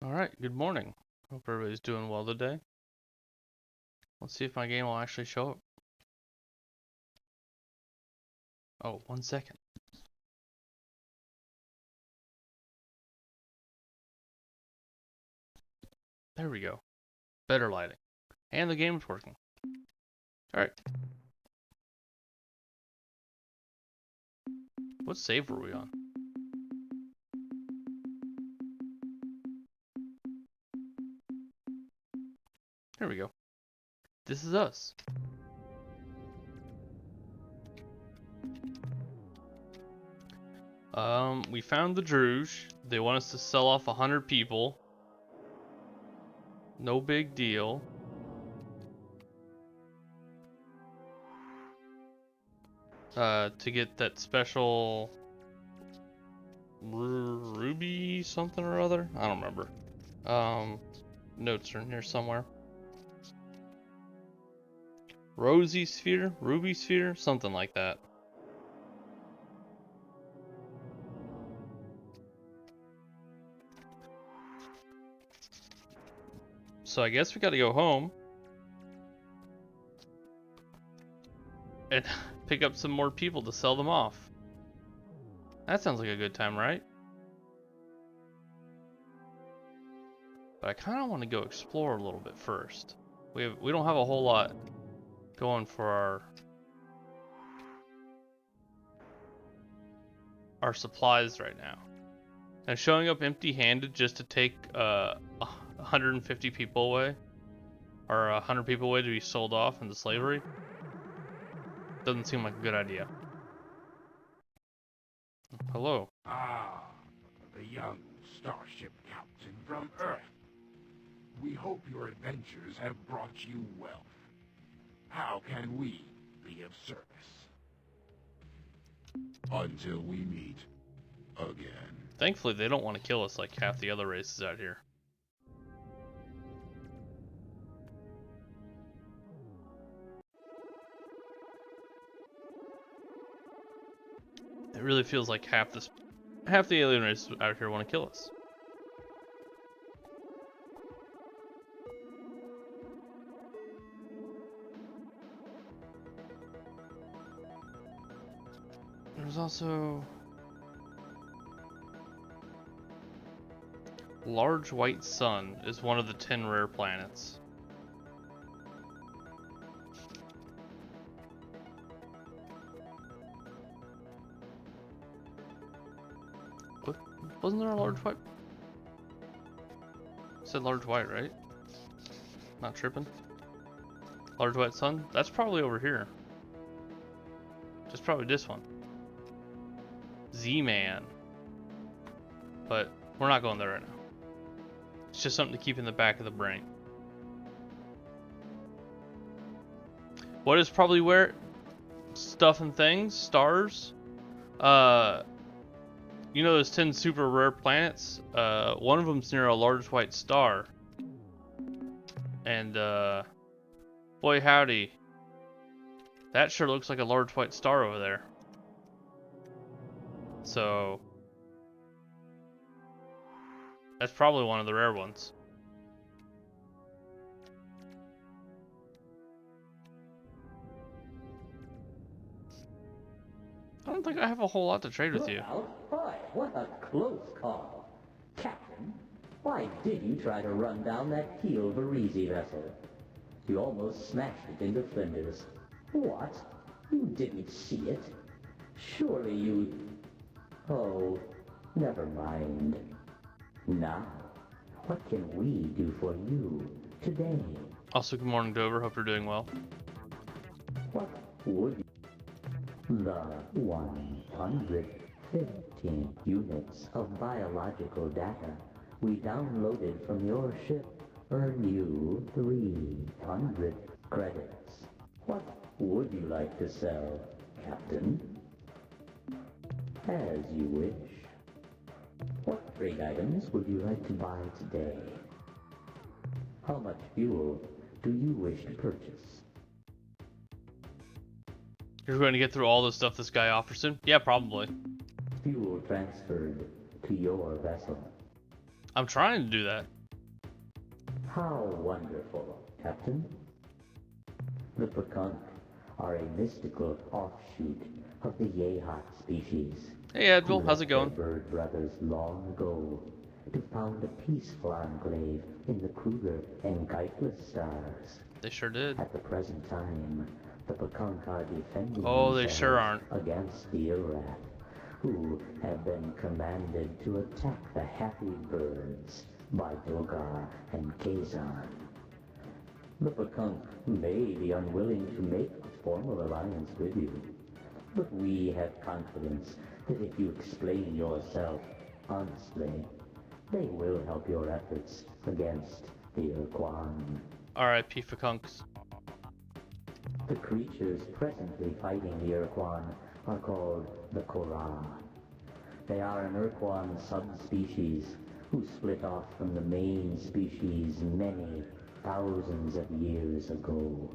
Alright, good morning. Hope everybody's doing well today. Let's see if my game will actually show up. Oh, 1 second. There we go. Better lighting. And the game's working. Alright. What save were we on? There we go. This is us. We found the Druge. They want us to sell off 100 people. No big deal. To get that special ruby something or other. I don't remember. Notes are in here somewhere. Rosy sphere, ruby sphere, something like that. So I guess we gotta go home and pick up some more people to sell them off. That sounds like a good time, right? But I kind of want to go explore a little bit first. We don't have a whole lot going for our supplies right now. And showing up empty-handed just to take 150 people away, or 100 people away to be sold off into slavery, doesn't seem like a good idea. Hello. Ah, the young starship captain from Earth. We hope your adventures have brought you wealth. How can we be of service? Until we meet again. Thankfully, they don't want to kill us like half the other races out here. It really feels like half the alien races out here want to kill us. There's also large white sun is one of the 10 rare planets. What? Wasn't there a large white? I said large white, right? Not tripping. Large white sun? That's probably over here. Just probably this one. Z-Man. But we're not going there right now. It's just something to keep in the back of the brain. What is probably where stuff and things? Stars? You know those 10 super rare planets? One of them's near a large white star. And, boy howdy. That sure looks like a large white star over there. So that's probably one of the rare ones. I don't think I have a whole lot to trade with you. Boy, what a close call. Captain, why did you try to run down that Keel Varese vessel? You almost smashed it into flinders. What? You didn't see it? Surely you... Oh, never mind. Now, what can we do for you today? Also, good morning, Dover. Hope you're doing well. What would you... The 115 units of biological data we downloaded from your ship earn you 300 credits. What would you like to sell, Captain? As you wish. What trade items would you like to buy today? How much fuel do you wish to purchase? You're going to get through all the stuff this guy offers him? Yeah, probably. Fuel transferred to your vessel. I'm trying to do that. How wonderful, Captain. The Pekunk are a mystical offshoot of the Yehat species. Hey Advil, how's it Their going? bird brothers long ago to found a peaceful enclave in the Kruger and Geitless stars. They sure did. At the present time, the Pekunk are defending Oh, they themselves sure aren't. against the Ilrath, who have been commanded to attack the happy birds by Dogar and Kazan. The Pekunk may be unwilling to make a formal alliance with you, but we have confidence that if you explain yourself honestly, they will help your efforts against the Urquan. R.I.P. Fakunks. The creatures presently fighting the Urquan are called the Korra. They are an Urquan subspecies who split off from the main species many thousands of years ago.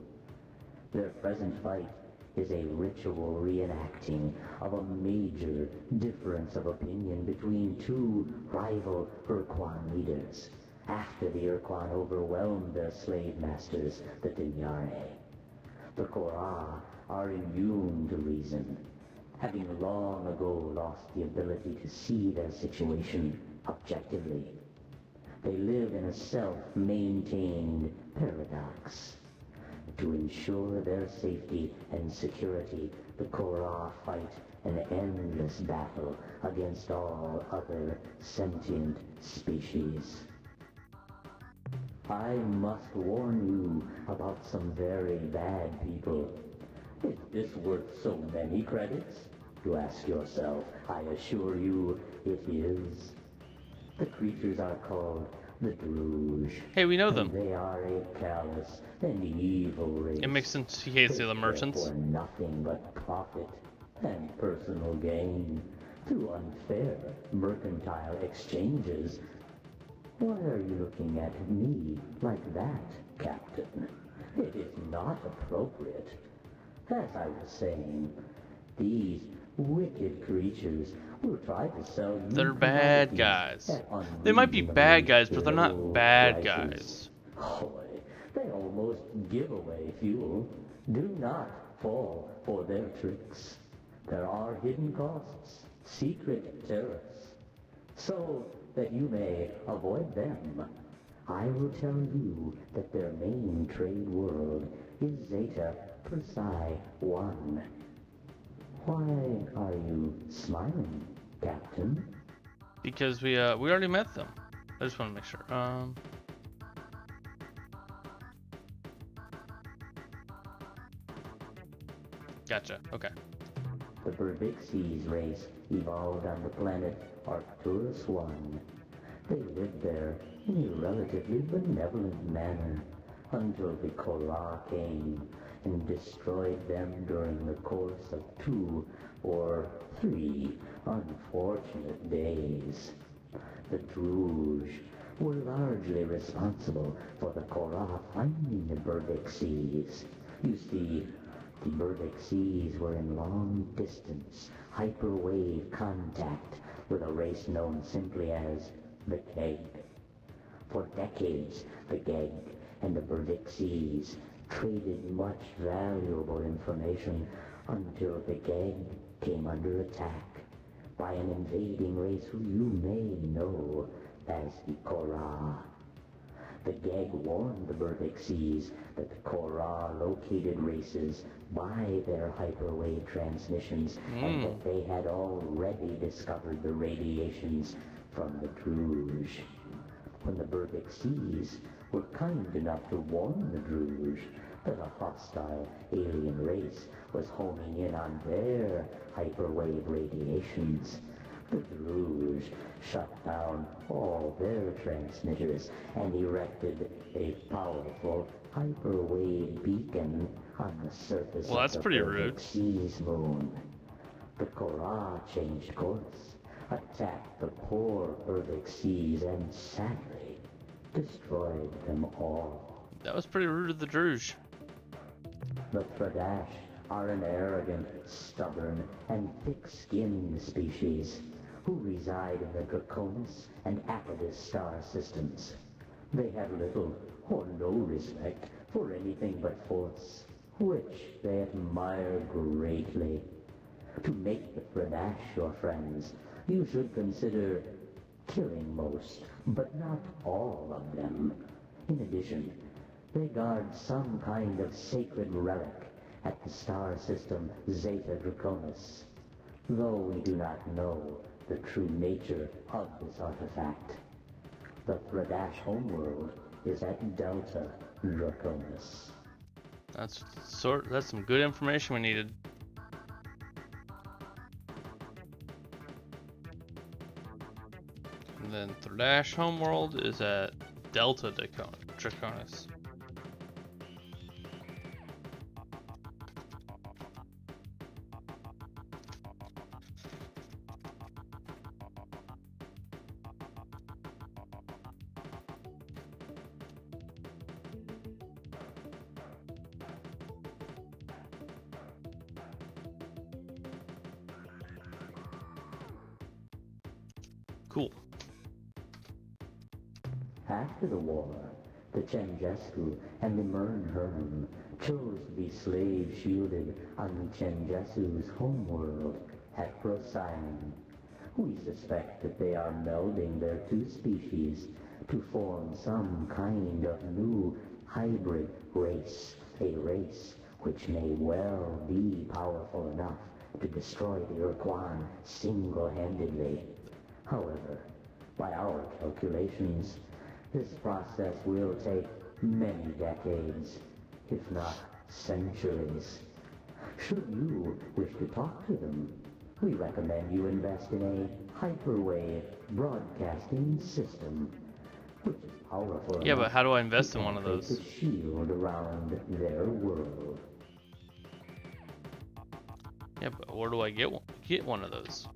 Their present fight is a ritual reenacting of a major difference of opinion between two rival Urquan leaders after the Urquan overwhelmed their slave masters, the Dinyare. The Korra are immune to reason, having long ago lost the ability to see their situation objectively. They live in a self-maintained paradox. To ensure their safety and security, the Korra fight an endless battle against all other sentient species. I must warn you about some very bad people. Is this worth so many credits? You ask yourself. I assure you it is. The creatures are called the Druge. Hey, we know And them. they are a callous and evil race. It makes sense he hates the other They merchants. care for nothing but profit and personal gain through unfair mercantile exchanges. Why are you looking at me like that, Captain? It is not appropriate. As I was saying, these wicked creatures will try to sell you They're bad commodities guys. at They might be bad unreasonably guys, but they're not low bad prices. guys. Boy, they almost give away fuel. Do not fall for their tricks. There are hidden costs, secret tariffs, so that you may avoid them. I will tell you that their main trade world is Zeta Persei 1. Why are you smiling, Captain? Because we already met them. I just want to make sure. Gotcha. Okay. The Berbixies race evolved on the planet Arcturus 1. They lived there in a relatively benevolent manner until the Korra came and destroyed them during the course of 2 or 3 unfortunate days. The Druge were largely responsible for the Korra finding the Berbixies. You see, the Berbixies were in long-distance, hyperwave contact with a race known simply as the Keg. For decades, the Keg and the Berbixies traded much valuable information until the Keg came under attack by an invading race who you may know as the Korra. The Geg warned the Berbixies that the Korra located races by their hyperwave transmissions and that they had already discovered the radiations from the Druge. When the Berbixies were kind enough to warn the Druge that a hostile alien race was homing in on their hyperwave radiations, the Druge shut down all their transmitters and erected a powerful hyperwave beacon on the surface Well, that's of the pretty rude. Berbixies moon. The Korra changed course, attacked the poor Berbixies, and sadly destroyed them all. That was pretty rude of the Druge. The Tradash are an arrogant, stubborn, and thick-skinned species who reside in the Draconis and Apodus star systems. They have little or no respect for anything but force, which they admire greatly. To make the Fradash your friends, you should consider killing most, but not all of them. In addition, they guard some kind of sacred relic at the star system Zeta Draconis, though we do not know the true nature of this artifact. The Fradash homeworld is at Delta Draconis. That's some good information we needed. And then Thredash homeworld is at Delta Draconis. Cool. After the war, the Chenjesku and the Mernherm chose to be slave-shielded on Chenjesu's homeworld at Procyon. We suspect that they are melding their two species to form some kind of new hybrid race, a race which may well be powerful enough to destroy the Urquan single-handedly. However, by our calculations, this process will take many decades, if not centuries. Should you wish to talk to them, we recommend you invest in a hyperwave broadcasting system, which is powerful Yeah, enough but how do I invest to in one of penetrate those? the shield around their world. Yeah, but where do I get one of those?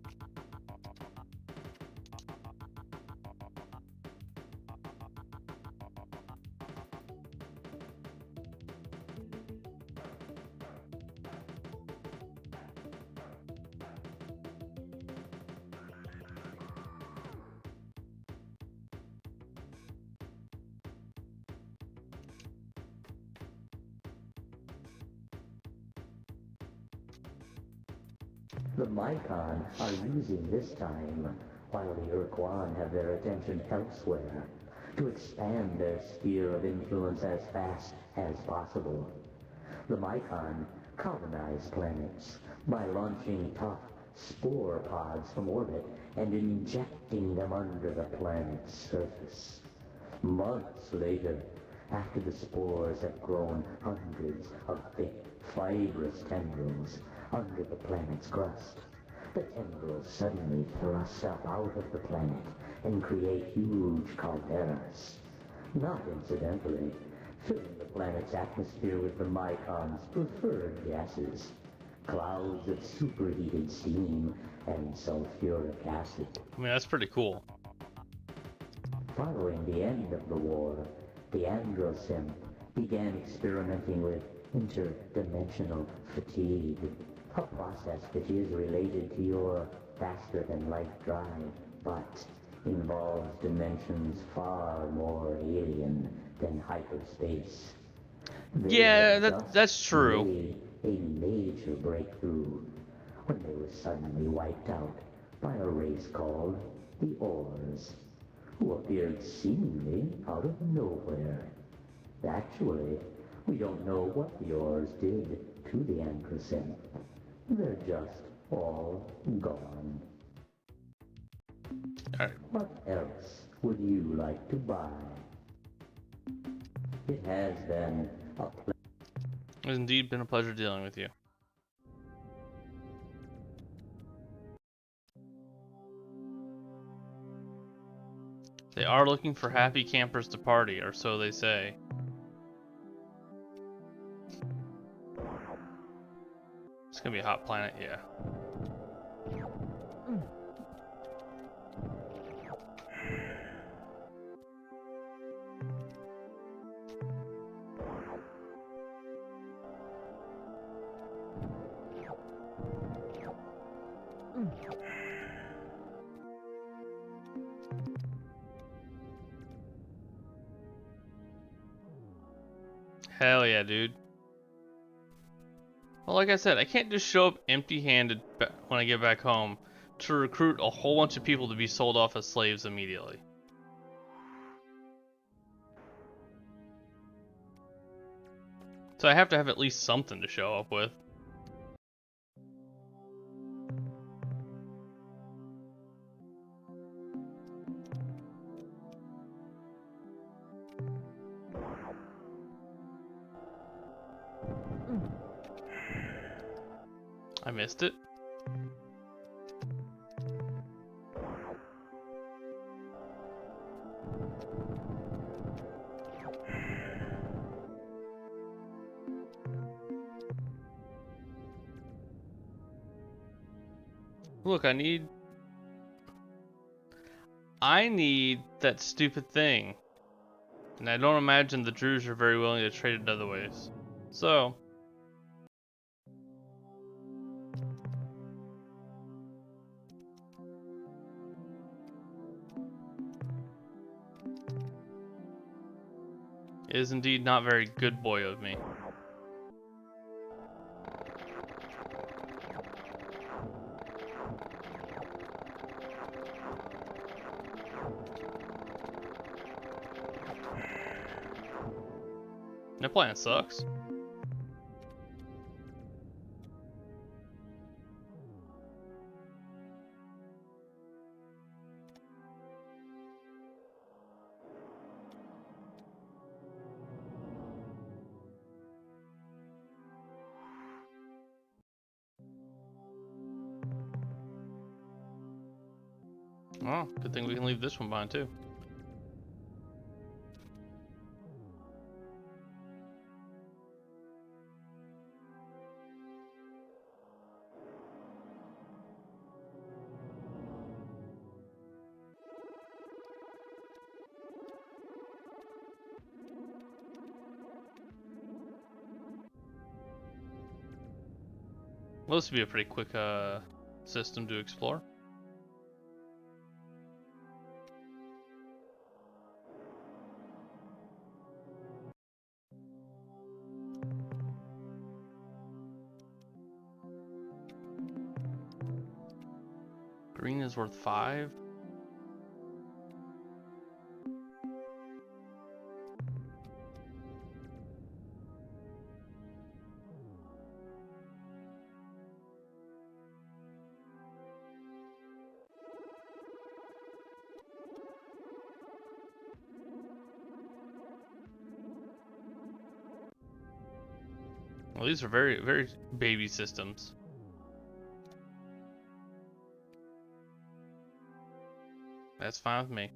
The Mycon are using this time, while the Urquan have their attention elsewhere, to expand their sphere of influence as fast as possible. The Mycon colonize planets by launching tough spore pods from orbit and injecting them under the planet's surface. Months later, after the spores have grown hundreds of thick, fibrous tendrils under the planet's crust, the tendrils suddenly thrust up out of the planet and create huge calderas. Not incidentally, filling the planet's atmosphere with the Mycon's preferred gases, clouds of superheated steam and sulfuric acid. I mean, that's pretty cool. Following the end of the war, the Androsynth began experimenting with interdimensional fatigue, a process which is related to your faster-than-light drive, but involves dimensions far more alien than hyperspace. They Yeah, had that's just true. made a major breakthrough when they were suddenly wiped out by a race called the Ors, who appeared seemingly out of nowhere. Actually, we don't know what the Ors did to the Androsynth. They're just all gone. Alright. What else would you like to buy? It has been a pleasure. It has indeed been a pleasure dealing with you. They are looking for happy campers to party, or so they say. It's gonna be a hot planet, yeah. Hell yeah, dude. Well, like I said, I can't just show up empty-handed when I get back home to recruit a whole bunch of people to be sold off as slaves immediately. So I have to have at least something to show up with. I missed it. Look, I need that stupid thing. And I don't imagine the Druze are very willing to trade it other ways. So, it is indeed not very good boy of me. That plan sucks. Oh, good thing we can leave this one behind too. Well, this would be a pretty quick system to explore. Green is worth 5. Well, these are very, very baby systems. That's fine with me.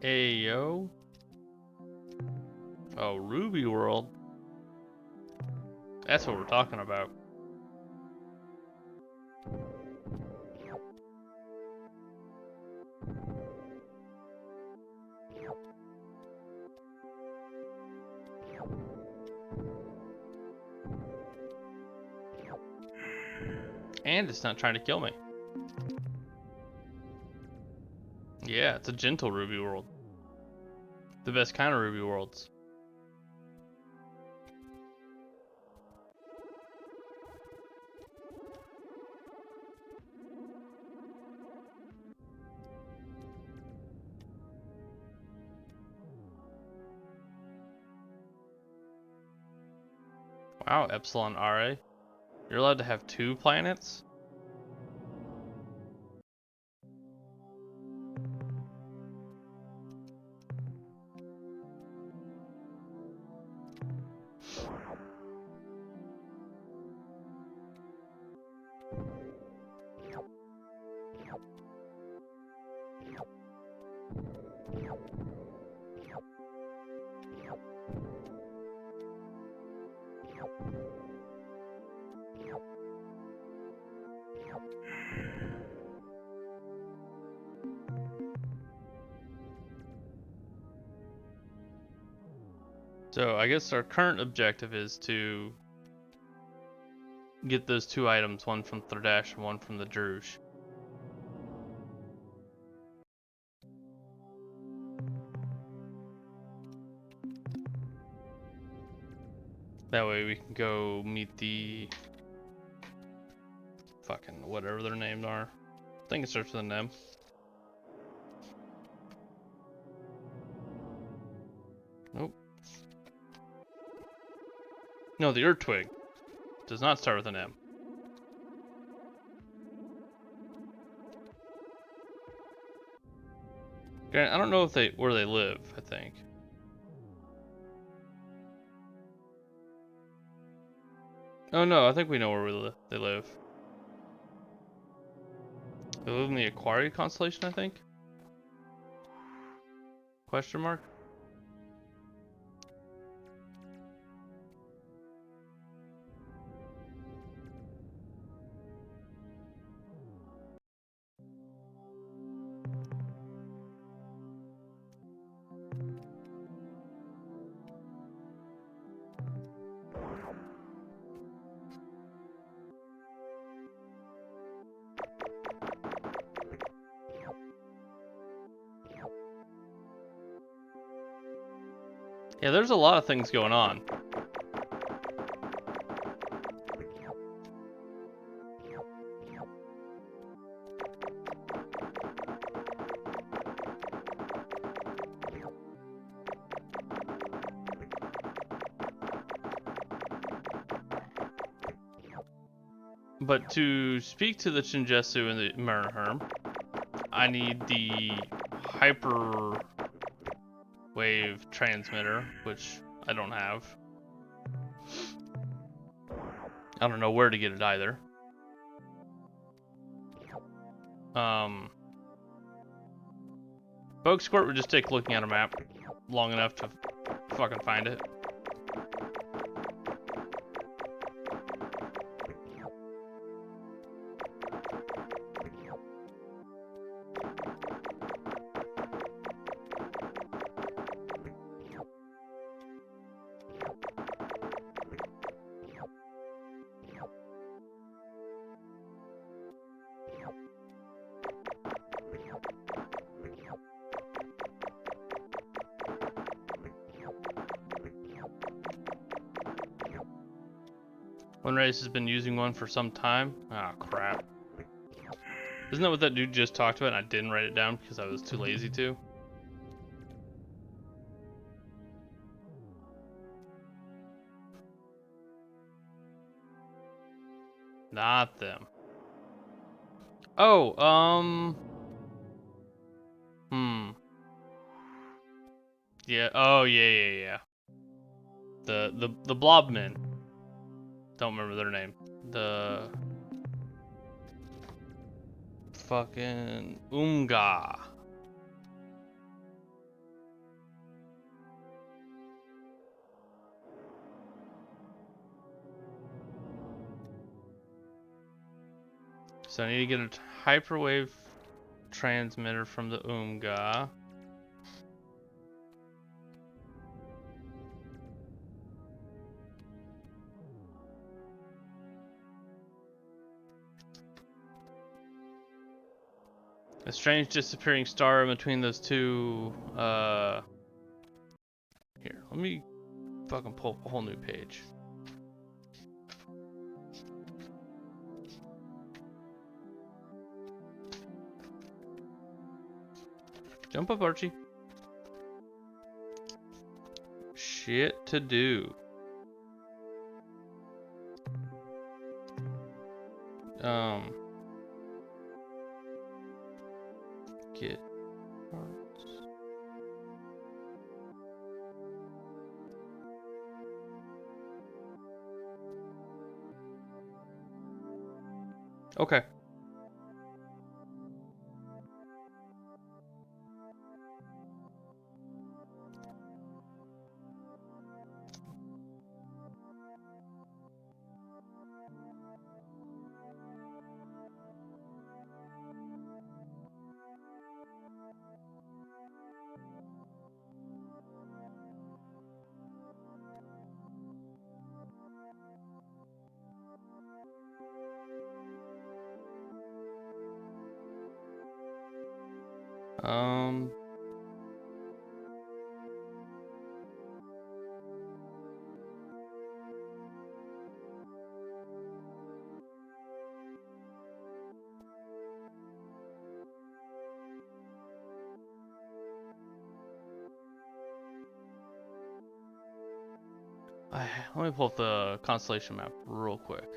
Ayo. Oh, Ruby World. That's what we're talking about. And it's not trying to kill me. Yeah, it's a gentle Ruby World. The best kind of Ruby Worlds. Wow, Epsilon RA. You're allowed to have 2 planets? So I guess our current objective is to get those 2 items, one from Thradash and one from the Druge. That way we can go meet the fucking whatever their names are. I think it starts with an M. Nope. No, the Earthwig does not start with an M. Okay, I don't know if where they live, I think. Oh no, I think we know where they live. They live in the Aquaria constellation, I think? Question mark? Yeah, there's a lot of things going on. But to speak to the Shinjetsu and the Maraherm, I need the hyper wave transmitter, which I don't have. I don't know where to get it either. Bogue Squirt would just take looking at a map long enough to fucking find it. One race has been using one for some time. Ah, crap. Isn't that what that dude just talked about and I didn't write it down because I was too lazy to? Not them. Oh, yeah, oh, yeah. The Blobmen. Don't remember their name. The fucking Umga. So I need to get a hyperwave transmitter from the Umga. A strange disappearing star in between those two, here, let me fucking pull up a whole new page. Jump up, Archie. Shit to do. Get parts. Okay. Um, let me pull up the constellation map real quick.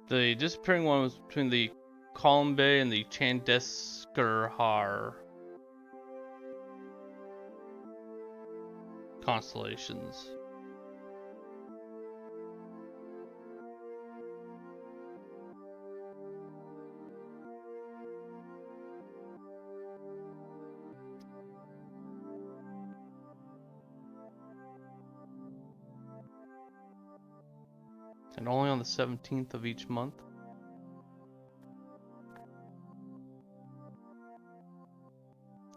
The disappearing one was between the Columbe and the Chandrasekhar constellations. And only on the 17th of each month.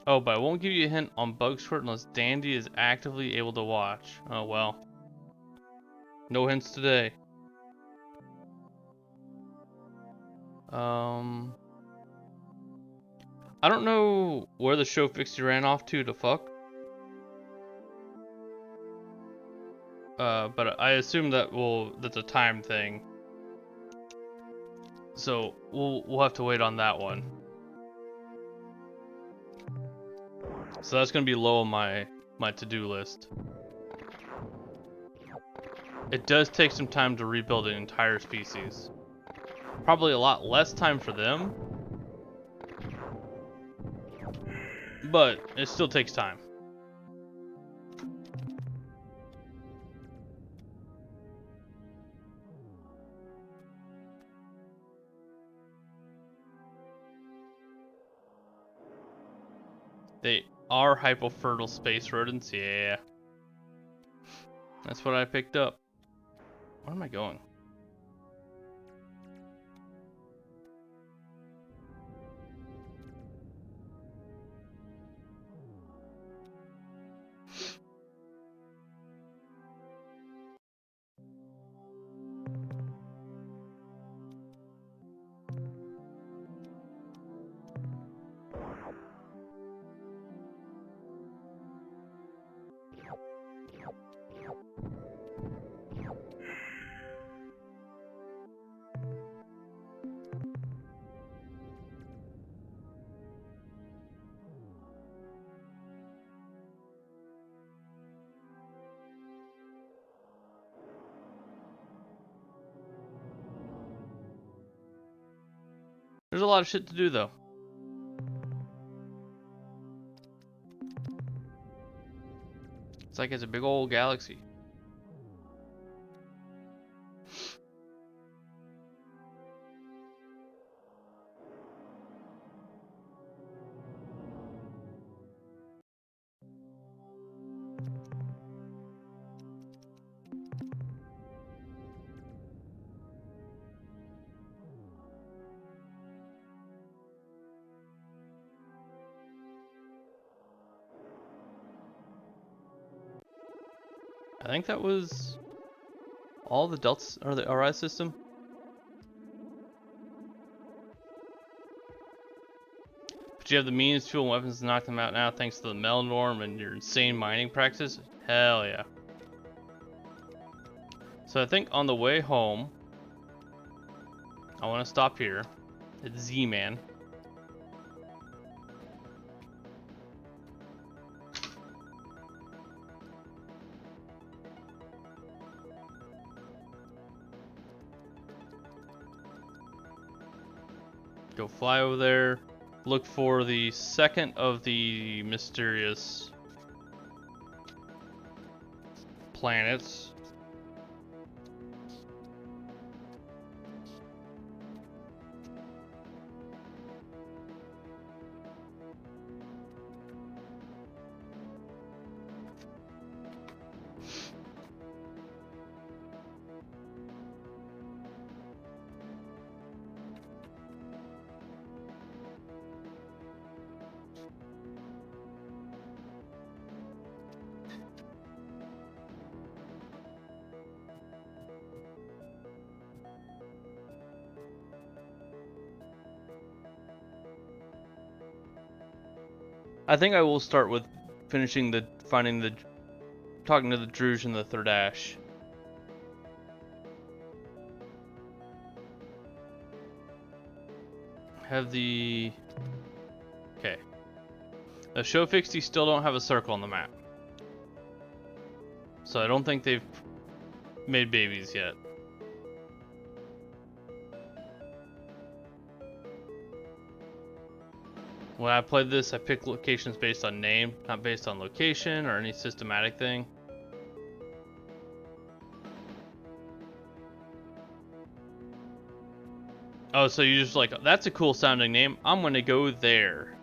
Oh, but I won't give you a hint on Bugshort unless Dandy is actively able to watch. Oh well. No hints today. I don't know where the show fixie ran off to fuck. But I assume that that's a time thing. So we'll have to wait on that one. So that's gonna be low on my to-do list. It does take some time to rebuild an entire species. Probably a lot less time for them, but it still takes time. They are hypofertile space rodents, yeah. That's what I picked up. Where am I going? There's a lot of shit to do though. It's like it's a big old galaxy. I think that was all the delts or the RI system. But you have the means, fuel, and weapons to knock them out now thanks to the Melnorm and your insane mining practice. Hell yeah. So I think on the way home, I want to stop here at Z-Man. Go fly over there. Look for the second of the mysterious planets. I think I will start with talking to the Druge and the Third Ash. Have the... Okay. The show fixie still don't have a circle on the map. So I don't think they've made babies yet. When I played this, I picked locations based on name, not based on location or any systematic thing. Oh, so you just like, that's a cool sounding name, I'm gonna go there.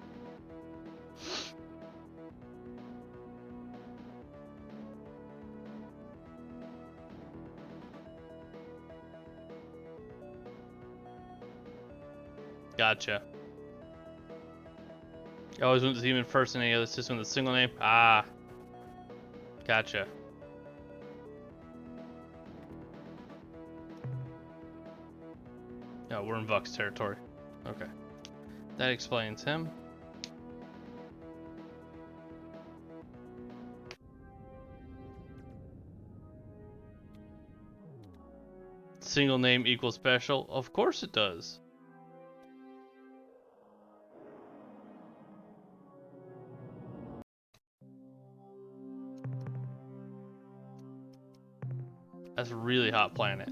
Gotcha. You always went to Demon first in any other system with a single name? Ah. Gotcha. Oh, we're in Vux territory. Okay. That explains him. Single name equals special? Of course it does. That's a really hot planet.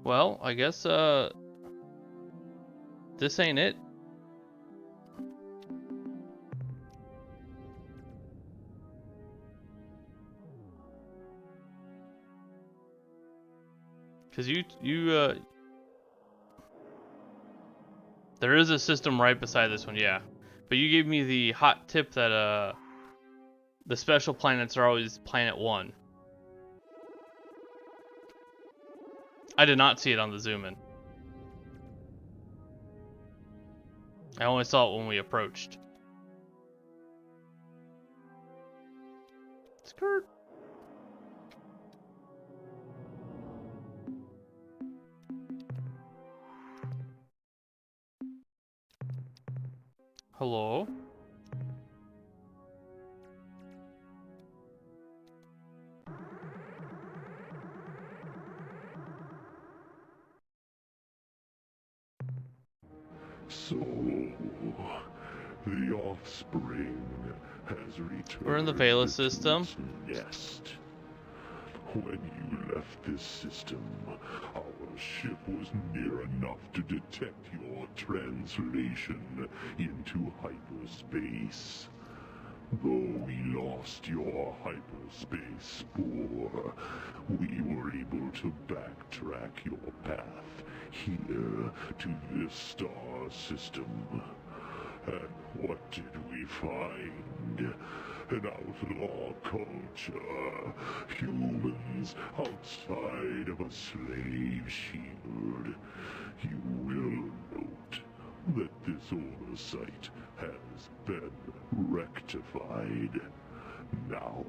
Well, I guess this ain't it. Cause there is a system right beside this one, yeah. But you gave me the hot tip that the special planets are always planet 1. I did not see it on the zoom in. I only saw it when we approached. Skirt. Hello? So, the offspring has returned. We're in the Vela to system. its nest. When you left this system, our ship was near enough to detect your translation into hyperspace. Though we lost your hyperspace spore, we were able to backtrack your path here to this star system. And what did we find? An outlaw culture. Humans outside of a slave shield. You will note that this oversight has been rectified. Now,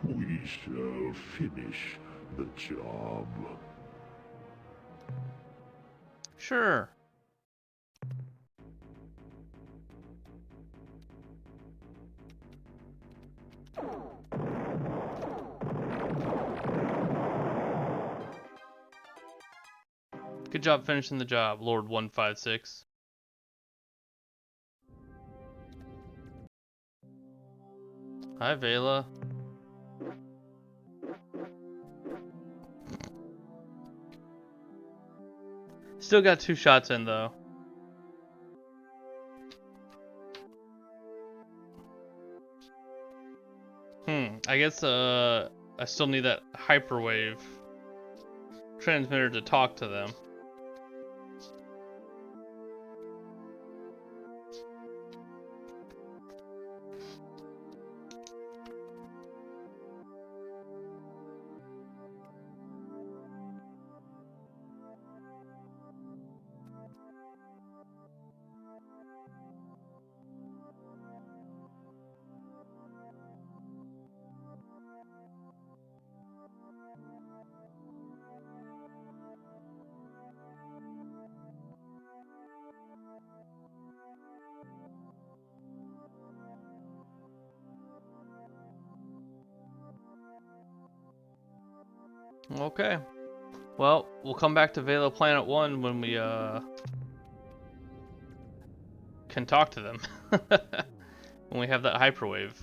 we shall finish the job. Sure. Good job finishing the job, Lord 156. Hi, Vela. Still got 2 shots in, though. I guess, I still need that hyperwave transmitter to talk to them. Okay. Well, we'll come back to Vela Planet 1 when we, can talk to them. When we have that hyperwave.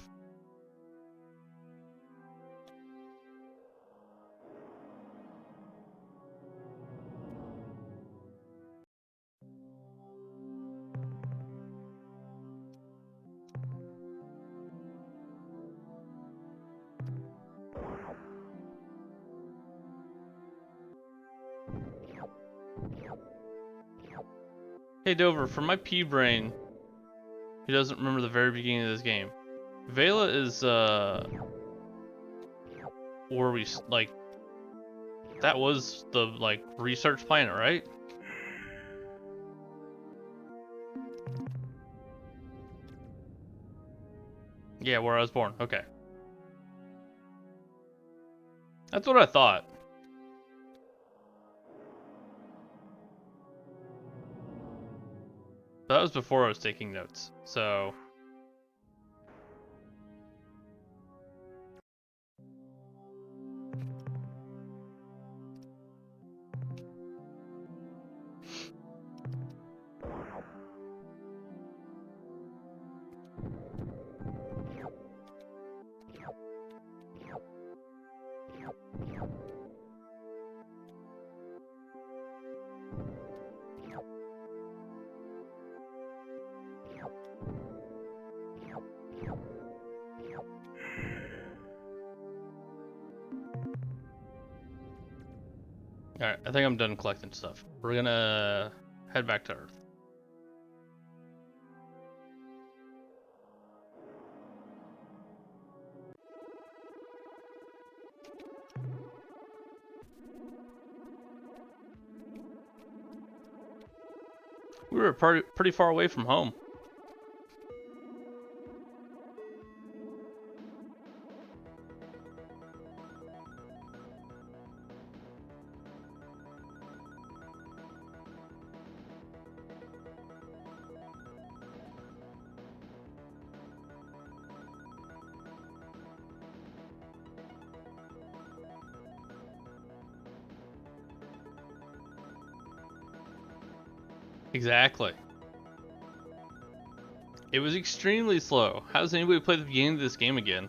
Hey Dover, for my pea brain, he doesn't remember the very beginning of this game. Vela is, where we, like, that was the, like, research planet, right? Yeah, where I was born. Okay. That's what I thought. But that was before I was taking notes, so... Alright, I think I'm done collecting stuff. We're gonna head back to Earth. We were pretty far away from home. Exactly. It was extremely slow. How does anybody play the beginning of this game again?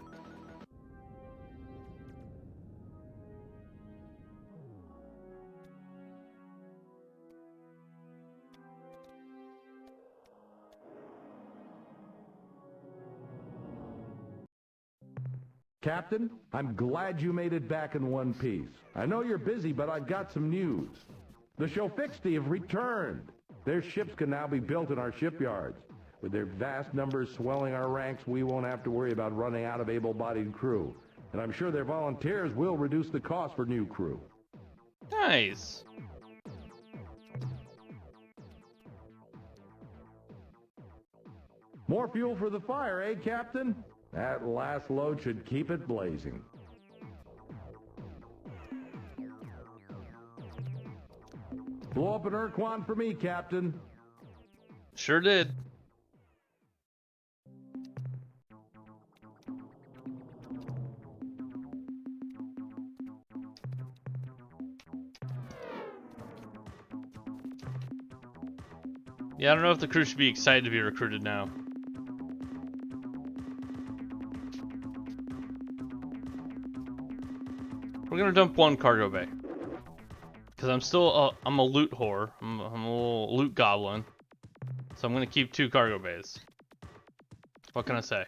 Captain, I'm glad you made it back in one piece. I know you're busy, but I've got some news. The Shofixti have returned. Their ships can now be built in our shipyards. With their vast numbers swelling our ranks, we won't have to worry about running out of able-bodied crew. And I'm sure their volunteers will reduce the cost for new crew. Nice. More fuel for the fire, eh, Captain? That last load should keep it blazing. Blow up an Urquan for me, Captain. Sure did. Yeah, I don't know if the crew should be excited to be recruited now. We're gonna dump one cargo bay. Because I'm still, I'm a loot whore. I'm a little loot goblin. So I'm gonna keep 2 cargo bays. What can I say?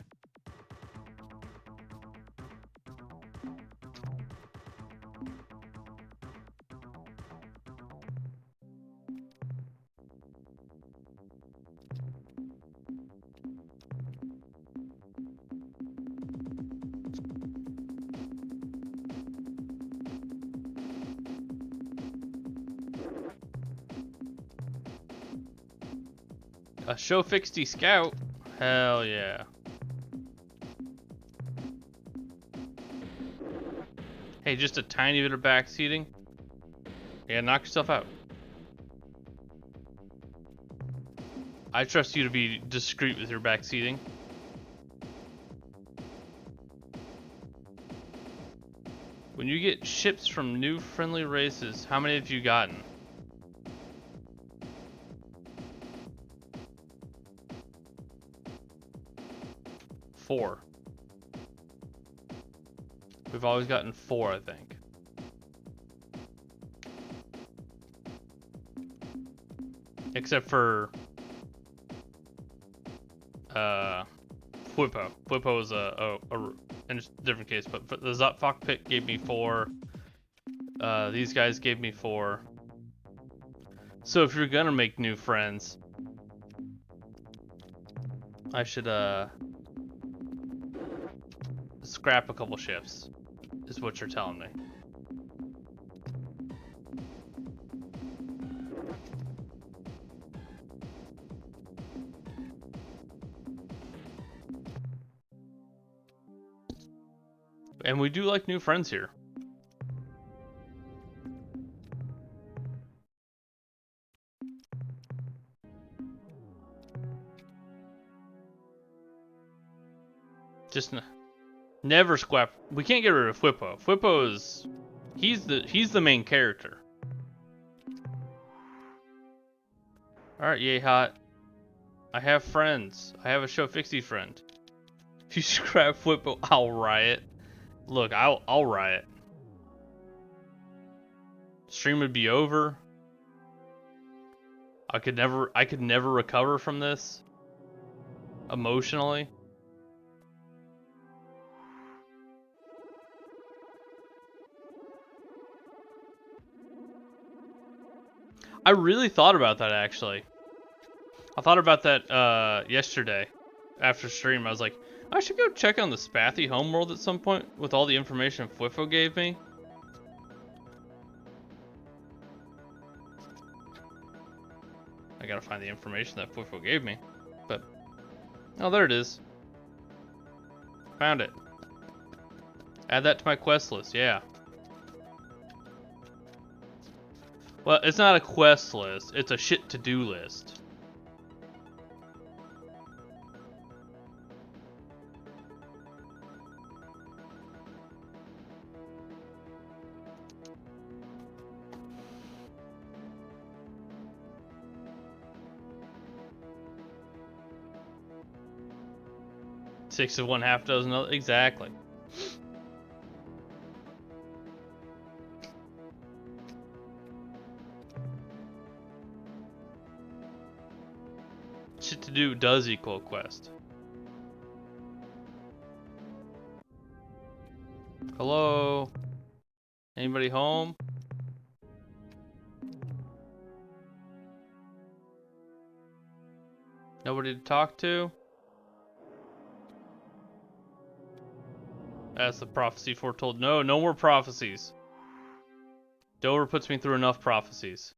A show fixie scout? Hell yeah. Hey, just a tiny bit of backseating? Yeah, knock yourself out. I trust you to be discreet with your backseating. When you get ships from new friendly races, how many have you gotten? Four. We've always gotten 4, I think. Except for Whippo. Whippo is in a different case, but the Zotfok pit gave me 4. These guys gave me 4. So if you're gonna make new friends, I should scrap a couple ships, is what you're telling me. And we do like new friends here. Just never scrap. We can't get rid of Whippo. Whippo is he's the main character. All right, yay hot. I have friends. I have a show fixie friend. If you scrap Whippo, I'll riot. Look, I'll riot. Stream would be over. I could never recover from this emotionally. I really thought about that actually. I thought about that yesterday after stream. I was like, I should go check on the Spathy homeworld at some point with all the information Fwifo gave me. I gotta find the information that Fwifo gave me. But, oh, there it is. Found it. Add that to my quest list, yeah. Well, it's not a quest list, it's a shit to-do list. Six of one, half dozen other, exactly. Shit to do does equal quest. Hello? Anybody home? Nobody to talk to? As the prophecy foretold. No, no more prophecies. Dover puts me through enough prophecies.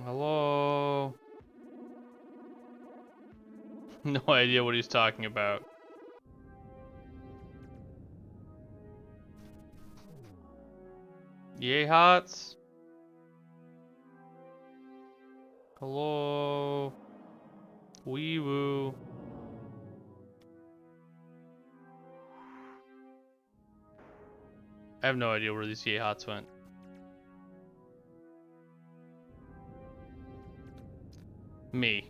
Hello? No idea what he's talking about. Yay hots? Hello? Wee woo. I have no idea where these Yehots went. Me.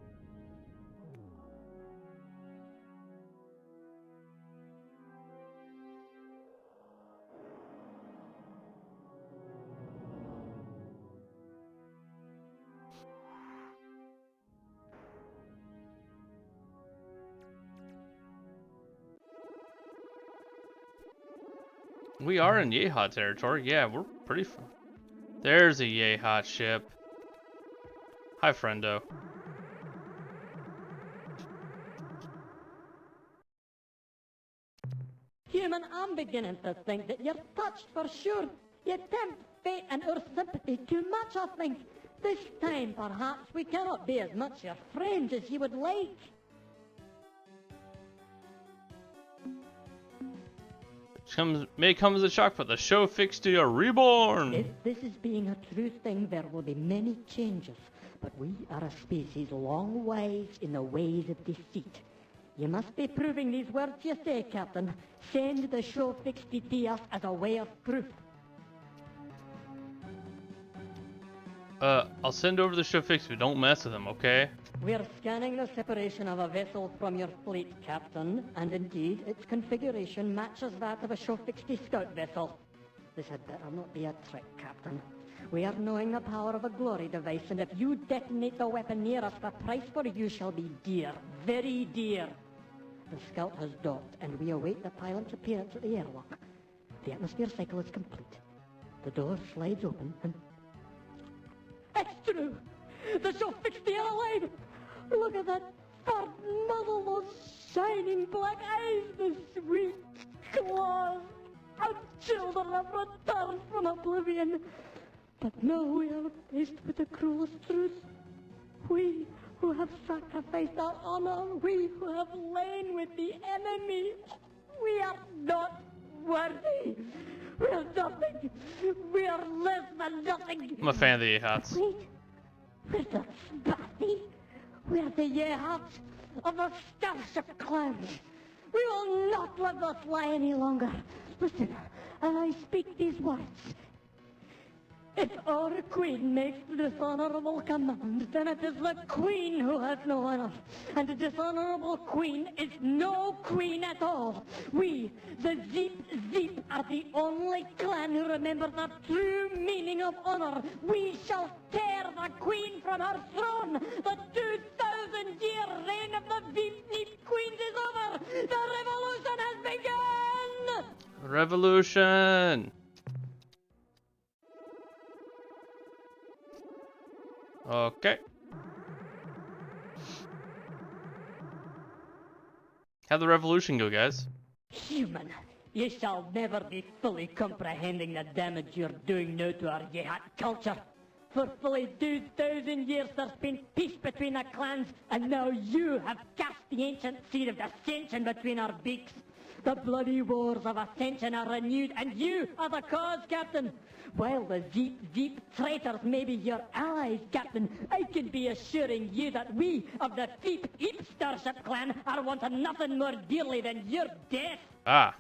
We are in Yehot territory. Yeah, we're pretty. There's a Yehot ship. Hi, friendo. Human, I'm beginning to think that you're touched for sure. You tempt fate and our sympathy too much, I think. This time, perhaps, we cannot be as much your friends as you would like. May come as a shock, but the show fixed you are reborn. If this is being a true thing, there will be many changes. But we are a species long wise in the ways of deceit. You must be proving these words you say, Captain. Send the show fixed to us as a way of proof. I'll send over the show fixed, but don't mess with them, okay? We're scanning the separation of a vessel from your fleet, Captain, and indeed, its configuration matches that of a show fixed scout vessel. This had better not be a trick, Captain. We are knowing the power of a glory device, and if you detonate the weapon near us, the price for you shall be dear, very dear. The scout has docked, and we await the pilot's appearance at the airlock. The atmosphere cycle is complete. The door slides open, and... It's true! The show fixed the alive! Look at that fat muzzle, those shining black eyes, the sweet claws! Our children have returned from oblivion! But now we are faced with the cruelest truth. We who have sacrificed our honor, we who have lain with the enemy, we are not worthy. We are nothing. We are less than nothing. I'm a fan of the Yehots. Wait, we're the Spathi. We're the Yehots of the Starship Clan. We will not let this lie any longer. Listen, as I speak these words. If our queen makes the dishonorable command, then it is the queen who has no honor. And the dishonorable queen is no queen at all. We, the Zeep, are the only clan who remember the true meaning of honor. We shall tear the queen from her throne. The 2,000-year reign of the Zeep queens is over. The revolution has begun! Revolution! Okay. How'd the revolution go, guys? Human, you shall never be fully comprehending the damage you're doing now to our Yehot culture. For fully 2,000 years there's been peace between the clans, and now you have cast the ancient seed of dissension between our beaks. The bloody wars of ascension are renewed, and you are the cause, Captain. While the Zeep traitors may be your allies, Captain, I can be assuring you that we of the Zeep Starship Clan are wanting nothing more dearly than your death. Ah.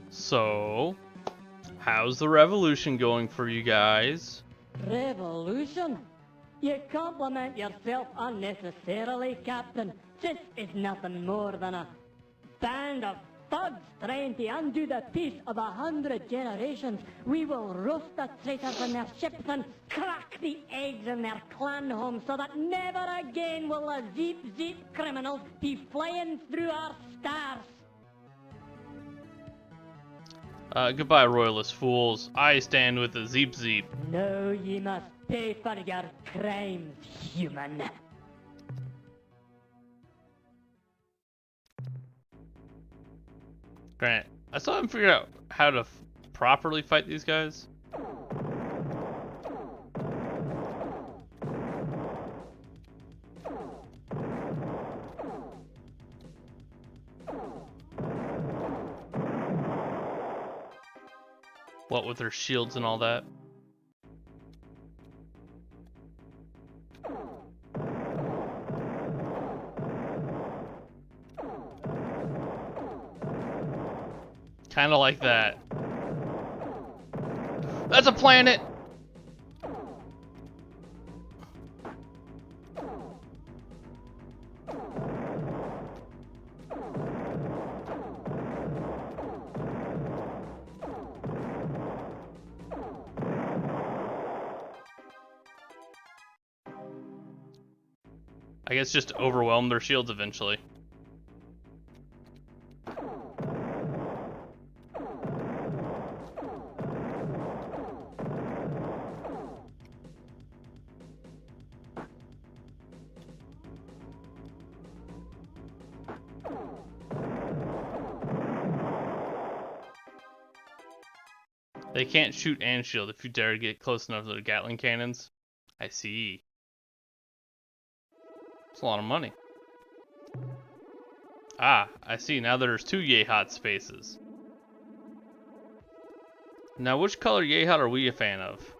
So, how's the revolution going for you guys? Revolution? You compliment yourself unnecessarily, Captain. This is nothing more than a band of thugs trying to undo the peace of 100 generations. We will roast the traitors in their ships and crack the eggs in their clan homes so that never again will the Zeep criminals be flying through our stars. Goodbye, royalist fools. I stand with the Zeep. No, ye must pay for your crimes, human. Grant, I still haven't figured out how to properly fight these guys. What with their shields and all that? Kind of like that. That's a planet! I guess just overwhelm their shields eventually. They can't shoot and shield if you dare to get close enough to the Gatling cannons. I see. It's a lot of money. Ah, I see. Now there's 2 Yehat spaces. Now, which color Yehat are we a fan of?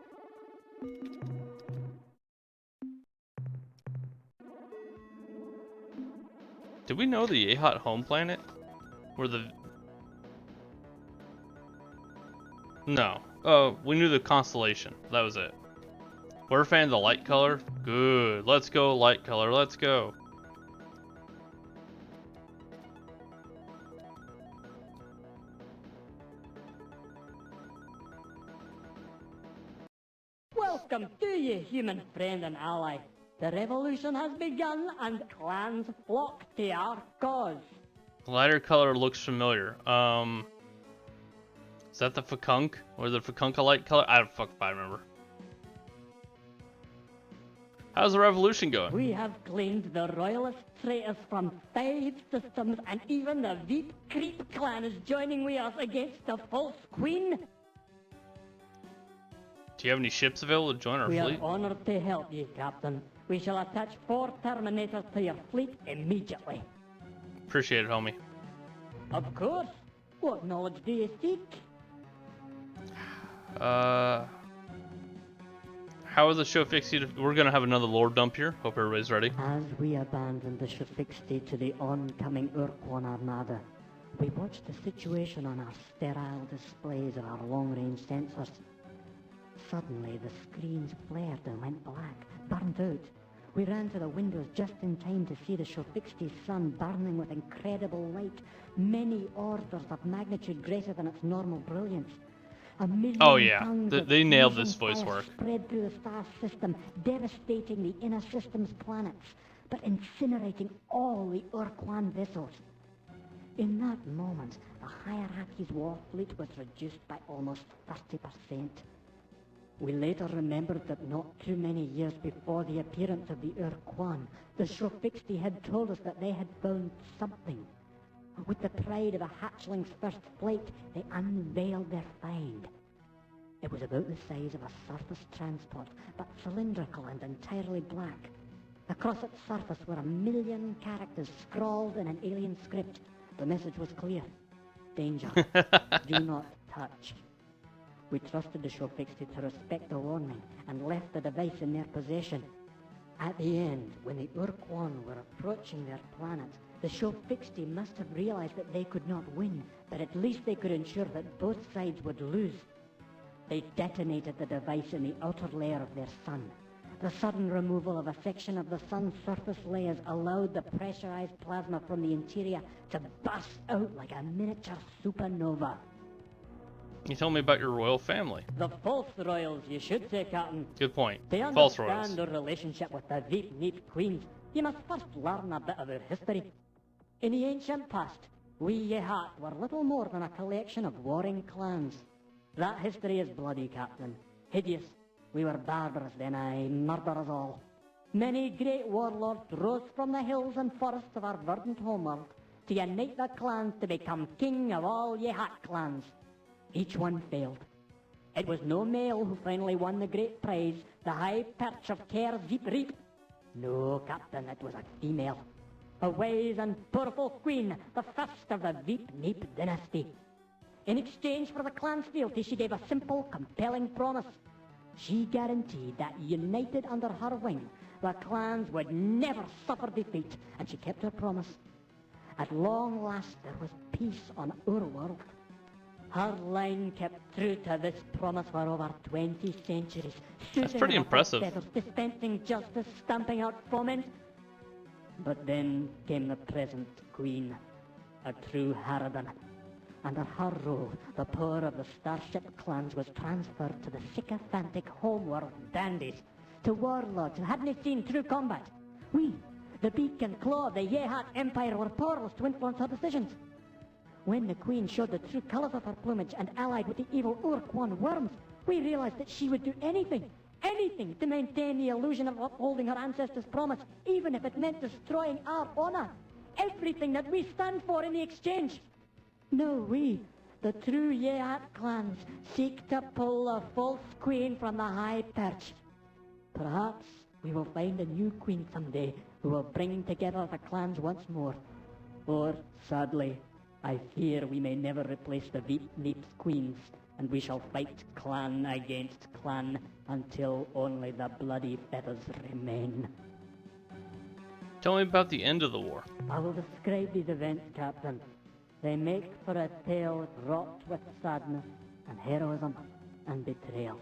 Did we know the Yehat home planet? Where the... No. Oh, we knew the constellation. That was it. We're a fan of the light color? Good. Let's go, light color. Let's go. Welcome to you, human friend and ally. The revolution has begun and clans flock to our cause. The lighter color looks familiar. Is that the Fakunk? Or the Fakunka light color? I don't fuck if I remember. How's the revolution going? We have claimed the royalist traitors from 5 systems, and even the Veep Creep clan is joining with us against the false queen. Do you have any ships available to join our We fleet? are honored to help you, Captain. We shall attach 4 Terminators to your fleet immediately. Appreciate it, homie. Of course. What knowledge do you seek? How is the show fixed? We're gonna have another lore dump here. Hope everybody's ready. As we abandoned the Shafixty to the oncoming Urquan Armada, we watched the situation on our sterile displays of our long-range sensors. Suddenly, the screens flared and went black, burned out. We ran to the windows just in time to see the Shofixty's sun burning with incredible light, many orders of magnitude greater than its normal brilliance. A million Oh yeah, tongues of they nailed fusion this voice fire work. spread through the star system, devastating the inner system's planets, but incinerating all the Urquan vessels. In that moment, the hierarchy's war fleet was reduced by almost 30%. We later remembered that not too many years before the appearance of the Urquan, the Shofixty had told us that they had found something. With the pride of a hatchling's first flight, they unveiled their find. It was about the size of a surface transport, but cylindrical and entirely black. Across its surface were 1 million characters scrawled in an alien script. The message was clear. Danger. Do not touch. We trusted the Shofixty to respect the warning and left the device in their possession. At the end, when the Urquan were approaching their planet, the Shofixty must have realized that they could not win, but at least they could ensure that both sides would lose. They detonated the device in the outer layer of their sun. The sudden removal of a section of the sun's surface layers allowed the pressurized plasma from the interior to burst out like a miniature supernova. You told me about your royal family. The false royals, you should say, Captain. Good point. To False understand royals. our relationship with the Veep Neep Queens, you must first learn a bit of our history. In the ancient past, we Yehat were little more than a collection of warring clans. That history is bloody, Captain. Hideous. We were barbarous then, aye, murderers all. Many great warlords rose from the hills and forests of our verdant homeworld to unite the clans to become king of all Yehat clans. Each one failed. It was no male who finally won the great prize, the high perch of Care Zeep Reap. No, Captain, it was a female. A wise and powerful queen, the first of the Veep Neep dynasty. In exchange for the clan's fealty, she gave a simple, compelling promise. She guaranteed that, united under her wing, the clans would never suffer defeat, and she kept her promise. At long last, there was peace on our world. Her line kept true to this promise for over 20 centuries. That's pretty impressive. Feathers, dispensing justice, stamping out foment. But then came the present queen, a true harridan. Under her rule, the power of the starship clans was transferred to the sycophantic homeworld dandies, to warlords who hadn't seen true combat. We, the beak and claw of the Yehat Empire, were powerless to influence her decisions. When the queen showed the true colors of her plumage and allied with the evil Urquan worms, we realized that she would do anything to maintain the illusion of upholding her ancestors' promise, even if it meant destroying our honor. Everything that we stand for in the exchange. No, we, the true Yehat clans, seek to pull a false queen from the high perch. Perhaps we will find a new queen someday who will bring together the clans once more. Or, sadly, I fear we may never replace the Veep-Neeps queens, and we shall fight clan against clan until only the bloody feathers remain. Tell me about the end of the war. I will describe these events, Captain. They make for a tale wrought with sadness and heroism and betrayal.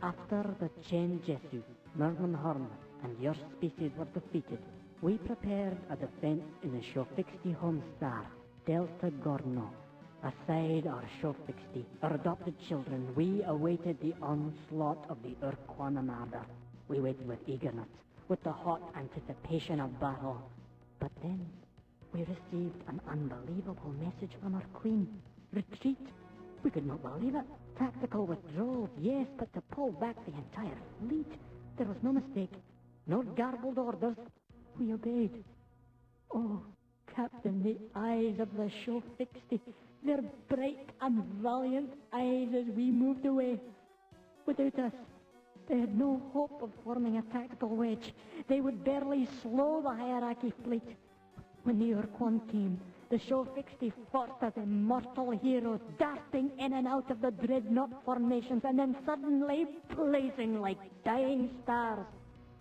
After the Chen Jesu, Mernamhorn, and your species were defeated, we prepared a defense in the Shofixti home star, Delta Gorno. Aside our Shofixti, our adopted children, we awaited the onslaught of the Urquan Armada. We waited with eagerness, with the hot anticipation of battle. But then, we received an unbelievable message from our queen. Retreat. We could not believe it. Tactical withdrawal, yes, but to pull back the entire fleet. There was no mistake. No garbled orders. We obeyed. Oh, Captain, the eyes of the Shofixti, their bright and valiant eyes as we moved away. Without us, they had no hope of forming a tactical wedge. They would barely slow the hierarchy fleet. When the Urquan came, the Shofixti fought as immortal heroes, darting in and out of the dreadnought formations, and then suddenly blazing like dying stars.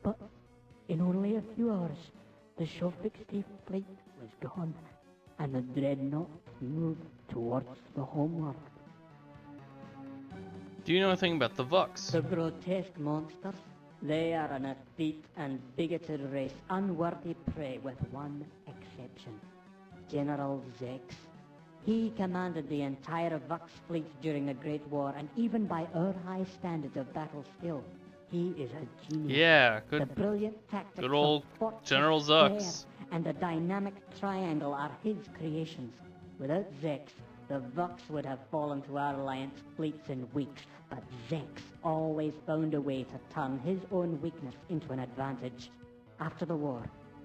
But in only a few hours, the Shofixti fleet was gone, and the dreadnought moved towards the homeworld. Do you know anything about the Vux? The grotesque monsters. They are an effete and bigoted race, unworthy prey with one exception. General Zex. He commanded the entire Vux fleet during the Great War, and even by our high standards of battle skill, he is a genius. Yeah, The brilliant tactics good old of Fortress General Square Zux. and the dynamic triangle are his creations. Without Zex, the Vux would have fallen to our alliance fleets in weeks, but Zex always found a way to turn his own weakness into an advantage. After the war,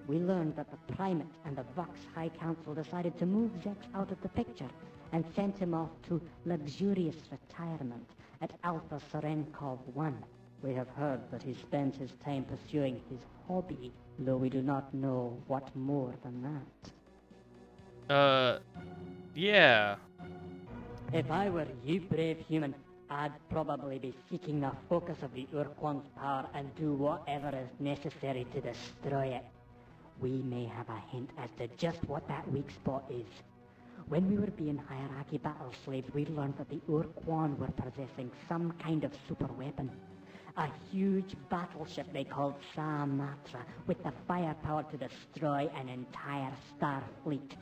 we learned that the Primate and the Vux High Council decided to move Zex out of the picture and sent him off to luxurious retirement at Alpha Serenkov 1. We have heard that he spends his time pursuing his hobby, though we do not know what more than that. Yeah. If I were you, brave human, I'd probably be seeking the focus of the Urquan's power and do whatever is necessary to destroy it. We may have a hint as to just what that weak spot is. When we were being hierarchy battle slaves, we learned that the Urquan were possessing some kind of super weapon. A huge battleship they called Samatra, with the firepower to destroy an entire star fleet.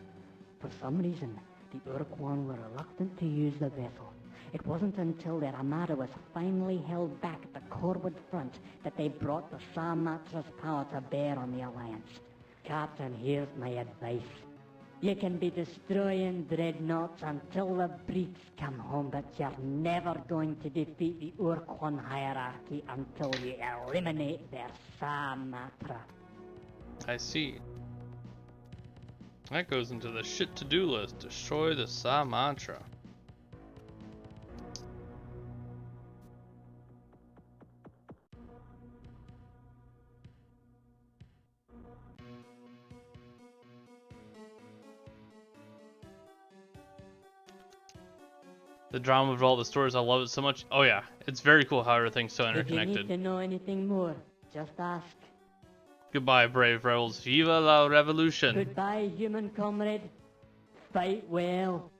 For some reason, the Urquan were reluctant to use the vessel. It wasn't until their armada was finally held back at the Corwood front that they brought the Samatra's power to bear on the Alliance. Captain, here's my advice. You can be destroying dreadnoughts until the breeds come home, but you're never going to defeat the Urquan hierarchy until you eliminate their Samatra. I see. That goes into the shit to-do list. Destroy the Samatra. The drama of all the stories, I love it so much. Oh yeah, it's very cool how everything's so If you need interconnected. to know anything more, just ask. Goodbye, brave rebels. Viva la revolution. Goodbye, human comrade. Fight well.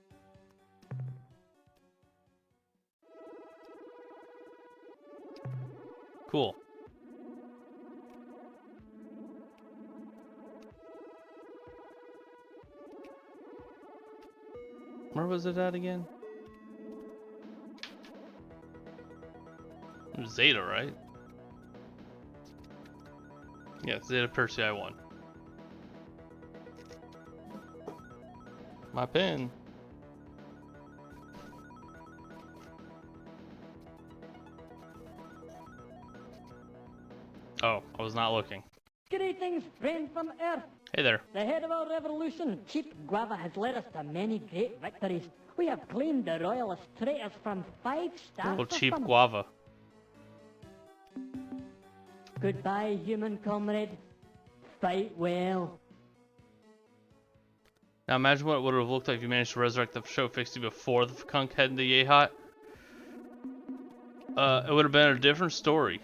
Cool. Where was it at again? It was Zeta, right? Yeah, Zeta Persei 1. My pen. Oh, I was not looking. Greetings, friend from Earth. Hey there. The head of our revolution, Chief Guava, has led us to many great victories. We have claimed the royalist traitors from 5 stars Oh, to cheap some. guava. Goodbye, human comrade. Fight well. Now imagine what it would have looked like if you managed to resurrect the show Fixie before the Fakunk head into Yehat. It would have been a different story.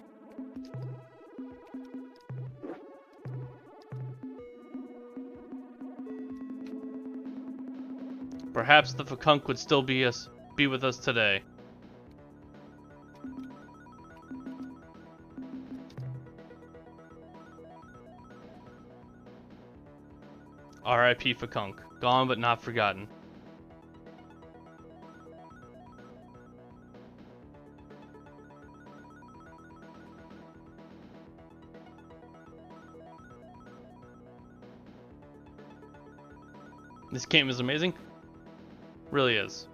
Perhaps the Fakunk would still be with us today. R.I.P. Fakunk. Gone but not forgotten. This game is amazing. Really is.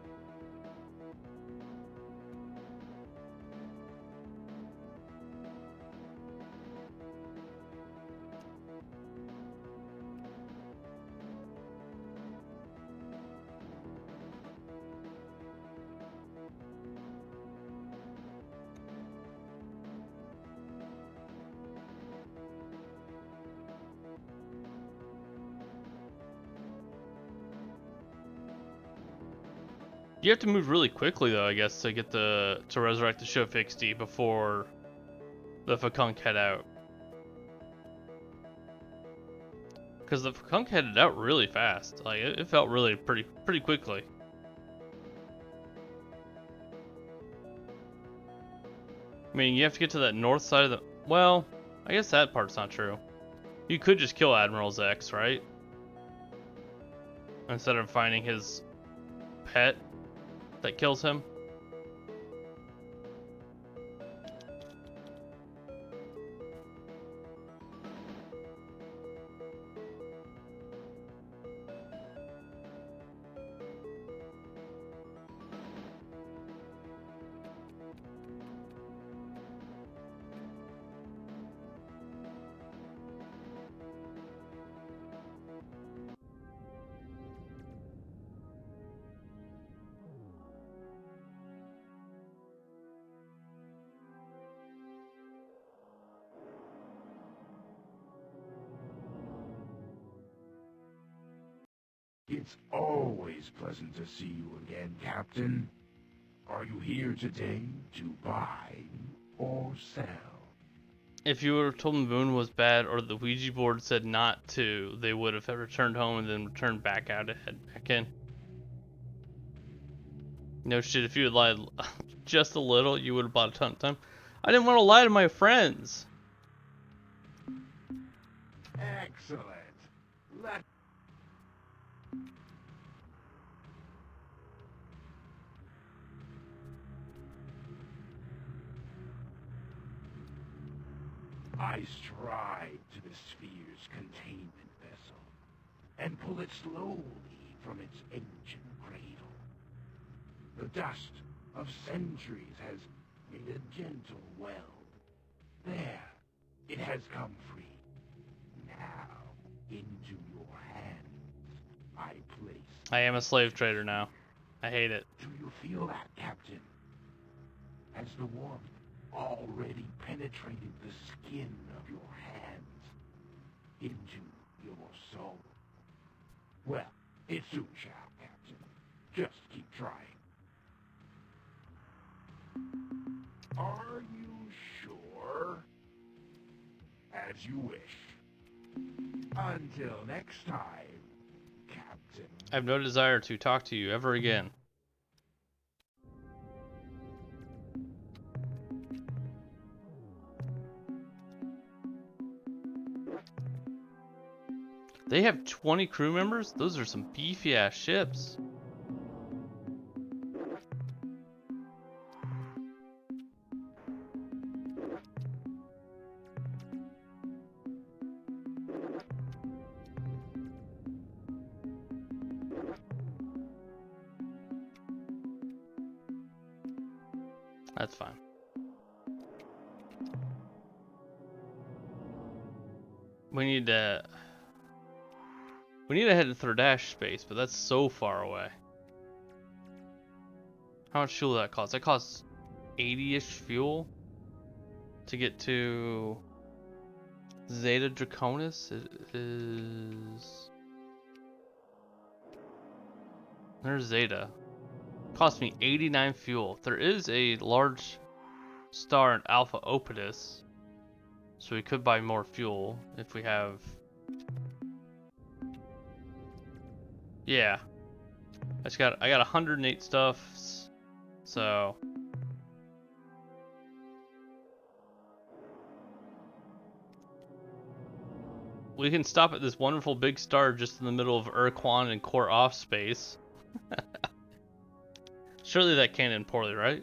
You have to move really quickly though, I guess, to get to resurrect the show Fixie before the Fakunk head out. Because the Fakunk headed out really fast. Like it felt really pretty quickly. I mean, you have to get to that north side of the. Well, I guess that part's not true. You could just kill Admiral's X, right? Instead of finding his pet that kills him. It's always pleasant to see you again, Captain. Are you here today to buy or sell? If you were told the moon was bad or the Ouija board said not to, they would have returned home and then returned back out and head back in. No shit, if you had lied just a little, you would have bought a ton of time. I didn't want to lie to my friends. Excellent. Let I stride to the sphere's containment vessel and pull it slowly from its ancient cradle. The dust of centuries has made a gentle well. There, it has come free. Now, into your hands, I place. I am a slave trader now. I hate it. Do you feel that, Captain? Has the warmth already penetrated the skin of your hands into your soul? Well, it soon shall, Captain. Just keep trying. Are you sure? As you wish. Until next time, Captain. I have no desire to talk to you ever again. They have 20 crew members? Those are some beefy ass ships. That's fine. We need to head to Third Dash space, but that's so far away. How much fuel that cost? That costs 80-ish fuel to get to Zeta Draconis. It is... There's Zeta. Cost me 89 fuel. There is a large star in Alpha Opetus, so we could buy more fuel if we have... Yeah. I got 108 stuffs, so... We can stop at this wonderful big star just in the middle of Urquan and Core Off space. Surely that can't end poorly, right?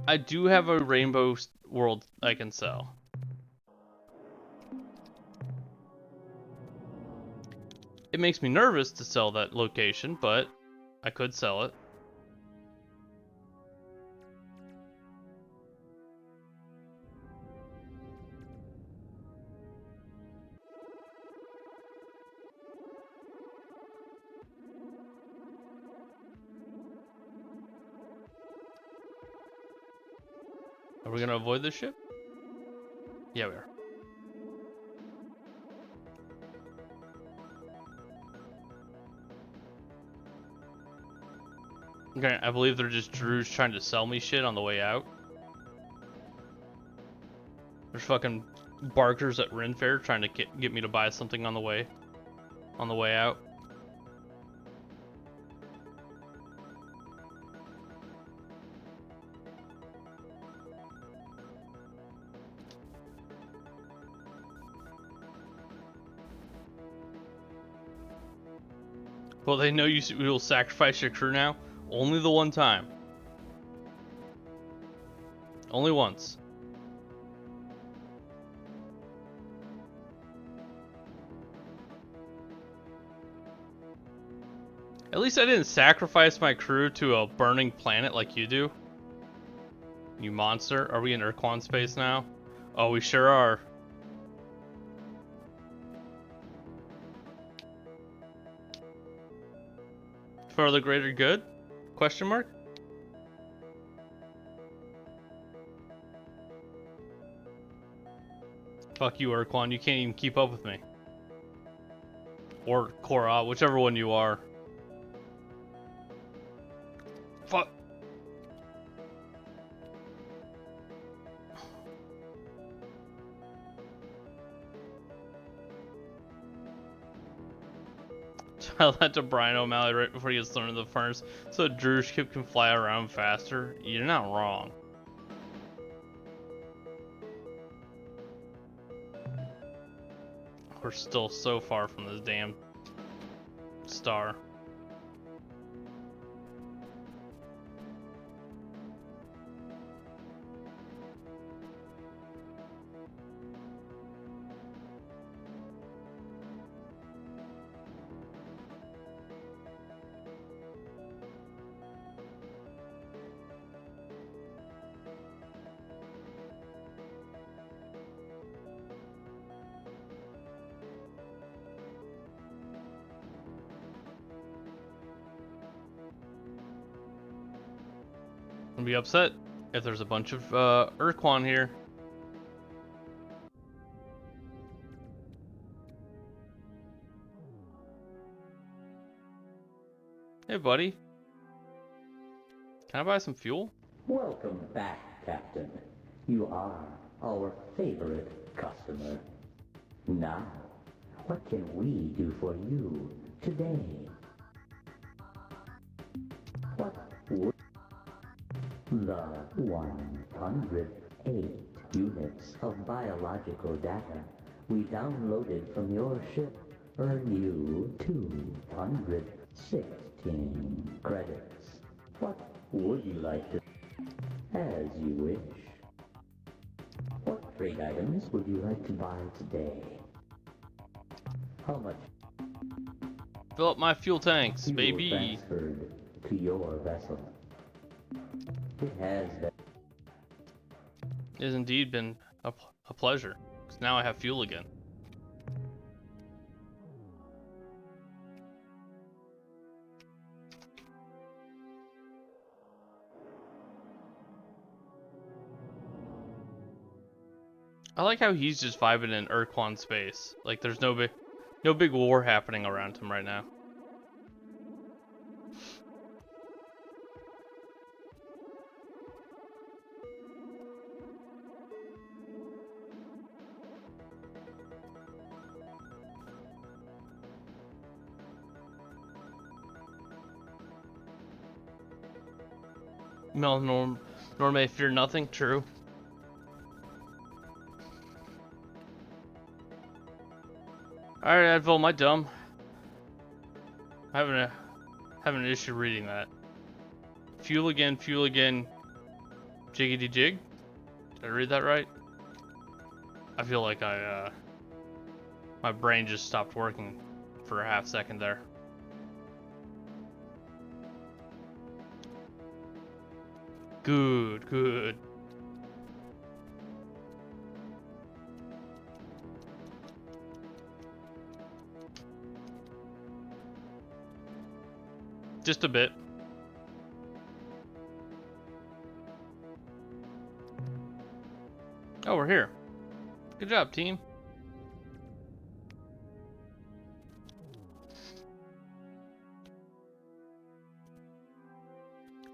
I do have a rainbow world I can sell. It makes me nervous to sell that location, but I could sell it. Are we gonna avoid this ship? Yeah, we are. Okay, I believe they're just Drew's trying to sell me shit on the way out. There's fucking barkers at Ren Fair trying to get me to buy something on the way out. Well, they know you will sacrifice your crew now. Only the one time. Only once. At least I didn't sacrifice my crew to a burning planet like you do. You monster. Are we in Urquan space now? Oh, we sure are. For the greater good? Question mark? Fuck you, Urquan. You can't even keep up with me. Or Korra, whichever one you are. Fuck. Tell that to Brian O'Malley right before he gets thrown into the furnace so Drew's ship can fly around faster. You're not wrong. We're still so far from this damn star. I'll be upset if there's a bunch of Urquan here. Hey, buddy. Can I buy some fuel? Welcome back, Captain. You are our favorite customer. Now, what can we do for you today? What would... The 108 units of biological data we downloaded from your ship earn you 216 credits. What would you like to... As you wish. What trade items would you like to buy today? How much Fill up my fuel tanks, fuel baby. transferred to your vessel? It has been... It has indeed been a pleasure, because now I have fuel again. I like how he's just vibing in Urquan space. Like there's no big war happening around him right now. No, Norme, fear nothing. True. Alright, Advil, am I dumb? I'm having an issue reading that. Fuel again, jiggity jig? Did I read that right? I feel like my brain just stopped working for a half second there. Good. Just a bit. Oh, we're here. Good job, team.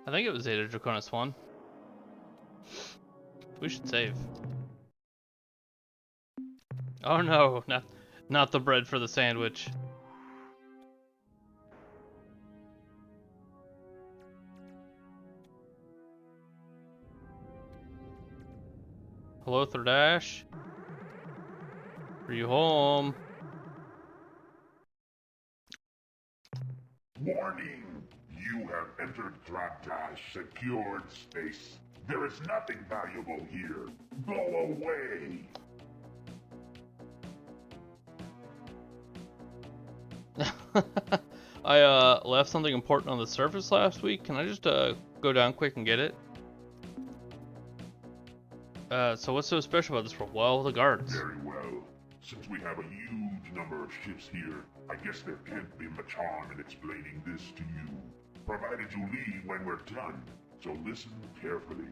I think it was Zeta Draconis 1. We should save. Oh no, not the bread for the sandwich. Hello, Thradash. Are you home? Warning! You have entered Thradash secured space. There is nothing valuable here. Go away! I left something important on the surface last week. Can I just go down quick and get it? So what's so special about this world? Well, the guards. Very well. Since we have a huge number of ships here, I guess there can't be much harm in explaining this to you. Provided you leave when we're done. So listen carefully.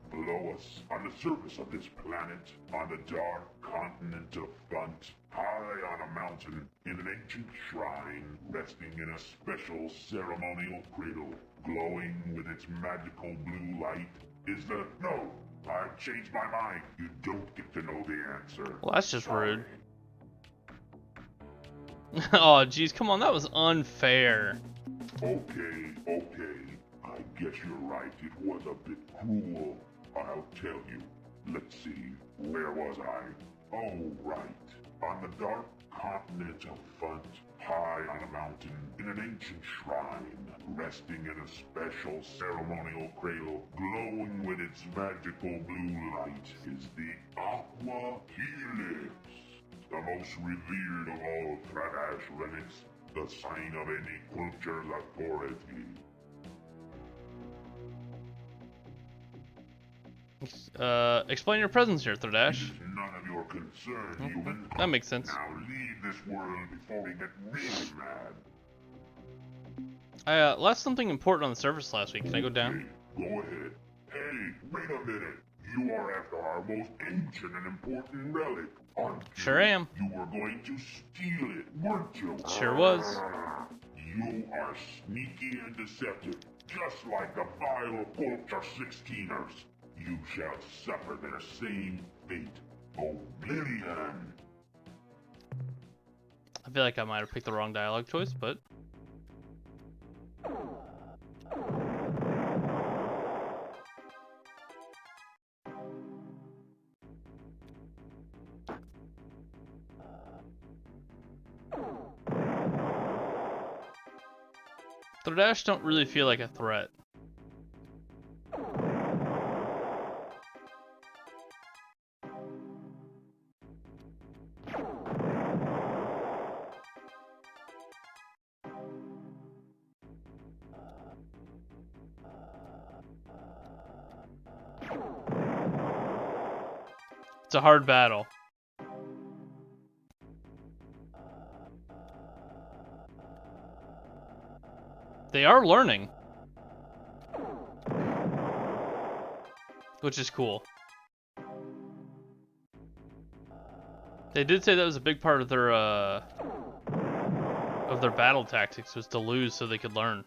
Below us, on the surface of this planet, on the dark continent of Funt, high on a mountain, in an ancient shrine, resting in a special ceremonial cradle, glowing with its magical blue light, is the... No! I've changed my mind. You don't get to know the answer. Well, that's just Sorry. rude. Oh, jeez, come on, that was unfair. Okay. I guess you're right. It was a bit cruel. I'll tell you. Let's see. Where was I? Oh, right. On the dark continent of Funt, high on a mountain, in an ancient shrine, resting in a special ceremonial cradle, glowing with its magical blue light, is the Aqua Helix, the most revered of all Thradash relics, the sign of any culture's authority. Explain your presence here, Thradash. It is none of your concern, human. That makes sense. Now leave this world before we get really mad. I left something important on the surface last week. Can I go down? Okay, go ahead. Hey, wait a minute. You are after our most ancient and important relic, aren't you? Sure am. You were going to steal it, weren't you? Sure was. You are sneaky and deceptive, just like the vile culture 16ers. You shall suffer their same fate. Oblivion. I feel like I might have picked the wrong dialogue choice, but... Thordash don't really feel like a threat. It's a hard battle. They are learning, which is cool. They did say that was a big part of their battle tactics, was to lose so they could learn.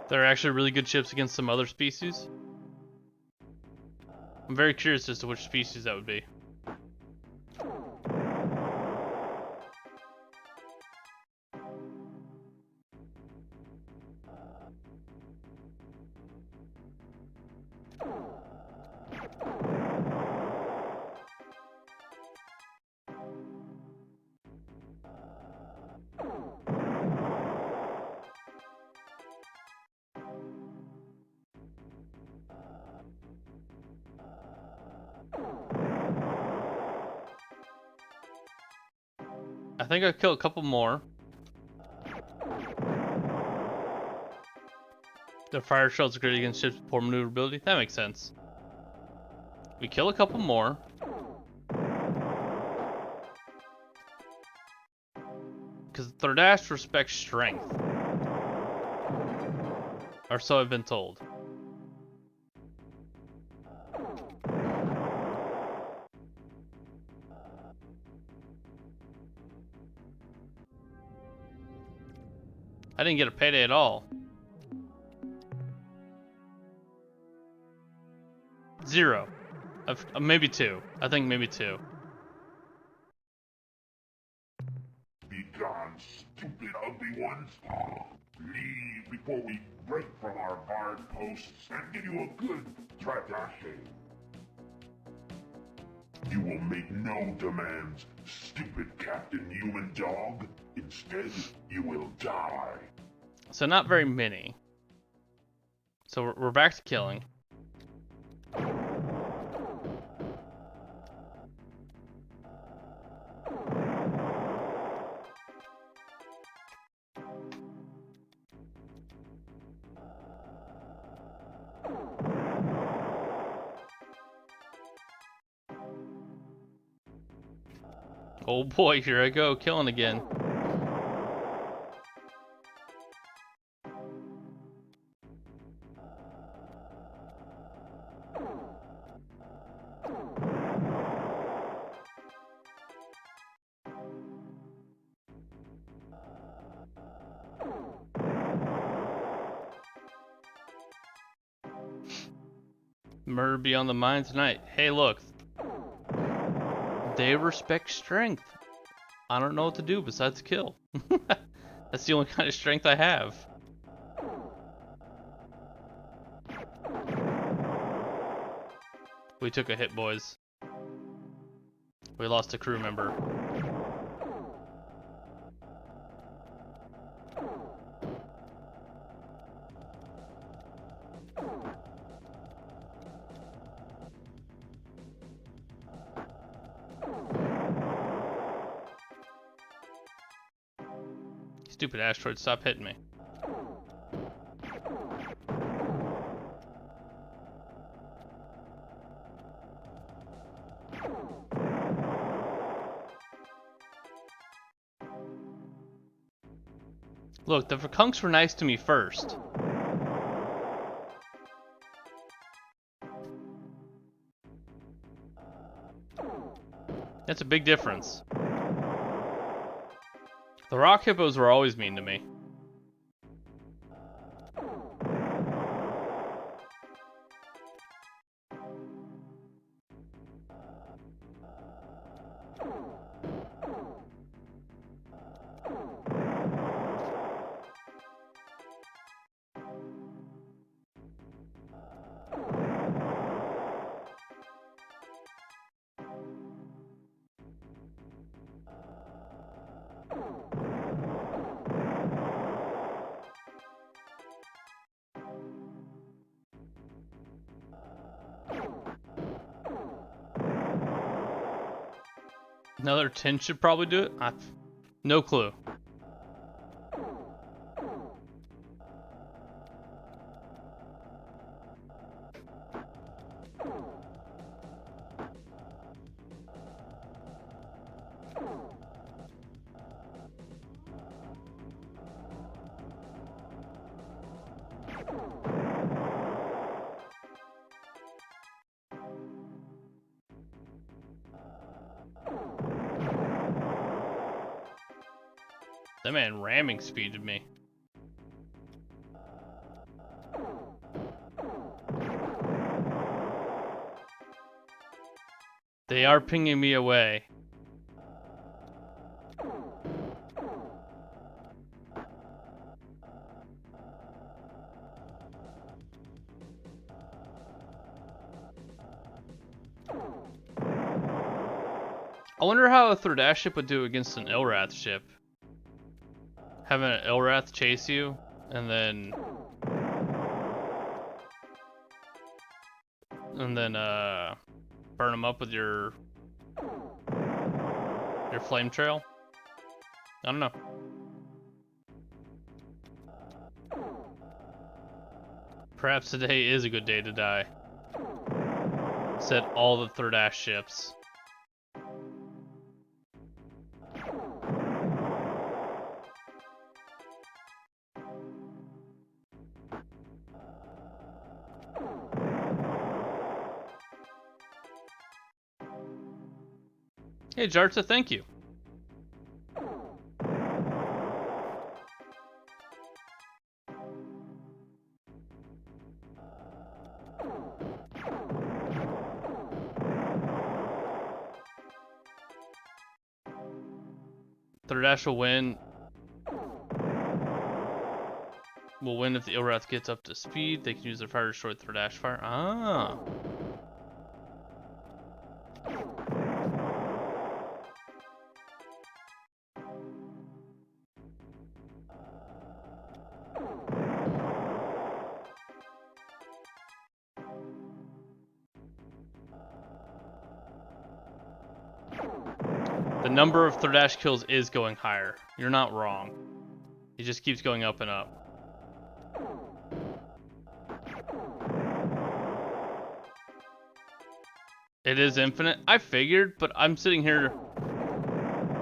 They're actually really good ships against some other species. I'm very curious as to which species that would be. I think I killed a couple more. The fire shells are great against ships with poor maneuverability. That makes sense. We kill a couple more. Because Thordash respects strength. Or so I've been told. I didn't get a payday at all. 0. Maybe 2. I think maybe 2. Be gone, stupid ugly ones. Leave before we break from our barred posts and give you a good tradache. You will make no demands, stupid Captain Human Dog. Instead, you will die. So not very many. So we're back to killing. Oh boy, here I go, killing again. Murder be on the mind tonight. Hey, look. They respect strength. I don't know what to do besides kill. That's the only kind of strength I have. We took a hit, boys. We lost a crew member. Stupid asteroid, stop hitting me. Look, the Verkunks were nice to me first. That's a big difference. The rock hippos were always mean to me. Another 10 should probably do it. No clue. That man ramming speeded me. They are pinging me away. I wonder how a Thirdash ship would do against an Ilrath ship. Having an Ilrath chase you, and then burn them up with your flame trail. I don't know. Perhaps today is a good day to die. Said all the Thirdash ships. Hey Jarta, thank you. Thirdash will win. Will win if the Ilrath gets up to speed. They can use their fire to destroy Thirdash fire. Ah. The number of Thirdash kills is going higher. You're not wrong. It just keeps going up and up. It is infinite. I figured, but I'm sitting here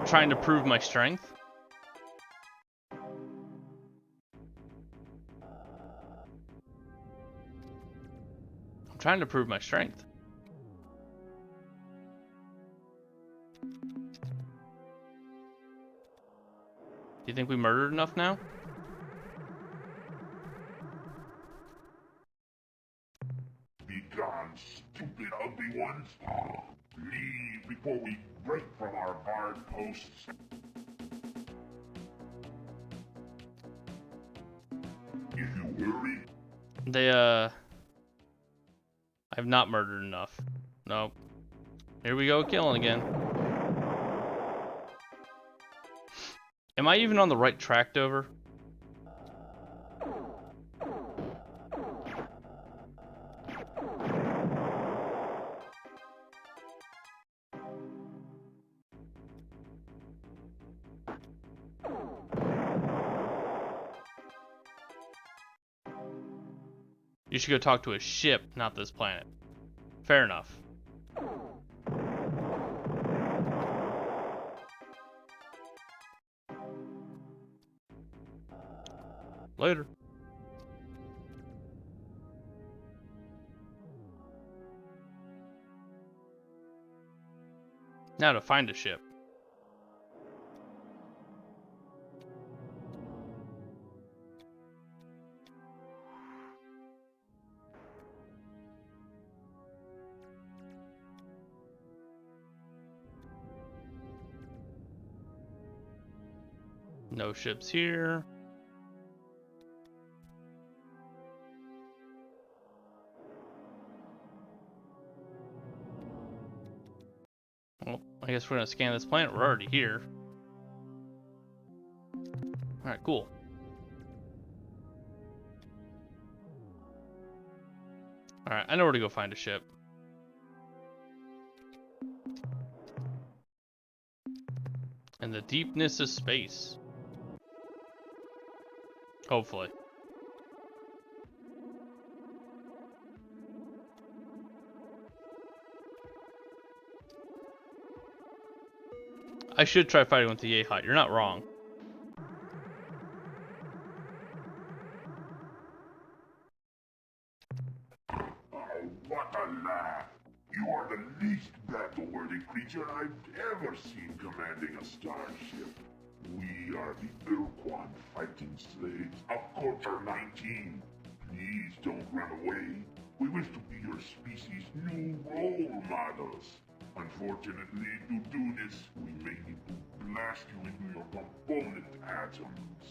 trying to prove my strength. I'm trying to prove my strength. Do you think we murdered enough now? Be gone, stupid ugly ones. Leave before we break from our barred posts. If you hurry, They, I've not murdered enough. Nope. Here we go, killing again. Am I even on the right track, Dover? You should go talk to a ship, not this planet. Fair enough. Later. Now to find a ship. No ships here. Well, I guess we're gonna scan this planet. We're already here. Alright, cool. Alright, I know where to go find a ship. the deepness of space. Hopefully. I should try fighting with the Yehot. You're not wrong. Oh, what a laugh! You are the least battle-worthy creature I've ever seen commanding a starship. We are the Urquan fighting slaves of Culture 19. Please don't run away. We wish to be your species' new role models. Unfortunately, to do this, we may need to blast you into your component atoms.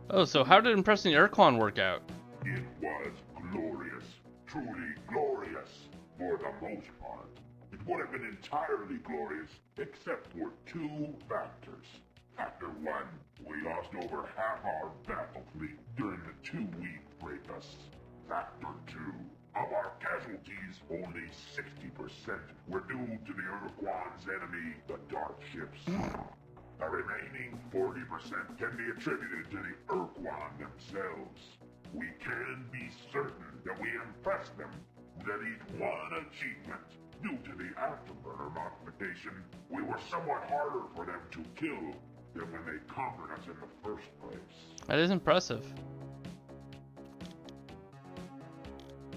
Oh, so how did impressing the Urquan work out? It was glorious, truly glorious, for the most part. It would have been entirely glorious, except for two factors. Factor 1, we lost over half our battle fleet during the 2-week fracas. Factor 2, of our casualties, only 60% were due to the Urquan's enemy, the Dark Ships. The remaining 40% can be attributed to the Urquan themselves. We can be certain that we impressed them with each one achievement. Due to the afterburner modification, we were somewhat harder for them to kill than when they conquered us in the first place. That is impressive.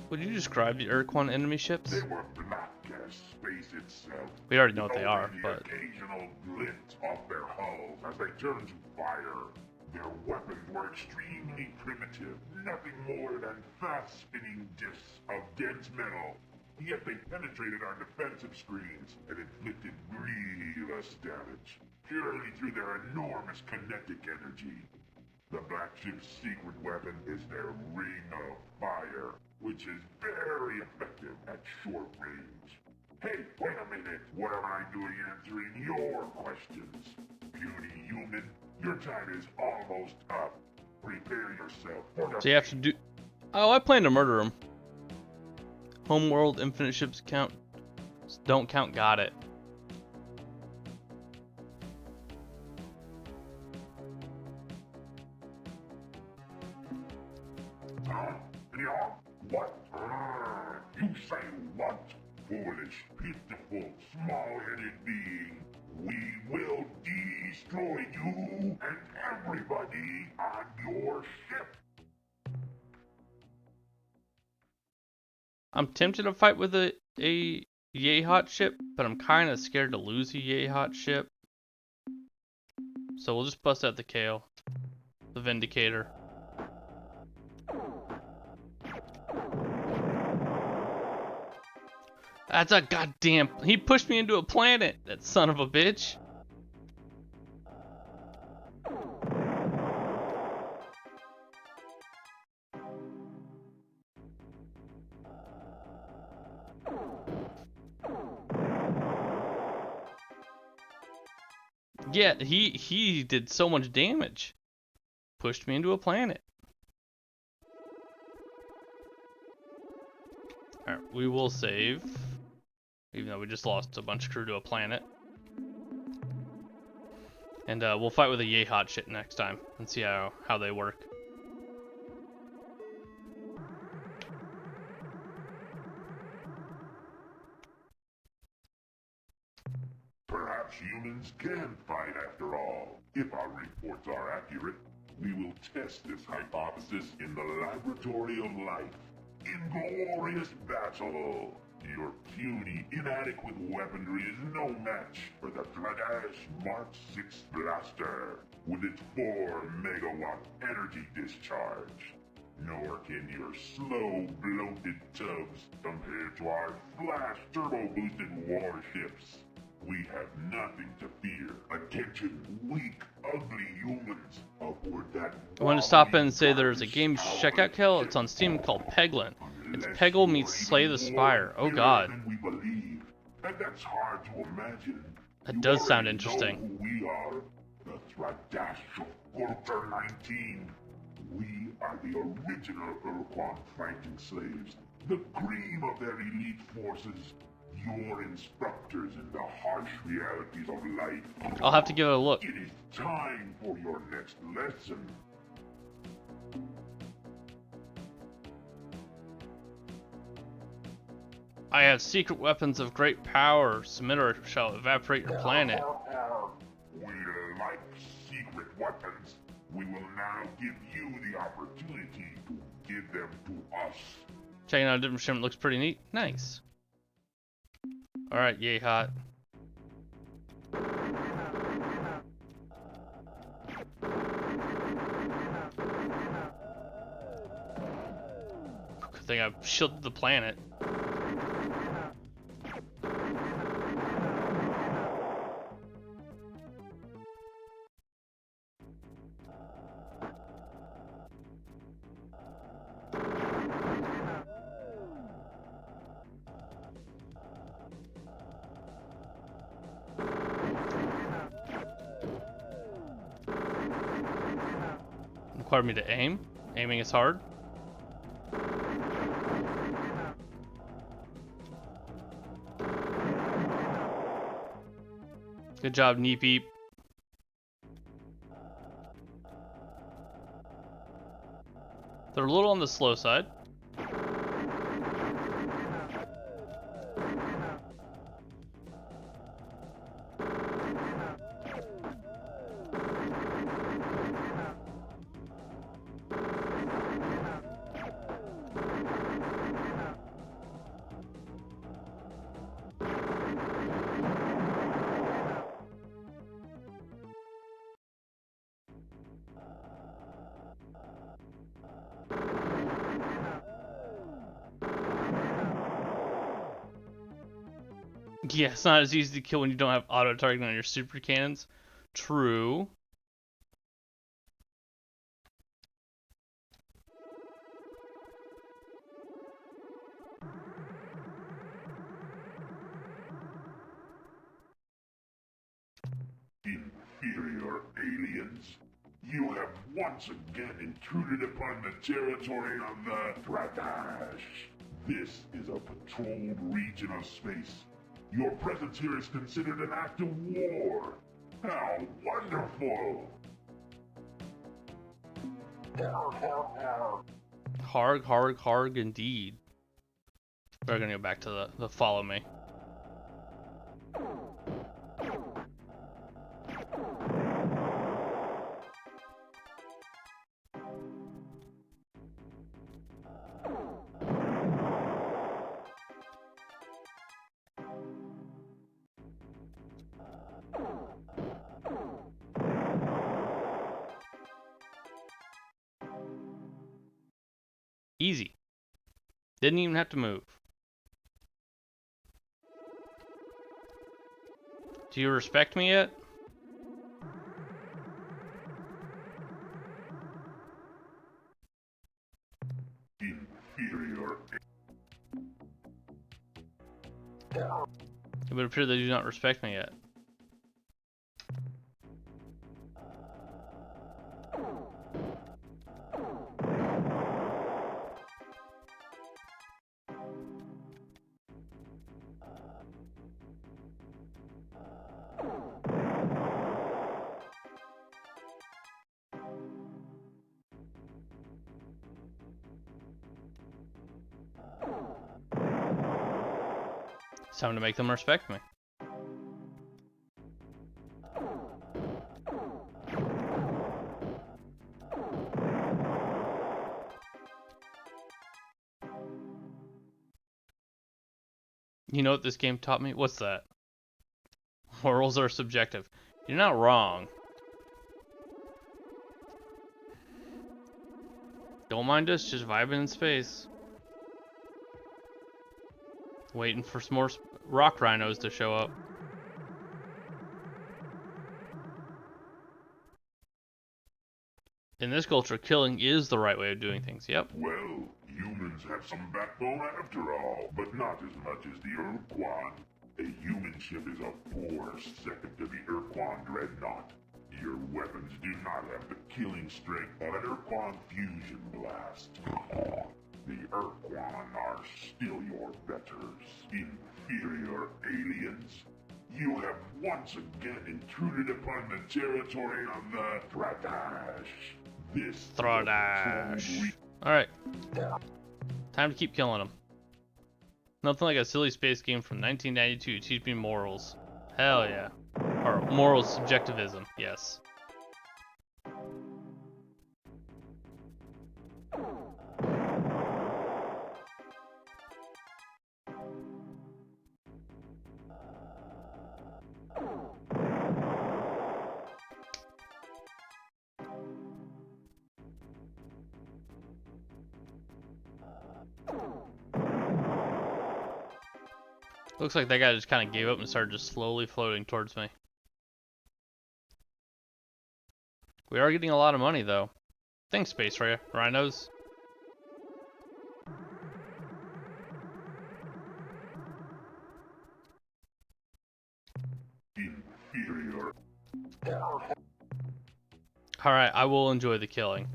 Would you describe the Urquan enemy ships? They were black as space itself. We already know what they are, Only but... the occasional glint off their hulls as they turned to fire. Their weapons were extremely primitive, nothing more than fast-spinning discs of dense metal. Yet they penetrated our defensive screens and inflicted grievous damage, purely through their enormous kinetic energy. The Black Ship's secret weapon is their Ring of Fire, which is very effective at short range. Hey, wait a minute! What am I doing answering your questions? Puny human, your time is almost up. Prepare yourself for the... So you have to do... Oh, I plan to murder him. Homeworld infinite ships count. Don't count, got it. Huh? Yeah? What? You say what? Foolish, pitiful, small-headed being. We will destroy you and everybody on your ship. I'm tempted to fight with a Yehot ship, but I'm kind of scared to lose a Yehot ship. So we'll just bust out the Kale. The Vindicator. That's a goddamn... He pushed me into a planet, that son of a bitch. Yeah, he did so much damage. Pushed me into a planet. Alright, we will save. Even though we just lost a bunch of crew to a planet. And we'll fight with a Yehot shit next time and see how they work. Perhaps humans can fight after all. If our reports are accurate, we will test this hypothesis in the laboratory of life. In glorious battle. Your puny, inadequate weaponry is no match for the Threadash Mark 6 blaster with its 4-megawatt energy discharge. Nor can your slow, bloated tubs compare to our flash turbo-boosted warships. We have nothing to fear. Attention, weak, ugly humans aboard that... I want to stop in and say there's a game you should check out, Kel. It's on Steam called Peglin. It's Peggle meets Slay the Spire. Oh god. We believe, and that's hard to imagine. That does sound interesting. You know who we are, the Threadash of Culture 19. We are the original Urquan fighting slaves, The cream of their elite forces. Your instructors in the harsh realities of life. I'll have to give it a look. It is time for your next lesson. I have secret weapons of great power. Submit or shall evaporate your planet. We like secret weapons. We will now give you the opportunity to give them to us. Checking out a different shipment looks pretty neat. Nice. Alright, yay hot. Good thing I've shielded the planet. Require me to aim? Aiming is hard. Good job, Neep Eep. They're a little on the slow side. Yeah, it's not as easy to kill when you don't have auto targeting on your super cannons. True. Inferior aliens. You have once again intruded upon the territory of the Dragash. This is a patrolled region of space. Your presence here is considered an act of war. How wonderful! Harg, harg, harg indeed. We're gonna go back to the follow me. Easy. Didn't even have to move. Do you respect me yet? Inferior. It would appear they do not respect me yet. It's time to make them respect me. You know what this game taught me? What's that? Morals are subjective. You're not wrong. Don't mind us, just vibing in space. Waiting for some more rock rhinos to show up. In this culture, killing is the right way of doing things. Yep. Well, humans have some backbone after all, but not as much as the Urquan. A human ship is a poor second to the Urquan dreadnought. Your weapons do not have the killing strength of an Urquan fusion blast. The Urquan are still your betters, inferior aliens. You have once again intruded upon the territory of the Thradash. This Thradash. Alright. Time to keep killing them. Nothing like a silly space game from 1992 to teach me morals. Hell yeah. Or moral subjectivism, yes. Looks like that guy just kind of gave up and started just slowly floating towards me. We are getting a lot of money though. Thanks, Space Rhinos. inferior. Alright, I will enjoy the killing.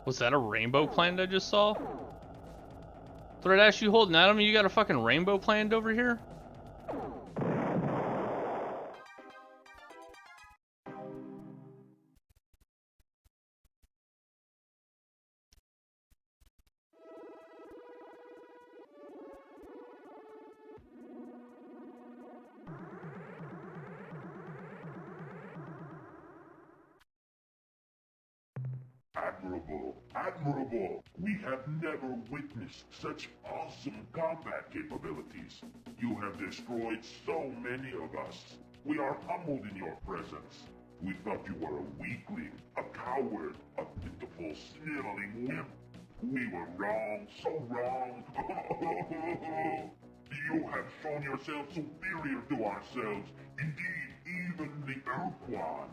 Was that a rainbow plant I just saw? Thradash, you holding at him? You got a fucking rainbow plant over here? Admirable, admirable. We have never witnessed such awesome combat capabilities. You have destroyed so many of us. We are humbled in your presence. We thought you were a weakling, a coward, a pitiful, sniveling wimp. We were wrong, so wrong. You have shown yourself superior to ourselves, indeed, even the Urquan.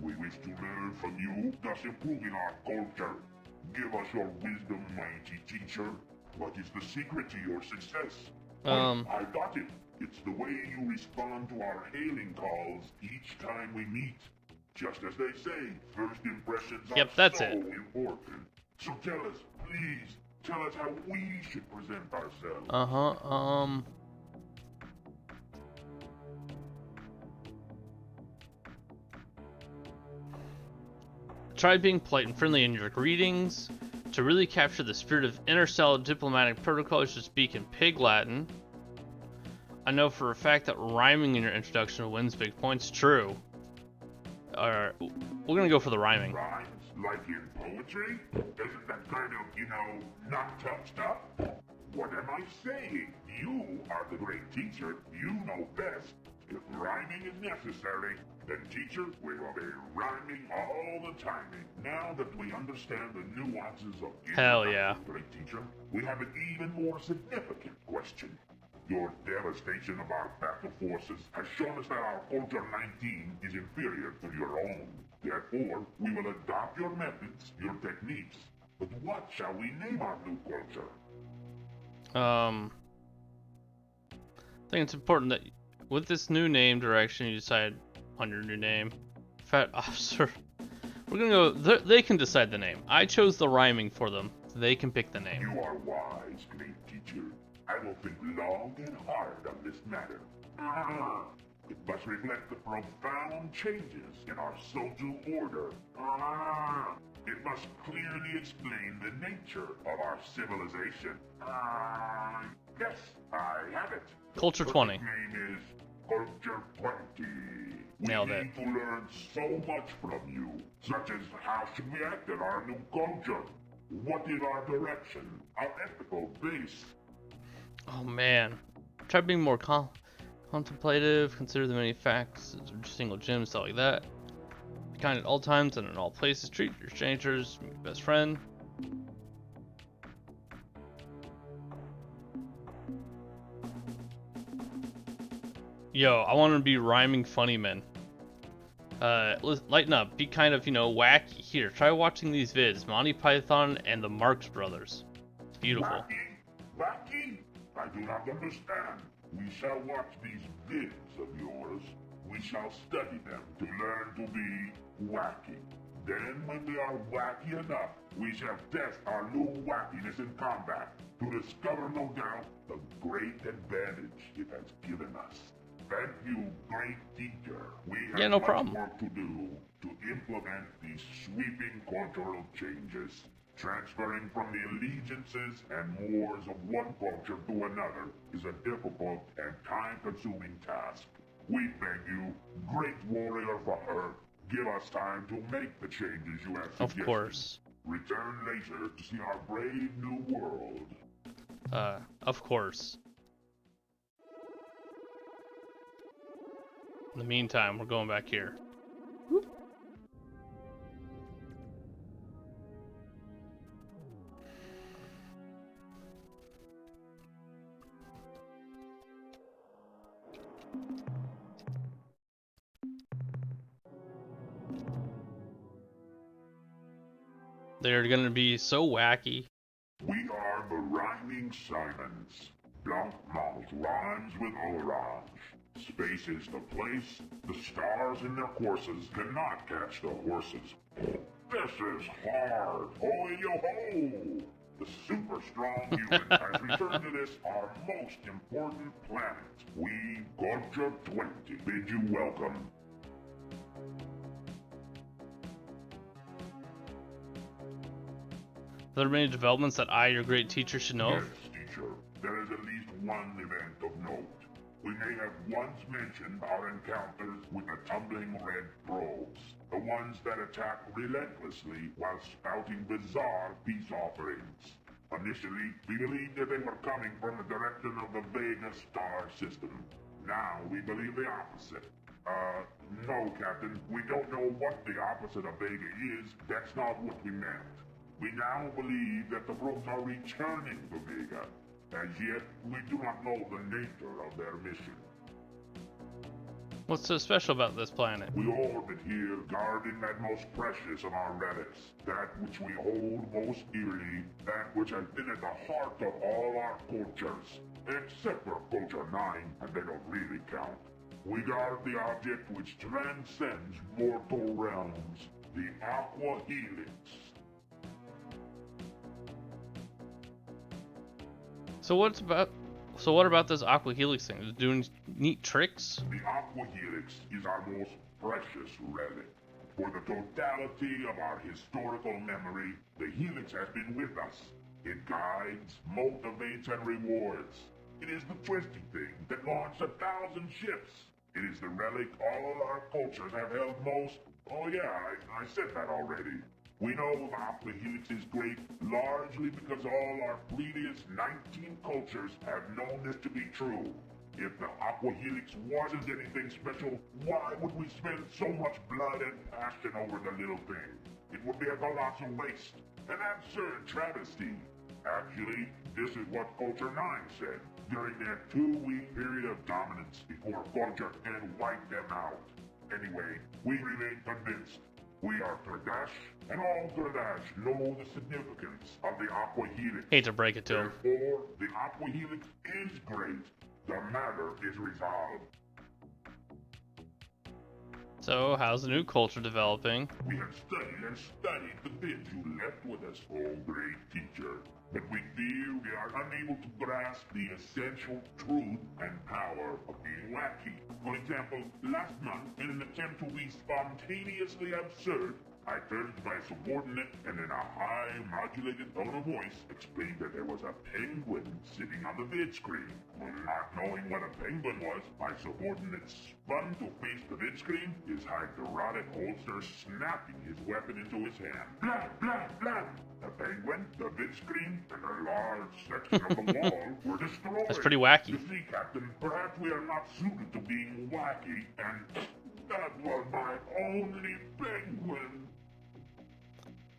We wish to learn from you, thus improving our culture. Give us your wisdom, mighty teacher. What is the secret to your success? I got it. It's the way you respond to our hailing calls each time we meet. Just as they say, first impressions are so important. So tell us, please, tell us how we should present ourselves. Try being polite and friendly in your greetings. To really capture the spirit of interstellar diplomatic protocol, you should speak in Pig Latin. I know for a fact that rhyming in your introduction wins big points. True. Alright, we're gonna go for the rhyming. Rhymes? Like in poetry? Isn't that kind of, not tough stuff? What am I saying? You are the great teacher. You know best. If rhyming is necessary, then teacher, we will be rhyming all the time. Now that we understand the nuances of hell yeah, great teacher, we have an even more significant question. Your devastation of our battle forces has shown us that our Culture 19 is inferior to your own. Therefore, we will adopt your methods, your techniques. But what shall we name our new culture? I think it's important that with this new name direction, you decide on your new name. Fat Officer. We're gonna go. They can decide the name. I chose the rhyming for them. They can pick the name. You are wise, great teacher. I will think long and hard on this matter. It must reflect the profound changes in our social order. It must clearly explain the nature of our civilization. Yes, I have it. Culture 20. Its name is Culture 20. Nailed we it. need to learn so much from you, such as how should we act in our new culture? What is our direction? Our ethical base? Oh man. Try being more contemplative, consider the many facts of single gems, stuff like that. Be kind at all times and in all places. Treat your strangers, your best friend. Yo, I want to be rhyming funny men. Lighten up. Be kind of, wacky. Here, try watching these vids. Monty Python and the Marx Brothers. It's beautiful. Wacky? Wacky? I do not understand. We shall watch these vids of yours. We shall study them to learn to be wacky. Then, when we are wacky enough, we shall test our new wackiness in combat to discover, no doubt, the great advantage it has given us. Thank you, great teacher. We have no much problem. work to do to implement these sweeping cultural changes, transferring from the allegiances and wars of one culture to another is a difficult and time-consuming task. We thank you, great warrior for Earth. Give us time to make the changes you have suggested. Of course. Return later to see our brave new world. Of course. In the meantime, we're going back here. They're gonna be so wacky. We are the Rhyming Simons. Blanc malt rhymes with orange. Space is the place. The stars in their courses cannot catch the horses. This is hard. Ho-yo-ho! The super strong human has returned to this, our most important planet. We, Culture 20, bid you welcome. Are there many developments that I, your great teacher, should know of? Yes, teacher. There is at least one event of note. We may have once mentioned our encounters with the tumbling red probes, the ones that attack relentlessly while spouting bizarre peace offerings. Initially, we believed that they were coming from the direction of the Vega star system. Now we believe the opposite. No, Captain. We don't know what the opposite of Vega is. That's not what we meant. We now believe that the probes are returning to Vega. As yet, we do not know the nature of their mission. What's so special about this planet? We orbit here, guarding that most precious of our relics, that which we hold most dearly, that which has been at the heart of all our cultures, except for Culture 9, and they don't really count. We guard the object which transcends mortal realms, the Aqua Helix. So what about this Aqua Helix thing? Is it doing neat tricks? The Aqua Helix is our most precious relic. For the totality of our historical memory, the Helix has been with us. It guides, motivates, and rewards. It is the twisty thing that launched 1,000 ships. It is the relic all our cultures have held most... Oh yeah, I said that already. We know the Aqua Helix is great largely because all our previous 19 cultures have known this to be true. If the Aqua Helix wasn't anything special, why would we spend so much blood and passion over the little thing? It would be a colossal waste, an absurd travesty. Actually, this is what Culture 9 said during their 2-week period of dominance before Culture 10 wiped them out. Anyway, we remain convinced. We are Tradash, and all Tradash know the significance of the Aqua Helix. Hate to break it to him. Therefore, the Aqua Helix is great. The matter is resolved. So, how's the new culture developing? We have studied and studied the bits you left with us, oh great teacher. But we fear we are unable to grasp the essential truth and power of being wacky. For example, last month, in an attempt to be spontaneously absurd, I turned to my subordinate and in a high, modulated tone of voice explained that there was a penguin sitting on the vid screen. Not knowing what a penguin was, my subordinate spun to face the vid screen, his hydraulic holster snapping his weapon into his hand. Blam, blam, blam! The penguin, the vid screen, and a large section of the wall were destroyed. That's pretty wacky. You see, Captain, perhaps we are not suited to being wacky, and that was my only penguin.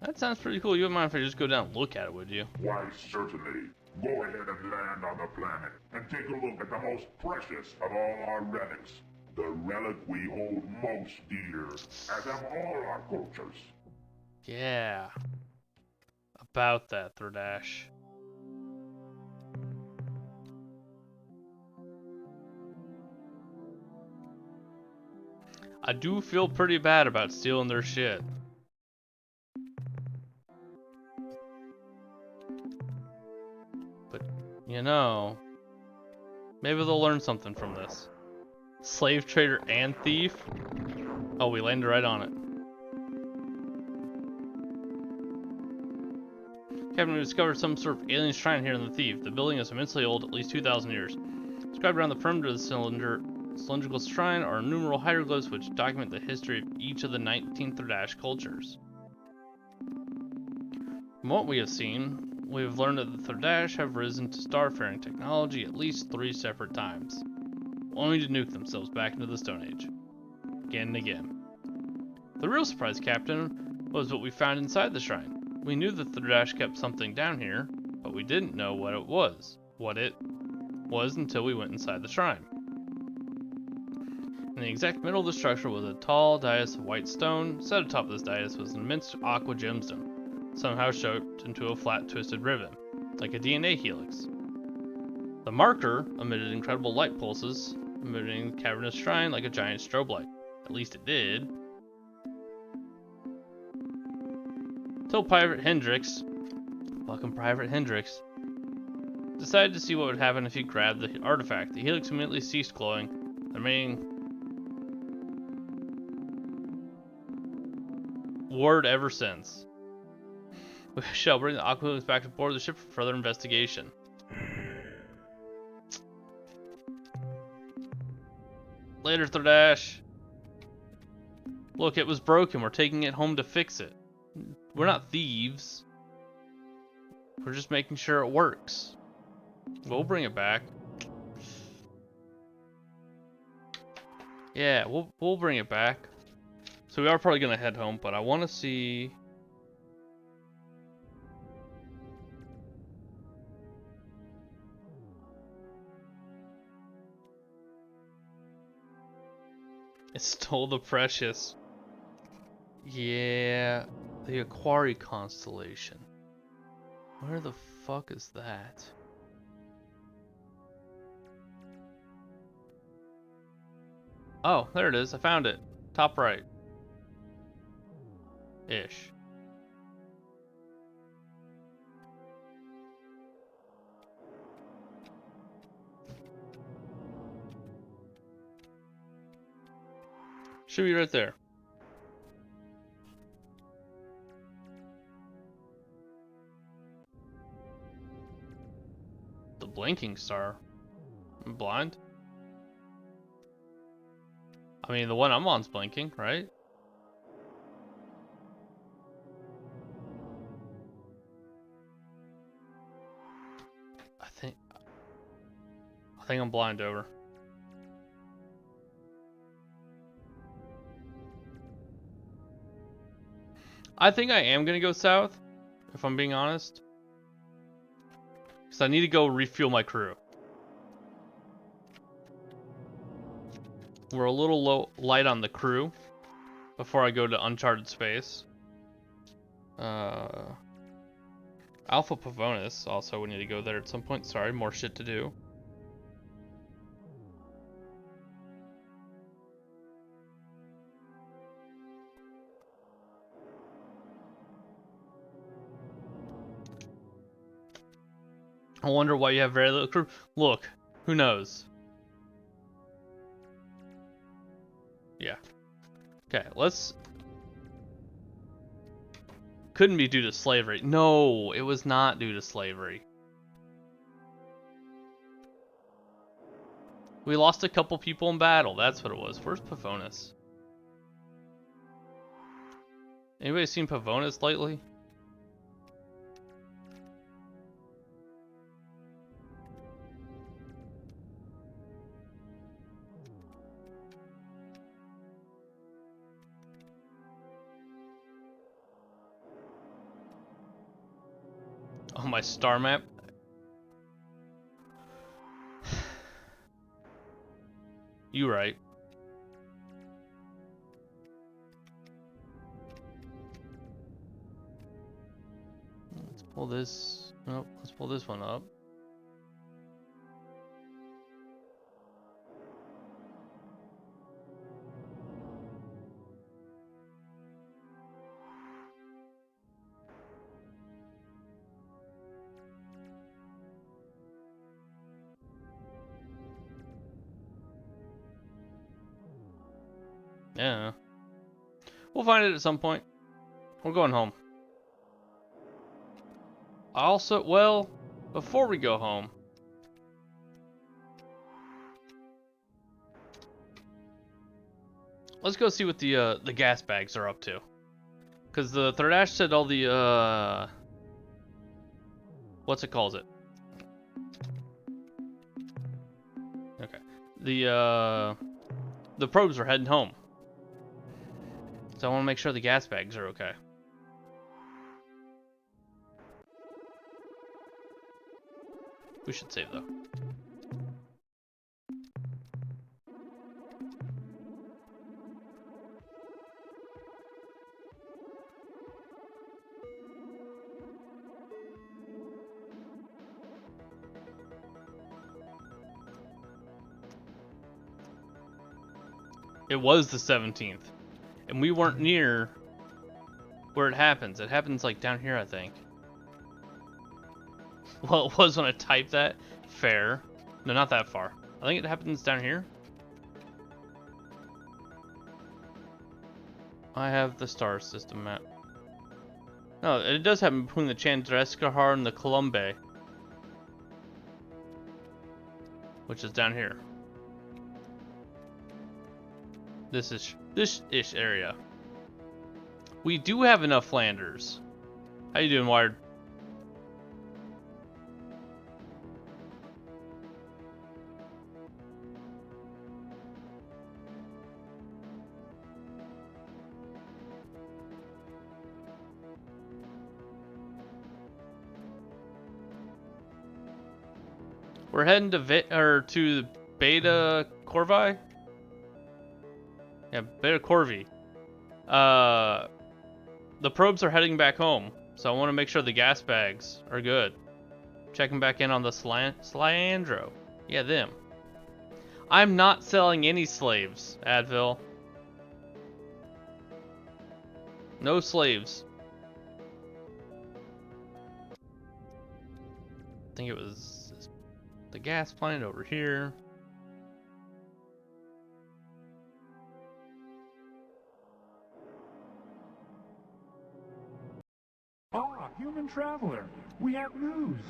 That sounds pretty cool. You wouldn't mind if I just go down and look at it, would you? Why, certainly. Go ahead and land on the planet and take a look at the most precious of all our relics. The relic we hold most dear, as of all our cultures. Yeah. About that, Thordash. I do feel pretty bad about stealing their shit. But, you know, maybe they'll learn something from this. Slave trader and thief? Oh, we landed right on it. Captain, we discovered some sort of alien shrine here in the thief. The building is immensely old, at least 2,000 years. Described around the perimeter of the cylindrical shrine are numerous hieroglyphs which document the history of each of the 19 Thordash cultures. From what we have seen, we have learned that the Thordash have risen to starfaring technology at least 3 separate times, only to nuke themselves back into the Stone Age, again and again. The real surprise, Captain, was what we found inside the shrine. We knew that the Thordash kept something down here, but we didn't know what it was until we went inside the shrine. In the exact middle of the structure was a tall dais of white stone. Set atop this dais was an immense aqua gemstone, somehow shaped into a flat twisted ribbon, like a DNA helix. The marker emitted incredible light pulses, emitting the cavernous shrine like a giant strobe light. At least it did. Till Private Hendrix, welcome Private Hendrix, decided to see what would happen if he grabbed the artifact. The helix immediately ceased glowing, the remaining ward ever since. We shall bring the aqua helix back aboard the ship for further investigation. Later, Thordash. Look, it was broken. We're taking it home to fix it. We're not thieves. We're just making sure it works. We'll bring it back. Yeah, we'll bring it back. So we are probably gonna head home, but I want to see. It stole the precious. Yeah, the Aquari constellation. Where the fuck is that? Oh, there it is. I found it. Top right. Ish. Should be right there. The blinking star. I'm blind? I mean, the one I'm on's blinking, right? I think I'm blind over. I think I am gonna go south, if I'm being honest. Because I need to go refuel my crew. We're a little light on the crew before I go to uncharted space. Alpha Pavonis, also we need to go there at some point. Sorry, more shit to do. I wonder why you have very little crew. Look, who knows? Yeah. Okay, let's... Couldn't be due to slavery. No, it was not due to slavery. We lost a couple people in battle. That's what it was. Where's Pavonis? Anybody seen Pavonis lately? on my star map. You right. Let's pull this. Nope, let's pull this one up. Yeah. We'll find it at some point. We're going home. Also, well, before we go home, let's go see what the gas bags are up to. Cause the Third Ash said all the what's it calls it? Okay. The probes are heading home. So I want to make sure the gas bags are okay. We should save though. It was the 17th. And we weren't near where it happens. It happens like down here, I think. Well, it was when I typed that. Fair. No, not that far. I think it happens down here. I have the star system map. No, it does happen between the Chandrasekhar and the Columbe. Which is down here. This-ish area. We do have enough landers. How you doing, Wired? We're heading to Beta Corvi. Yeah, Beta Corvi. The probes are heading back home, so I want to make sure the gas bags are good. Checking back in on the Slyandro. Yeah, them. I'm not selling any slaves, Advil. No slaves. I think it was the gas plant over here. Ah, human traveler, we have news.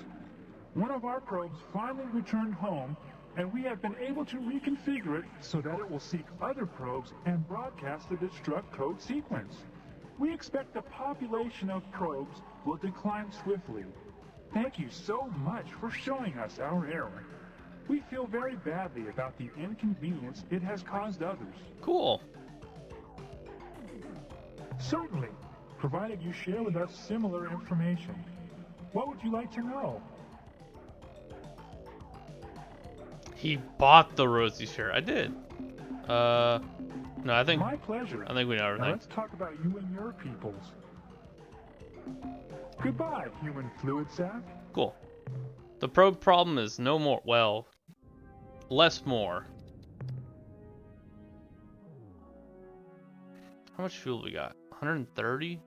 One of our probes finally returned home, and we have been able to reconfigure it so that it will seek other probes and broadcast the destruct code sequence. We expect the population of probes will decline swiftly. Thank you so much for showing us our error. We feel very badly about the inconvenience it has caused others. Cool. Certainly, provided you share with us similar information. What would you like to know? He bought the Rosy Sphere. I did. No, I think. My pleasure. I think we know Now everything. let's talk about you and your peoples. Goodbye, human fluid sac. Cool. The probe problem is no more. Well, less more. How much fuel we got? 130?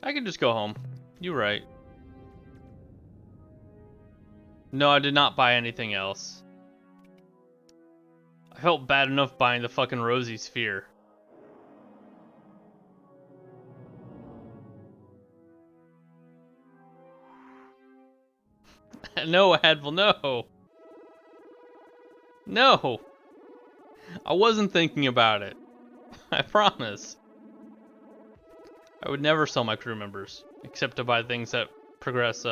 I can just go home. You're right. No, I did not buy anything else. I felt bad enough buying the fucking Rosy Sphere. No, Advil, no. No. I wasn't thinking about it. I promise. I would never sell my crew members, except to buy things that progress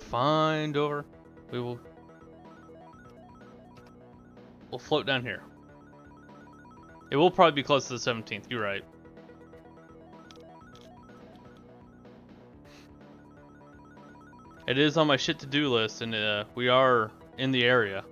find over. We'll float down here. It will probably be close to the 17th. You're right. It is on my shit to-do list, and we are in the area.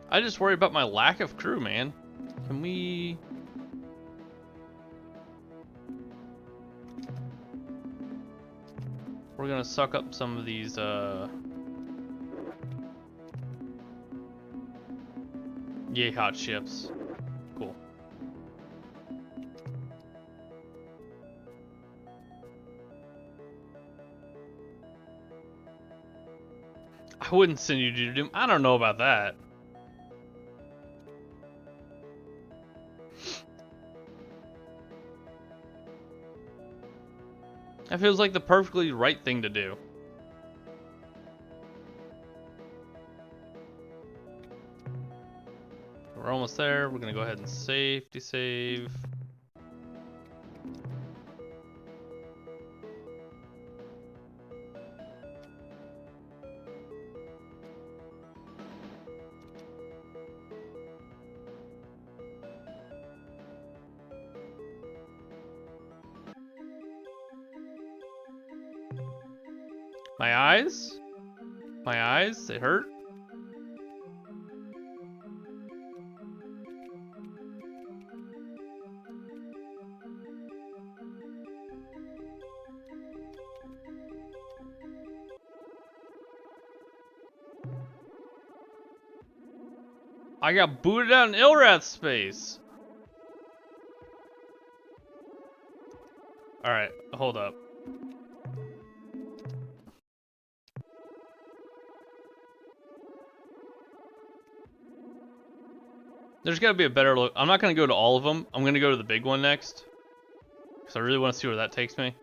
I just worry about my lack of crew, man. Can we... We're gonna suck up some of these, yay hot ships. Cool. I wouldn't send you to Doom. I don't know about that. That feels like the perfectly right thing to do. We're almost there. We're gonna go ahead and safety save. My eyes? My eyes? They hurt? I got booted out in Ilrath space. Alright, hold up. There's gotta be a better look. I'm not gonna go to all of them. I'm gonna go to the big one next. Because I really want to see where that takes me.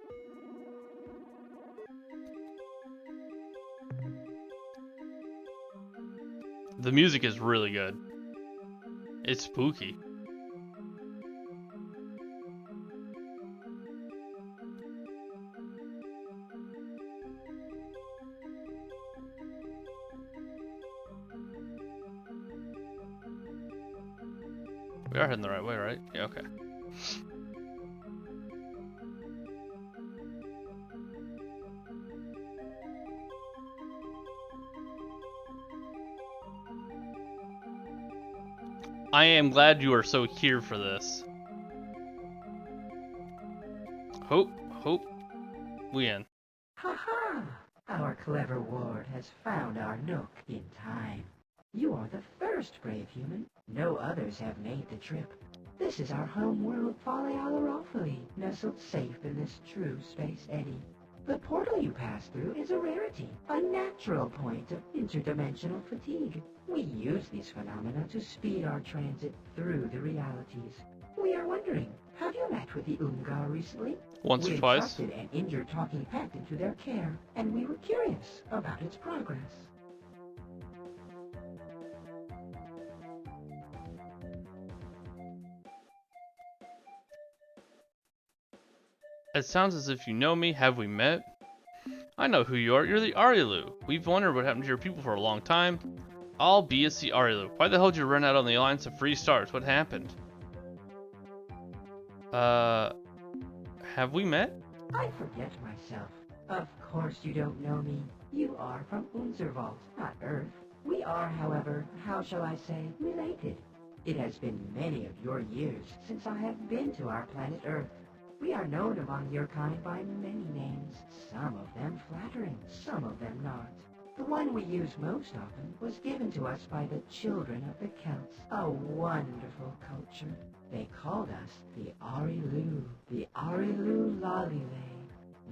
The music is really good. It's spooky. We are heading the right way, right? Yeah, okay. I am glad you are so here for this. Hope, we in. Ha-ha! Our clever ward has found our nook in time. You are the first brave human. No others have made the trip. This is our home world, Falealarofali, nestled safe in this true space eddy. The portal you pass through is a rarity, a natural point of interdimensional fatigue. We use these phenomena to speed our transit through the realities. We are wondering, have you met with the Ungar recently? Once or We twice. entrusted an injured talking pet into their care, and we were curious about its progress. It sounds as if you know me. Have we met? I know who you are. You're the Arilu. We've wondered what happened to your people for a long time. Albeit it's the Arilu. Why the hell did you run out on the Alliance of Free Stars? What happened? Have we met? I forget myself. Of course you don't know me. You are from Unzerwald, not Earth. We are, however, how shall I say, related. It has been many of your years since I have been to our planet Earth. We are known among your kind by many names, some of them flattering, some of them not. The one we use most often was given to us by the children of the Celts, a wonderful culture. They called us the Arilu Lalile.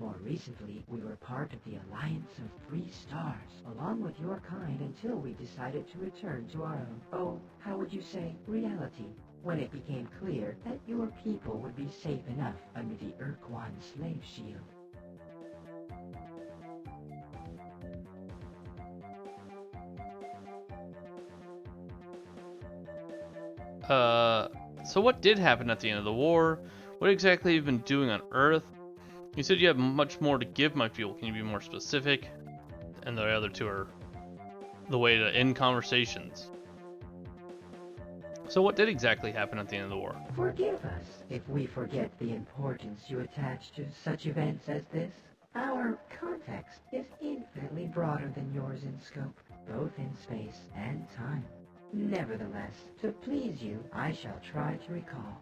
More recently, we were part of the Alliance of Three Stars, along with your kind until we decided to return to our own, oh, how would you say, reality, when it became clear that your people would be safe enough under the Urquan slave shield. So what did happen at the end of the war? What exactly have you been doing on Earth? You said you have much more to give my people. Can you be more specific? And the other two are the way to end conversations. So what did exactly happen at the end of the war? Forgive us if we forget the importance you attach to such events as this. Our context is infinitely broader than yours in scope, both in space and time. Nevertheless, to please you, I shall try to recall.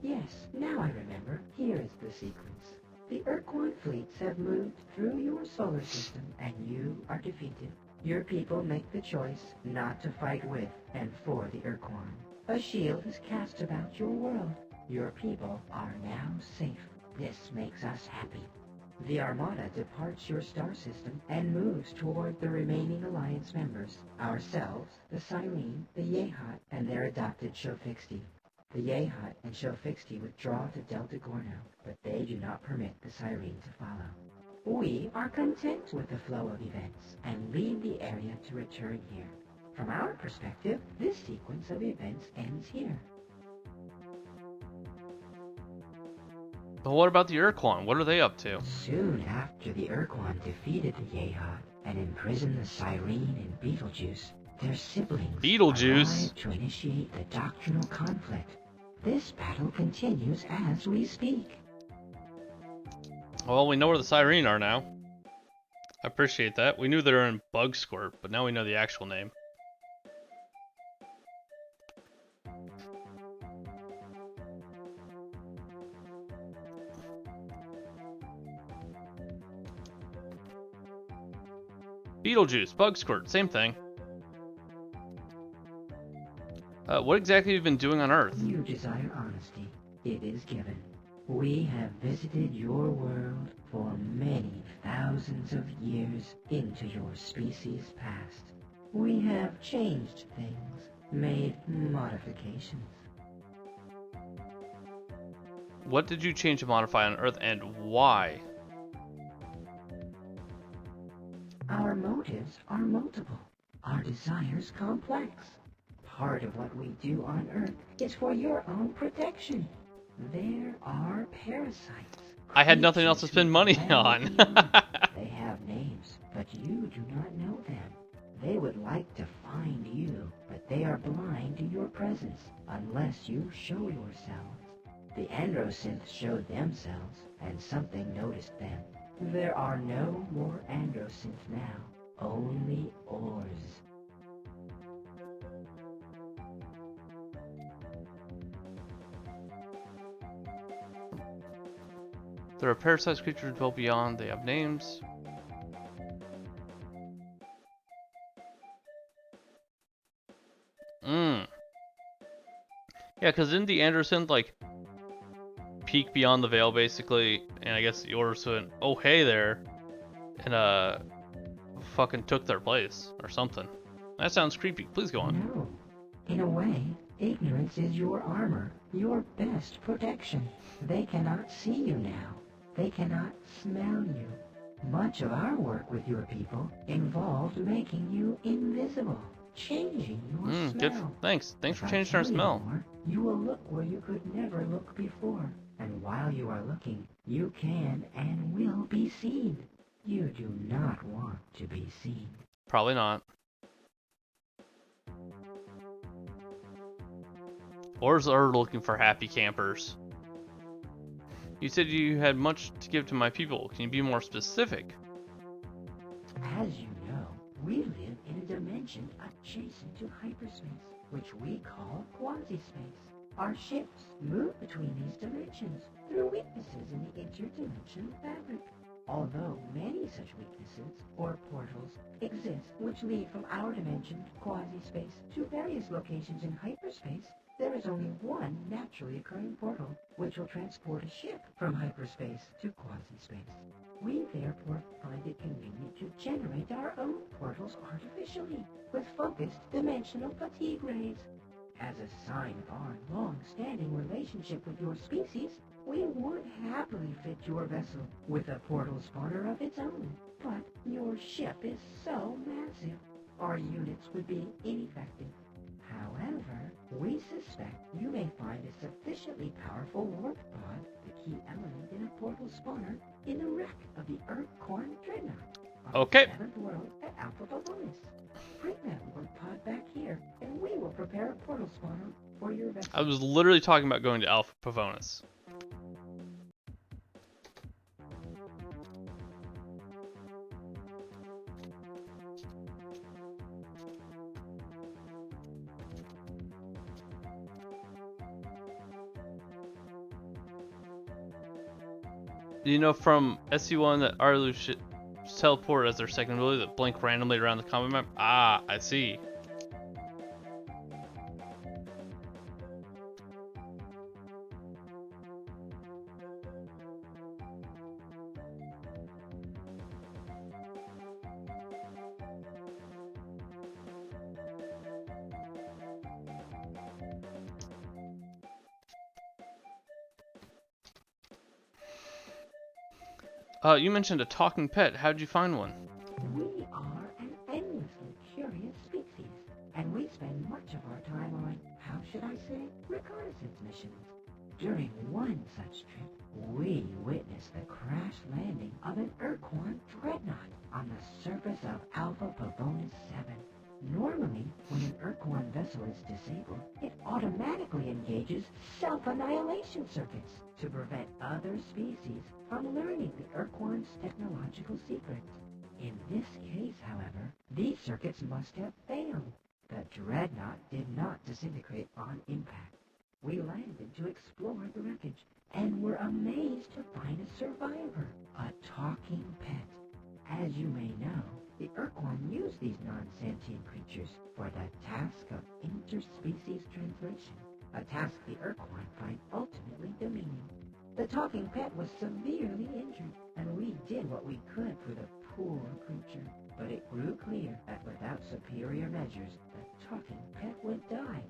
Yes, now I remember. Here is the sequence. The Urquan fleets have moved through your solar system, and you are defeated. Your people make the choice not to fight with and for the Urquan. A shield is cast about your world. Your people are now safe. This makes us happy. The Armada departs your star system and moves toward the remaining Alliance members, ourselves, the Cyrene, the Yehat, and their adopted Shofixti. The Yehat and Shofixti withdraw to Delta Gorno, but they do not permit the Cyrene to follow. We are content with the flow of events and leave the area to return here. From our perspective, this sequence of events ends here. But what about the Urquan? What are they up to? Soon after the Urquan defeated the Yehat and imprisoned the Cyrene and Beetlejuice, their siblings arrived to initiate the doctrinal conflict. This battle continues as we speak. Well, we know where the Cyrene are now. I appreciate that. We knew they were in Bug Squirt, but now we know the actual name. Beetlejuice, Bug Squirt, same thing. What exactly have you been doing on Earth? You desire honesty. It is given. We have visited your world for many thousands of years into your species' past. We have changed things, made modifications. What did you change and modify on Earth, and why? Our motives are multiple, our desires complex. Part of what we do on Earth is for your own protection. There are parasites. I had nothing else to spend money on. They have names, but you do not know them. They would like to find you, but they are blind to your presence unless you show yourselves. The Androsynths showed themselves, and something noticed them. There are no more Androsynths now, only ores. There are parasite creatures well beyond. They have names. Yeah, because didn't the Anderson, like, peek beyond the veil, basically, and I guess the orders went, oh, hey there, and, fucking took their place, or something. That sounds creepy. Please go on. No. In a way, ignorance is your armor, your best protection. They cannot see you now. They cannot smell you. Much of our work with your people involved making you invisible, changing your smell. Good. Thanks for If I changing our tell you smell. more, you will look where you could never look before. And while you are looking, you can and will be seen. You do not want to be seen. Probably not. Ors are looking for happy campers. You said you had much to give to my people. Can you be more specific? As you know, we live in a dimension adjacent to hyperspace, which we call quasi-space. Our ships move between these dimensions through weaknesses in the interdimensional fabric. Although many such weaknesses, or portals, exist which lead from our dimension, quasi-space, to various locations in hyperspace, there is only one naturally occurring portal, which will transport a ship from hyperspace to quasi-space. We therefore find it convenient to generate our own portals artificially, with focused dimensional fatigue rays. As a sign of our long-standing relationship with your species, we would happily fit your vessel with a portal spawner of its own. But your ship is so massive, our units would be ineffective. However, we suspect you may find a sufficiently powerful warp pod, the key element in a portal spawner, in the wreck of the Earthcorn Dreadnought on Okay. the 7th world at Alpha Bavonis. Bring that warp pod back here, and we will prepare a portal spawner for your vessel. I was literally talking about going to Alpha Pavonis. Do you know from SC1 that Arlu should teleport as their second ability that blink randomly around the combat map? Ah, I see. You mentioned a talking pet. How'd you find one? We are an endlessly curious species, and we spend much of our time on, how should I say, reconnaissance missions. During one such trip, we witnessed the crash landing of an Urquan dreadnought on the surface of Alpha Pavonis 7. Normally, when an Urquan vessel is disabled, it automatically engages self-annihilation circuits to prevent other species from learning the Urquan's technological secrets. In this case, however, these circuits must have failed. The dreadnought did not disintegrate on impact. We landed to explore the wreckage and were amazed to find a survivor, a talking pet. As you may know, the Urquan use these non-sentient creatures for the task of interspecies translation, a task the Urquan find ultimately demeaning. The talking pet was severely injured, and we did what we could for the poor creature. But it grew clear that without superior measures, the talking pet would die.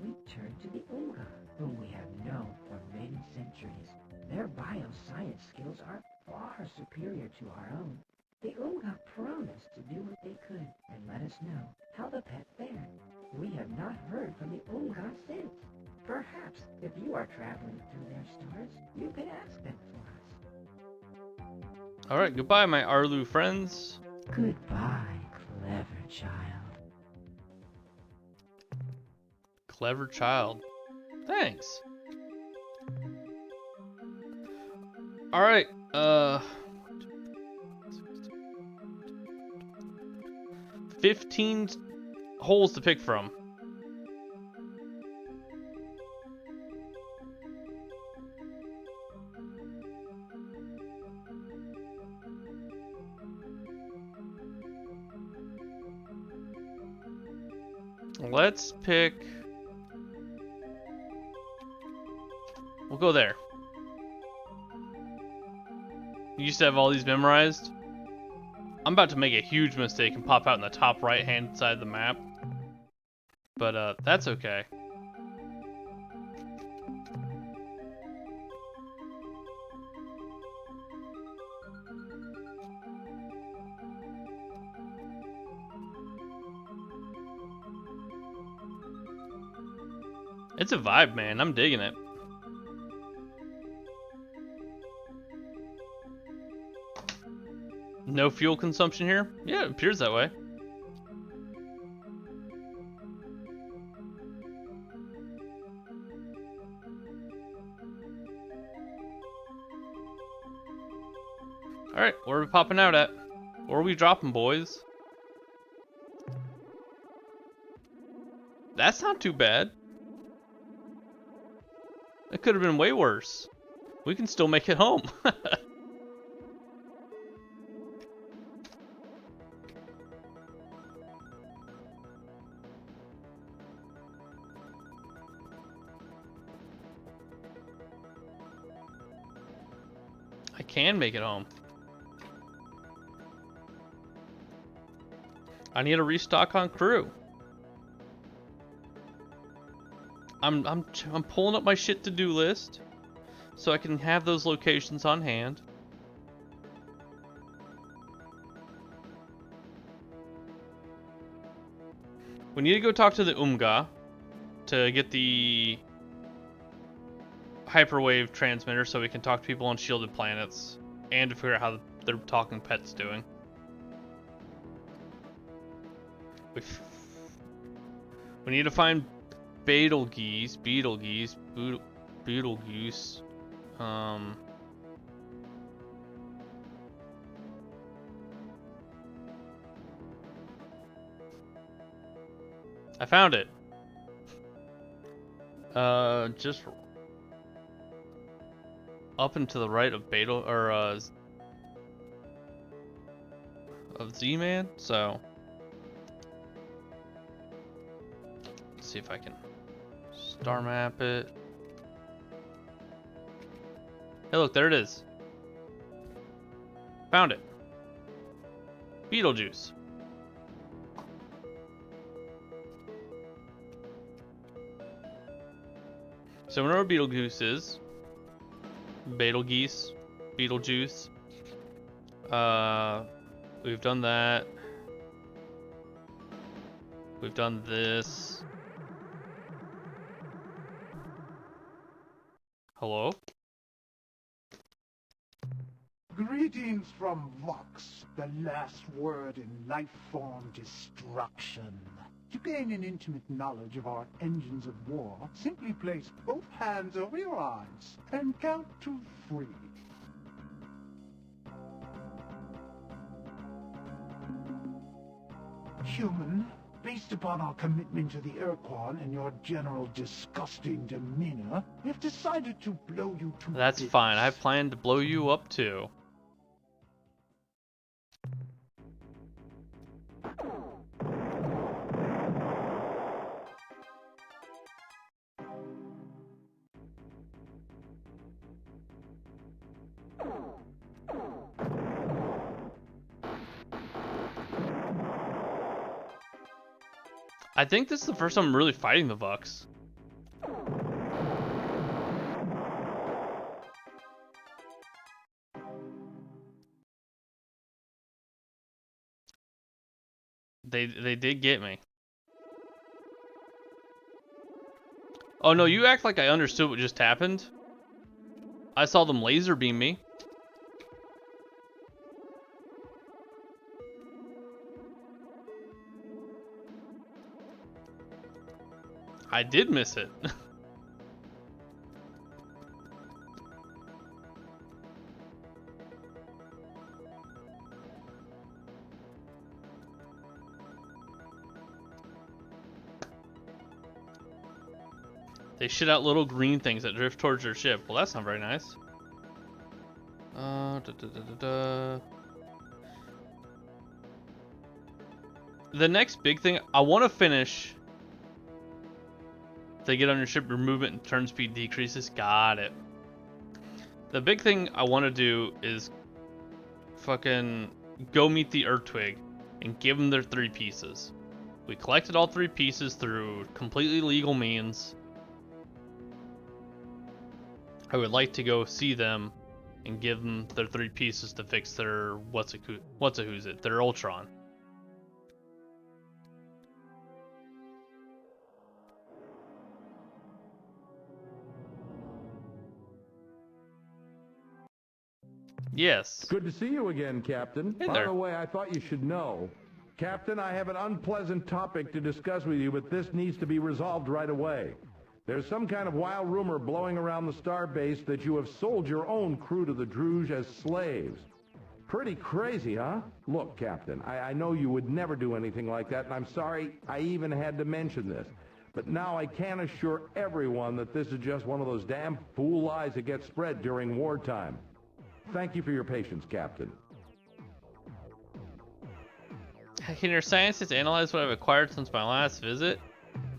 We turned to the Unga, whom we have known for many centuries. Their bioscience skills are far superior to our own. The Unga promised to do what they could and let us know how the pet fared. We have not heard from the Unga since. Perhaps, if you are traveling through their stars, you could ask them for us. Alright, goodbye, my Arlu friends. Goodbye, clever child. Clever child. Thanks. Alright, 15 holes to pick from. Let's pick... We'll go there. You used to have all these memorized? I'm about to make a huge mistake and pop out in the top right-hand side of the map. But, that's okay. It's a vibe, man. I'm digging it. No fuel consumption here? Yeah, it appears that way. Alright, where are we popping out at? Where are we dropping, boys? That's not too bad. It could have been way worse. We can still make it home. I can make it home. I need a restock on crew. I'm pulling up my shit to-do list so I can have those locations on hand. We need to go talk to the Umga to get the hyperwave transmitter so we can talk to people on shielded planets and to figure out how their talking pet's doing. We need to find Betelgeuse. I found it. Just up and to the right of of Z-Man. So let's see if I can star map it. Hey, look, there it is. Found it. Beetlejuice. So we know where Beetlejuice is. Betelgeuse. Beetlejuice. We've done that. We've done this. Hello? Greetings from Vox, the last word in life form destruction. To gain an intimate knowledge of our engines of war, simply place both hands over your eyes and count to 3. Human, based upon our commitment to the Urquan and your general disgusting demeanor, we have decided to blow you to That's bits. fine. I plan to blow you up too. I think this is the first time I'm really fighting the Vux. They did get me. Oh no, you act like I understood what just happened. I saw them laser beam me. I did miss it. They shit out little green things that drift towards your ship. Well, that's not very nice. The next big thing, I want to finish. They get on your ship, your movement and turn speed decreases. Got it. The big thing I want to do is fucking go meet the Earthwig and give them their 3 pieces. We collected all 3 pieces through completely legal means. I would like to go see them and give them their 3 pieces to fix their their Ultron. Yes. Good to see you again, Captain. Hey By there. the way, I thought you should know. Captain, I have an unpleasant topic to discuss with you, but this needs to be resolved right away. There's some kind of wild rumor blowing around the starbase that you have sold your own crew to the Druge as slaves. Pretty crazy, huh? Look, Captain, I know you would never do anything like that, and I'm sorry I even had to mention this. But now I can assure everyone that this is just one of those damn fool lies that get spread during wartime. Thank you for your patience, Captain. Can your scientists analyze what I've acquired since my last visit?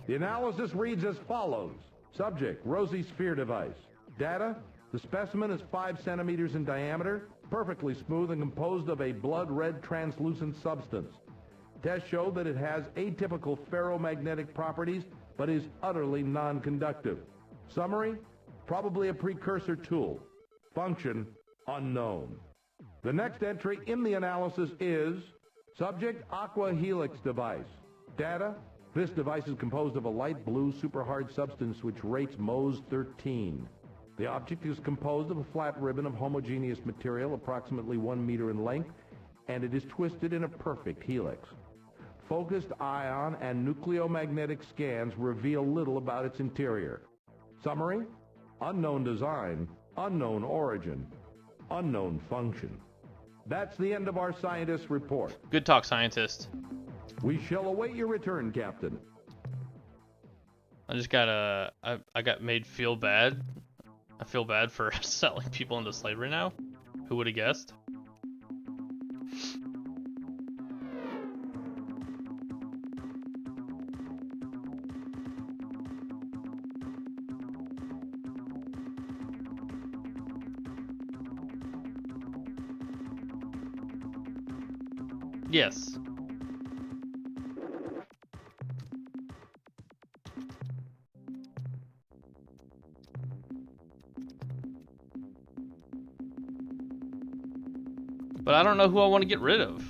The analysis reads as follows. Subject, rosy sphere device. Data, the specimen is 5 centimeters in diameter, perfectly smooth and composed of a blood red translucent substance. Tests show that it has atypical ferromagnetic properties, but is utterly non-conductive. Summary: probably a precursor tool. Function: unknown. The next entry in the analysis is subject Aqua Helix device. Data: this device is composed of a light blue superhard substance which rates Mohs 13. The object is composed of a flat ribbon of homogeneous material approximately 1 meter in length, and it is twisted in a perfect helix. Focused ion and nucleomagnetic scans reveal little about its interior. Summary: unknown design, unknown origin, unknown function. That's the end of our scientist's report. Good talk, scientist. We shall await your return, Captain. I just got I got made feel bad. I feel bad for selling people into slavery now. Who would have guessed? Yes. But I don't know who I want to get rid of.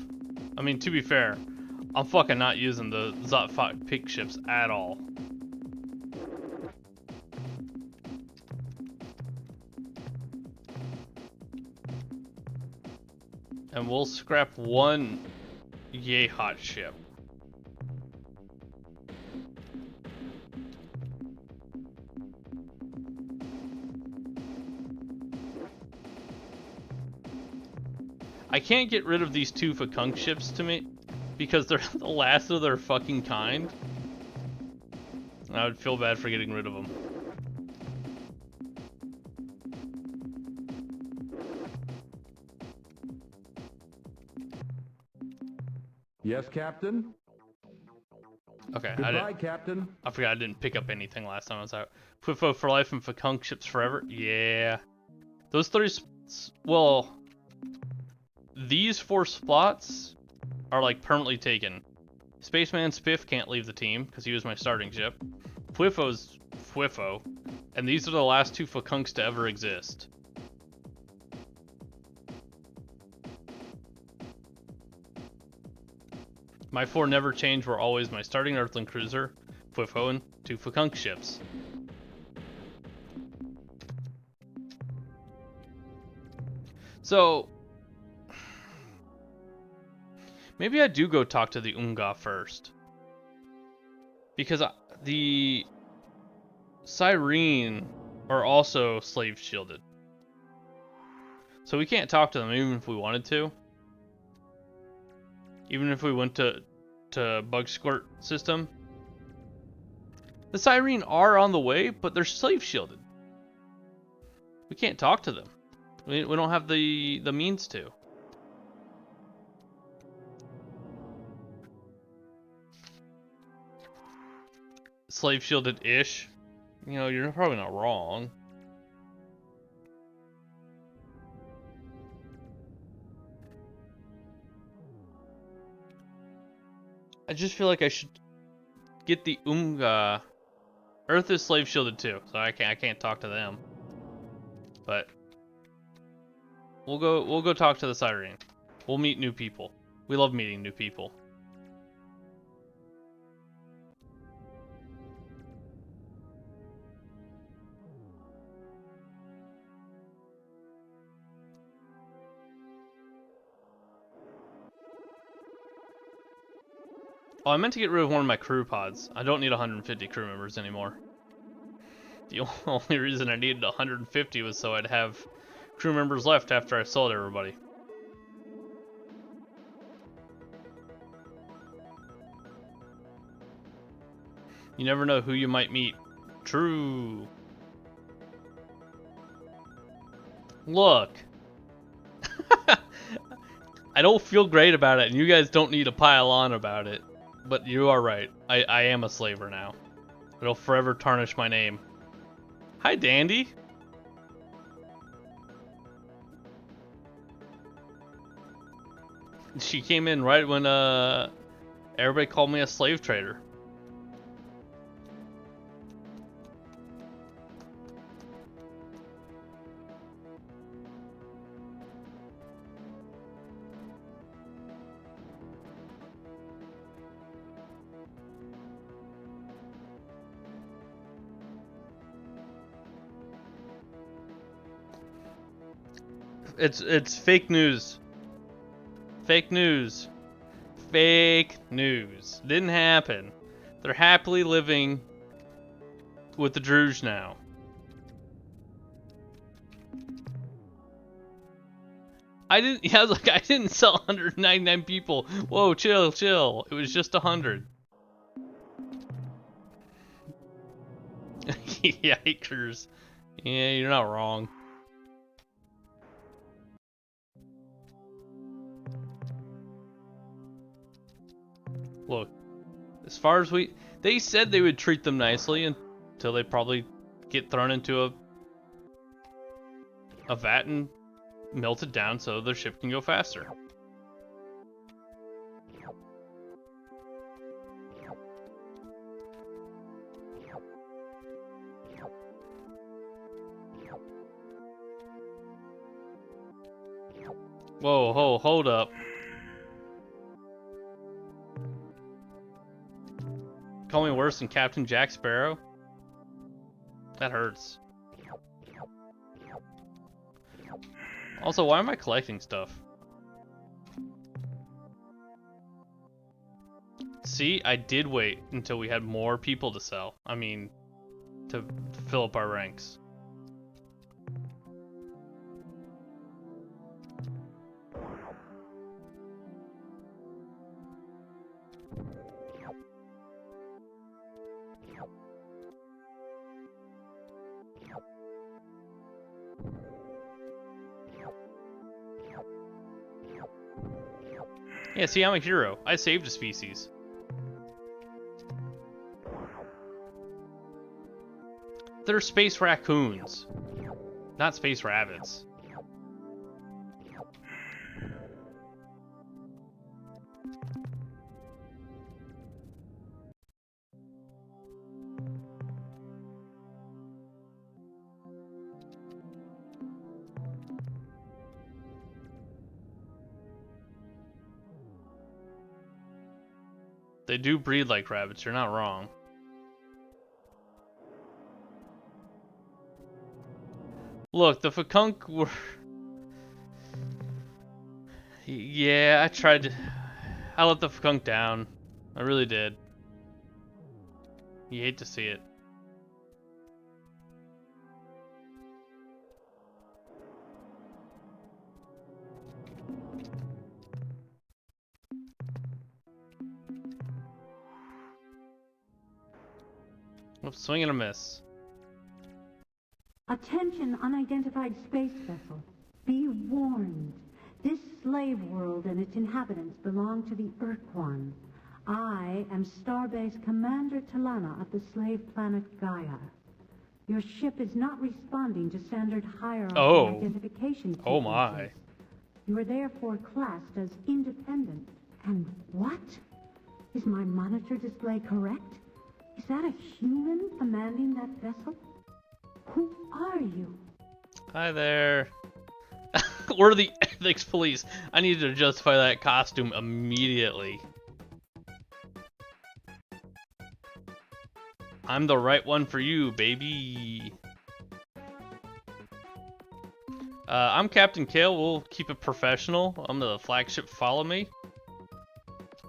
I mean, to be fair, I'm fucking not using the Zot pig ships at all. And we'll scrap one yay hot ship. I can't get rid of these two Fakunk ships to me because they're the last of their fucking kind. I would feel bad for getting rid of them. Yes, Captain? Okay, Goodbye, Captain. I forgot I didn't pick up anything last time I was out. Pwifo for life and Fakunk ships forever? Yeah. Those three, well, these 4 spots are like permanently taken. Spaceman Spiff can't leave the team because he was my starting ship. Pwifo's Pwifo, and these are the last 2 Fakunks to ever exist. My 4 never change, were always my starting Earthling cruiser, Pwifo, and 2 Fakunk ships. So maybe I do go talk to the Unga first. Because the Cyrene are also slave shielded. So we can't talk to them even if we wanted to. Even if we went to Bug Squirt system. The Cyrene are on the way, but they're slave shielded. We can't talk to them. We don't have the means to. Slave shielded-ish. You know, you're probably not wrong. I just feel like I should get the Unga. Earth is slave shielded too, so I can't talk to them. But we'll go talk to the Cyrene. We'll meet new people. We love meeting new people. Oh, I meant to get rid of one of my crew pods. I don't need 150 crew members anymore. The only reason I needed 150 was so I'd have crew members left after I sold everybody. You never know who you might meet. True. Look. I don't feel great about it, and you guys don't need to pile on about it. But you are right. I am a slaver now. It'll forever tarnish my name. Hi, Dandy. She came in right when Everybody called me a slave trader. It's fake news. Fake news. Fake news. Didn't happen. They're happily living with the Druge now. I was like, I didn't sell 199 people. Whoa, chill, chill. It was just 100. Yikers. Yeah, you're not wrong. Look, as far as they said they would treat them nicely until they probably get thrown into a vat and melted down so their ship can go faster. Whoa, hold up. Call me worse than Captain Jack Sparrow? That hurts. Also, why am I collecting stuff? See, I did wait until we had more people to sell. I mean, to fill up our ranks. Yeah, see, I'm a hero. I saved a species. They're space raccoons, not space rabbits. They do breed like rabbits, you're not wrong. Look, the Fakunk were... Yeah, I tried to... I let the Fakunk down. I really did. You hate to see it. Oops, swing and a miss. Attention, unidentified space vessel. Be warned. This slave world and its inhabitants belong to the Urquan. I am Starbase Commander Talana of the slave planet Gaia. Your ship is not responding to standard hierarchy identification sequences. Oh my. You are therefore classed as independent. And what? Is my monitor display correct? Is that a human commanding that vessel? Who are you? Hi there. We're the ethics police. I need to justify that costume immediately. I'm the right one for you, baby. I'm Captain Kale. We'll keep it professional. I'm the flagship. Follow me.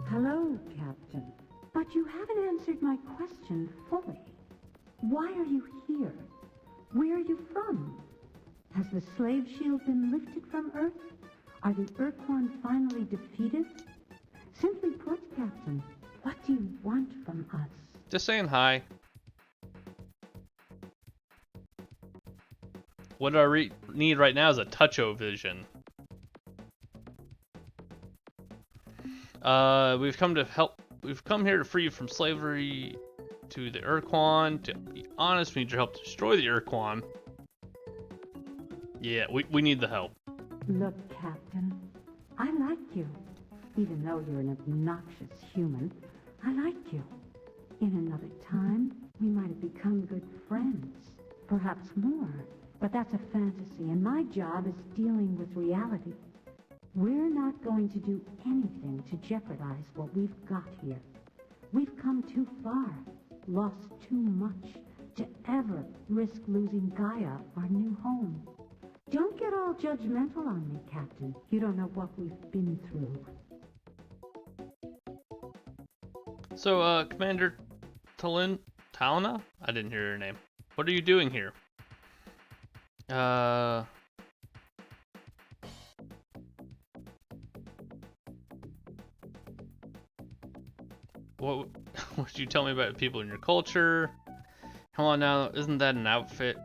Hello, Captain. But you haven't answered my question fully. Why are you here? Where are you from? Has the slave shield been lifted from Earth? Are the Urquan finally defeated? Simply put, Captain, what do you want from us? Just saying hi. What I need right now is a touch-o-vision. We've come to help. We've come here to free you from slavery to the Urquan. To be honest, we need your help to destroy the Urquan. Yeah, we need the help. Look, Captain, I like you. Even though you're an obnoxious human, I like you. In another time, we might have become good friends. Perhaps more. But that's a fantasy, and my job is dealing with reality. We're not going to do anything to jeopardize what we've got here. We've come too far, lost too much, to ever risk losing Gaia, our new home. Don't get all judgmental on me, Captain. You don't know what we've been through. So, Commander Talana? I didn't hear your name. What are you doing here? What would you tell me about people in your culture? Come on now, isn't that an outfit?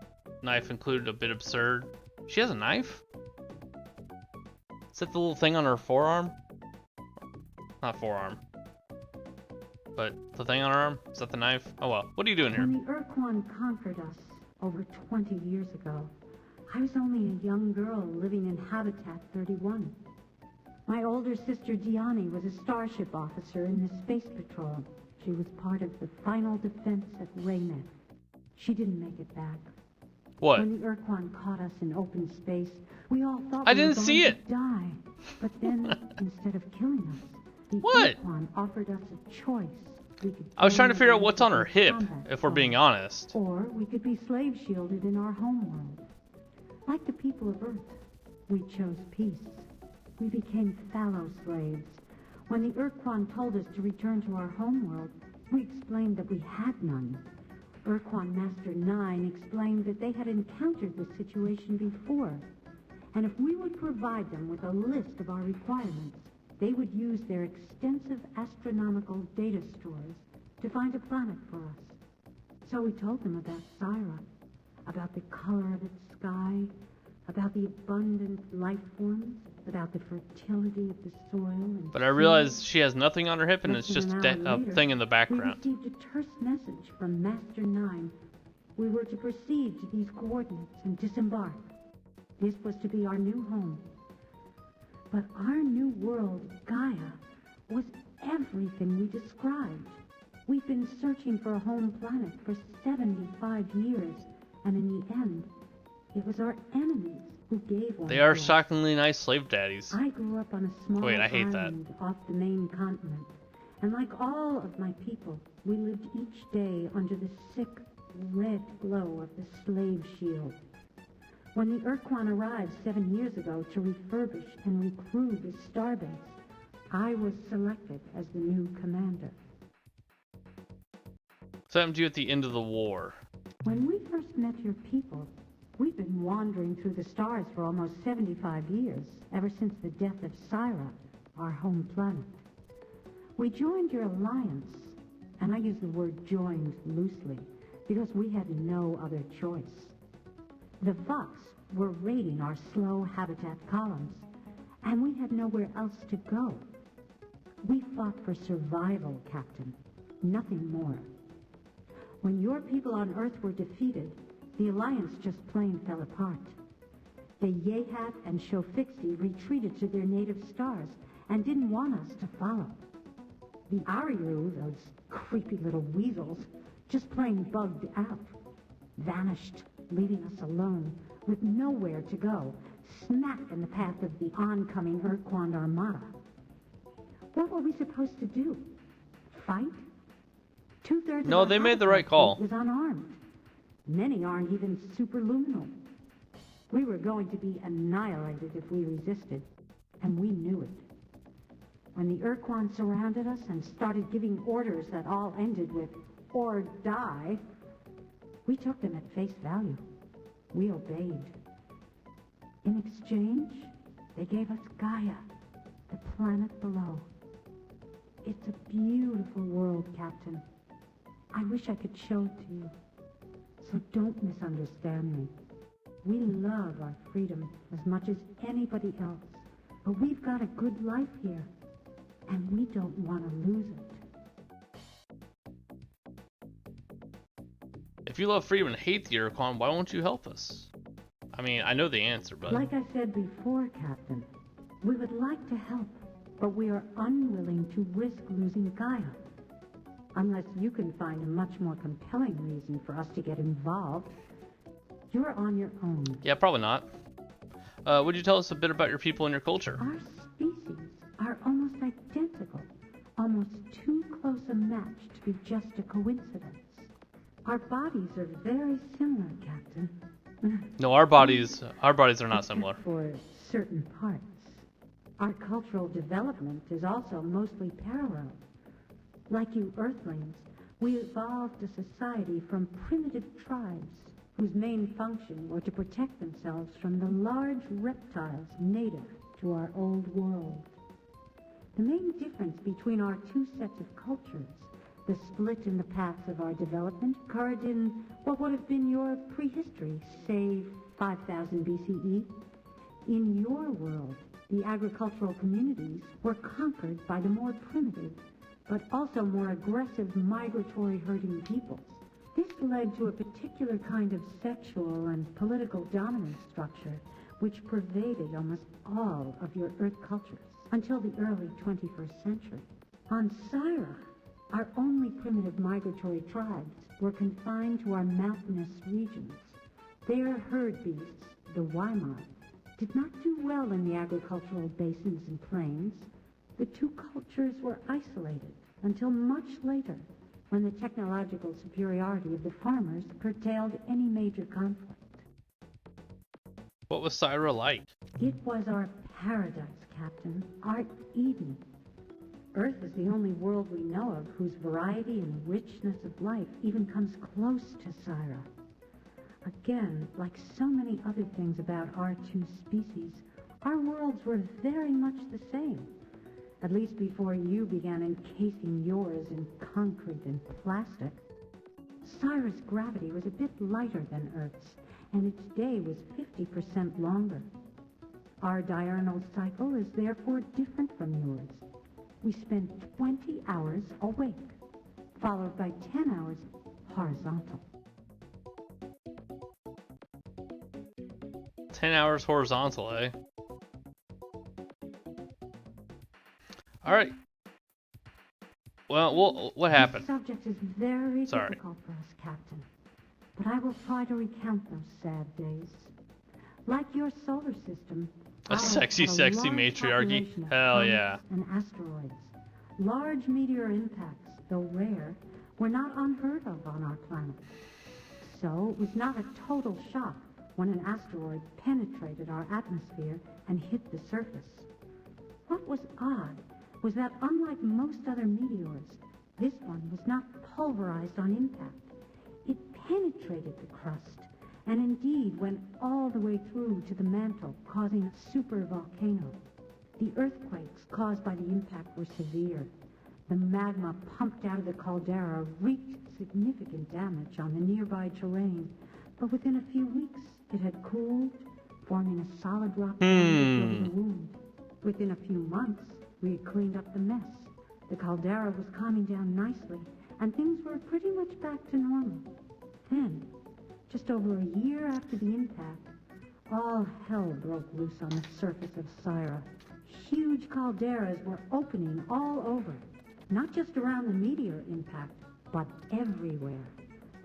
Knife included, a bit absurd. She has a knife? Is that the little thing on her forearm? Not forearm. But the thing on her arm? Is that the knife? Oh well, what are you doing here? When the Urquan conquered us over 20 years ago, I was only a young girl living in Habitat 31. My older sister Diani was a starship officer in the Space Patrol. She was part of the final defense at Raynet. She didn't make it back. What? When the Urquan caught us in open space, we all thought I we were didn't going see to it. die. But then, instead of killing us, the What? Urquan offered us a choice. We could I was trying to join figure out them what's on her in hip, combat if we're being zone. honest. Or we could be slave shielded in our homeworld. Like the people of Earth, we chose peace. We became fallow slaves. When the Urquan told us to return to our homeworld, we explained that we had none. Urquan Master 9 explained that they had encountered this situation before, and if we would provide them with a list of our requirements, they would use their extensive astronomical data stores to find a planet for us. So we told them about Syra, about the color of its sky, about the abundant life forms, about the fertility of the soil and But I realize she has nothing on her hip and it's just a thing in the we background. received a terse message from Master 9. We were to proceed to these coordinates and disembark. This was to be our new home. But our new world, Gaia, was everything we described. We've been searching for a home planet for 75 years, and in the end, it was our enemies who gave one They are to us. shockingly nice slave daddies. I grew up on a small Wait, I hate that. island off the main continent, and like all of my people, we lived each day under the sick, red glow of the slave shield. When the Urquan arrived 7 years ago to refurbish and recruit the starbase, I was selected as the new commander. So happened to you at the end of the war. When we first met your people, we've been wandering through the stars for almost 75 years, ever since the death of Syra, our home planet. We joined your alliance, and I use the word joined loosely, because we had no other choice. The Vox were raiding our slow habitat columns, and we had nowhere else to go. We fought for survival, Captain, nothing more. When your people on Earth were defeated, the Alliance just plain fell apart. The Yehat and Shofixi retreated to their native stars and didn't want us to follow. The Ariru, those creepy little weasels, just plain bugged out, vanished, leaving us alone with nowhere to go, smack in the path of the oncoming Urquan Armada. What were we supposed to do? Fight? 2/3 No, of they our made the right habitat call. was unarmed. Many aren't even superluminal. We were going to be annihilated if we resisted, and we knew it. When the Urquan surrounded us and started giving orders that all ended with, "or die," we took them at face value. We obeyed. In exchange, they gave us Gaia, the planet below. It's a beautiful world, Captain. I wish I could show it to you. So don't misunderstand me. We love our freedom as much as anybody else, but we've got a good life here, and we don't want to lose it. If you love freedom and hate the Urquan, why won't you help us? I mean, I know the answer, but... Like I said before, Captain, we would like to help, but we are unwilling to risk losing Gaia. Unless you can find a much more compelling reason for us to get involved, you're on your own. Yeah, probably not. Would you tell us a bit about your people and your culture? Our species are almost identical, almost too close a match to be just a coincidence. Our bodies are very similar, Captain. No, our bodies are not similar. For certain parts. Our cultural development is also mostly parallel. Like you Earthlings, we evolved a society from primitive tribes whose main function were to protect themselves from the large reptiles native to our old world. The main difference between our two sets of cultures, the split in the paths of our development, occurred in what would have been your prehistory, say 5000 BCE. In your world, the agricultural communities were conquered by the more primitive, but also more aggressive migratory herding peoples. This led to a particular kind of sexual and political dominance structure which pervaded almost all of your Earth cultures until the early 21st century. On Syra, our only primitive migratory tribes were confined to our mountainous regions. Their herd beasts, the Waimar, did not do well in the agricultural basins and plains. The two cultures were isolated until much later, when the technological superiority of the farmers curtailed any major conflict. What was Syra like? It was our paradise, Captain, our Eden. Earth is the only world we know of whose variety and richness of life even comes close to Syra. Again, like so many other things about our two species, our worlds were very much the same. At least before you began encasing yours in concrete and plastic. Syra's gravity was a bit lighter than Earth's, and its day was 50% longer. Our diurnal cycle is therefore different from yours. We spend 20 hours awake, followed by 10 hours horizontal. 10 hours horizontal, eh? Alright. Well, what happened? This subject is very Sorry. difficult for us, Captain. But I will try to recount those sad days. Like your solar system, A sexy ours had a large matriarchy? population of Hell comets yeah. and asteroids. Large meteor impacts, though rare, were not unheard of on our planet. So it was not a total shock when an asteroid penetrated our atmosphere and hit the surface. What was odd was that unlike most other meteors, this one was not pulverized on impact. It penetrated the crust, and indeed went all the way through to the mantle, causing a supervolcano. The earthquakes caused by the impact were severe. The magma pumped out of the caldera wreaked significant damage on the nearby terrain, but within a few weeks it had cooled, forming a solid rock bandage over the wound. Within a few months, we had cleaned up the mess. The caldera was calming down nicely, and things were pretty much back to normal. Then, just over a year after the impact, all hell broke loose on the surface of Syra. Huge calderas were opening all over, not just around the meteor impact, but everywhere.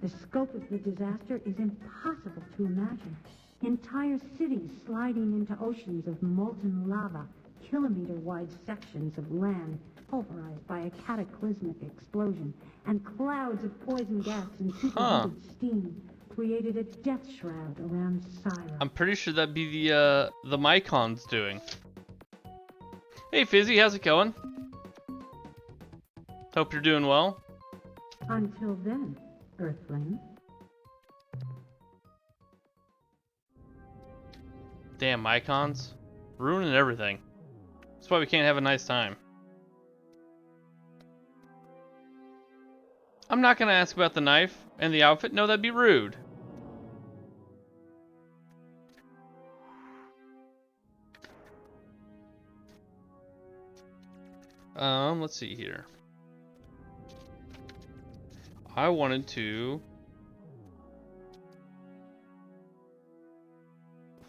The scope of the disaster is impossible to imagine. Entire cities sliding into oceans of molten lava, kilometer-wide sections of land pulverized by a cataclysmic explosion, and clouds of poison gas and superheated steam created a death shroud around Syra. I'm pretty sure that'd be the Mycon's doing. Hey Fizzy, how's it going? Hope you're doing well. Until then, Earthling. Damn Mycons. Ruining everything. That's why we can't have a nice time. I'm not gonna ask about the knife and the outfit. No, that'd be rude. Let's see here. I wanted to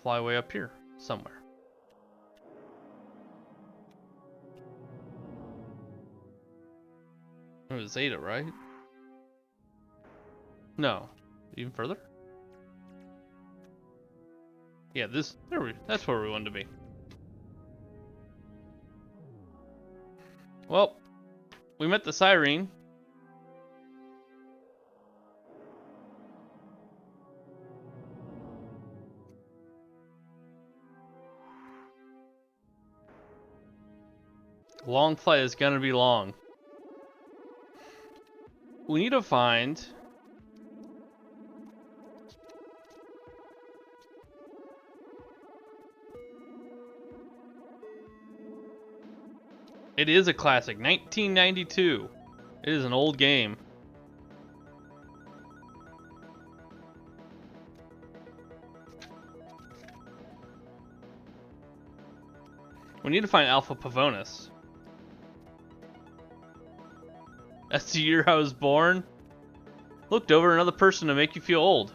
fly way up here somewhere. It was Zeta, right? No. Even further? Yeah, that's where we wanted to be. Well, we met the Siren. Long flight is gonna be long. We need to find... It is a classic, 1992. It is an old game. We need to find Alpha Pavonis. That's the year I was born. Looked over another person to make you feel old.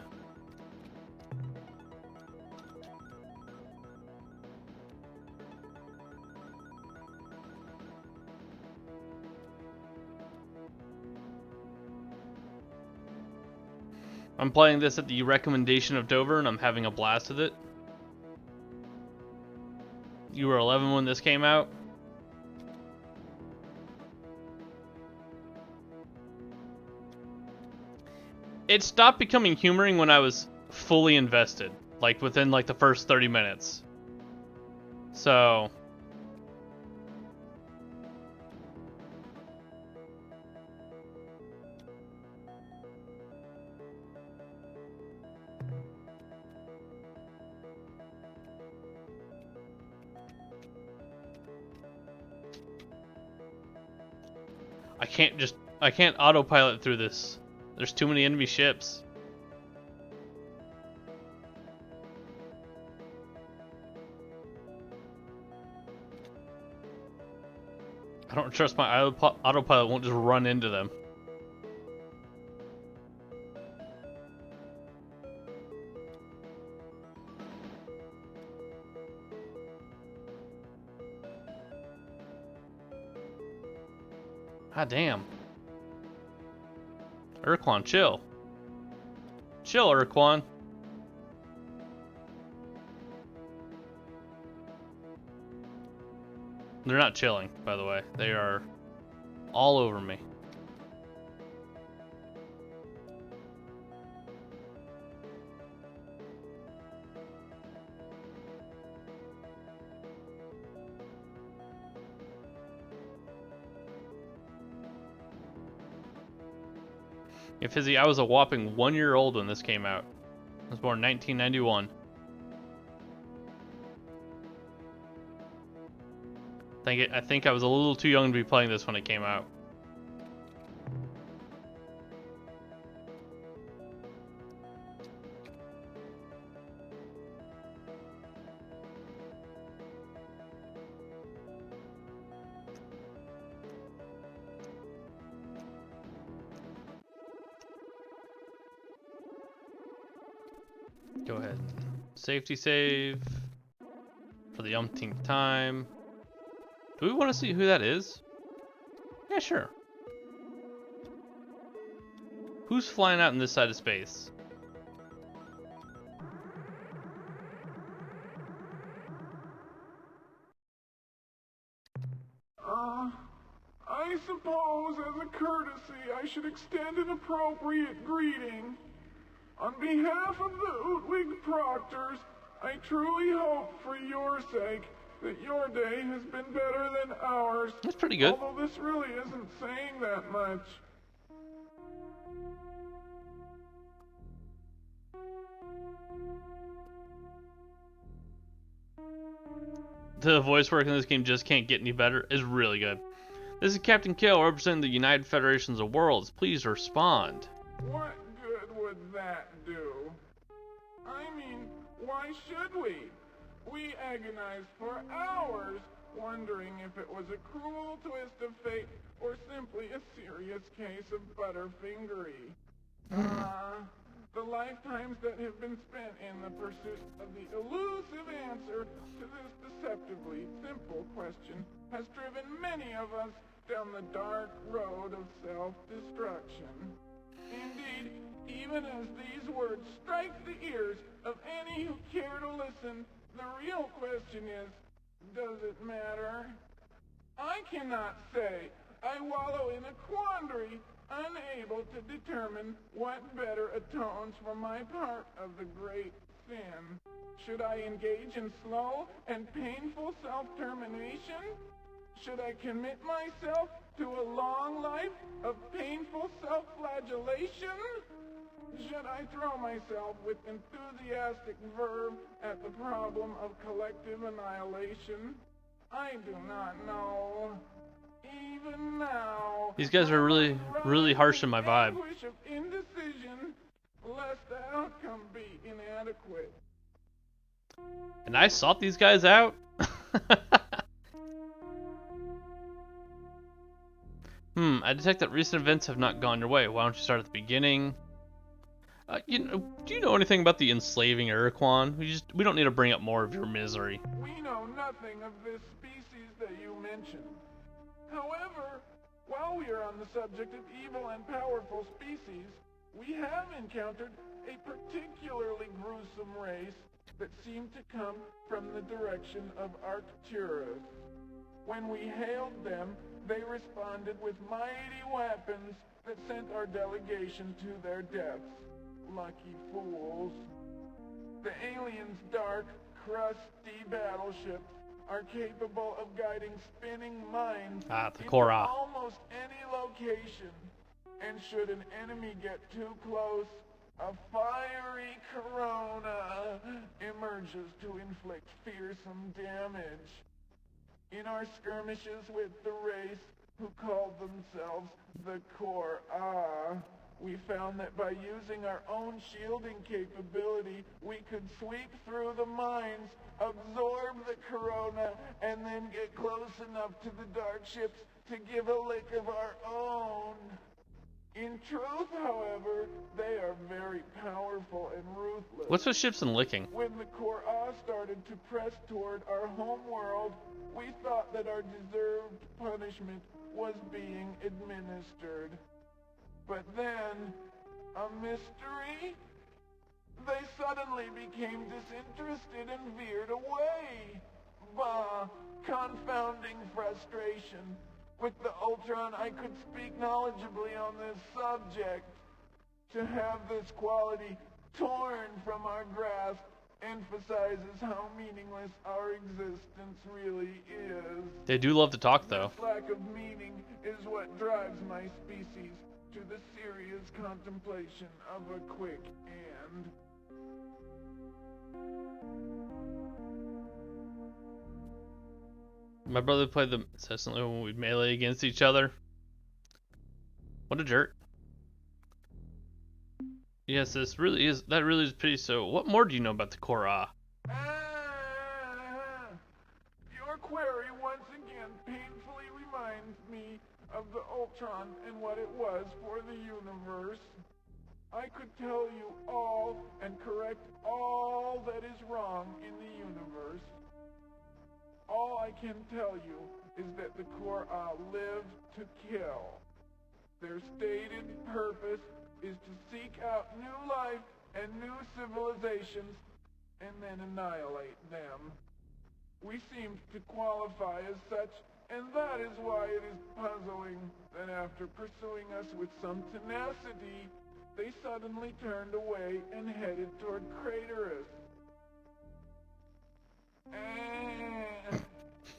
I'm playing this at the recommendation of Dover, and I'm having a blast with it. You were 11 when this came out. It stopped becoming humoring when I was fully invested, like within like the first 30 minutes. So... I can't autopilot through this. There's too many enemy ships. I don't trust my autopilot won't just run into them. God damn. Urquan, chill. Chill, Urquan. They're not chilling, by the way. They are all over me. Yeah, Fizzy, I was a whopping 1 year old when this came out. I was born in 1991. I think I was a little too young to be playing this when it came out. Go ahead. Safety save for the umpteenth time. Do we want to see who that is? Yeah, sure. Who's flying out in this side of space? I suppose as a courtesy I should extend an appropriate greeting. On behalf of the Ootwig Proctors, I truly hope for your sake that your day has been better than ours. That's pretty good. Although this really isn't saying that much. The voice work in this game just can't get any better. It's really good. This is Captain Kale representing the United Federations of Worlds. Please respond. What good would that do? I mean, why should we? We agonized for hours, wondering if it was a cruel twist of fate or simply a serious case of butterfingery. The lifetimes that have been spent in the pursuit of the elusive answer to this deceptively simple question has driven many of us down the dark road of self-destruction. Indeed, even as these words strike the ears of any who care to listen, the real question is, does it matter? I cannot say. I wallow in a quandary, unable to determine what better atones for my part of the great sin. Should I engage in slow and painful self-termination? Should I commit myself to a long life of painful self-flagellation? Should I throw myself with enthusiastic verve at the problem of collective annihilation? I do not know. Even now, These guys are really harsh in my vibe. anguish of indecision, lest the outcome be inadequate. And I sought these guys out. I detect that recent events have not gone your way. Why don't you start at the beginning? Do you know anything about the enslaving Iroquois? We don't need to bring up more of your misery. We know nothing of this species that you mentioned. However, while we are on the subject of evil and powerful species, we have encountered a particularly gruesome race that seemed to come from the direction of Arcturus. When we hailed them, they responded with mighty weapons that sent our delegation to their deaths. Lucky fools. The aliens' dark, crusty battleships are capable of guiding spinning mines The into Korra. almost any location. And should an enemy get too close, a fiery corona emerges to inflict fearsome damage. In our skirmishes with the race who called themselves the Korra, we found that by using our own shielding capability, we could sweep through the mines, absorb the corona, and then get close enough to the dark ships to give a lick of our own. In truth, however, they are very powerful and ruthless. What's with ships and licking? When the Korra started to press toward our home world, we thought that our deserved punishment was being administered. But then, a mystery? They suddenly became disinterested and veered away. Bah, confounding frustration. With the Ultron, I could speak knowledgeably on this subject. To have this quality torn from our grasp emphasizes how meaningless our existence really is. They do love to talk, though. This lack of meaning is what drives my species to the serious contemplation of a quick end. My brother played them incessantly when we'd melee against each other. What a jerk. Yes, that really is pretty. So, what more do you know about the Korra? Your query once again painfully reminds me of the Ultron and what it was for the universe. I could tell you all and correct all that is wrong in the universe. All I can tell you is that the Korra live to kill. Their stated purpose is to seek out new life and new civilizations and then annihilate them. We seem to qualify as such, and that is why it is puzzling that after pursuing us with some tenacity, they suddenly turned away and headed toward Craterus.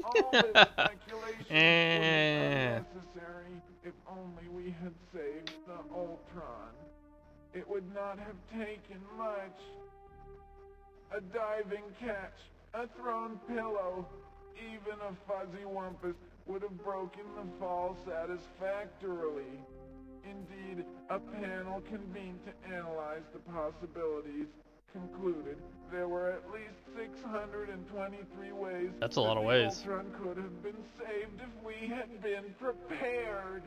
All this speculation was unnecessary if only we had saved the Ultron. It would not have taken much. A diving catch, a thrown pillow, even a fuzzy wumpus would have broken the fall satisfactorily. Indeed, a panel convened to analyze the possibilities concluded there were at least 623 ways. That's a lot of ways. The Ultron could have been saved if we had been prepared.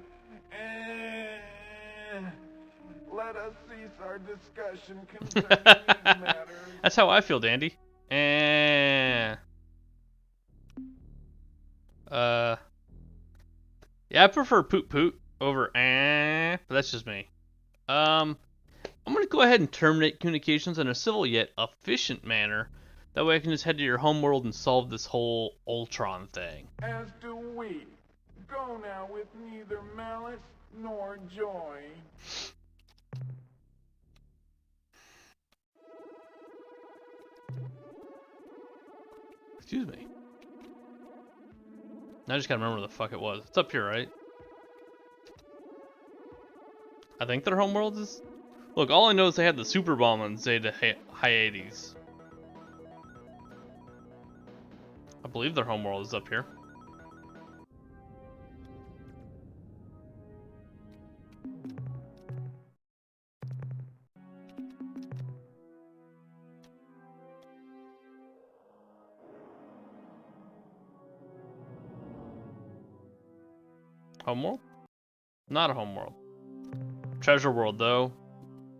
Let us cease our discussion concerning these matters. That's how I feel, Dandy. Yeah, Yeah, I prefer poot poot over but that's just me. I'm gonna go ahead and terminate communications in a civil yet efficient manner. That way I can just head to your homeworld and solve this whole Ultron thing. As do we. Go now with neither malice nor joy. Excuse me. I just gotta remember where the fuck it was. It's up here, right? I think their homeworld is... Look, all I know is they had the super bomb on Zeta Hyades. I believe their homeworld is up here. Homeworld? Not a homeworld. Treasure world, though.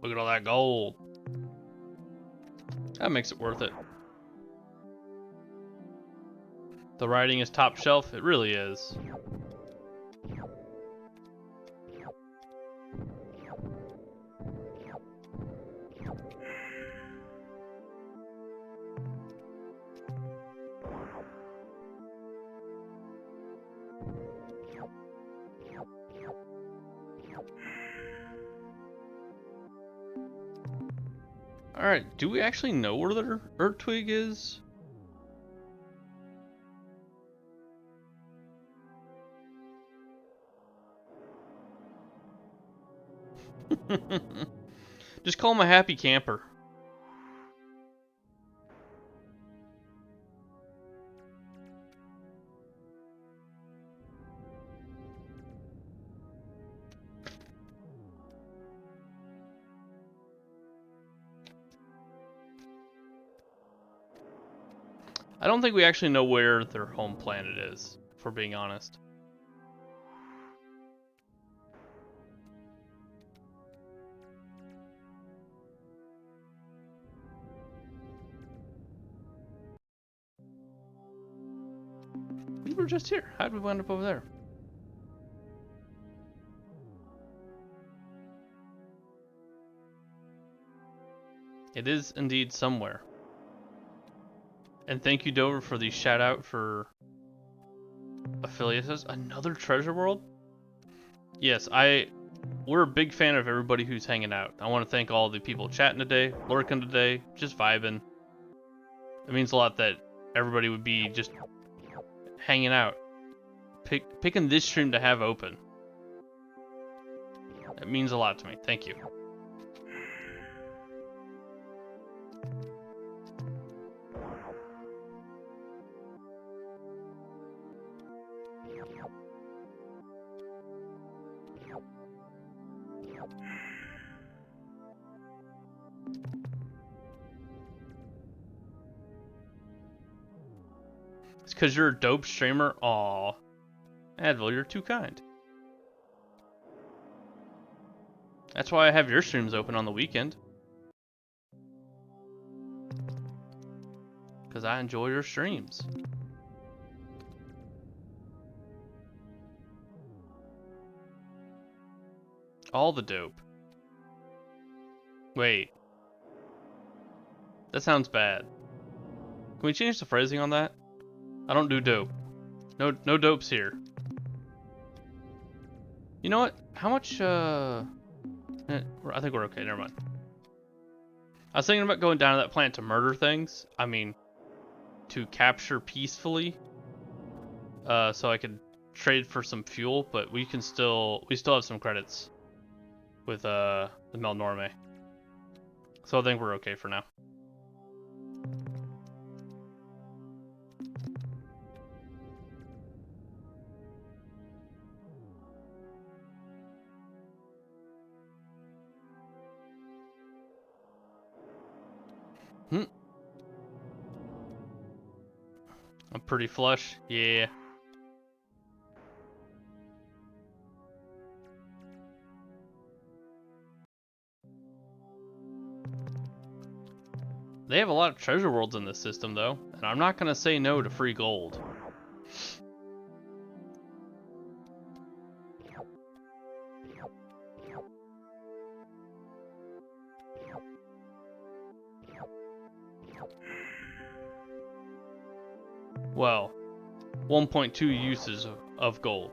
Look at all that gold. That makes it worth it. The writing is top shelf. It really is. Alright, do we actually know where the Earthwig is? Just call him a happy camper. I don't think we actually know where their home planet is, if we're being honest. We were just here. How did we wind up over there? It is indeed somewhere. And thank you, Dover, for the shout out for affiliates. Another treasure world? Yes, we're a big fan of everybody who's hanging out. I want to thank all the people chatting today, lurking today, just vibing. It means a lot that everybody would be just hanging out. Picking this stream to have open. It means a lot to me. Thank you. It's because you're a dope streamer? Aw. Advil, you're too kind. That's why I have your streams open on the weekend. Because I enjoy your streams. All the dope. Wait. That sounds bad. Can we change the phrasing on that? I don't do dope. No dopes here. You know what? How much, I think we're okay, never mind. I was thinking about going down to that planet to murder things. I mean, to capture peacefully. So I could trade for some fuel, but we still have some credits with, the Melnorme. So I think we're okay for now. I'm pretty flush, yeah. They have a lot of treasure worlds in this system, though, and I'm not gonna say no to free gold. Well, 1.2 uses of gold.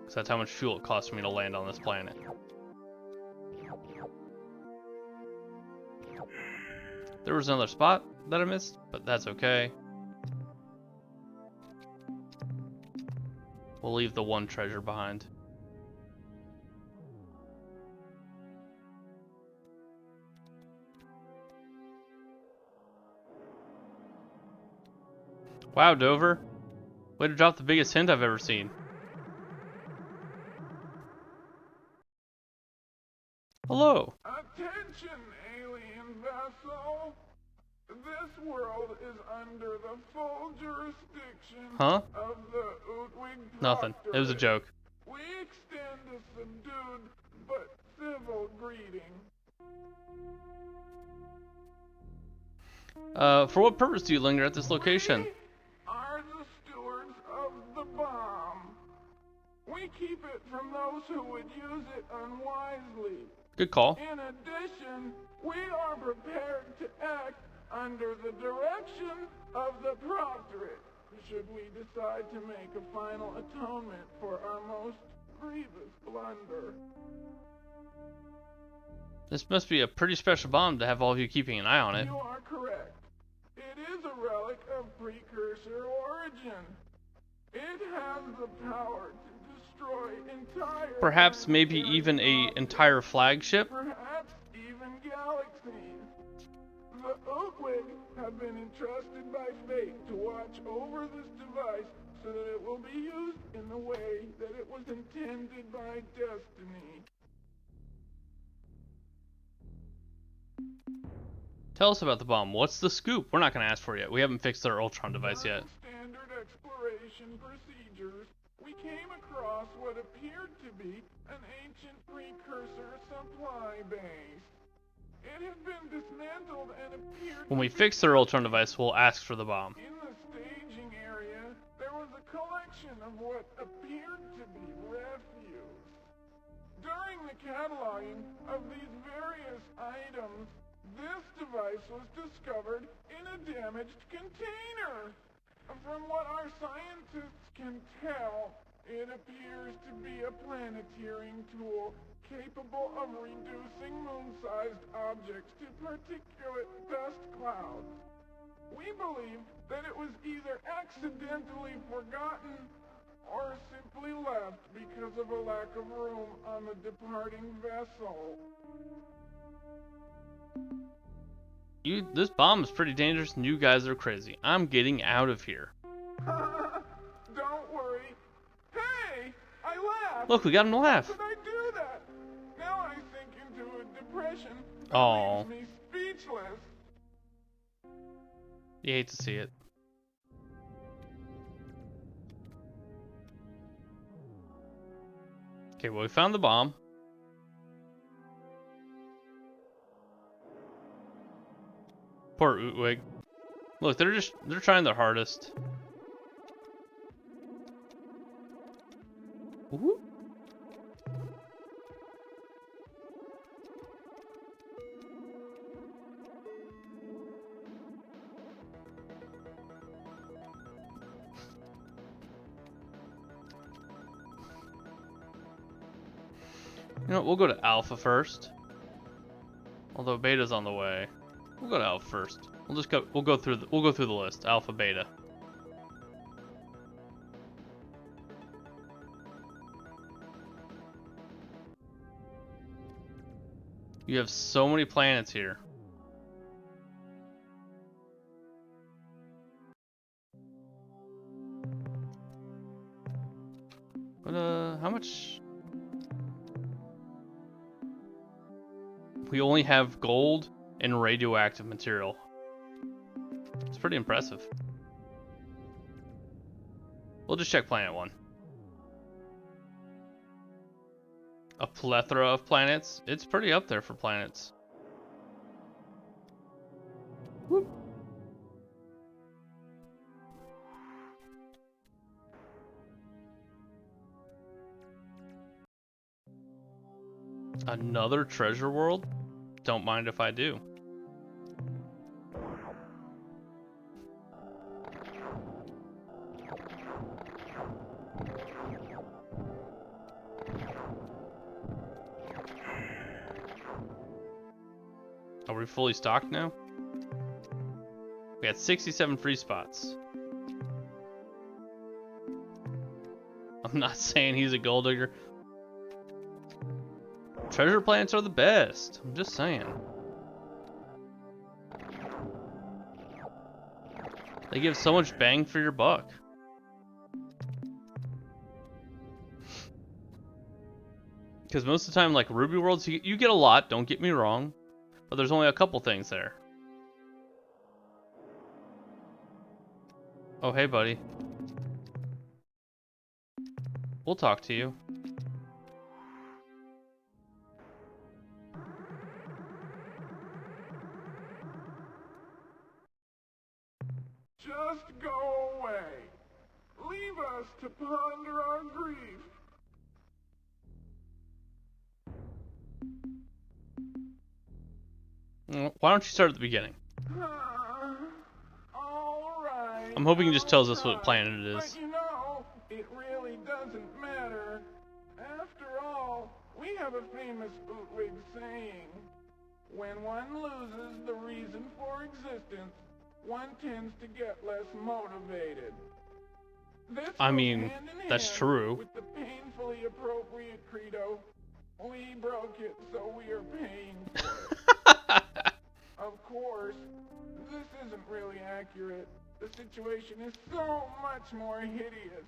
Because that's how much fuel it costs me to land on this planet. There was another spot that I missed, but that's okay. We'll leave the one treasure behind. Wow, Dover. Way to drop the biggest hint I've ever seen. Hello. Attention, alien vessel. This world is under the full jurisdiction Huh? of the Utwig Nothing. It was a Proctorate. joke. We extend a subdued but civil greeting. For what purpose do you linger at this location? We are the stewards of the bomb. We keep it from those who would use it unwisely. Good call. In addition, we are prepared to act under the direction of the Proctorate, should we decide to make a final atonement for our most grievous blunder. This must be a pretty special bomb to have all of you keeping an eye on it. You are correct. It is a relic of precursor origin. It has the power to destroy entire... Perhaps maybe even a entire flagship? Perhaps even galaxies. The Oakwig have been entrusted by fate to watch over this device so that it will be used in the way that it was intended by destiny. Tell us about the bomb. What's the scoop? We're not going to ask for it yet. We haven't fixed our Ultron device yet. Standard exploration procedures, we came across what appeared to be an ancient precursor supply base. It had been dismantled and appeared When we fix our Ultron device, we'll ask for the bomb. in the staging area. There was a collection of what appeared to be refuse. During the cataloging of these various items, this device was discovered in a damaged container. From what our scientists can tell, it appears to be a planeteering tool capable of reducing moon-sized objects to particulate dust clouds. We believe that it was either accidentally forgotten or simply left because of a lack of room on the departing vessel. This bomb is pretty dangerous and you guys are crazy. I'm getting out of here. Don't worry. Hey! I laughed! Look, we got him to laugh. How could I do that? Now I sink into a depression that Aw. leaves me speechless. You hate to see it. Okay, well, we found the bomb. Poor Utwig. Look, they're trying their hardest. Woohoo. You know what, we'll go to Alpha first. Although Beta's on the way. We'll go to Alpha first. We'll go through the list. Alpha, Beta. You have so many planets here. But how much? We only have gold and radioactive material. It's pretty impressive. We'll just check planet 1. A plethora of planets. It's pretty up there for planets. Whoop. Another treasure world? Don't mind if I do. Are we fully stocked now? We got 67 free spots. I'm not saying he's a gold digger. Treasure plants are the best. I'm just saying. They give so much bang for your buck. Because most of the time, like Ruby Worlds, you get a lot, don't get me wrong. But there's only a couple things there. Oh, hey, buddy. We'll talk to you. Just go away. Leave us to ponder our grief. Why don't you start at the beginning? All right. I'm hoping he just tells us what I'll planet try. it is. But you know, it really doesn't matter. After all, we have a famous bootwig saying, when one loses the reason for existence, one tends to get less motivated. This I goes mean, hand in that's hand true. with the painfully appropriate credo, we broke it, so we are paying for it. Of course, this isn't really accurate. The situation is so much more hideous.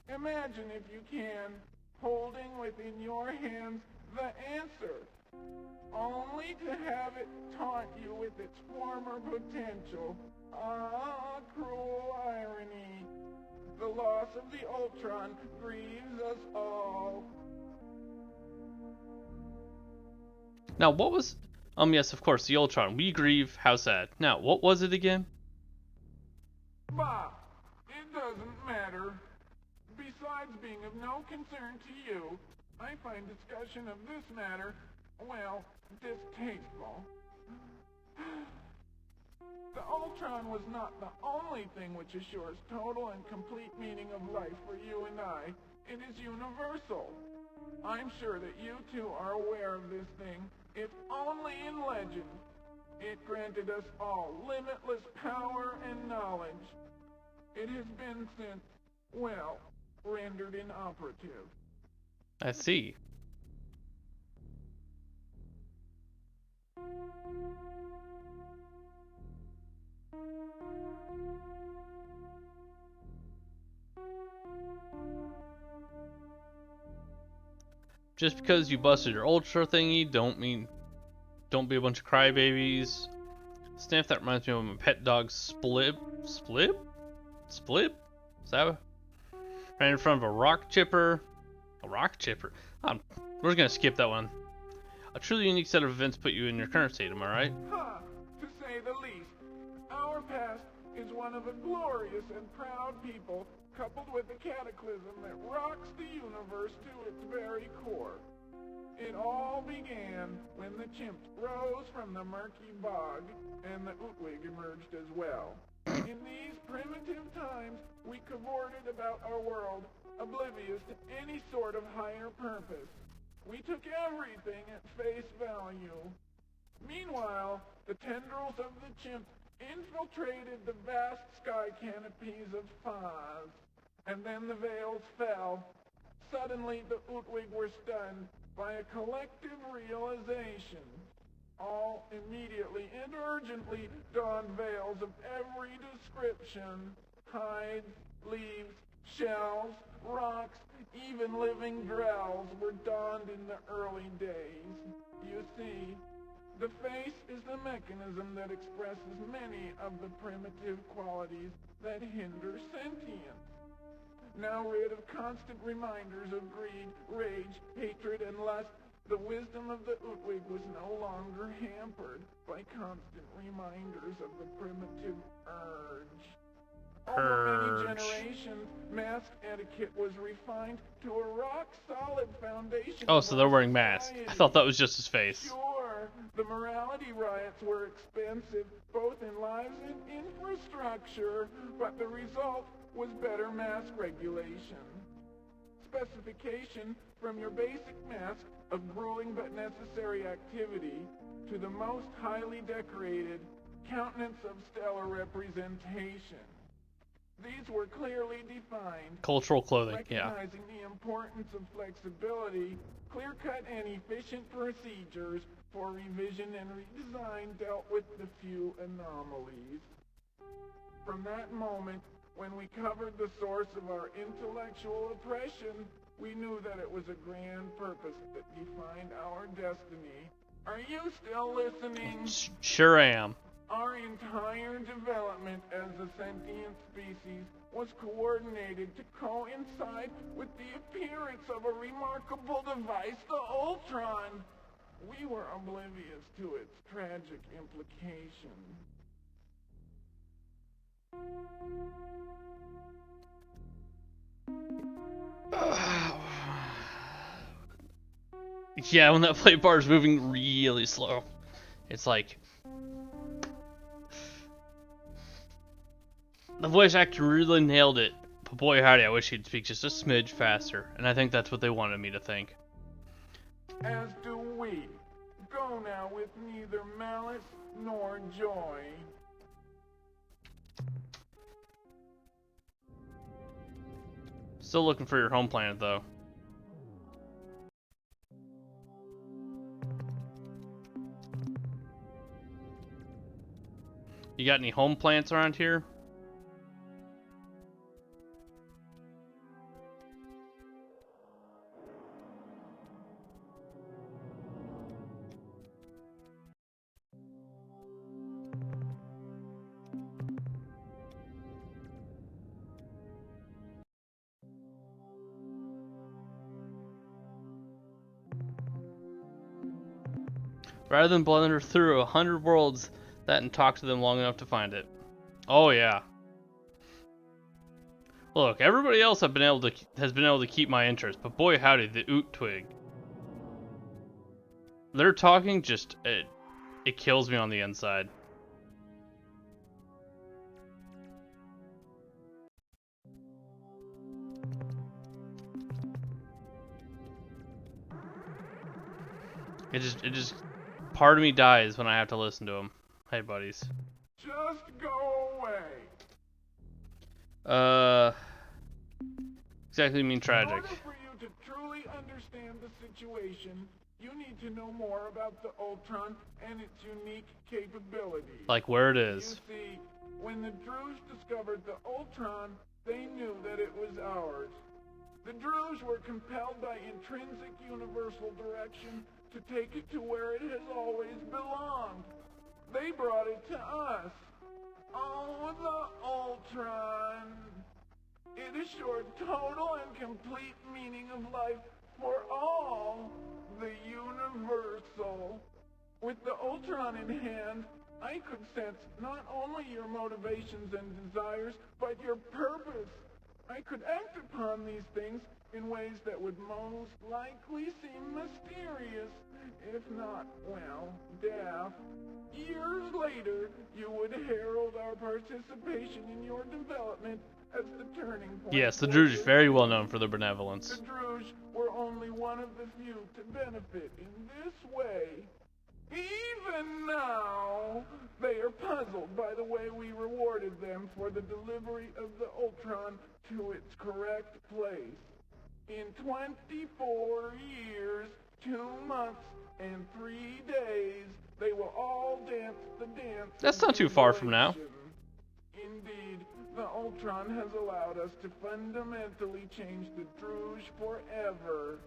Imagine, if you can, holding within your hands the answer, only to have it taunt you with its former potential. Ah, cruel irony. The loss of the Ultron grieves us all. Now, what was... yes, of course, the Ultron. We grieve, how sad. Now, what was it again? Bah, it doesn't matter. Besides being of no concern to you, I find discussion of this matter, well, distasteful. The Ultron was not the only thing which assures total and complete meaning of life for you and I. It is universal. I'm sure that you two are aware of this thing, if only in legend. It granted us all limitless power and knowledge. It has been since, well, rendered inoperative. I see. Just because you busted your Ultra thingy, don't be a bunch of crybabies. Sniff, that reminds me of my pet dog, Splip? Is that ran in front of a rock chipper? A rock chipper? We're just gonna skip that one. A truly unique set of events put you in your current state, am I right? Ha! To say the least. Our past is one of a glorious and proud people, coupled with a cataclysm that rocks the universe to its very core. It all began when the chimps rose from the murky bog, and the Utwig emerged as well. In these primitive times, we cavorted about our world, oblivious to any sort of higher purpose. We took everything at face value. Meanwhile, the tendrils of the chimps infiltrated the vast sky canopies of Faz, and then the veils fell. Suddenly, the Utwig were stunned by a collective realization. All immediately and urgently donned veils of every description. Hides, leaves, shells, rocks, even living growls were donned in the early days. You see, the face is the mechanism that expresses many of the primitive qualities that hinder sentience. Now rid of constant reminders of greed, rage, hatred, and lust, the wisdom of the Utwig was no longer hampered by constant reminders of the primitive urge. Over many generations, mask etiquette was refined to a rock-solid foundation. Oh, of so they're our wearing masks. I society. thought that was just his face. Sure, the morality riots were expensive, both in lives and infrastructure, but the result was better mask regulation. Specification from your basic mask of grueling but necessary activity to the most highly decorated countenance of stellar representation. These were clearly defined, Cultural clothing, yeah. recognizing the importance of flexibility, clear-cut and efficient procedures for revision and redesign dealt with the few anomalies. From that moment, when we covered the source of our intellectual oppression, we knew that it was a grand purpose that defined our destiny. Are you still listening? Sure am. Our entire development as a sentient species was coordinated to coincide with the appearance of a remarkable device, the Ultron. We were oblivious to its tragic implications. Yeah, when that play bar is moving really slow, it's like the voice actor really nailed it. But boy howdy, I wish he'd speak just a smidge faster, and I think that's what they wanted me to think. As do we. Go now with neither malice nor joy. Still looking for your home planet though. You got any home plants around here? Rather than blunder through 100 worlds that and talk to them long enough to find it. Oh yeah. Look, everybody else has been able to keep my interest, but boy howdy, the Oot Twig. They're talking just it kills me on the inside. It just part of me dies when I have to listen to them. Hey buddies. Just go away. Exactly mean tragic. In order for you to truly understand the situation, you need to know more about the Ultron and its unique capabilities. Like where it is. You see, when the Druze discovered the Ultron, they knew that it was ours. The Druze were compelled by intrinsic universal direction to take it to where it has always belonged. They brought it to us. Oh, the Ultron. It assured total and complete meaning of life for all, the universal. With the Ultron in hand, I could sense not only your motivations and desires, but your purpose. I could act upon these things in ways that would most likely seem mysterious, if not, well, daft. Years later, you would herald our participation in your development as the turning point. Yes, the Druze are very well known for their benevolence. The Druze were only one of the few to benefit in this way. Even now, they are puzzled by the way we rewarded them for the delivery of the Ultron to its correct place. In 24 years, 2 months, and 3 days, they will all dance the dance. That's not too far from now. Indeed, the Ultron has allowed us to fundamentally change the Druze forever.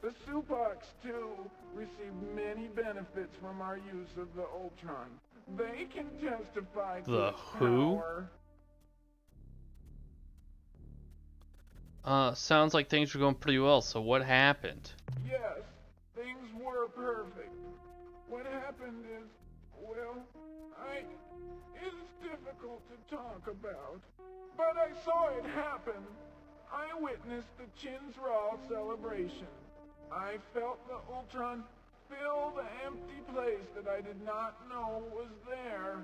The Supocs, too, receive many benefits from our use of the Ultron. They can testify to its power. Sounds like things were going pretty well, so what happened? Yes, things were perfect. What happened is, well, it's difficult to talk about. But I saw it happen. I witnessed the Chinsral celebration. I felt the Ultron fill the empty place that I did not know was there.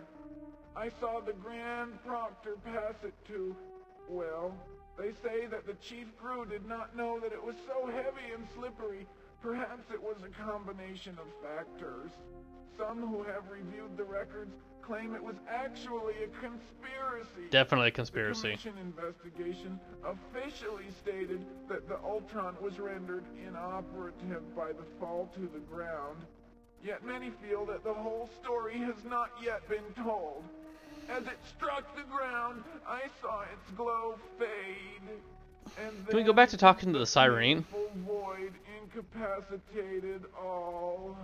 I saw the Grand Proctor pass it to, well, they say that the Chief Crew did not know that it was so heavy and slippery. Perhaps it was a combination of factors. Some who have reviewed the records claim it was actually a conspiracy. Definitely a conspiracy. The Commission investigation officially stated that the Ultron was rendered inoperative by the fall to the ground. Yet many feel that the whole story has not yet been told. As it struck the ground, I saw its glow fade. And Can we go back to talking to the Siren? Void incapacitated all.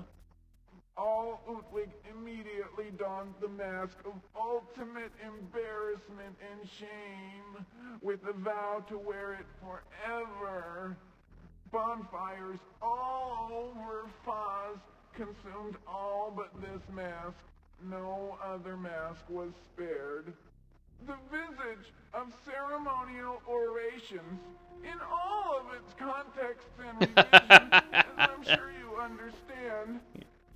All Utwig immediately donned the mask of ultimate embarrassment and shame, with a vow to wear it forever. Bonfires all over Foz consumed all but this mask. No other mask was spared. The visage of ceremonial orations, in all of its contexts and revision, as I'm sure you understand,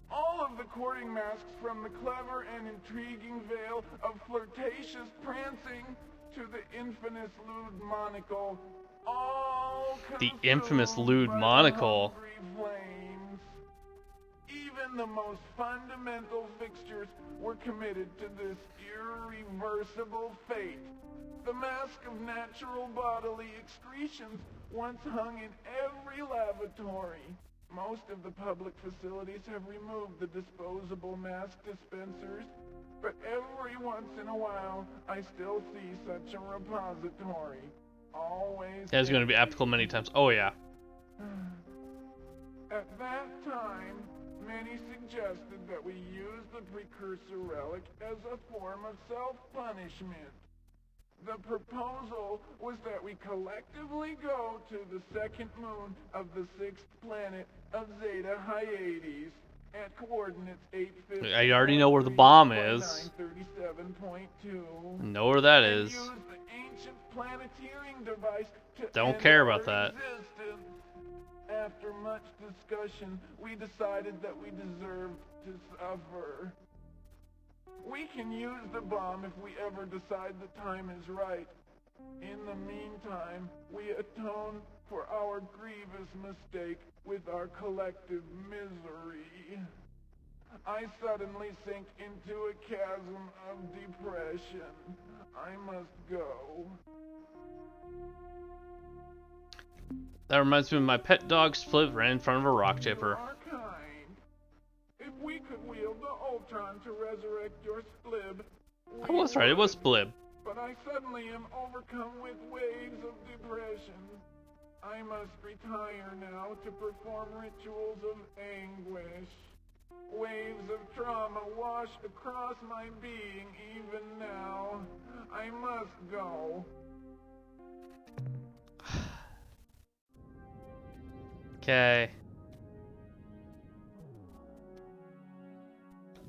all of the courting masks from the clever and intriguing veil of flirtatious prancing to the infamous lewd monocle, all The infamous consumed lewd by the monocle. hungry flames. Even the most fundamental fixtures were committed to this irreversible fate. The mask of natural bodily excretions once hung in every lavatory. Most of the public facilities have removed the disposable mask dispensers, but every once in a while I still see such a repository. Always. That's going to be applicable many times. Oh yeah. At that time, many suggested that we use the precursor relic as a form of self-punishment. The proposal was that we collectively go to the second moon of the sixth planet of Zeta Hyades at coordinates 850. I already know where the bomb is. 937.2. Know where that and is. use the ancient planeteering device to Don't end care our about that. existence. After much discussion, we decided that we deserved to suffer. We can use the bomb if we ever decide the time is right. In the meantime, we atone for our grievous mistake with our collective misery. I suddenly sink into a chasm of depression. I must go. That reminds me of my pet dog Split ran in front of a rock chipper. You are kind. If we could wield the Ultron to resurrect your Splib, I was right, it was would. Blib. But I suddenly am overcome with waves of depression. I must retire now to perform rituals of anguish. Waves of trauma wash across my being even now. I must go. Okay.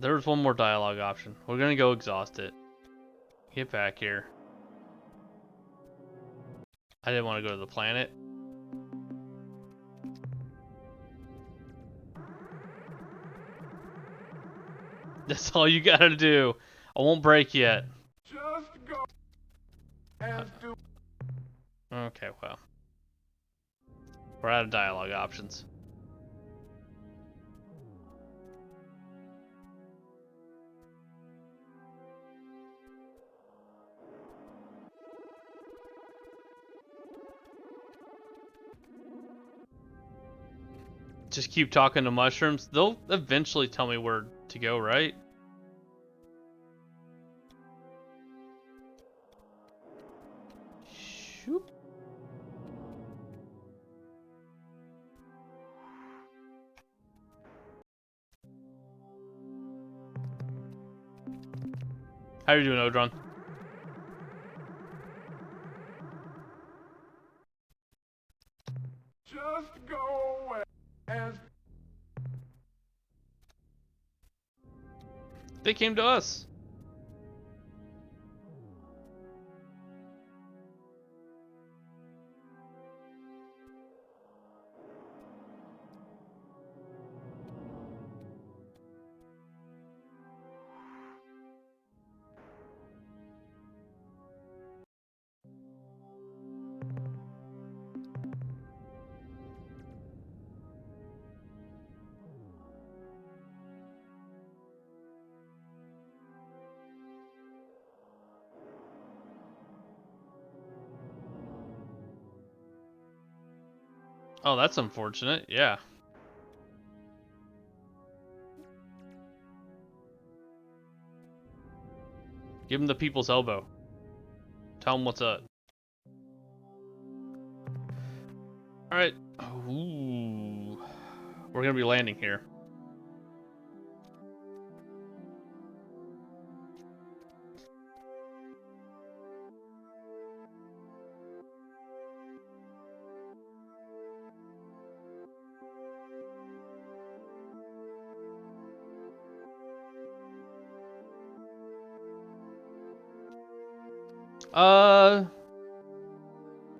There's one more dialogue option. We're gonna go exhaust it. Get back here. I didn't want to go to the planet. That's all you gotta do. I won't break yet. Just go. As do. Okay, well. We're out of dialogue options. Just keep talking to mushrooms. They'll eventually tell me where to go, right? Shoop. How are you doing, Odron? Just go away. As They came to us. Oh, that's unfortunate. Yeah. Give him the people's elbow. Tell him what's up. Alright. Ooh. We're gonna be landing here.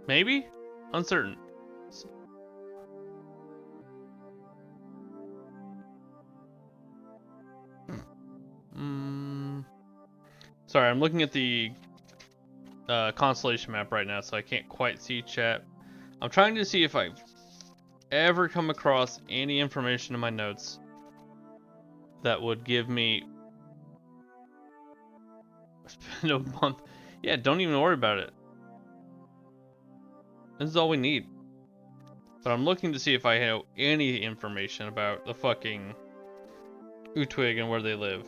Maybe? Uncertain. Sorry, I'm looking at the constellation map right now, so I can't quite see chat. I'm trying to see if I've ever come across any information in my notes that would give me spend a month. Yeah, don't even worry about it. This is all we need. But I'm looking to see if I know any information about the fucking Utwig and where they live.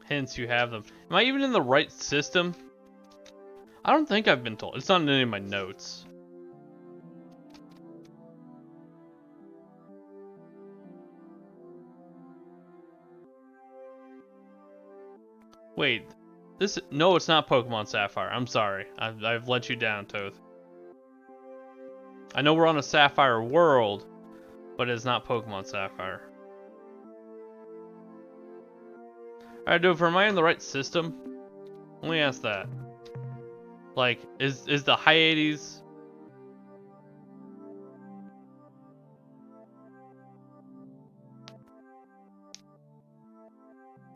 Hence, you have them. Am I even in the right system? I don't think I've been told. It's not in any of my notes. Wait, this? No, it's not Pokemon Sapphire. I'm sorry. I've let you down, Toth. I know we're on a Sapphire world, but it's not Pokemon Sapphire. Alright, dude, am I in the right system? Let me ask that. Like, is the Hyades...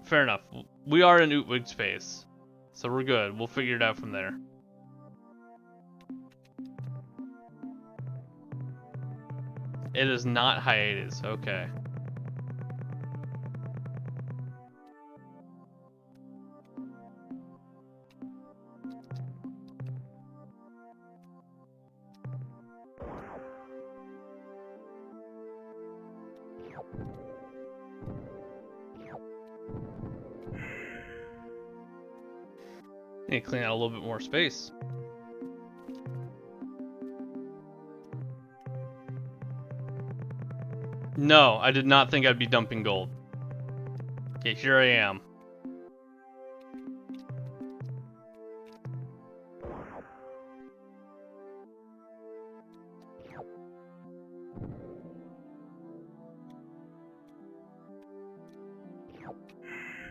Fair enough. We are in Utwig space. So we're good. We'll figure it out from there. It is not Hyades. Okay. Need to clean out a little bit more space. No, I did not think I'd be dumping gold. Okay, here I am.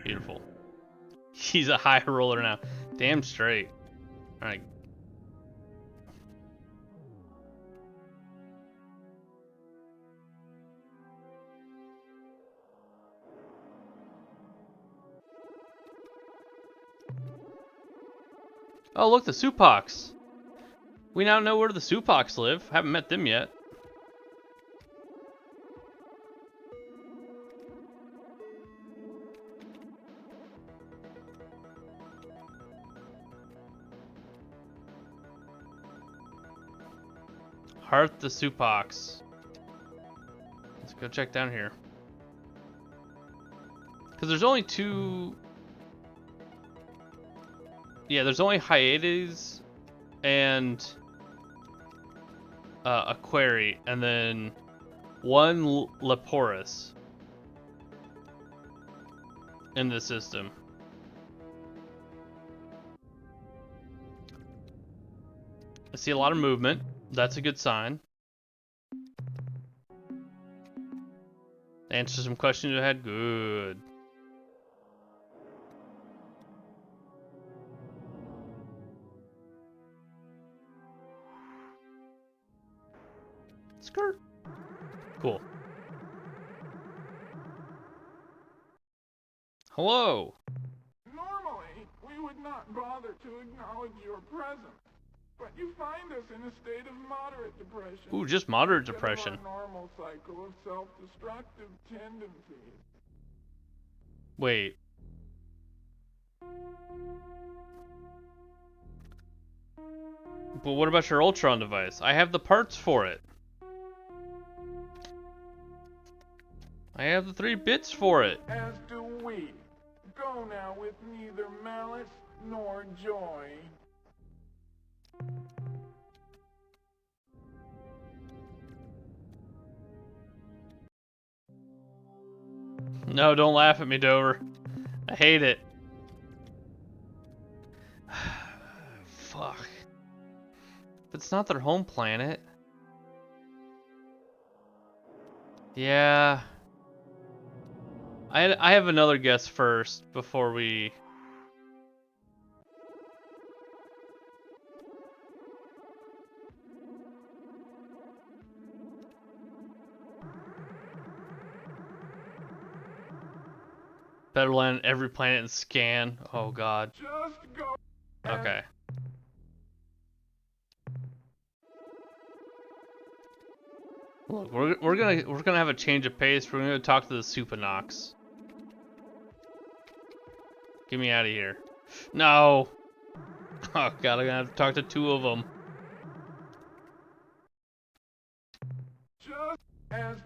Beautiful. He's a high roller now. Damn straight. Alright. Oh, look, the Supox. We now know where the Supox live. Haven't met them yet. Hearth the Supox. Let's go check down here. Because there's only two... Yeah, there's only Hyades and a Query, and then one Leporus in the system. I see a lot of movement. That's a good sign. Answer some questions you had. Good. Skirt. Cool. Hello. Normally, we would not bother to acknowledge your presence, but you find us in a state of moderate depression. Ooh, just moderate instead of depression. our normal cycle of self-destructive tendencies. Wait. But what about your Ultron device? I have the parts for it. I have the 3 bits for it. As do we. Go now with neither malice nor joy. No, don't laugh at me, Dover. I hate it. Fuck. It's not their home planet. Yeah. I have another guess first before we... Better land every planet and scan. Oh god. Just go. Okay. Look, we're gonna have a change of pace. We're gonna talk to the Supanox. Get me out of here. No. Oh god, I'm gonna have to talk to 2 of them. Just as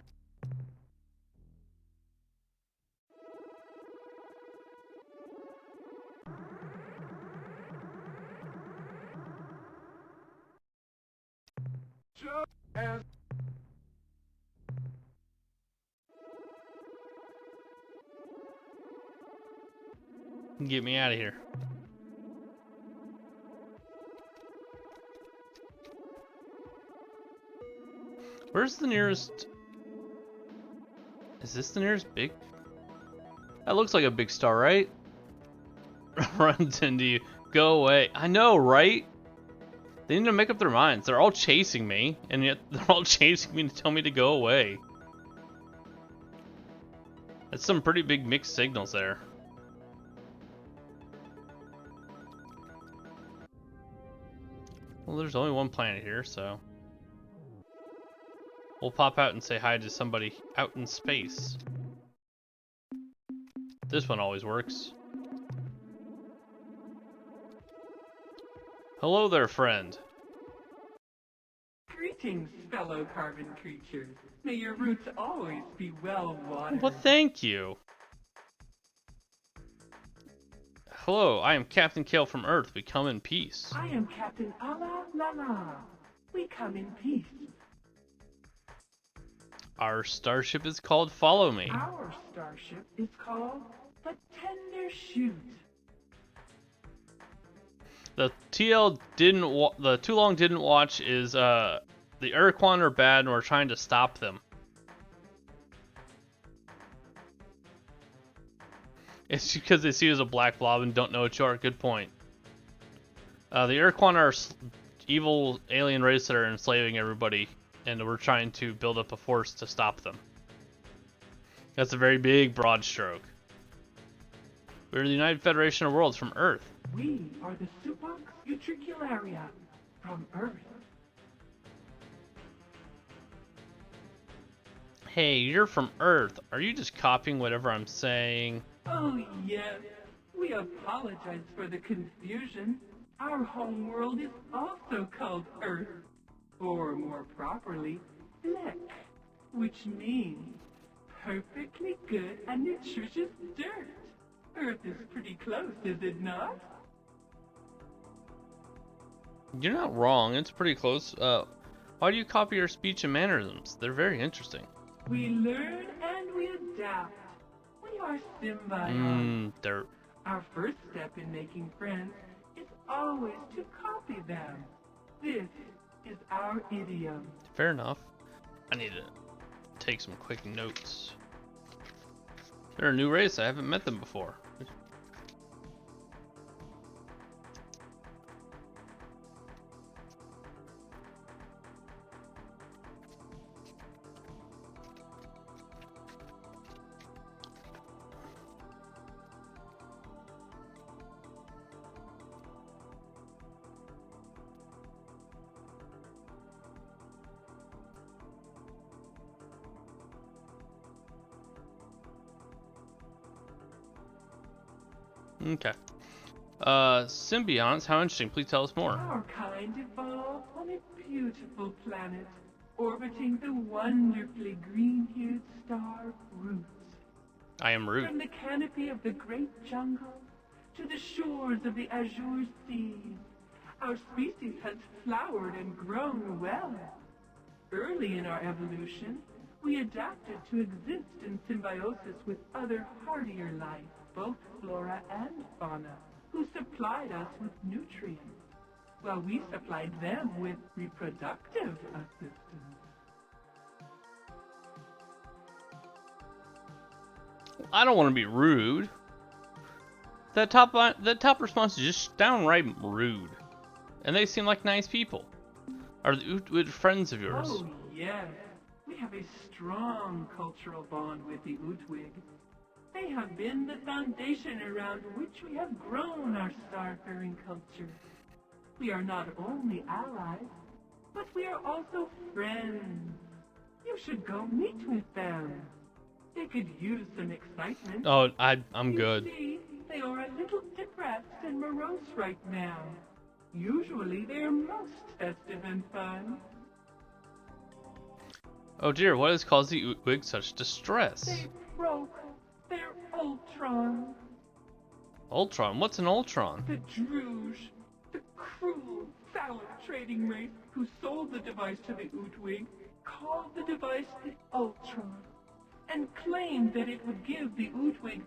as Get me out of here. Where's the nearest... Is this the nearest big... That looks like a big star, right? Runs into you. Go away. I know, right? They need to make up their minds. They're all chasing me, and yet they're all chasing me to tell me to go away. That's some pretty big mixed signals there. Well, there's only one planet here, so... We'll pop out and say hi to somebody out in space. This one always works. Hello there, friend. Greetings, fellow carbon creatures. May your roots always be well watered. Well, thank you. Hello, I am Captain Kale from Earth. We come in peace. I am Captain Allah Lala. We come in peace. Our starship is called Follow Me. Our starship is called the Tender Shoot. The TL didn't the Too Long Didn't Watch is the Urquan are bad and we're trying to stop them. It's because they see you as a black blob and don't know what you are. Good point. The Urquan are evil alien race that are enslaving everybody, and we're trying to build up a force to stop them. That's a very big, broad stroke. We're the United Federation of Worlds from Earth. We are the Supox Utricularia from Earth. Hey, you're from Earth. Are you just copying whatever I'm saying? Oh yes, we apologize for the confusion. Our home world is also called Earth, or more properly, Fleck, which means perfectly good and nutritious dirt. Earth is pretty close, is it not? You're not wrong. It's pretty close. Why do you copy your speech and mannerisms? They're very interesting. We learn and we adapt. We are symbiotes. Dirt. Our first step in making friends is always to copy them. This is our idiom. Fair enough. I need to take some quick notes. They're a new race. I haven't met them before. Okay. Symbionts, how interesting. Please tell us more. Our kind evolved on a beautiful planet, orbiting the wonderfully green-hued star Roots. I am rude. From the canopy of the great jungle to the shores of the azure seas, our species has flowered and grown well. Early in our evolution, we adapted to exist in symbiosis with other hardier life, both flora and fauna, who supplied us with nutrients, while we supplied them with reproductive assistance. I don't want to be rude. That top response is just downright rude, and they seem like nice people. Are the Utwid friends of yours? Oh yes, we have a strong cultural bond with the Utwig. They have been the foundation around which we have grown our starfaring culture. We are not only allies, but we are also friends. You should go meet with them. They could use some excitement. Oh, I'm good. You see, they are a little depressed and morose right now. Usually they are most festive and fun. Oh dear, what has caused the Utwig such distress? They broke their Ultron. Ultron? What's an Ultron? The Druge, the cruel, foul trading race who sold the device to the Utwig, called the device the Ultron, and claimed that it would give the Utwig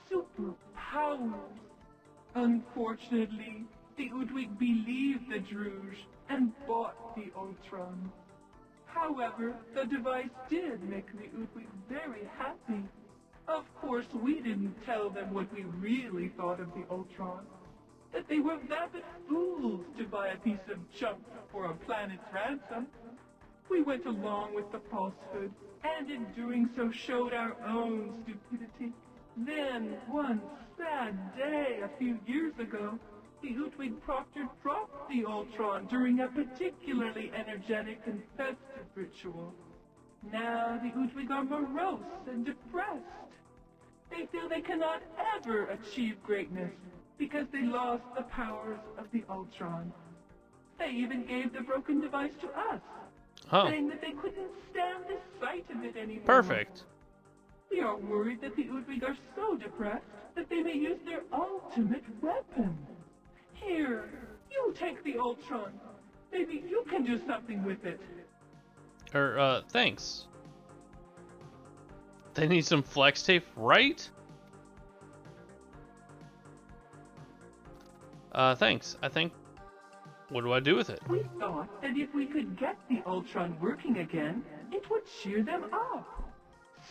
superpowers. Unfortunately, the Utwig believed the Druge and bought the Ultron. However, the device did make the Utwig very happy. Of course, we didn't tell them what we really thought of the Ultron. That they were vapid fools to buy a piece of junk for a planet's ransom. We went along with the falsehood, and in doing so showed our own stupidity. Then, one sad day a few years ago, the Utwig Proctor dropped the Ultron during a particularly energetic and festive ritual. Now the Utwig are morose and depressed. They feel they cannot ever achieve greatness because they lost the powers of the Ultron. They even gave the broken device to us, saying that they couldn't stand the sight of it anymore. Perfect. We are worried that the Utwig are so depressed that they may use their ultimate weapon. Here, you take the Ultron. Maybe you can do something with it. Thanks. They need some flex tape, right? Thanks. I think... What do I do with it? We thought that if we could get the Ultron working again, it would cheer them up.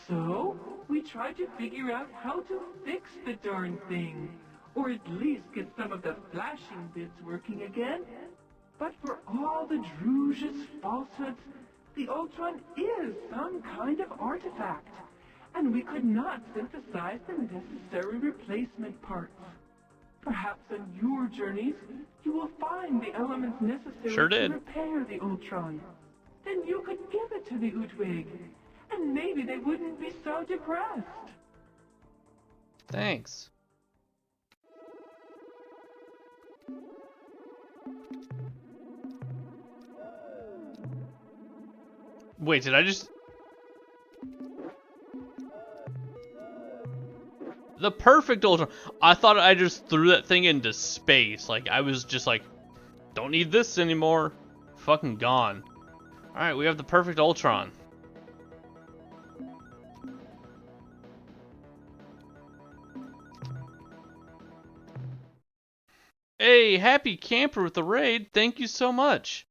So, we tried to figure out how to fix the darn thing, or at least get some of the flashing bits working again. But for all the Druge's falsehoods, the Ultron is some kind of artifact, and we could not synthesize the necessary replacement parts. Perhaps on your journeys, you will find the elements necessary to repair the Ultron. Then you could give it to the Utwig, and maybe they wouldn't be so depressed. Thanks. Wait, did I just... The perfect Ultron. I thought I just threw that thing into space. Like, I was just like, don't need this anymore. Fucking gone. Alright, we have the perfect Ultron. Hey, happy camper with the raid. Thank you so much.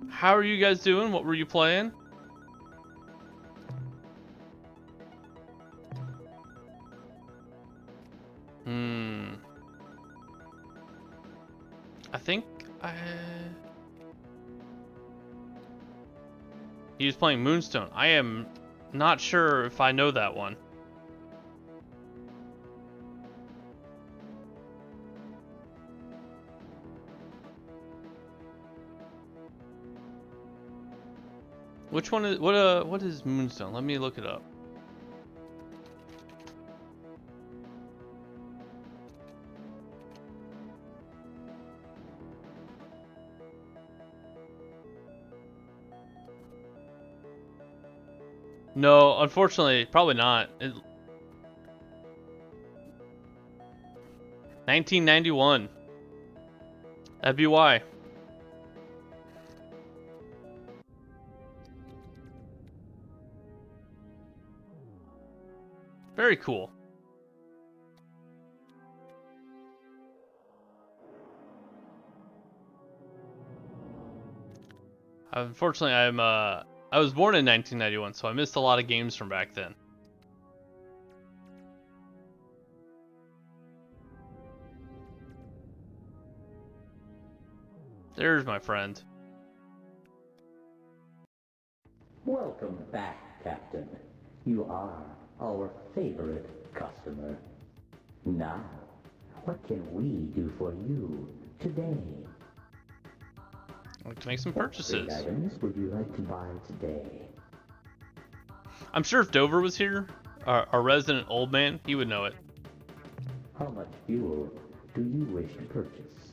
How are you guys doing? What were you playing? I think he was playing Moonstone. I am not sure if I know that one. Which one is what is Moonstone? Let me look it up. No, unfortunately, probably not. 1991. That'd be why. Very cool. Unfortunately, I was born in 1991, so I missed a lot of games from back then. There's my friend. Welcome back, Captain. You are our favorite customer. Now, what can we do for you today? I'd like to make some purchases. What items would you like to buy today? I'm sure if Dover was here, our resident old man, he would know it. How much fuel do you wish to purchase?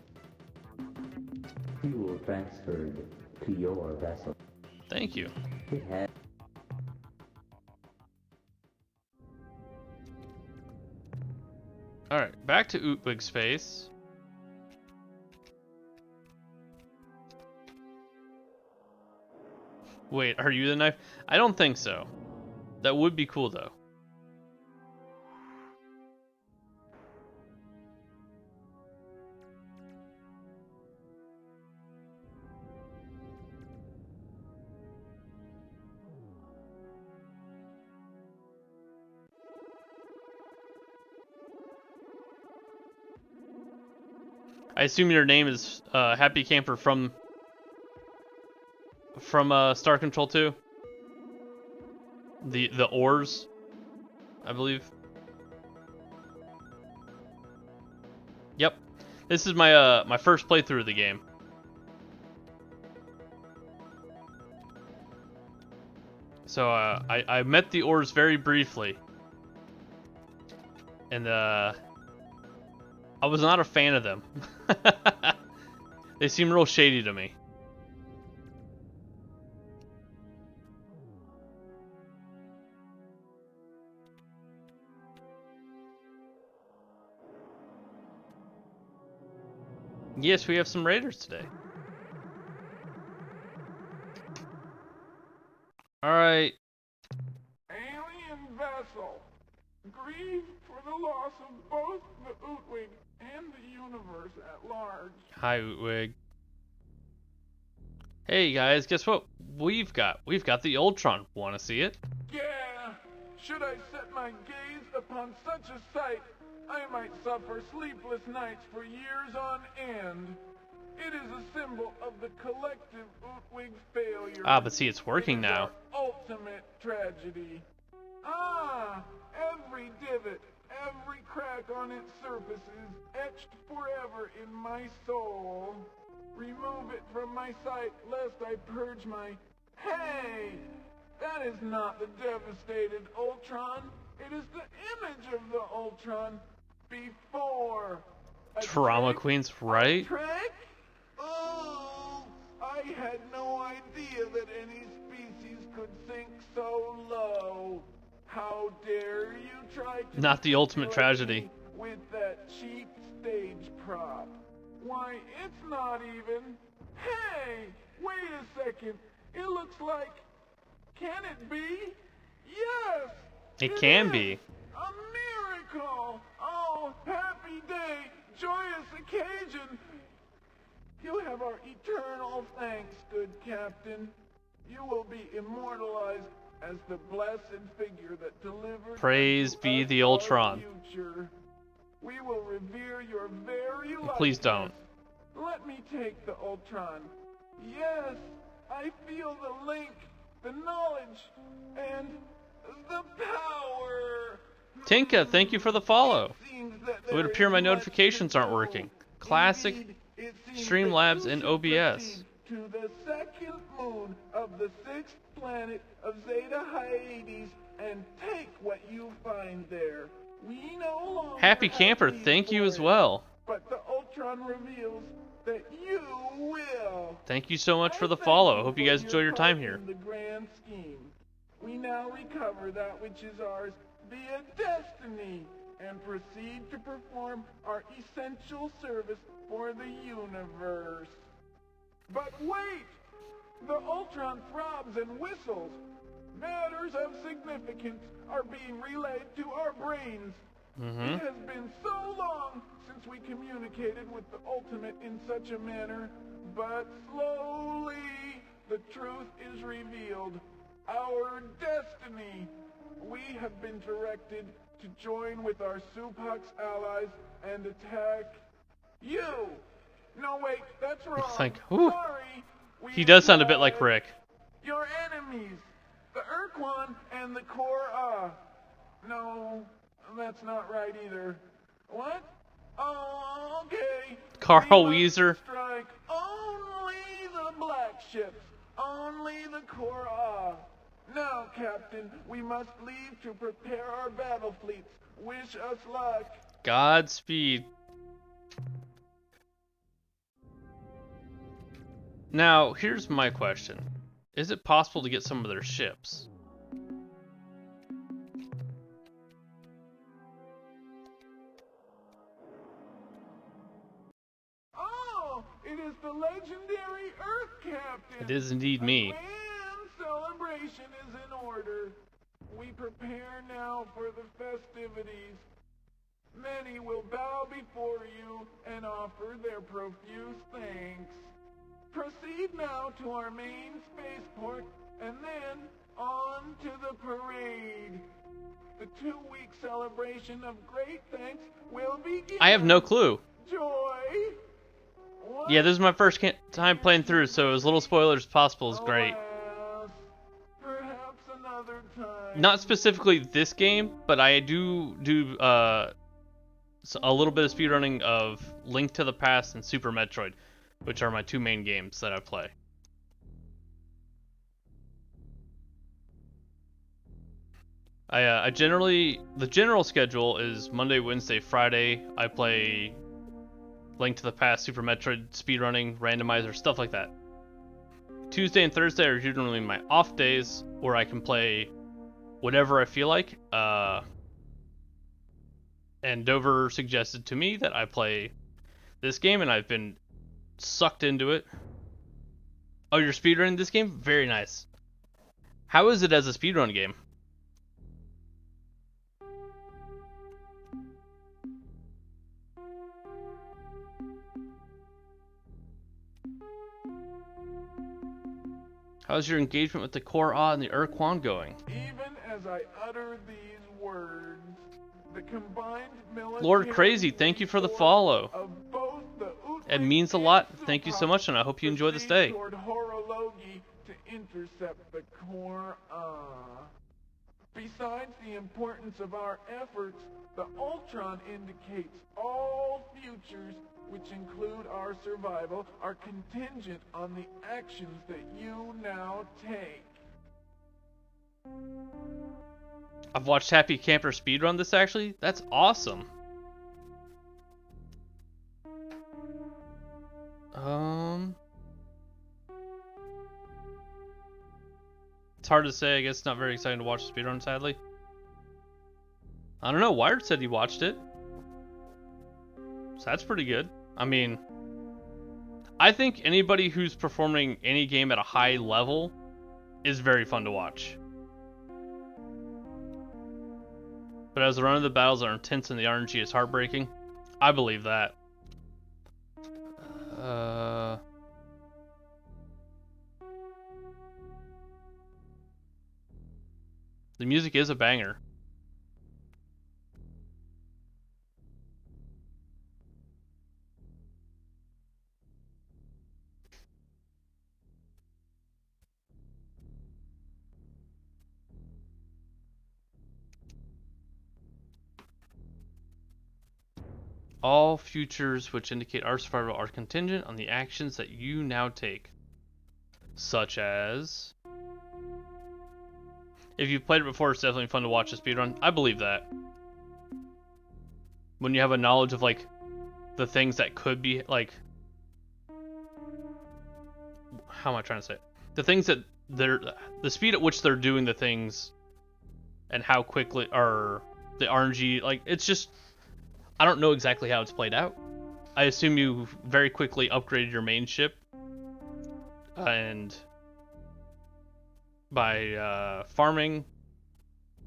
Fuel transferred to your vessel. Thank you. It has... Alright, back to Ootwig space. Wait, are you the knife? I don't think so. That would be cool though. I assume your name is Happy Camper from Star Control 2? The ores, I believe. Yep. This is my my first playthrough of the game. So I met the ores very briefly. And I was not a fan of them. They seem real shady to me. Yes, we have some raiders today. Alright. Alien vessel. Grieve for the loss of both the Ootwig and the universe at large. Hi, Ootwig. Hey guys, guess what? We've got the Ultron. Want to see it? Yeah. Should I set my gaze upon such a sight, I might suffer sleepless nights for years on end. It is a symbol of the collective Ootwig failure. Ah, but see, it's working It is now. our ultimate tragedy. Ah, every divot, every crack on its surface is etched forever in my soul. Remove it from my sight, lest I purge my... Hey! That is not the devastated Ultron. It is the image of the Ultron before. A Trauma trick? Queen's right. Trick? Oh, I had no idea that any species could sink so low. How dare you try to Not the ultimate destroy tragedy. me with that cheap stage prop? Why, it's not even... Hey, wait a second. It looks like... Can it be? Yes! It can be. A miracle! Oh, happy day, joyous occasion! You have our eternal thanks, good captain. You will be immortalized as the blessed figure that delivered Praise unto be us the our Ultron. future. We will revere your very life. Please don't. Let me take the Ultron. Yes, I feel the link, the knowledge, and the power. Tinka, thank you for the follow. Seems that It would there appear is my much notifications to aren't do. working. Classic Indeed, it seems Streamlabs that and you OBS. should proceed to the second moon of the sixth planet of Zeta Hyades and take what you find there. We no longer Happy have Camper, need thank you for as it, well. but the Ultron reveals that you will. Thank you so much for the I thank follow. I you hope you for guys enjoy your time part here. in the grand scheme. We now recover that which is ours via destiny and proceed to perform our essential service for the universe. But wait! The Ultron throbs and whistles. Matters of significance are being relayed to our brains. It has been so long since we communicated with the Ultimate in such a manner, but slowly the truth is revealed. Our destiny. We have been directed to join with our Supux allies and attack you. No, wait, that's wrong. Thank- Ooh. Sorry. We He does sound a bit like attack Rick. your enemies, the Urquan and the Korra. No, that's not right either. What? Oh, okay. Carl We must Weezer. strike only the black ships, only the Korra. Now, Captain, we must leave to prepare our battle fleets. Wish us luck. Godspeed. Now, here's my question. Is it possible to get some of their ships? Oh, it is the legendary Earth Captain. It is indeed me. A grand celebration is in order. We prepare now for the festivities. Many will bow before you and offer their profuse thanks. Proceed now to our main spaceport and then on to the parade. The 2-week celebration of great thanks will begin. I have no clue. Joy. What? Yeah, this is my first time playing through, so as little spoilers as possible is great. Alas, perhaps another time. Not specifically this game, but I do a little bit of speedrunning of Link to the Past and Super Metroid, which are my two main games that I play. The general schedule is Monday, Wednesday, Friday. I play Link to the Past, Super Metroid, speedrunning, randomizer, stuff like that. Tuesday and Thursday are usually my off days, where I can play whatever I feel like. And Dover suggested to me that I play this game, and I've been sucked into it. Oh, you're speedrunning this game? Very nice. How is it as a speedrun game? How's your engagement with the Korra and the Urquan going? Even as I utter these words, the combined military Lord Crazy, thank you for the follow. of both the It Utlik means a and lot. Thank you so Supux much, and I hope you enjoy this proceed day. toward Horologi to intercept the Korra. Besides the importance of our efforts, the Ultron indicates all futures, which include our survival, are contingent on the actions that you now take. I've watched Happy Camper speedrun this actually. That's awesome. It's hard to say. I guess it's not very exciting to watch the speedrun, sadly. I don't know. Wired said he watched it. So that's pretty good. I mean, I think anybody who's performing any game at a high level is very fun to watch. But as the run of the battles are intense and the RNG is heartbreaking, I believe that. The music is a banger. All futures which indicate our survival are contingent on the actions that you now take. Such as... If you've played it before, it's definitely fun to watch a speedrun. I believe that. When you have a knowledge of, like, the things that could be, like... How am I trying to say it? The things that they're... The speed at which they're doing the things and how quickly... Or the RNG... Like, it's just... I don't know exactly how it's played out. I assume you very quickly upgraded your main ship. And... by farming,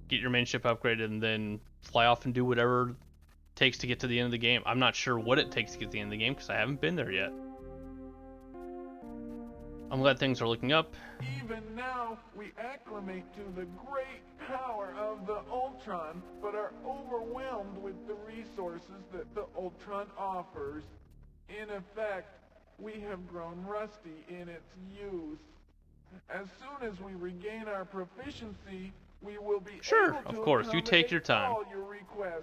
get your main ship upgraded, and then fly off and do whatever it takes to get to the end of the game. I'm not sure what it takes to get to the end of the game because I haven't been there yet. I'm glad things are looking up. Even now, we acclimate to the great power of the Ultron, but are overwhelmed with the resources that the Ultron offers. In effect, we have grown rusty in its use. As soon as we regain our proficiency, we will be Sure, able to of course. You take your time. all your requests.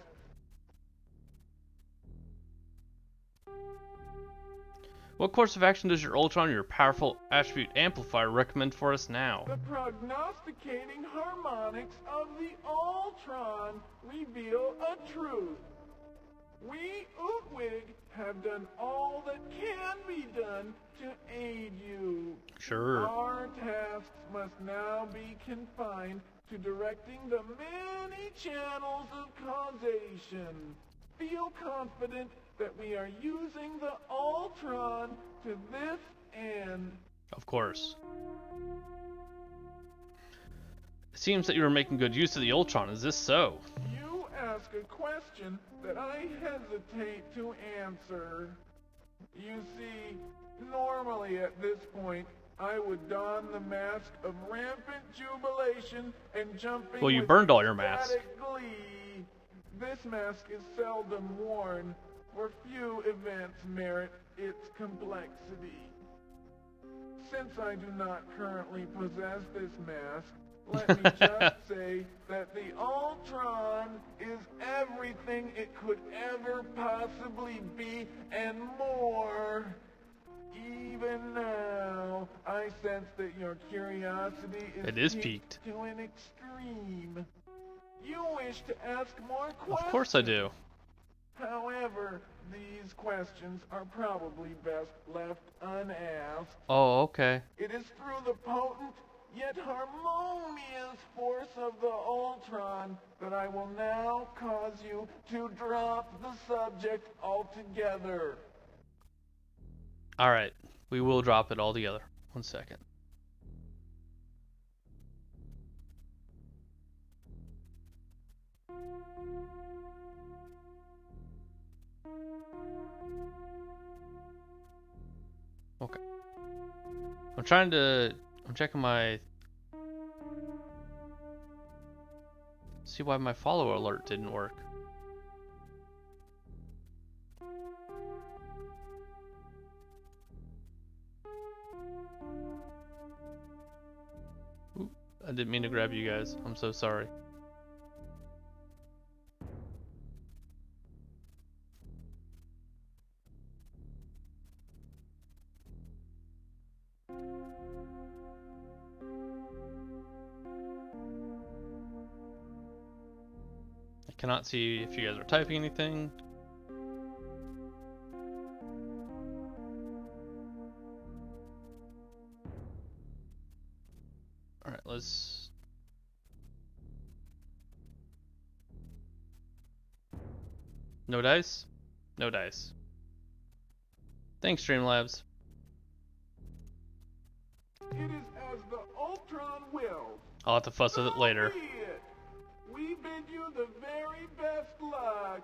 What course of action does your Ultron, your powerful attribute amplifier, recommend for us now? The prognosticating harmonics of the Ultron reveal a truth. We, Utwig, have done all that can be done to aid you. Sure. Our tasks must now be confined to directing the many channels of causation. Feel confident that we are using the Ultron to this end. Of course. It seems that you are making good use of the Ultron. Is this so? You ask a question that I hesitate to answer. You see, normally at this point, I would don the mask of rampant jubilation and jumping Well, you with burned all your masks. ecstatic glee. This mask is seldom worn, for few events merit its complexity. Since I do not currently possess this mask, let me just say that the Ultron is everything it could ever possibly be and more. Even now, I sense that your curiosity is piqued. to an extreme. You wish to ask more questions. Of course I do. However, these questions are probably best left unasked. Oh, okay. It is through the potent yet harmonious force of the Ultron that I will now cause you to drop the subject altogether. Alright. We will drop it all together. 1 second. Okay. I'm checking my... See why my follow alert didn't work. Oop, I didn't mean to grab you guys. I'm so sorry. I cannot see if you guys are typing anything. Alright, let's... No dice? No dice. Thanks, Streamlabs. It is as the Ultron wills. I'll have to fuss with it later. We bid you the very luck.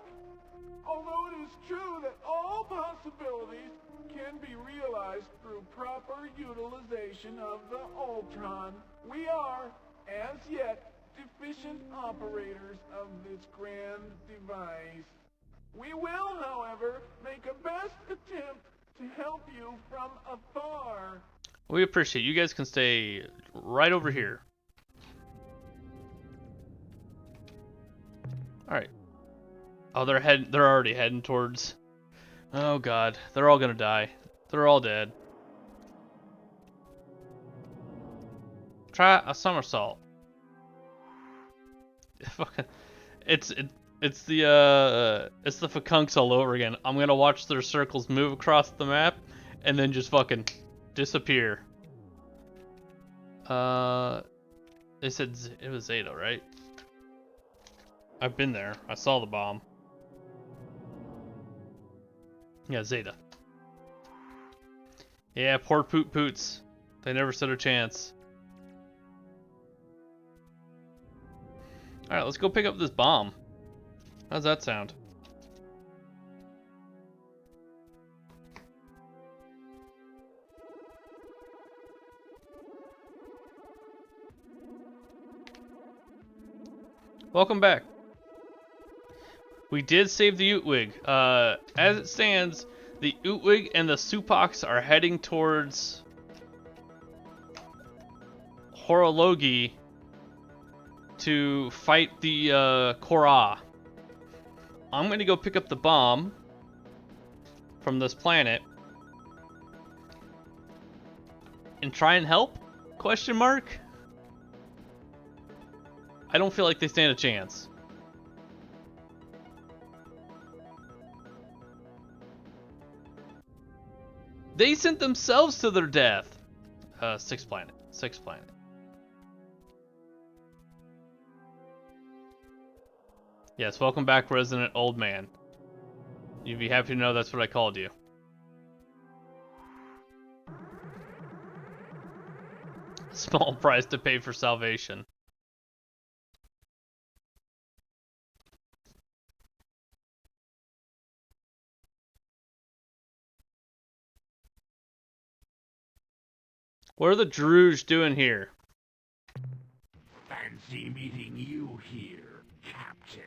Although it is true that all possibilities can be realized through proper utilization of the Ultron, we are, as yet, deficient operators of this grand device. We will, however, make a best attempt to help you from afar. We appreciate it. You guys can stay right over here. Alright. Oh, they're already heading towards... Oh god, they're all gonna die. They're all dead. Try a somersault. It's the Fakunks all over again. I'm gonna watch their circles move across the map and then just fucking disappear. They said it was Zeta, right? I've been there. I saw the bomb. Yeah, Zeta. Yeah, poor Poot Poots. They never stood a chance. Alright, let's go pick up this bomb. How's that sound? Welcome back. We did save the Utwig. As it stands, the Utwig and the Supox are heading towards Horologi to fight the Korra. I'm gonna go pick up the bomb from this planet and try and help? Question mark? I don't feel like they stand a chance. They sent themselves to their death. Sixth planet. Sixth planet. Yes, welcome back, resident old man. You'd be happy to know that's what I called you. Small price to pay for salvation. What are the Druge doing here? Fancy meeting you here, Captain.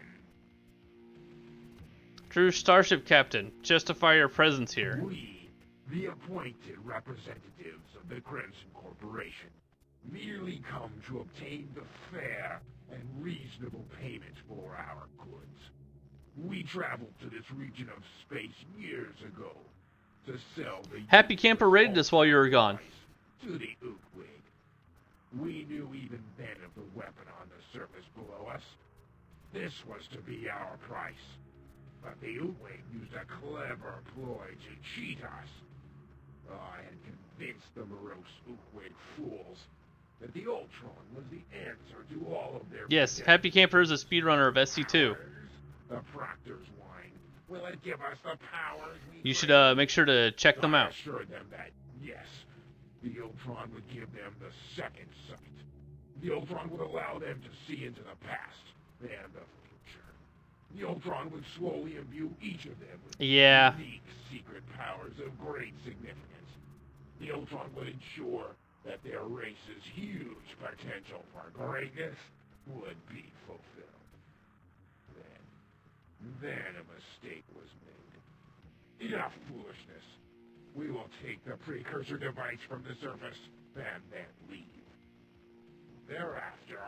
Druge Starship Captain, justify your presence here. We, the appointed representatives of the Crimson Corporation, merely come to obtain the fair and reasonable payment for our goods. We traveled to this region of space years ago to sell the... Happy Camper raided us while you were gone. To the Utwig. We knew even then of the weapon on the surface below us. This was to be our price. But the Utwig used a clever ploy to cheat us. I had convinced the morose Utwig fools that the Ultron was the answer to all of their... Yes, Happy Camper is a speedrunner of SC2. The Proctor's wine. Will it give us the powers we... You should make sure to check them out. I assured them that, yes, the Ultron would give them the second sight. The Ultron would allow them to see into the past and the future. The Ultron would slowly imbue each of them with unique secret powers of great significance. The Ultron would ensure that their race's huge potential for greatness would be fulfilled. Then a mistake was made. Enough foolishness. We will take the precursor device from the surface and then leave. Thereafter,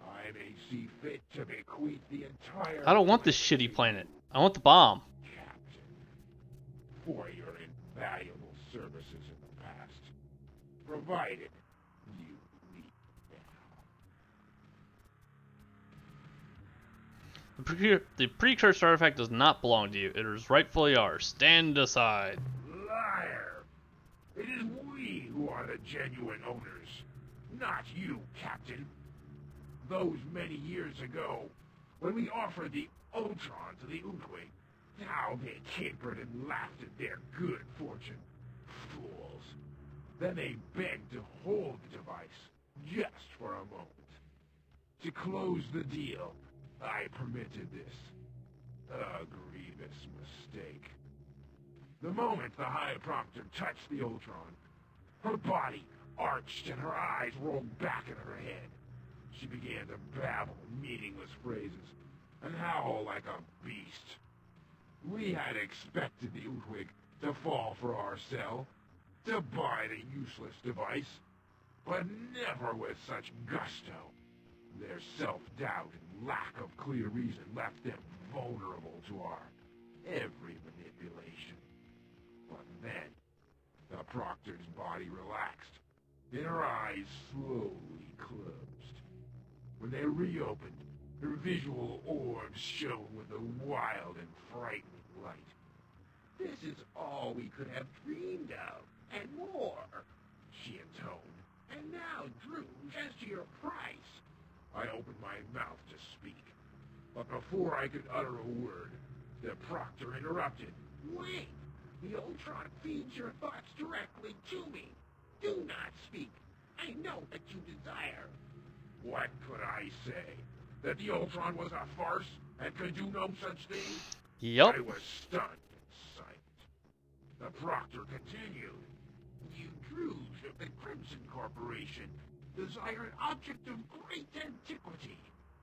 I may see fit to bequeath the entire... I don't want this shitty planet. I want the bomb. Captain, for your invaluable services in the past, provided you leave now. The precursor artifact does not belong to you. It is rightfully ours. Stand aside. Liar! It is we who are the genuine owners, not you, Captain. Those many years ago, when we offered the Ultron to the Utwig, how they capered and laughed at their good fortune. Fools. Then they begged to hold the device, just for a moment. To close the deal, I permitted this. A grievous mistake. The moment the High Proctor touched the Ultron, her body arched and her eyes rolled back in her head. She began to babble meaningless phrases and howl like a beast. We had expected the Utwig to fall for our cell, to buy the useless device, but never with such gusto. Their self-doubt and lack of clear reason left them vulnerable to our every manipulation. But then, the Proctor's body relaxed, and her eyes slowly closed. When they reopened, her visual orbs shone with a wild and frightening light. "This is all we could have dreamed of, and more," she intoned. "And now, Drew, as to your price." I opened my mouth to speak, but before I could utter a word, the Proctor interrupted. "Wait! The Ultron feeds your thoughts directly to me. Do not speak. I know that you desire." What could I say? That the Ultron was a farce and could do no such thing? Yep. I was stunned and silent. The Proctor continued. "You Drews of the Crimson Corporation desire an object of great antiquity,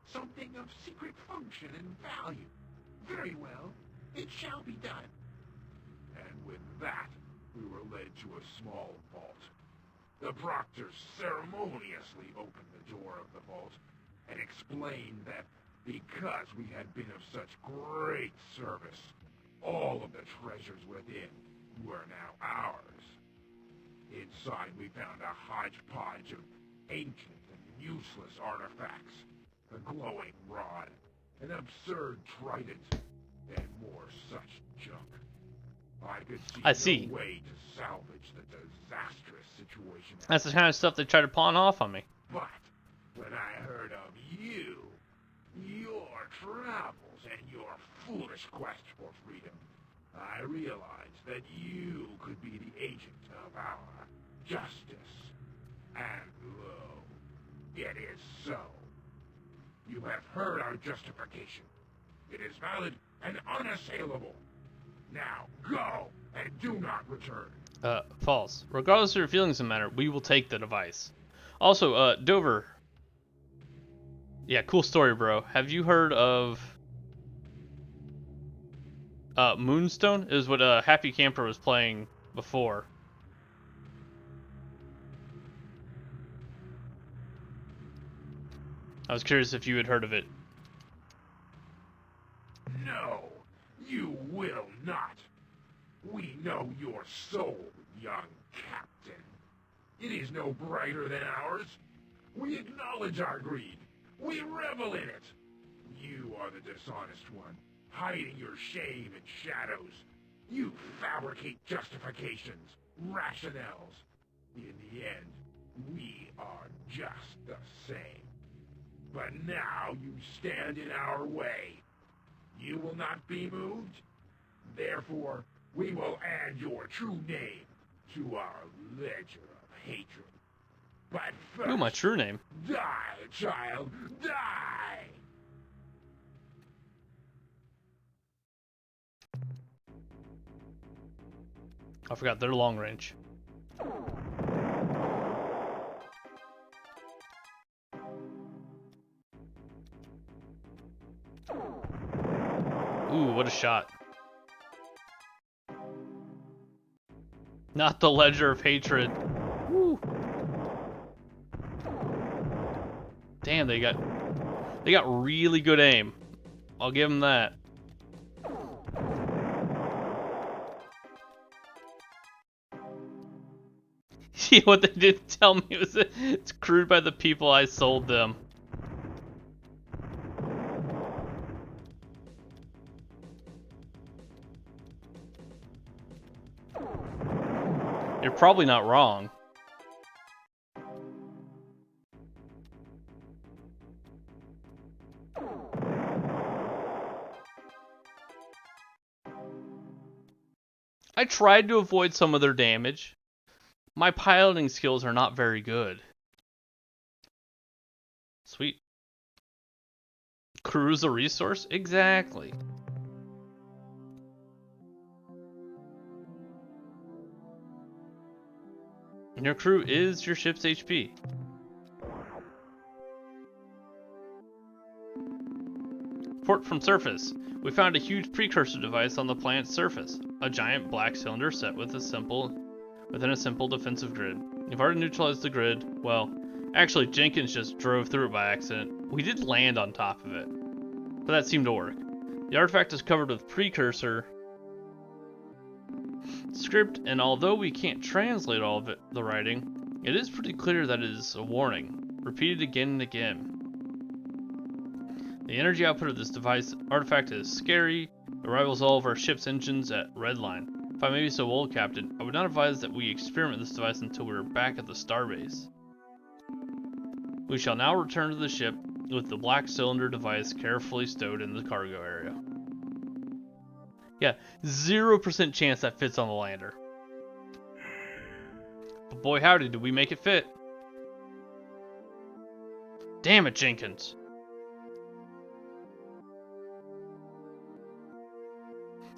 something of secret function and value. Very well, it shall be done." And with that, we were led to a small vault. The Proctor ceremoniously opened the door of the vault and explained that because we had been of such great service, all of the treasures within were now ours. Inside we found a hodgepodge of ancient and useless artifacts, a glowing rod, an absurd trident, and more such junk. I could see no way to salvage the disastrous situation. That's the kind of stuff they try to pawn off on me. But when I heard of you, your travels, and your foolish quest for freedom, I realized that you could be the agent of our justice. And lo, it is so. You have heard our justification. It is valid and unassailable. Now go, and do not return. False. Regardless of your feelings in the matter, we will take the device. Also, Dover. Yeah, cool story, bro. Have you heard of Moonstone? Is what Happy Camper was playing before. I was curious if you had heard of it. No, you will not. We know your soul, young captain. It is no brighter than ours. We acknowledge our greed. We revel in it. You are the dishonest one, hiding your shame in shadows. You fabricate justifications, rationales. In the end, we are just the same. But now you stand in our way. You will not be moved. Therefore, we will add your true name to our ledger of hatred. But first, Ooh, my true name. Die, child, die! I forgot they're long range. Ooh, what a shot. Not the ledger of hatred. Woo. Damn, they got really good aim. I'll give them that. See, what they didn't tell me was that it's crewed by the people I sold them. You're probably not wrong. I tried to avoid some of their damage. My piloting skills are not very good. Sweet. Crew's a resource? Exactly. And your crew is your ship's HP. Report from surface. We found a huge precursor device on the planet's surface. A giant black cylinder set within a simple defensive grid. You've already neutralized the grid. Well, actually Jenkins just drove through it by accident. We did land on top of it, but that seemed to work. The artifact is covered with precursor script, and although we can't translate all of the writing, it is pretty clear that it is a warning, repeated again and again. The energy output of this artifact is scary. It rivals all of our ship's engines at Redline. If I may be so bold, Captain, I would not advise that we experiment this device until we are back at the starbase. We shall now return to the ship with the black cylinder device carefully stowed in the cargo area. Yeah, 0% chance that fits on the lander. But boy howdy, did we make it fit. Damn it, Jenkins.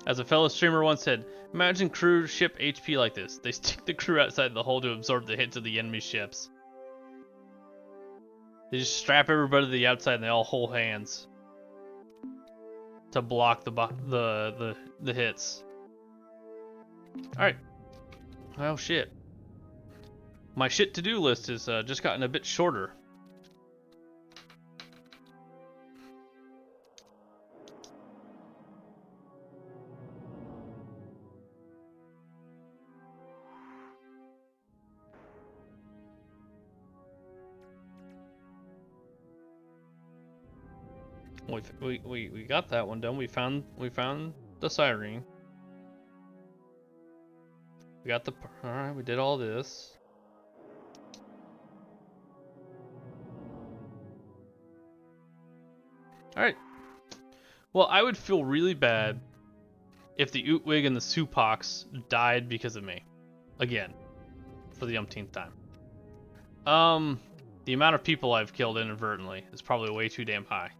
As a fellow streamer once said, imagine crew ship HP like this. They stick the crew outside the hull to absorb the hits of the enemy ships. They just strap everybody to the outside and they all hold hands to block the hits. Alright. Well, shit. My shit to-do list has just gotten a bit shorter. We got that one done. We found the siren. We got the alright, we did all this. Alright. Well, I would feel really bad if the Utwig and the Supox died because of me. Again. For the umpteenth time. The amount of people I've killed inadvertently is probably way too damn high.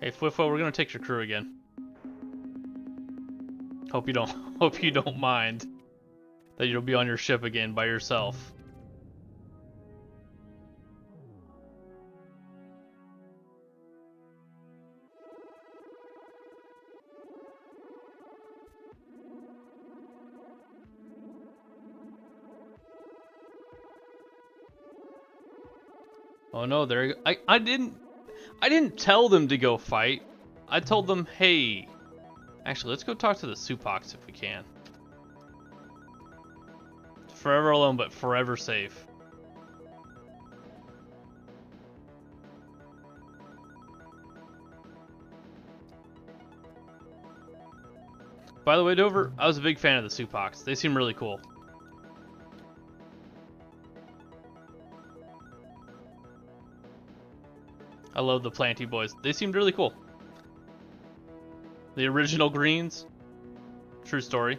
Hey Fwifo, we're gonna take your crew again. Hope you don't mind that you'll be on your ship again by yourself. Oh no, I didn't tell them to go fight. I told them, hey, actually, let's go talk to the Supox if we can. Forever alone, but forever safe. By the way, Dover, I was a big fan of the Supox. They seem really cool. I love the Planty boys. They seemed really cool. The original Greens. True story.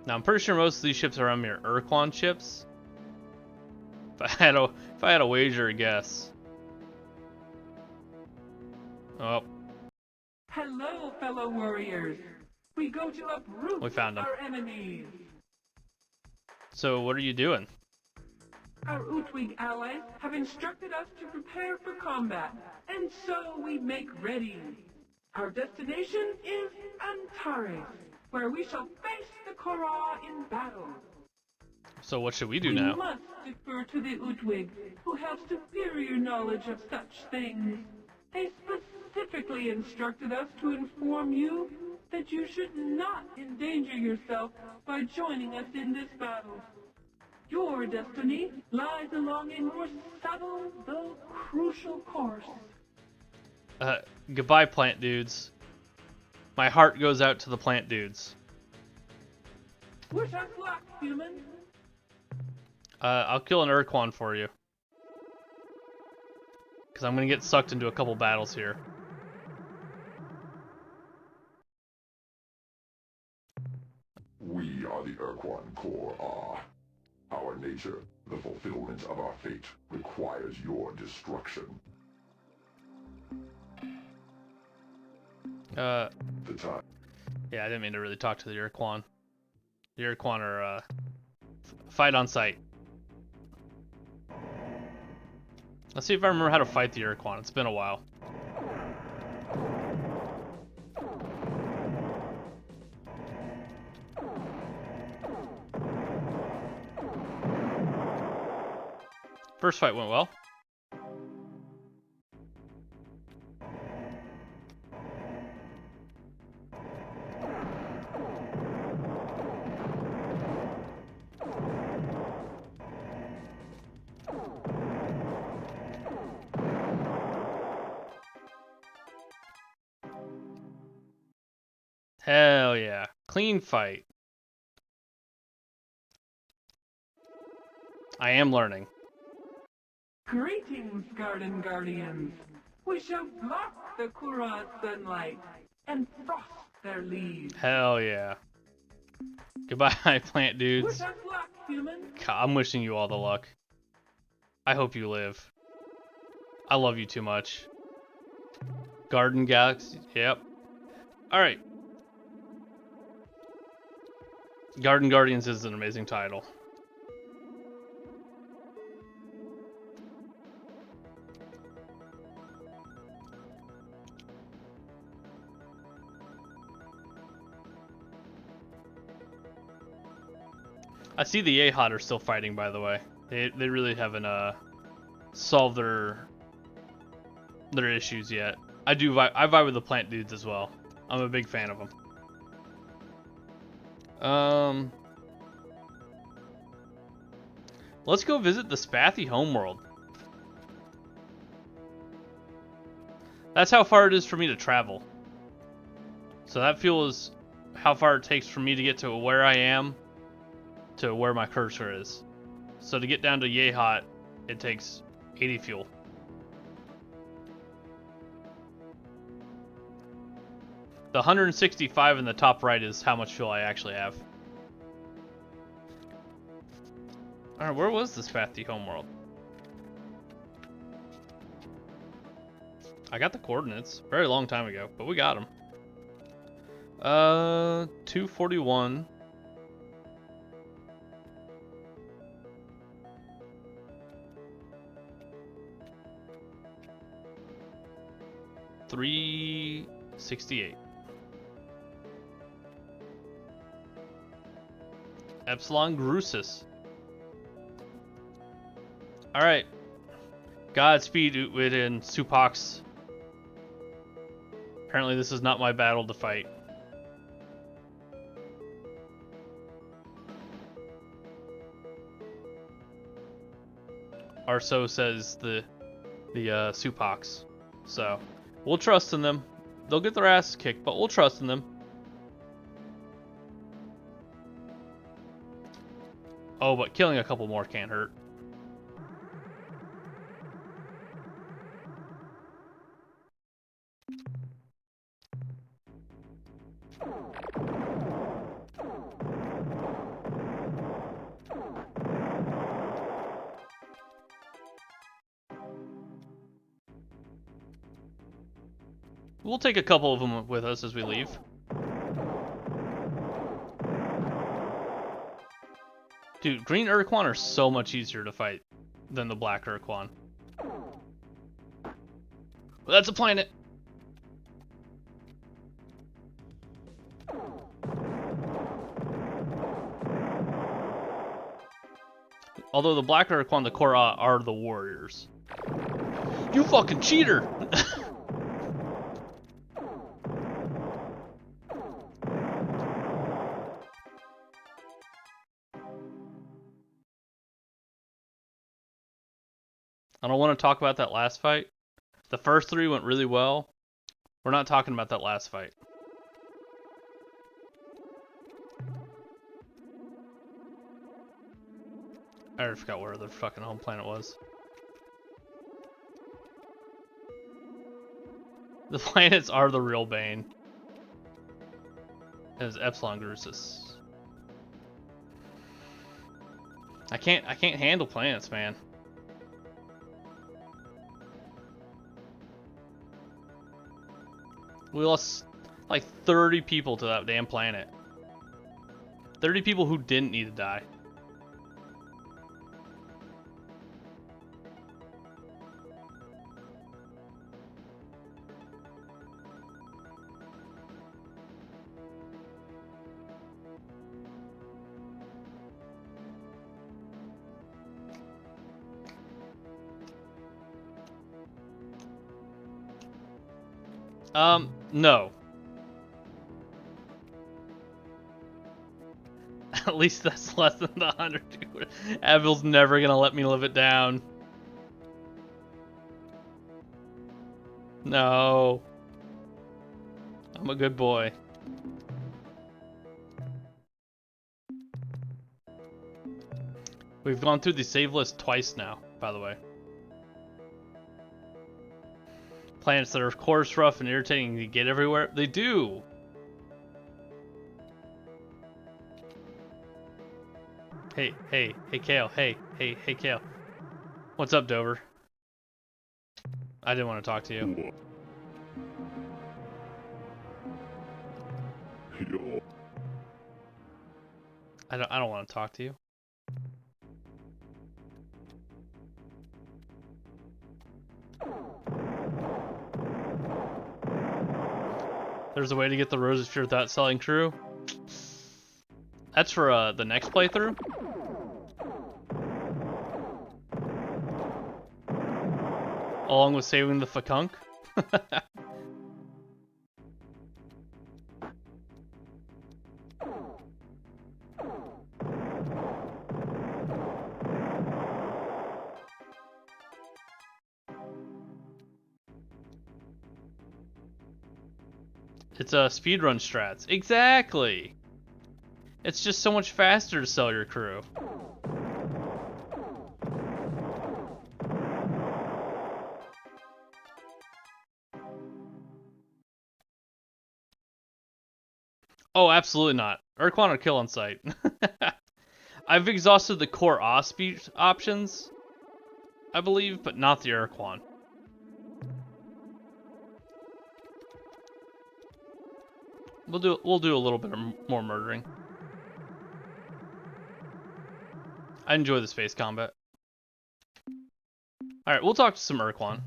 Now I'm pretty sure most of these ships are on mere Urquan ships. If I had a wager, a guess. Oh. Hello, fellow warriors. We go to uproot We found them. our enemies. So what are you doing? Our Utwig allies have instructed us to prepare for combat, and so we make ready. Our destination is Antares, where we shall face the Korra in battle. So what should we do We now? must defer to the Utwig, who have superior knowledge of such things. They specifically instructed us to inform you that you should not endanger yourself by joining us in this battle. Your destiny lies along a more subtle, though crucial course. Goodbye, plant dudes. My heart goes out to the plant dudes. Wish us luck, human. I'll kill an Urquan for you. Because I'm going to get sucked into a couple battles here. We are the Urquan Core are. Our nature, the fulfillment of our fate, requires your destruction. The time. Yeah, I didn't mean to really talk to the Urquan. The Urquan are, fight on sight. Let's see if I remember how to fight the Urquan. It's been a while. First fight went well. Hell yeah. Clean fight. I am learning. Greetings, Garden Guardians. We shall block the Kura's sunlight and frost their leaves. Hell yeah. Goodbye, plant dudes. Wish us luck, human. God, I'm wishing you all the luck. I hope you live. I love you too much. Garden Galaxy. Yep. Alright. Garden Guardians is an amazing title. I see the Ahot are still fighting, by the way. They really haven't solved their issues yet. I vibe with the plant dudes as well. I'm a big fan of them. Let's go visit the Spathy homeworld. That's how far it is for me to travel. So that fuel is how far it takes for me to get to where I am to where my cursor is. So to get down to Yehot, it takes 80 fuel. The 165 in the top right is how much fuel I actually have. Alright, where was this Spathy homeworld? I got the coordinates very long time ago, but we got them. 241. $368. Epsilon Grusis. Alright. Godspeed, Utwid and Supox. Apparently this is not my battle to fight. Or so says the Supox. So, we'll trust in them. They'll get their asses kicked, but we'll trust in them. Oh, but killing a couple more can't hurt. We'll take a couple of them with us as we leave. Dude, green Urquan are so much easier to fight than the black Urquan. Well, that's a planet. Although the black Urquan, the Korra, are the warriors. You fucking cheater! I don't want to talk about that last fight. The first three went really well. We're not talking about that last fight. I already forgot where the fucking home planet was. The planets are the real bane. It was Epsilon Grusis. I can't handle planets, man. We lost like 30 people to that damn planet. 30 people who didn't need to die. No. At least that's less than the 100. Avil's never gonna let me live it down. No. I'm a good boy. We've gone through the save list twice now, by the way. Planets that are coarse, rough, and irritating to get everywhere. They do! Hey, Kale. Hey, Kale. What's up, Dover? I didn't want to talk to you. I don't want to talk to you. There's a way to get the roses pure without selling crew. That's for the next playthrough. Along with saving the Fakunk. It's speedrun strats. Exactly! It's just so much faster to sell your crew. Oh, absolutely not. Urquan or kill on sight. I've exhausted the core options, I believe, but not the Urquan. We'll do a little bit of more murdering. I enjoy the space combat. Alright, we'll talk to some Urquan.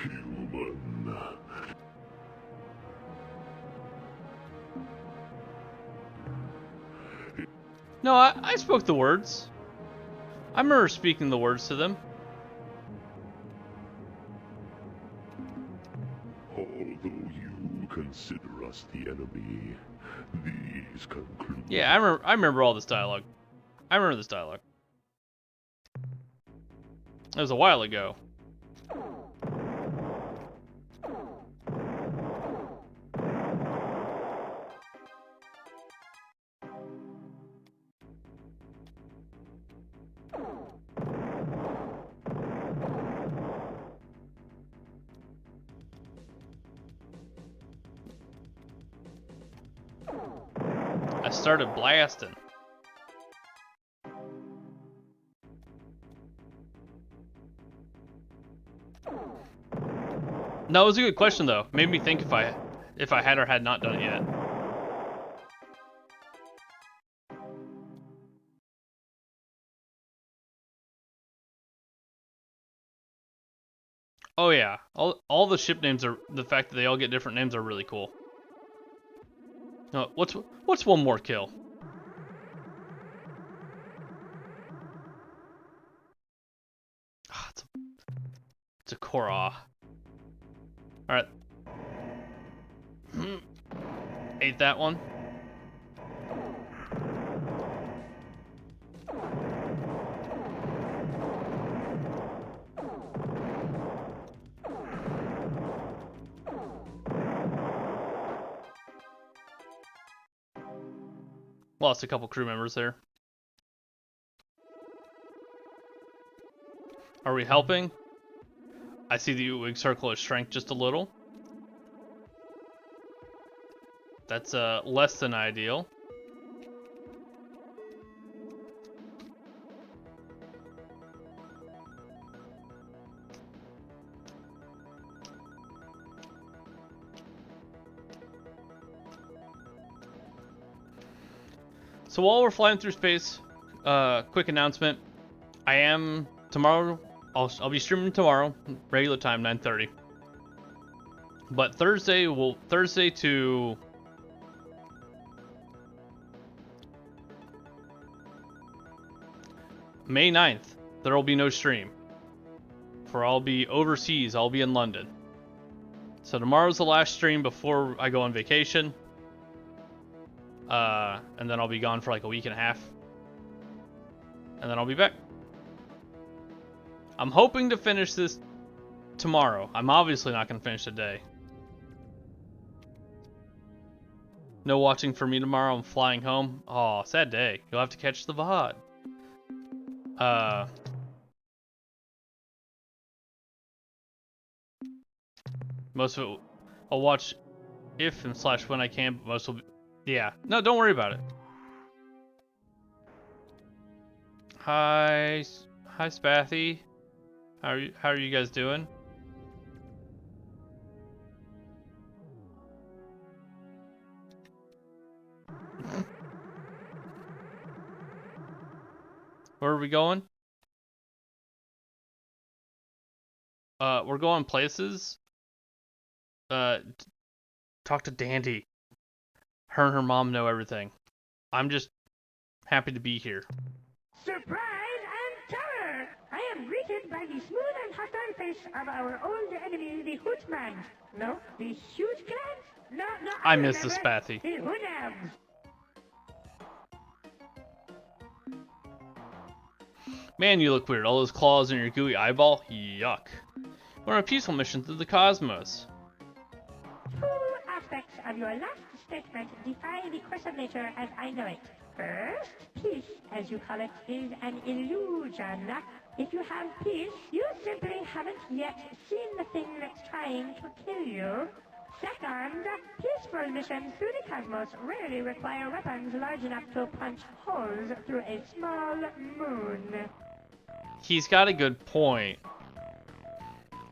Human. No, I spoke the words. I remember speaking the words to them. Although you consider us the enemy, these conclude. Yeah, I remember all this dialogue. I remember this dialogue. It was a while ago. I started blasting. No, it was a good question though. Made me think if I had or had not done it yet. Oh yeah, all the ship names are, the fact that they all get different names are really cool. No, what's one more kill? Ah, it's a Korra. All right. Ate that one. Lost a couple crew members there. Are we helping? I see the Uwig circle has shrank just a little. That's less than ideal. So while we're flying through space, quick announcement. I am tomorrow. I'll be streaming tomorrow, regular time, 9:30. But Thursday to May 9th, there will be no stream. For I'll be overseas. I'll be in London. So tomorrow's the last stream before I go on vacation. And then I'll be gone for like a week and a half. And then I'll be back. I'm hoping to finish this tomorrow. I'm obviously not going to finish today. No watching for me tomorrow. I'm flying home. Oh, sad day. You'll have to catch the VOD. Most of it I'll watch if and / when I can, but most will be... Yeah. No, don't worry about it. Hi Spathy. How are you guys doing? Where are we going? We're going places. Talk to Dandy. Her and her mom know everything. I'm just happy to be here. Surprise and terror! I am greeted by the smooth and hostile face of our old enemy, the Hootman. No, the huge clans? No, I miss the Spathy. The Hoonams. Man, you look weird. All those claws in your gooey eyeball? Yuck. We're on a peaceful mission through the cosmos. Two aspects of your last statement defy the course of nature as I know it. First, peace, as you call it, is an illusion. If you have peace, you simply haven't yet seen the thing that's trying to kill you. Second, peaceful missions through the cosmos rarely require weapons large enough to punch holes through a small moon. He's got a good point.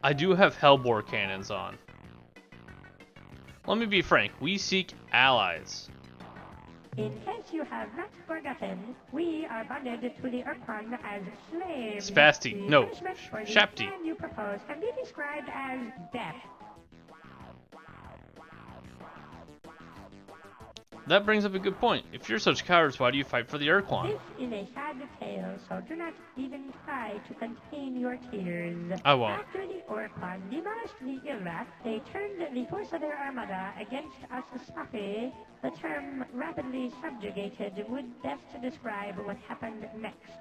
I do have Hellbore cannons on. Let me be frank, we seek allies. In case you have not forgotten, we are bonded to the Urkon as slaves. Spasty, no, Shapti. The Shapti. you propose can be described as death. That brings up a good point. If you're such cowards, why do you fight for the Urkon? This is a sad tale, so do not even try to contain your tears. I won't. After the Urkon demolished the Ilrak, they turned the force of their armada against us Safi. The term rapidly subjugated would best describe what happened next.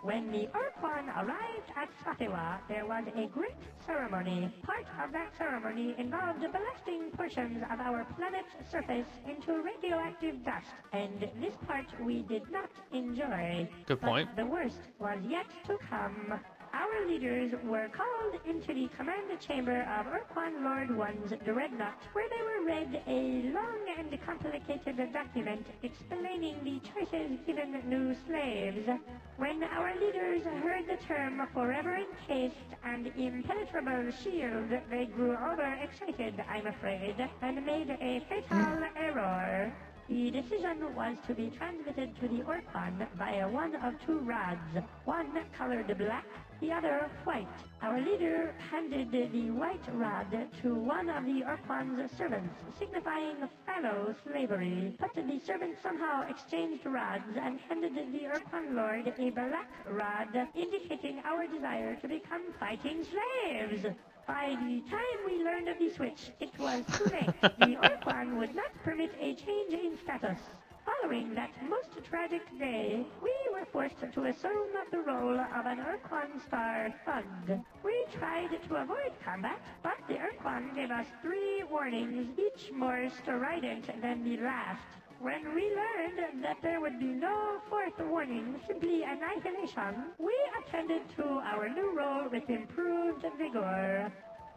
When the Urkon arrived at Safiwa, there was a great ceremony. Part of that ceremony involved blasting portions of our planet's surface into radioactive dust, and this part we did not enjoy. Good point. But the worst was yet to come. Our leaders were called into the command chamber of Urkon Lord One's dreadnought, where they were read a long and complicated document explaining the choices given new slaves. When our leaders heard the term forever encased and impenetrable shield, they grew overexcited, I'm afraid, and made a fatal error. The decision was to be transmitted to the Urkon via one of two rods, one colored black, the other white. Our leader handed the white rod to one of the Urkon's servants, signifying fallow slavery. But the servant somehow exchanged rods and handed the Urkon lord a black rod, indicating our desire to become fighting slaves. By the time we learned of the switch, it was too late. The Urkon would not permit a change in status. Following that most tragic day, we were forced to assume the role of an Urkon Star Thug. We tried to avoid combat, but the Urkon gave us 3 warnings, each more strident than the last. When we learned that there would be no 4th warning, simply annihilation, we attended to our new role with improved vigor.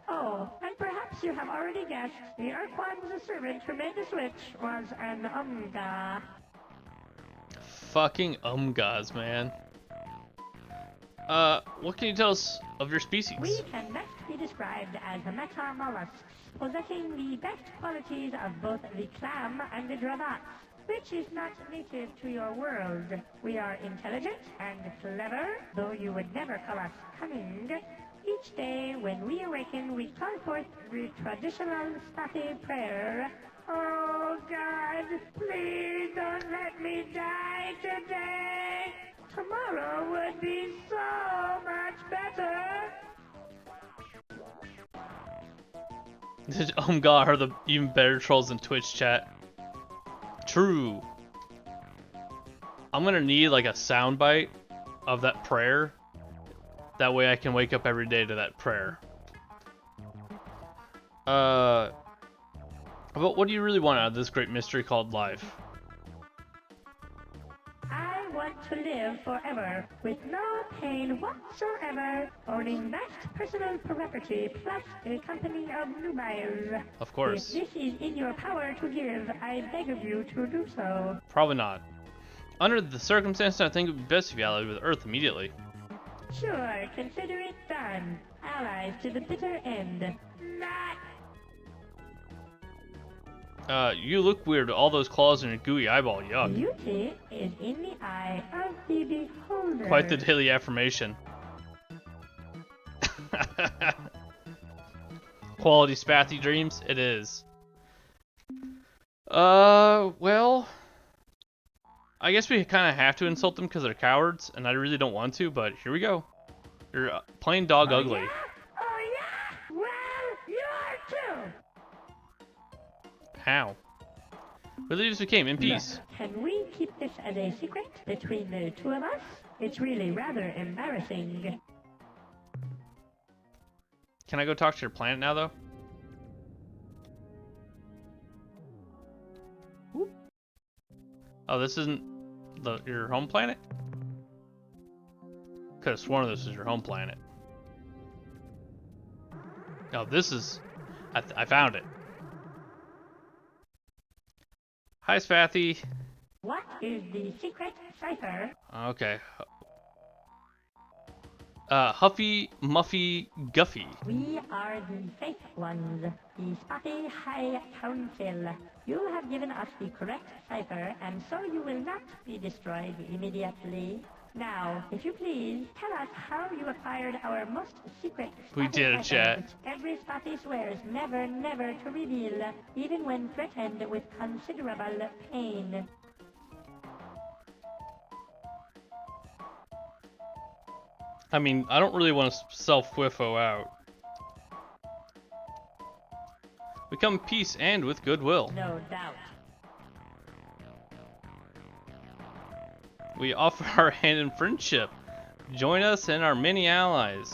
Oh, and perhaps you have already guessed, the Urkon's servant who made the switch was an Umga. Fucking Umgas, man. What can you tell us of your species? We can best be described as metamollusks, possessing the best qualities of both the clam and the dravat. which is not native to your world. We are intelligent and clever, though you would never call us cunning. Each day when we awaken, we call forth the traditional Spatty prayer. Oh God, please don't let me die today. Tomorrow would be so much better. Oh god, are the even better trolls in Twitch chat. True. I'm gonna need like a soundbite of that prayer. That way I can wake up every day to that prayer. But what do you really want out of this great mystery called life? I want to live forever, with no pain whatsoever, owning vast personal property, plus a company of nubiles. Of course. If this is in your power to give, I beg of you to do so. Probably not. Under the circumstances, I think it would be best if you allied with Earth immediately. Sure, consider it done. Allies to the bitter end. Not. You look weird with all those claws in your gooey eyeball, yuck. Beauty is in the eye of the beholder. Quite the daily affirmation. Quality spathy dreams? It is. Well, I guess we kind of have to insult them because they're cowards, and I really don't want to, but here we go. You're plain dog ugly. Yeah? Oh yeah? Well, you are too. How? We just became in peace. Can we keep this as a secret between the two of us? It's really rather embarrassing. Can I go talk to your planet now, though? Whoop. Oh, this isn't your home planet? Could have sworn this was your home planet. No, this is... I found it. Hi, Spathy. What is the secret cipher? Okay. Huffy, Muffy, Guffy. We are the Faith Ones, the Spotty High Council. You have given us the correct cipher, and so you will not be destroyed immediately. Now, if you please, tell us how you acquired our most secret We did a chat. which every Spotty swears never, never to reveal, even when threatened with considerable pain. I mean, I don't really want to self-whiffo out. We come in peace and with goodwill. No doubt. We offer our hand in friendship. Join us and our many allies.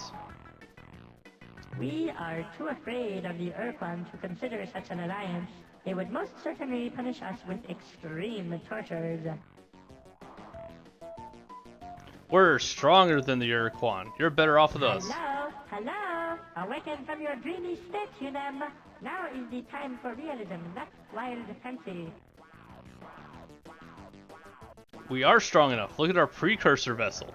We are too afraid of the Urquan to consider such an alliance. They would most certainly punish us with extreme tortures. We're stronger than the Urquan. You're better off with us. Hello, hello! Awaken from your dreamy state, you them! Now is the time for realism, not wild fancy. We are strong enough. Look at our precursor vessel.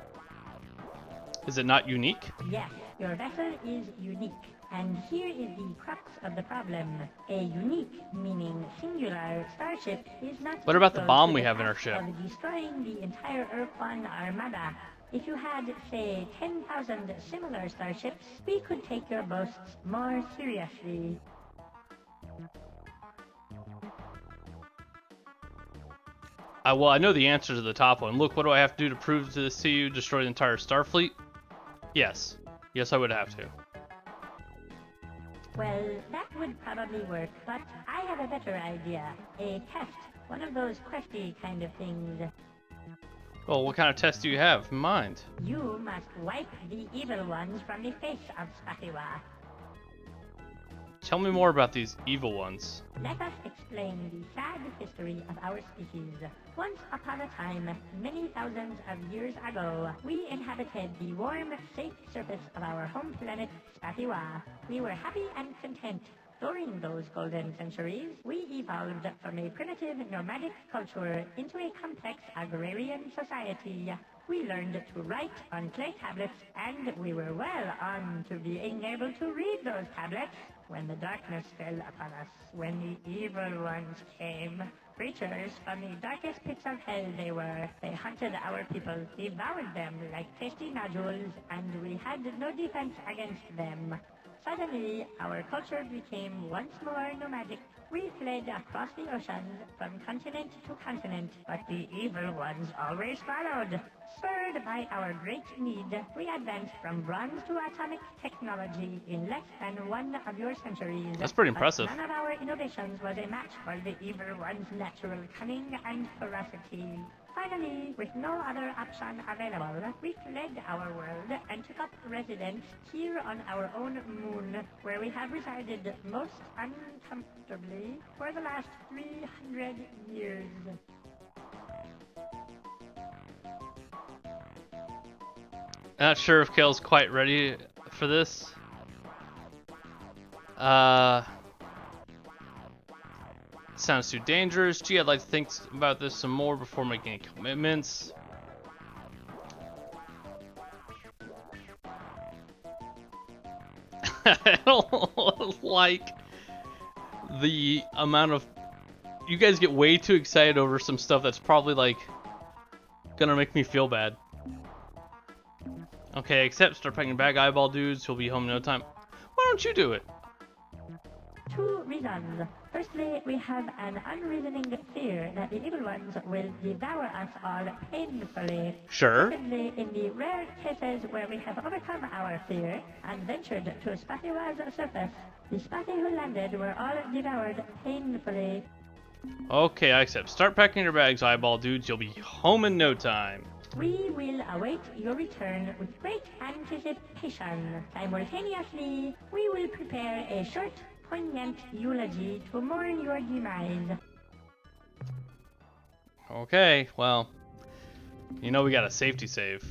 Is it not unique? Yes, your vessel is unique. And here is the crux of the problem. A unique, meaning singular, starship is not... What about the equal bomb to we the have in our task ship? of destroying the entire Urquan armada. If you had, say, 10,000 similar starships, we could take your boasts more seriously. Well, I know the answer to the top one. Look, what do I have to do to prove this to you? Destroy the entire Starfleet? Yes. Yes, I would have to. Well, that would probably work, but I have a better idea. A test. One of those questy kind of things. Well, what kind of test do you have in mind? You must wipe the evil ones from the face of Spatiwa. Tell me more about these evil ones. Let us explain the sad history of our species. Once upon a time, many thousands of years ago, we inhabited the warm, safe surface of our home planet, Spatiwa. We were happy and content. During those golden centuries, we evolved from a primitive nomadic culture into a complex agrarian society. We learned to write on clay tablets, and we were well on to being able to read those tablets. when the darkness fell upon us, when the evil ones came. Creatures from the darkest pits of hell they were. They hunted our people, devoured them like tasty nodules, and we had no defense against them. Suddenly, our culture became once more nomadic. We fled across the oceans, from continent to continent, but the evil ones always followed. Spurred by our great need, we advanced from bronze to atomic technology in less than one of your centuries. That's pretty impressive. But none of our innovations was a match for the evil one's natural cunning and ferocity. Finally, with no other option available, we fled our world and took up residence here on our own moon, where we have resided most uncomfortably for the last 300 years. Not sure if Kale's quite ready for this. Sounds too dangerous. Gee, I'd like to think about this some more before making any commitments. I don't like the amount of... You guys get way too excited over some stuff that's probably like gonna make me feel bad. Okay, except start packing bag eyeball dudes. He'll be home in no time. Why don't you do it? 2 reasons. Firstly, we have an unreasoning fear that the evil ones will devour us all painfully. Sure. Secondly, in the rare cases where we have overcome our fear and ventured to Spathiwa's surface, the Spathi who landed were all devoured painfully. Okay, I accept. Start packing your bags, eyeball dudes. You'll be home in no time. We will await your return with great anticipation. Simultaneously, we will prepare a short, poignant eulogy to mourn your demise. Okay, well, you know we got a safety save.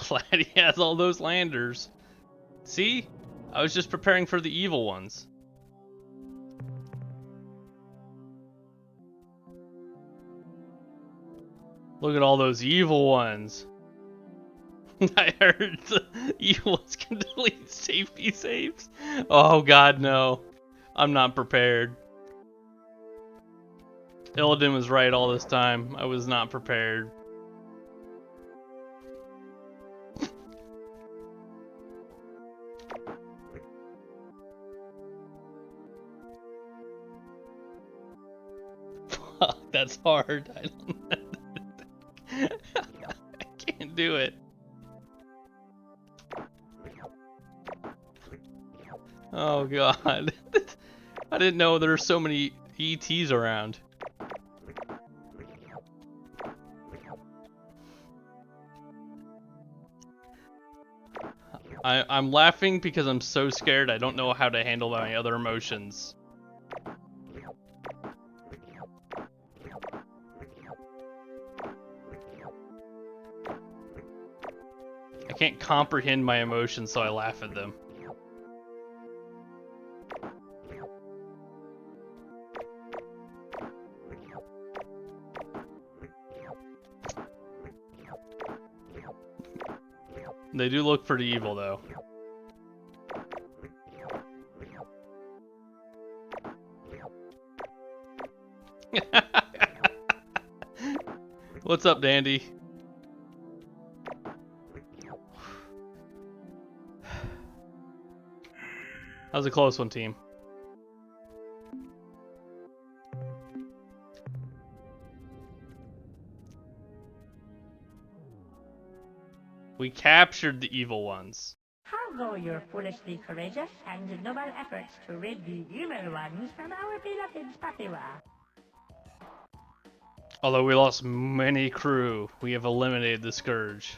Glad he has all those landers. See? I was just preparing for the evil ones. Look at all those evil ones. I heard the evil ones can delete safety saves. Oh god, no. I'm not prepared. Illidan was right all this time. I was not prepared. That's hard. I can't do it. Oh god. I didn't know there were so many ETs around. I'm laughing because I'm so scared I don't know how to handle my other emotions. I can't comprehend my emotions, so I laugh at them. They do look pretty evil, though. What's up, Dandy? That was a close one, team. We captured the evil ones. How go your foolishly courageous and noble efforts to rid the evil ones from our beloved Spathiwa? Although we lost many crew, we have eliminated the Scourge.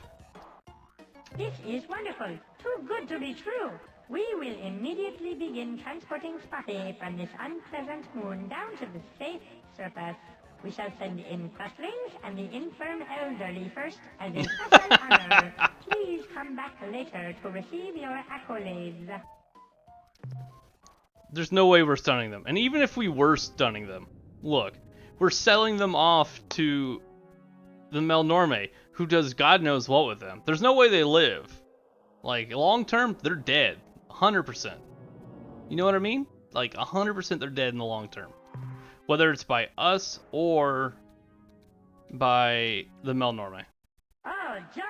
This is wonderful. Too good to be true. We will immediately begin transporting Spathi from this unpleasant moon down to the safe surface. We shall send in crustlings and the infirm elderly first as a special honor. Please come back later to receive your accolades. There's no way we're stunning them. And even if we were stunning them, look, we're selling them off to the Melnorme, who does God knows what with them. There's no way they live. Like, long term, they're dead. 100%. You know what I mean? Like, 100% they're dead in the long term. Whether it's by us or by the Melnorme. Oh, joy!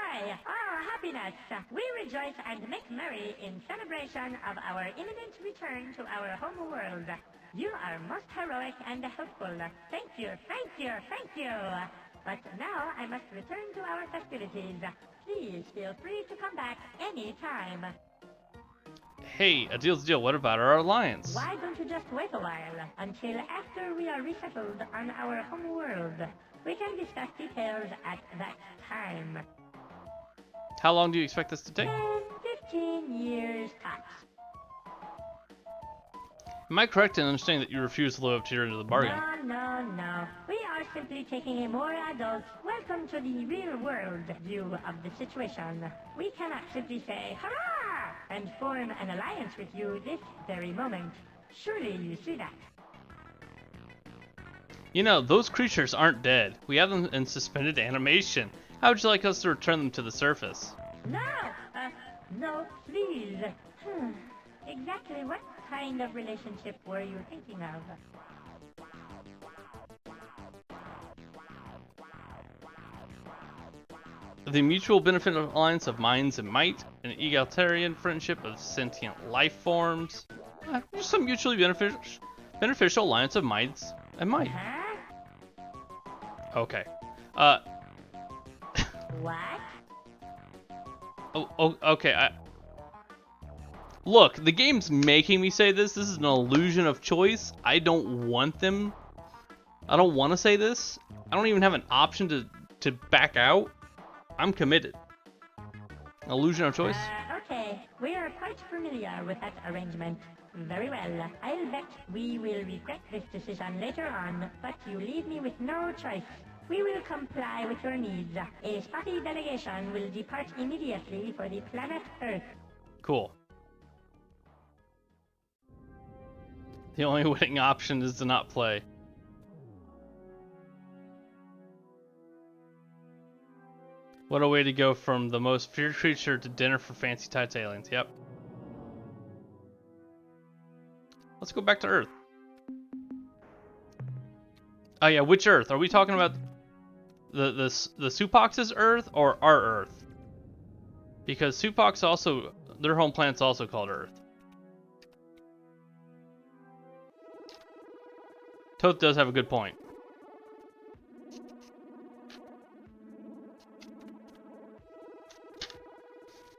Oh, happiness! We rejoice and make merry in celebration of our imminent return to our home world. You are most heroic and helpful. Thank you, thank you, thank you! But now I must return to our festivities. Please feel free to come back any time. Hey, a deal's a deal. What about our alliance? Why don't you just wait a while until after we are resettled on our home world? We can discuss details at that time. How long do you expect this to take? 15 years tops. Am I correct in understanding that you refuse to live up to your end of the bargain? No. We are simply taking a more adult, welcome to the real world view of the situation. We cannot simply say, hurrah! And form an alliance with you this very moment. Surely you see that. You know, those creatures aren't dead. We have them in suspended animation. How would you like us to return them to the surface? No, please. Exactly what kind of relationship were you thinking of? The mutual benefit alliance of minds and might, an egalitarian friendship of sentient life forms, just some mutually beneficial alliance of minds and might. Huh? Okay. What? Oh, okay. Look, the game's making me say this. This is an illusion of choice. I don't want them. I don't want to say this. I don't even have an option to back out. I'm committed. Illusion of choice? Okay. We are quite familiar with that arrangement. Very well. I'll bet we will regret this decision later on, but you leave me with no choice. We will comply with your needs. A spotty delegation will depart immediately for the planet Earth. Cool. The only winning option is to not play. What a way to go from the most feared creature to dinner for fancy tights aliens. Yep. Let's go back to Earth. Oh yeah, which Earth? Are we talking about the Supox's Earth or our Earth? Because Supox also, their home planet's also called Earth. Toth does have a good point.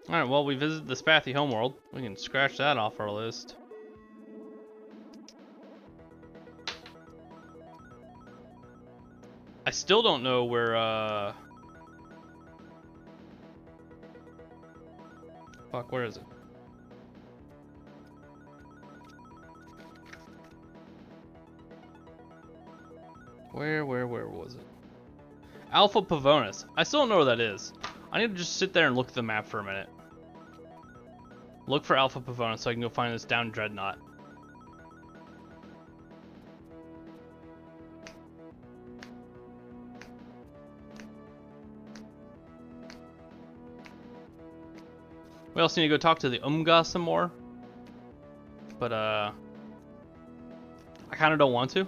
Alright, well, we visited the Spathy homeworld. We can scratch that off our list. I still don't know where, Fuck, where is it? Where was it? Alpha Pavonis. I still don't know where that is. I need to just sit there and look at the map for a minute. Look for Alpha Pavonis so I can go find this down Dreadnought. We also need to go talk to the Umga some more. But, I kind of don't want to.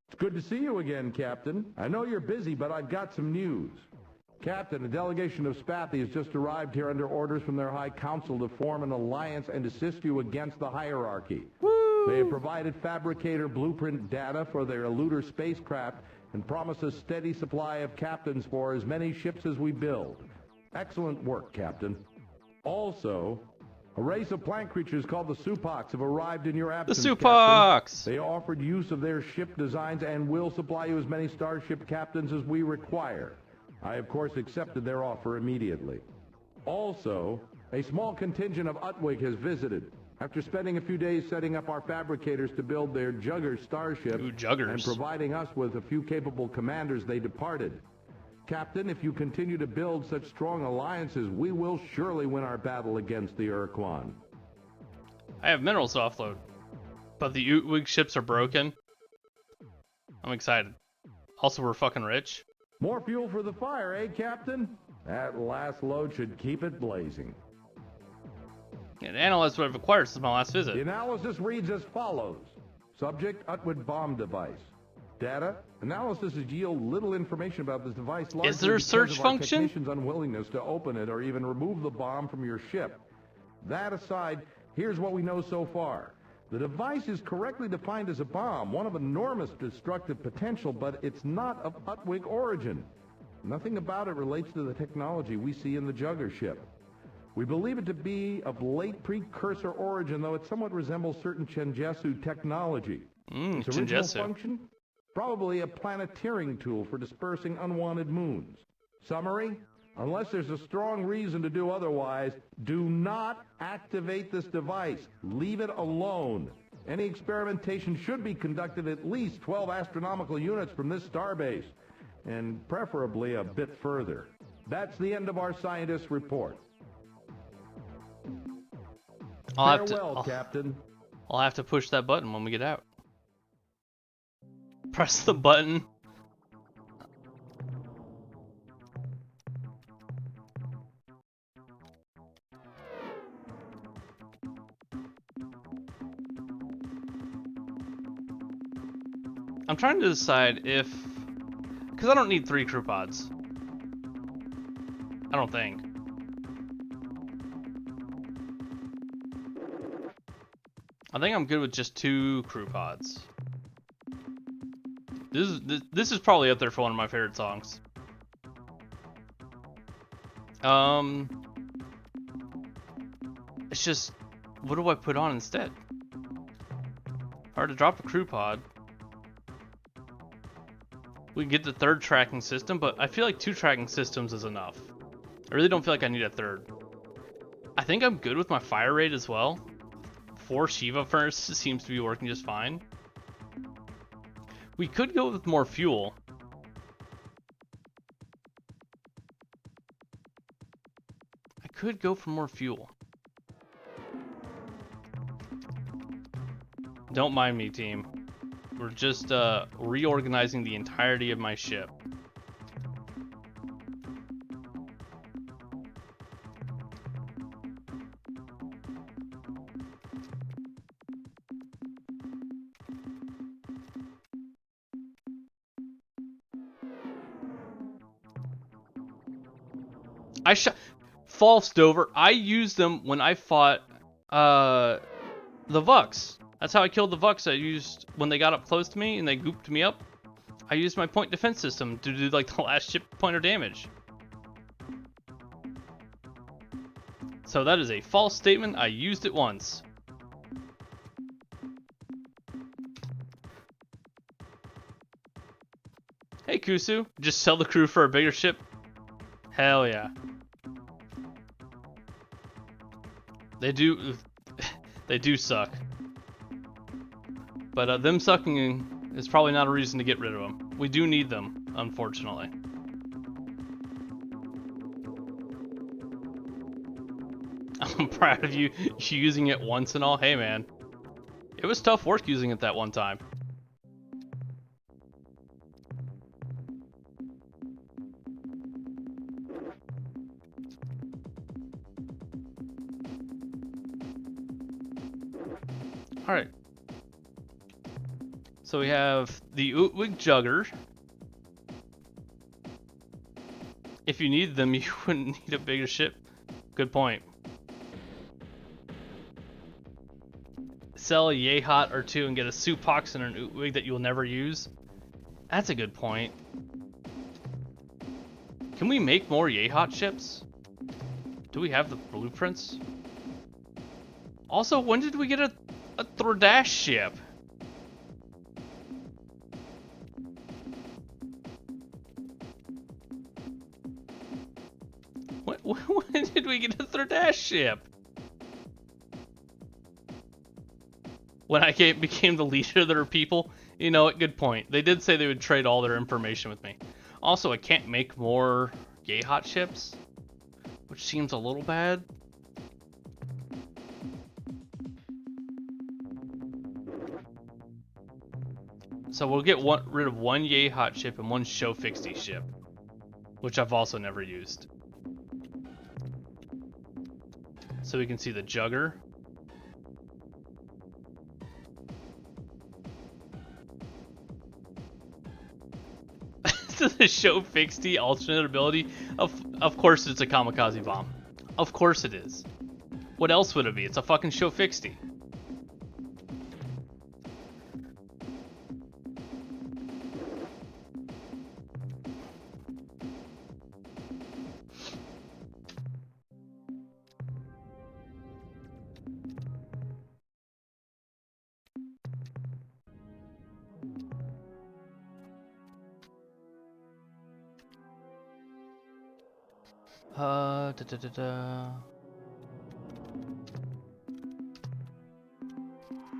It's good to see you again, Captain. I know you're busy, but I've got some news. Captain, a delegation of Spathy has just arrived here under orders from their High Council to form an alliance and assist you against the hierarchy. Woo! They have provided fabricator blueprint data for their eluder spacecraft and promise a steady supply of captains for as many ships as we build. Excellent work, Captain. Also, a race of plant creatures called the Supox have arrived in your absence, The Supox! Captain. They offered use of their ship designs and will supply you as many starship captains as we require. I, of course, accepted their offer immediately. Also, a small contingent of Utwig has visited. After spending a few days setting up our fabricators to build their Jugger starship Ooh, Juggers. and providing us with a few capable commanders, they departed. Captain, if you continue to build such strong alliances, we will surely win our battle against the Urquan. I have minerals to offload, but the Utwig ships are broken. I'm excited. Also, we're fucking rich. More fuel for the fire, eh, Captain? That last load should keep it blazing. And analyze what I've acquired since my last The visit. analysis reads as follows. Subject, Utwood bomb device. Data, analysis has yield little information about this device. Is there a search because of function? Our technicians' unwillingness to open it or even remove the bomb from your ship. That aside, here's what we know so far. The device is correctly defined as a bomb, one of enormous destructive potential, but it's not of Utwig origin. Nothing about it relates to the technology we see in the Jugger ship. We believe it to be of late precursor origin, though it somewhat resembles certain Chenjesu technology. Its original Chenjesu. function? Probably a planeteering tool for dispersing unwanted moons. Summary? Unless there's a strong reason to do otherwise, do not activate this device. Leave it alone. Any experimentation should be conducted at least 12 astronomical units from this starbase, and preferably a bit further. That's the end of our scientist's report. Farewell, Captain. I'll have to push that button when we get out. Press the button. I'm trying to decide if... Because I don't need 3 crew pods. I don't think. I think I'm good with just 2 crew pods. This is probably up there for one of my favorite songs. It's just, what do I put on instead? Hard to drop a crew pod. We can get the 3rd tracking system, but I feel like 2 tracking systems is enough. I really don't feel like I need a 3rd. I think I'm good with my fire rate as well. 4 Shiva furnaces seems to be working just fine. We could go with more fuel. I could go for more fuel. Don't mind me, team. We're just reorganizing the entirety of my ship. False Dover. I used them when I fought the Vux. That's how I killed the Vux. I used when they got up close to me and they gooped me up. I used my point defense system to do like the last ship point of damage. So that is a false statement. I used it once. Hey Kusu, just sell the crew for a bigger ship? Hell yeah. They do suck. But them sucking is probably not a reason to get rid of them. We do need them, unfortunately. I'm proud of you using it once and all. Hey man, it was tough work using it that one time. Alright. So we have the Utwig Jugger. If you needed them, you wouldn't need a bigger ship. Good point. Sell a Yehat or 2 and get a Supox and an Utwig that you'll never use. That's a good point. Can we make more Yehat ships? Do we have the blueprints? Also, when did we get a Thordash ship? When did we get a Thordash ship? when I became the leader of their people. You know what? Good point. They did say they would trade all their information with me. Also, I can't make more yay hot ships, which seems a little bad. So we'll get rid of one yay hot ship and one show fixie ship, which I've also never used. So we can see the jugger. The show fixie alternate ability. Of course it's a kamikaze bomb. Of course it is. What else would it be? It's a fucking show fixie.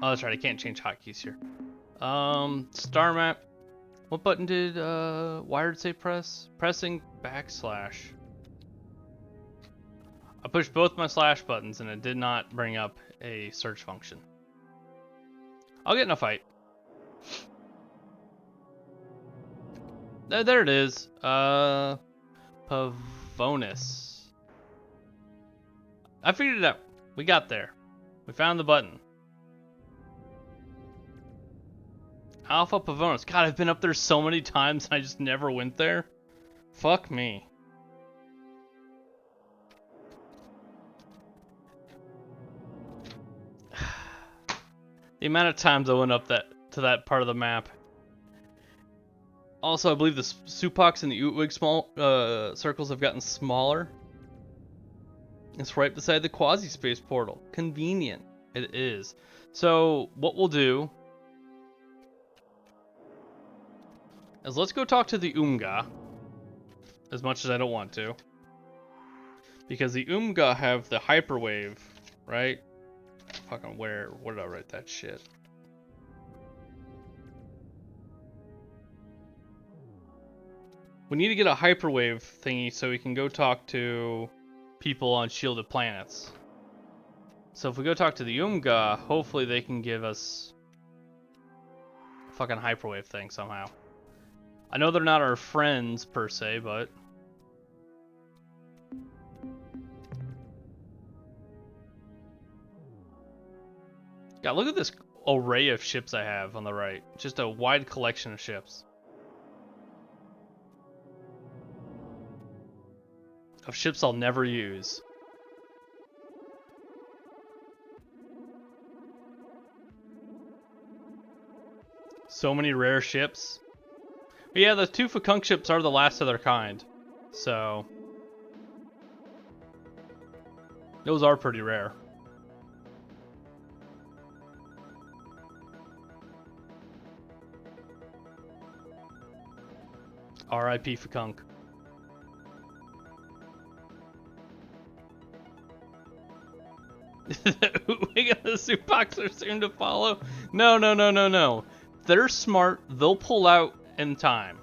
Oh, that's right. I can't change hotkeys here. Star map. What button did Wired say press? Pressing backslash. I pushed both my slash buttons and it did not bring up a search function. I'll get in a fight. There it is. Pavonis. I figured it out. We got there. We found the button. Alpha Pavonis. God, I've been up there so many times and I just never went there. Fuck me. The amount of times I went up to that part of the map. Also, I believe the Supox and the Utwig circles have gotten smaller. It's right beside the quasi-space portal. Convenient. It is. So, what we'll do is let's go talk to the Umga. As much as I don't want to. Because the Umga have the hyperwave, right? Fucking where did I write that shit? We need to get a hyperwave thingy so we can go talk to people on shielded planets. So if we go talk to the Umga, hopefully they can give us a fucking hyperwave thing somehow. I know they're not our friends per se, but God, look at this array of ships I have on the right. Just a wide collection of ships. Of ships I'll never use. So many rare ships. But yeah, the two Fakunk ships are the last of their kind. So those are pretty rare. R.I.P. Fakunk. We got the Supox are soon to follow. No. They're smart. They'll pull out in time.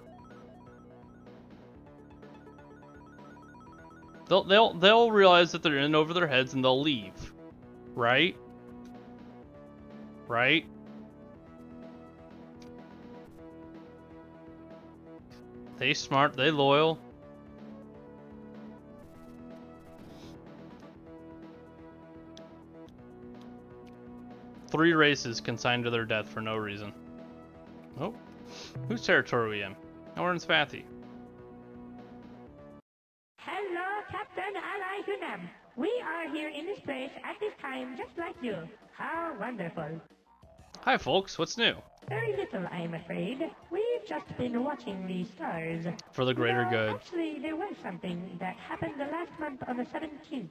They'll realize that they're in over their heads and they'll leave. Right? Right? They smart, they loyal. Three races consigned to their death for no reason. Oh, whose territory are we in? Oh, we're in Svathy. Hello, Captain Ally Hunam. We are here in this place at this time just like you. How wonderful. Hi, folks. What's new? Very little, I'm afraid. We've just been watching the stars. For the greater good. Actually, there was something that happened the last month on the 17th.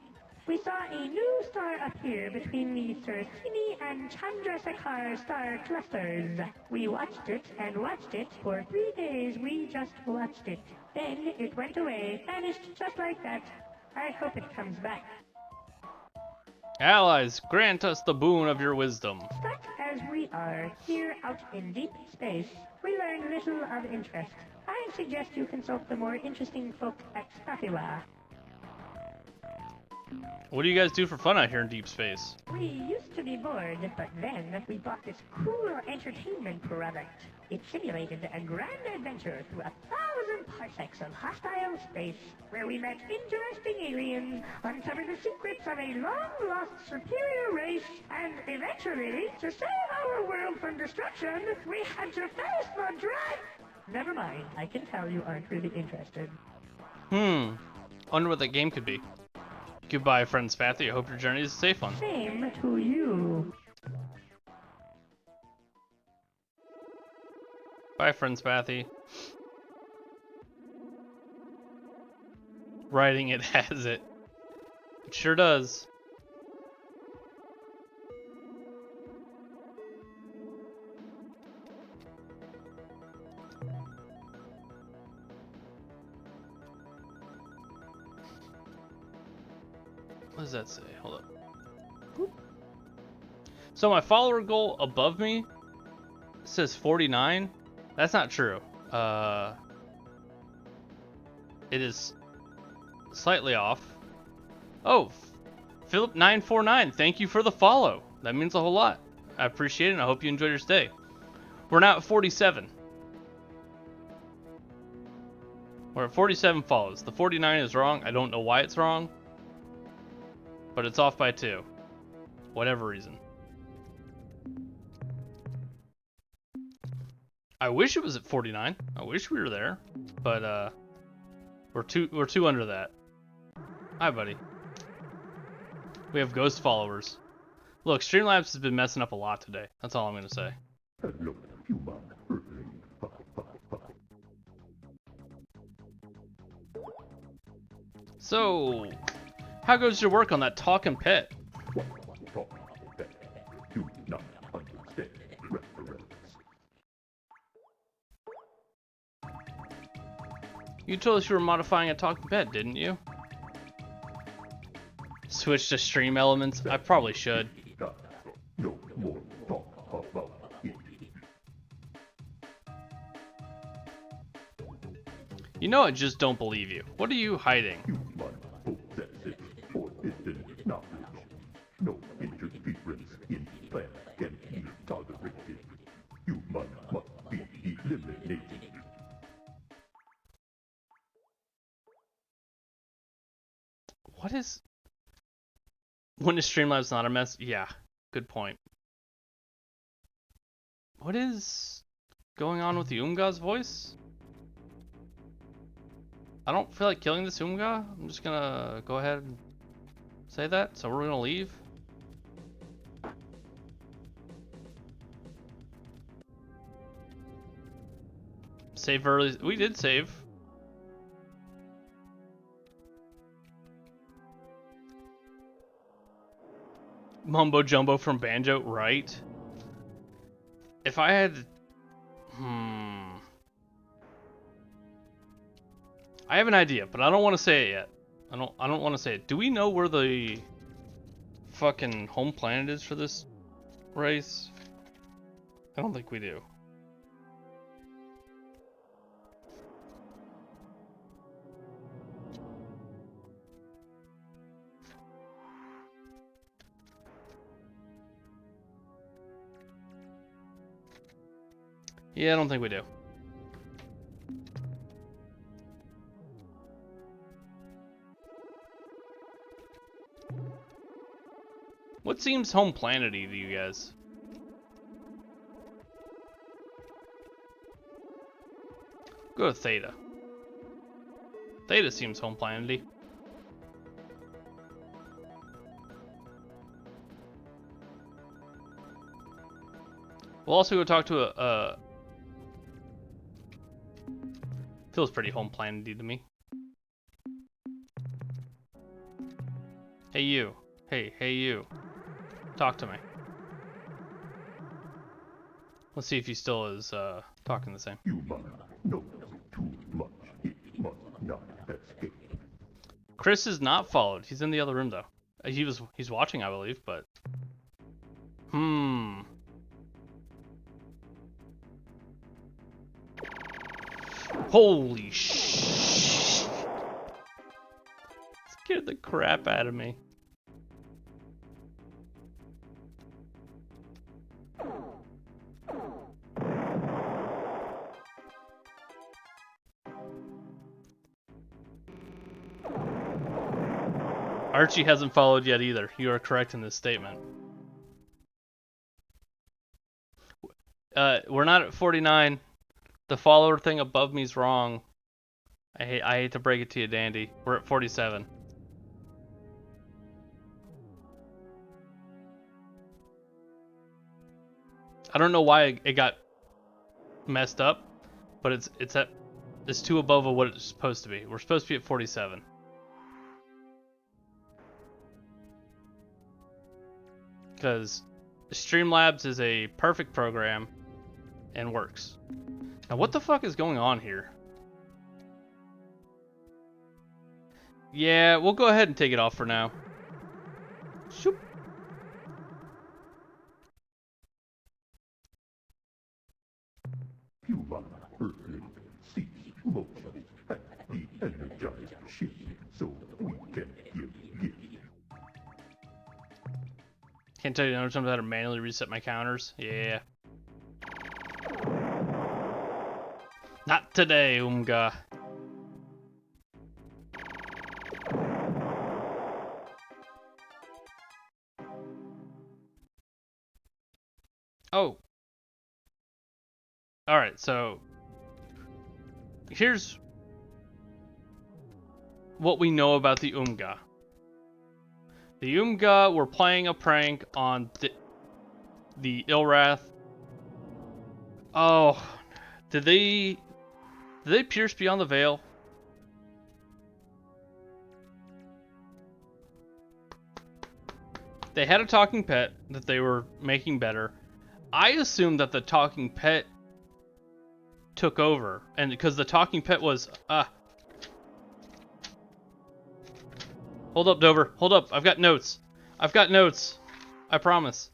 We saw a new star appear between the Sursini and Chandrasekhar star clusters. We watched it and watched it for 3 days. We just watched it. Then it went away, vanished just like that. I hope it comes back. Allies, grant us the boon of your wisdom. Stuck as we are here out in deep space, we learn little of interest. I suggest you consult the more interesting folk at Spatula. What do you guys do for fun out here in deep space? We used to be bored, but then we bought this cool entertainment product. It simulated a grand adventure through 1,000 parsecs of hostile space, where we met interesting aliens, uncovered the secrets of a long-lost superior race, and eventually, to save our world from destruction, we had to face the dread... Never mind, I can tell you aren't really interested. Wonder what that game could be. Goodbye, friend Spathy. I hope your journey is a safe one. Same to you. Bye, friend Spathy. Writing it has it. It sure does. What does that say? Hold up. So my follower goal above me says 49. That's not true. It is slightly off. Oh, Philip949, thank you for the follow. That means a whole lot. I appreciate it, and I hope you enjoy your stay. We're now at 47. We're at 47 follows. The 49 is wrong. I don't know why it's wrong, but it's off by 2. Whatever reason. I wish it was at 49. I wish we were there, but we're two under that. Hi, buddy. We have ghost followers. Look, Streamlabs has been messing up a lot today. That's all I'm gonna say. Hello, human earthling. So, how goes your work on that talking pet? Do not understand reference. You told us you were modifying a talking pet, didn't you? Switch to stream elements? I probably should. No more talk about it. You know I just don't believe you. What are you hiding? Human possessive forbidden knowledge. No interference in plan can be tolerated. Human must be eliminated. What is... When is Streamlabs not a mess? Yeah, good point. What is going on with the Umga's voice? I don't feel like killing this Umga. I'm just gonna go ahead and say that. So we're gonna leave. Save early. We did save. Mumbo Jumbo from Banjo, right? If I had... I have an idea, but I don't want to say it yet. I don't want to say it. Do we know where the fucking home planet is for this race? I don't think we do. Yeah, I don't think we do. What seems home planety to you guys? Go with Theta. Theta seems home planety. We'll also go talk to a feels pretty home planety to me. Hey you. Hey you. Talk to me. Let's see if he still is talking the same. Human knows too much. It must not escape. Chris is not followed. He's in the other room though. He's watching, I believe, but Holy shit. Scared the crap out of me. Archie hasn't followed yet either. You are correct in this statement. We're not at 49. The follower thing above me is wrong. I hate to break it to you, Dandy. We're at 47. I don't know why it got messed up, but it's two above of what it's supposed to be. We're supposed to be at 47. Because Streamlabs is a perfect program and works. Now what the fuck is going on here? Yeah, we'll go ahead and take it off for now. Shoop. Human Earthling cease motion at the energized ship so we can give gifts. Can't tell you no time how to manually reset my counters. Yeah. Not today, Umga. Oh. Alright, so here's what we know about the Umga. The Umga were playing a prank on the Ilrath. Oh, did they pierce beyond the veil? They had a talking pet that they were making better. I assumed that the talking pet took over, and because the talking pet was hold up, Dover. Hold up. I've got notes. I've got notes. I promise.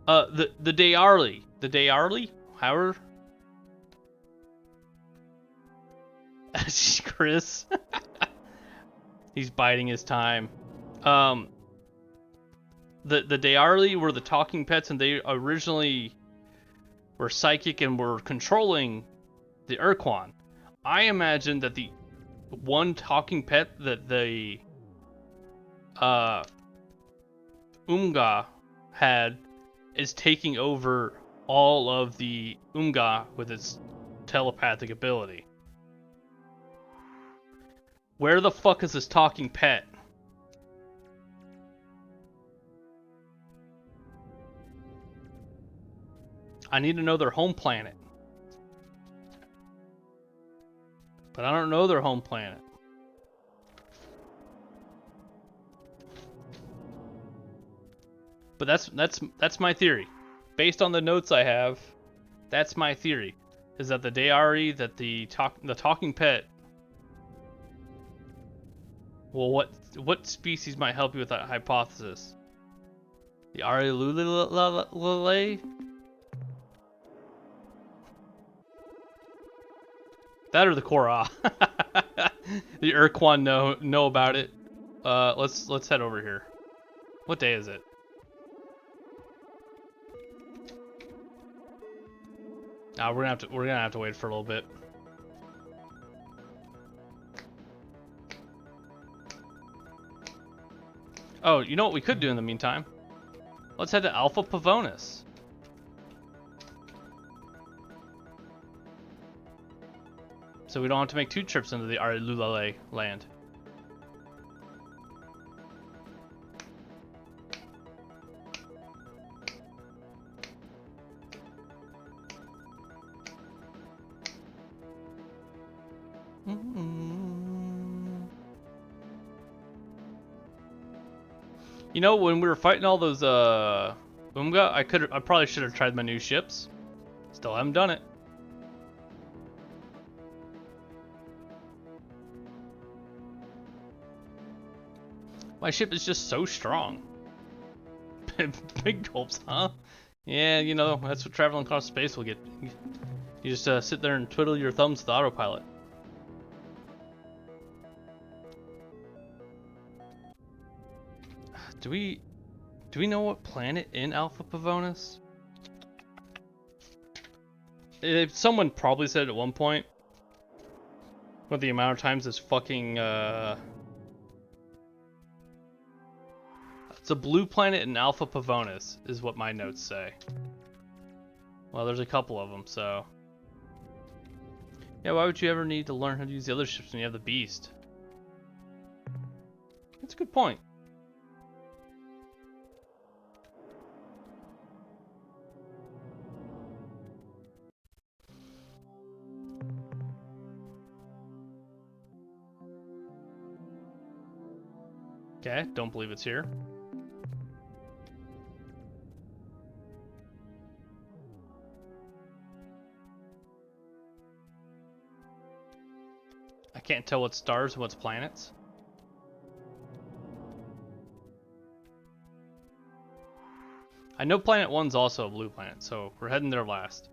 The Dayarly. The Dayarly? Howard? Chris. He's biding his time. The Dayarly were the talking pets, and they originally were psychic and were controlling the Urquan. I imagine that the one talking pet that the Umga had is taking over all of the Umga with its telepathic ability. Where the fuck is this talking pet? I need to know their home planet. But I don't know their home planet. But that's my theory. Based on the notes I have, that's my theory. Is that the Dayari, that the talking pet. Well, what species might help you with that hypothesis? The Arilulale? That or the Korra. The Urquan know about it. Let's head over here. What day is it? We're gonna have to wait for a little bit. Oh, you know what we could do in the meantime? Let's head to Alpha Pavonis. So we don't have to make 2 trips into the Arilulale land. You know, when we were fighting all those Umga, I probably should have tried my new ships. Still haven't done it. My ship is just so strong. Big gulps, huh? Yeah, you know, that's what traveling across space will get. You just sit there and twiddle your thumbs with the autopilot. Do we know what planet in Alpha Pavonis? Someone probably said it at one point. What the amount of times this fucking it's a blue planet in Alpha Pavonis is what my notes say. Well, there's a couple of them, so yeah. Why would you ever need to learn how to use the other ships when you have the Beast? That's a good point. Okay, don't believe it's here. I can't tell what's stars and what's planets. I know Planet 1's also a blue planet, so we're heading there last.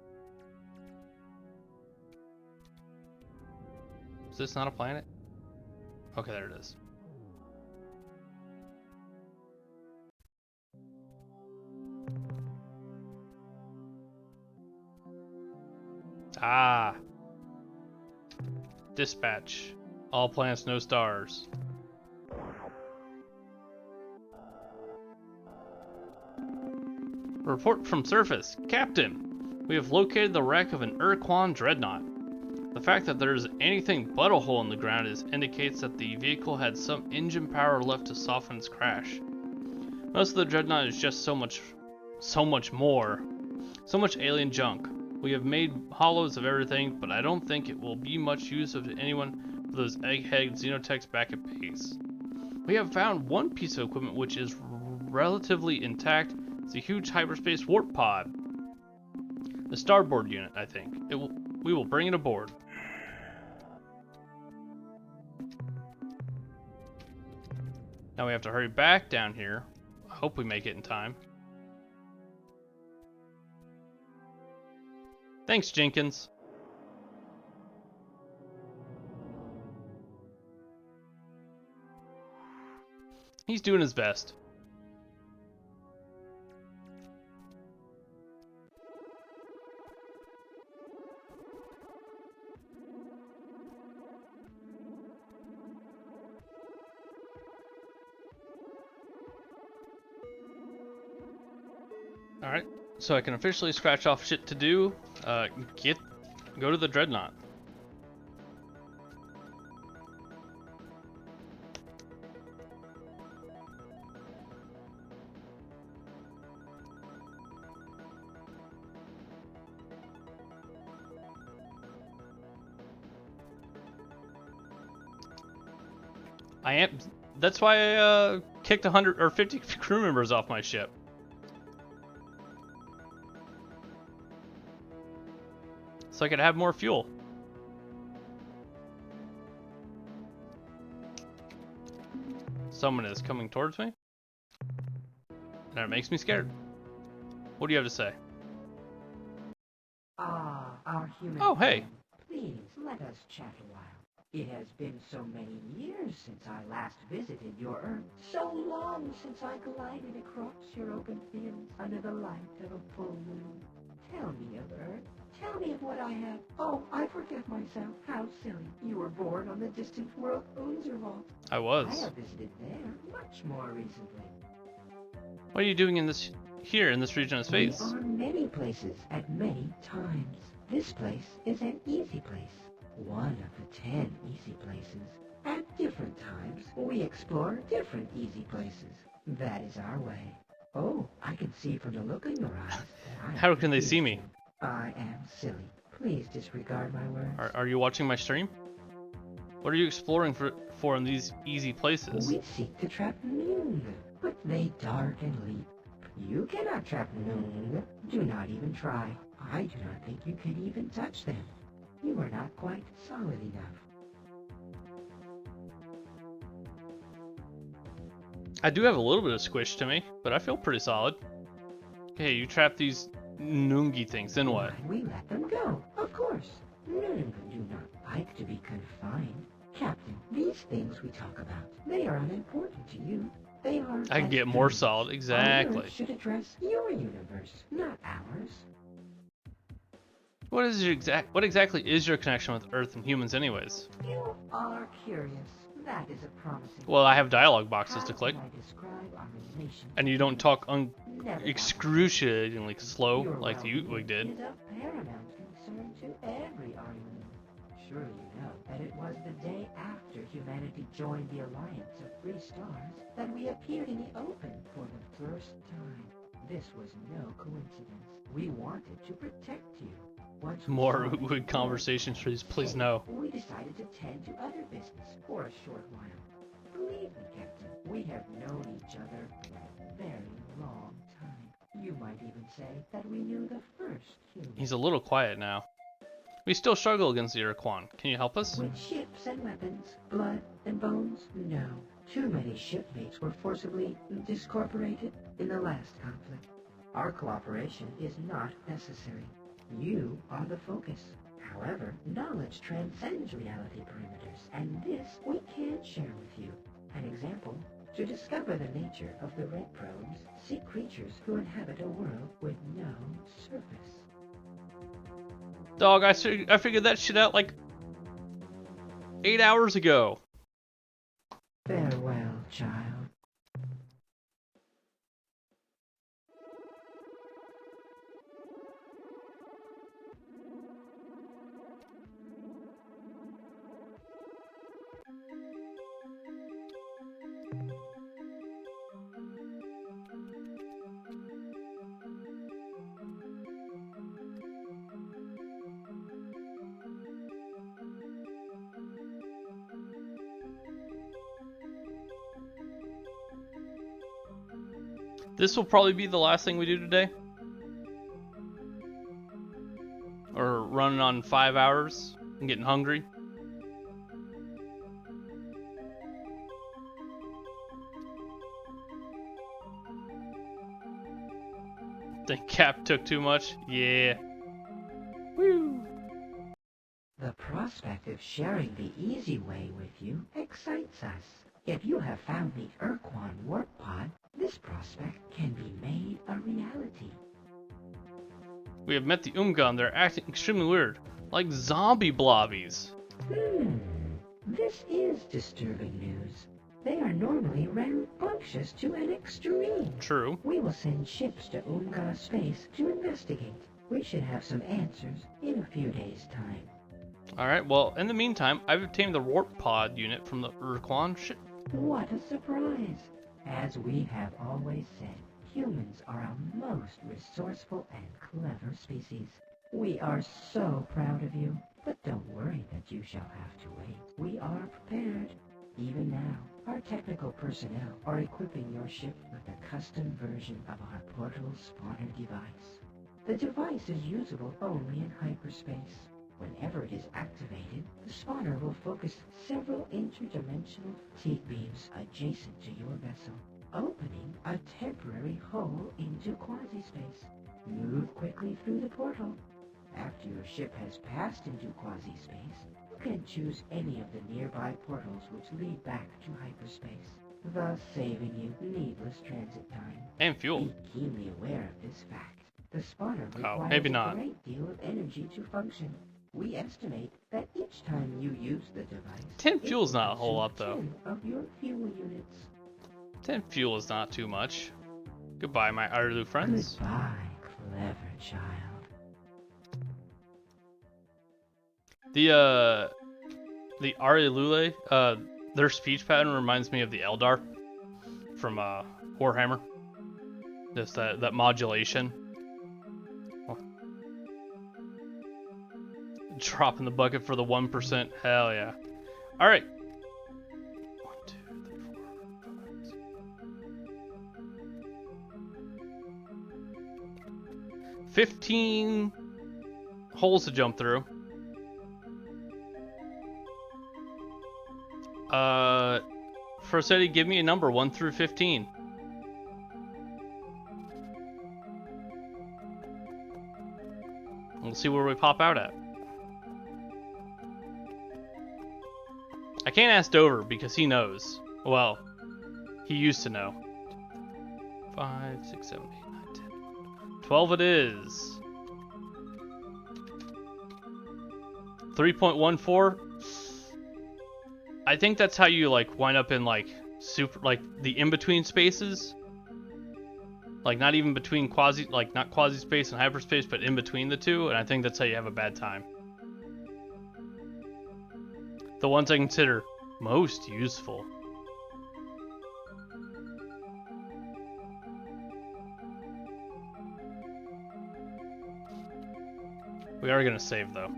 Is this not a planet? Okay, there it is. Ah. Dispatch. All planets, no stars. Report from surface. Captain, we have located the wreck of an Urquan dreadnought. The fact that there is anything but a hole in the ground indicates that the vehicle had some engine power left to soften its crash. Most of the dreadnought is just so much more. So much alien junk. We have made hollows of everything, but I don't think it will be much use of anyone for those egghead xenotechs back at base. We have found one piece of equipment which is relatively intact. It's a huge hyperspace warp pod. The starboard unit, I think. We will bring it aboard. Now we have to hurry back down here. I hope we make it in time. Thanks, Jenkins. He's doing his best. Alright, so I can officially scratch off shit to do. Go to the dreadnought. That's why I kicked 100 or 50 crew members off my ship. So I could have more fuel. Someone is coming towards me. And it makes me scared. What do you have to say? Ah, our human. Oh, hey. friend. Please, let us chat a while. It has been so many years since I last visited your Earth. So long since I glided across your open fields under the light of a full moon. Tell me of Earth. Tell me of what I have. Oh, I forget myself. How silly. You were born on the distant world Unzerwald. I was. I have visited there much more recently. What are you doing in this region of space? We are many places at many times. This place is an easy place. One of the 10 easy places. At different times, we explore different easy places. That is our way. Oh, I can see from the look in your eyes. How can they see me? I am silly. Please disregard my words. Are you watching my stream? What are you exploring for in these easy places? We seek to trap Noon, but they dart and leap. You cannot trap Noon. Do not even try. I do not think you can even touch them. You are not quite solid enough. I do have a little bit of squish to me, but I feel pretty solid. Okay, you trap these Noongi things, then what? We let them go, of course. None do not like to be confined. Captain, these things we talk about, they are unimportant to you. They are... I can get more solid, exactly. Our words should address your universe, not ours. What exactly is your connection with Earth and humans anyways? You are curious. That is a promising... Well, I have dialogue boxes to click. How can I describe our relation? And you don't talk Never excruciatingly slow Your like the well-being Utwig did. is of paramount concern to every Argument. Surely you know that it was the day after humanity joined the Alliance of Free Stars that we appeared in the open for the first time. This was no coincidence. We wanted to protect you. Once we More saw Utwig that conversations, please no. we decided to tend to other business for a short while. Believe me, Captain, we have known each other for a very long time. You might even say that we knew the first human. He's a little quiet now. We still struggle against the Iroquois. Can you help us? With ships and weapons, blood and bones? No. Too many shipmates were forcibly discorporated in the last conflict. Our cooperation is not necessary. You are the focus. However, knowledge transcends reality perimeters, and this we can't share with you. An example, to discover the nature of the red probes, seek creatures who inhabit a world with no surface. Dog, I figured that shit out like 8 hours ago. Farewell, child. This will probably be the last thing we do today. Or running on 5 hours and getting hungry. Think Cap took too much? Yeah. Woo! The prospect of sharing the easy way with you excites us. If you have found the Urquan warp pod, this prospect can be made a reality. We have met the Umga and they're acting extremely weird. Like zombie blobbies. This is disturbing news. They are normally rambunctious to an extreme. True. We will send ships to Umga space to investigate. We should have some answers in a few days' time. Alright, well, in the meantime, I've obtained the warp pod unit from the Urquan ship. What a surprise! As we have always said, humans are a most resourceful and clever species. We are so proud of you, but don't worry that you shall have to wait. We are prepared. Even now, our technical personnel are equipping your ship with a custom version of our portal spawner device. The device is usable only in hyperspace. Whenever it is activated, the spawner will focus several interdimensional T-beams adjacent to your vessel, opening a temporary hole into quasi-space. Move quickly through the portal. After your ship has passed into quasi-space, you can choose any of the nearby portals which lead back to hyperspace, thus saving you needless transit time. And fuel. Be keenly aware of this fact. The spawner requires maybe not. a great deal of energy to function. We estimate that each time you use the device, 10 fuel's not a whole lot though. 10 of your fuel units. 10 fuel is not too much. Goodbye, my Arlu friends. Goodbye, clever child. The Arilule, their speech pattern reminds me of the Eldar from Warhammer. Just that modulation. Dropping the bucket for the 1%. Hell yeah. Alright. 1, 2, 3, 4, 5, 15 holes to jump through. First Eddie, give me a number 1 through 15. We'll see where we pop out at. I can't ask Dover because he knows. Well, he used to know. 5, 6, 7, 8, 9, 10. 12 it is. 3.14. I think that's how you like wind up in like super like the in-between spaces. Like not even between quasi, like not quasi space and hyperspace, but in between the two, and I think that's how you have a bad time. The ones I consider most useful. We are gonna save though.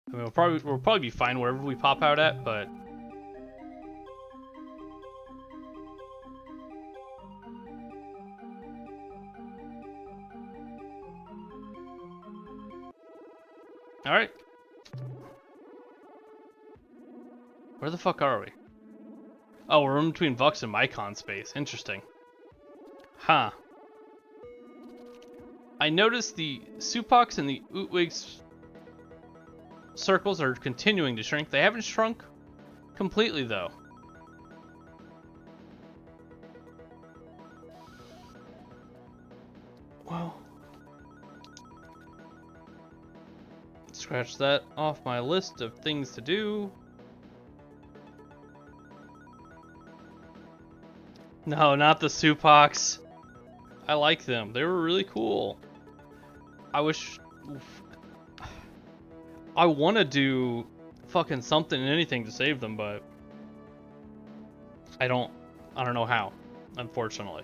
I mean, we'll probably be fine wherever we pop out at, but all right. Where the fuck are we? Oh, we're in between Vux and Mycon space. Interesting. Huh. I noticed the Supox and the Utwig's circles are continuing to shrink. They haven't shrunk completely, though. Well, scratch that off my list of things to do. No, not the Supox. I like them. They were really cool. I wish... I want to do fucking something and anything to save them, but I don't know how, unfortunately.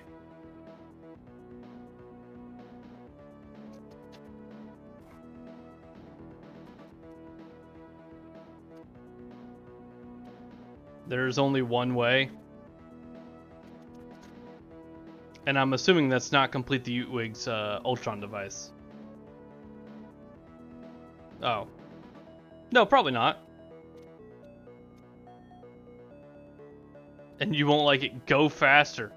There's only one way. And I'm assuming that's not complete the Utwig's Ultron device. Oh. No, probably not. And you won't like it go faster.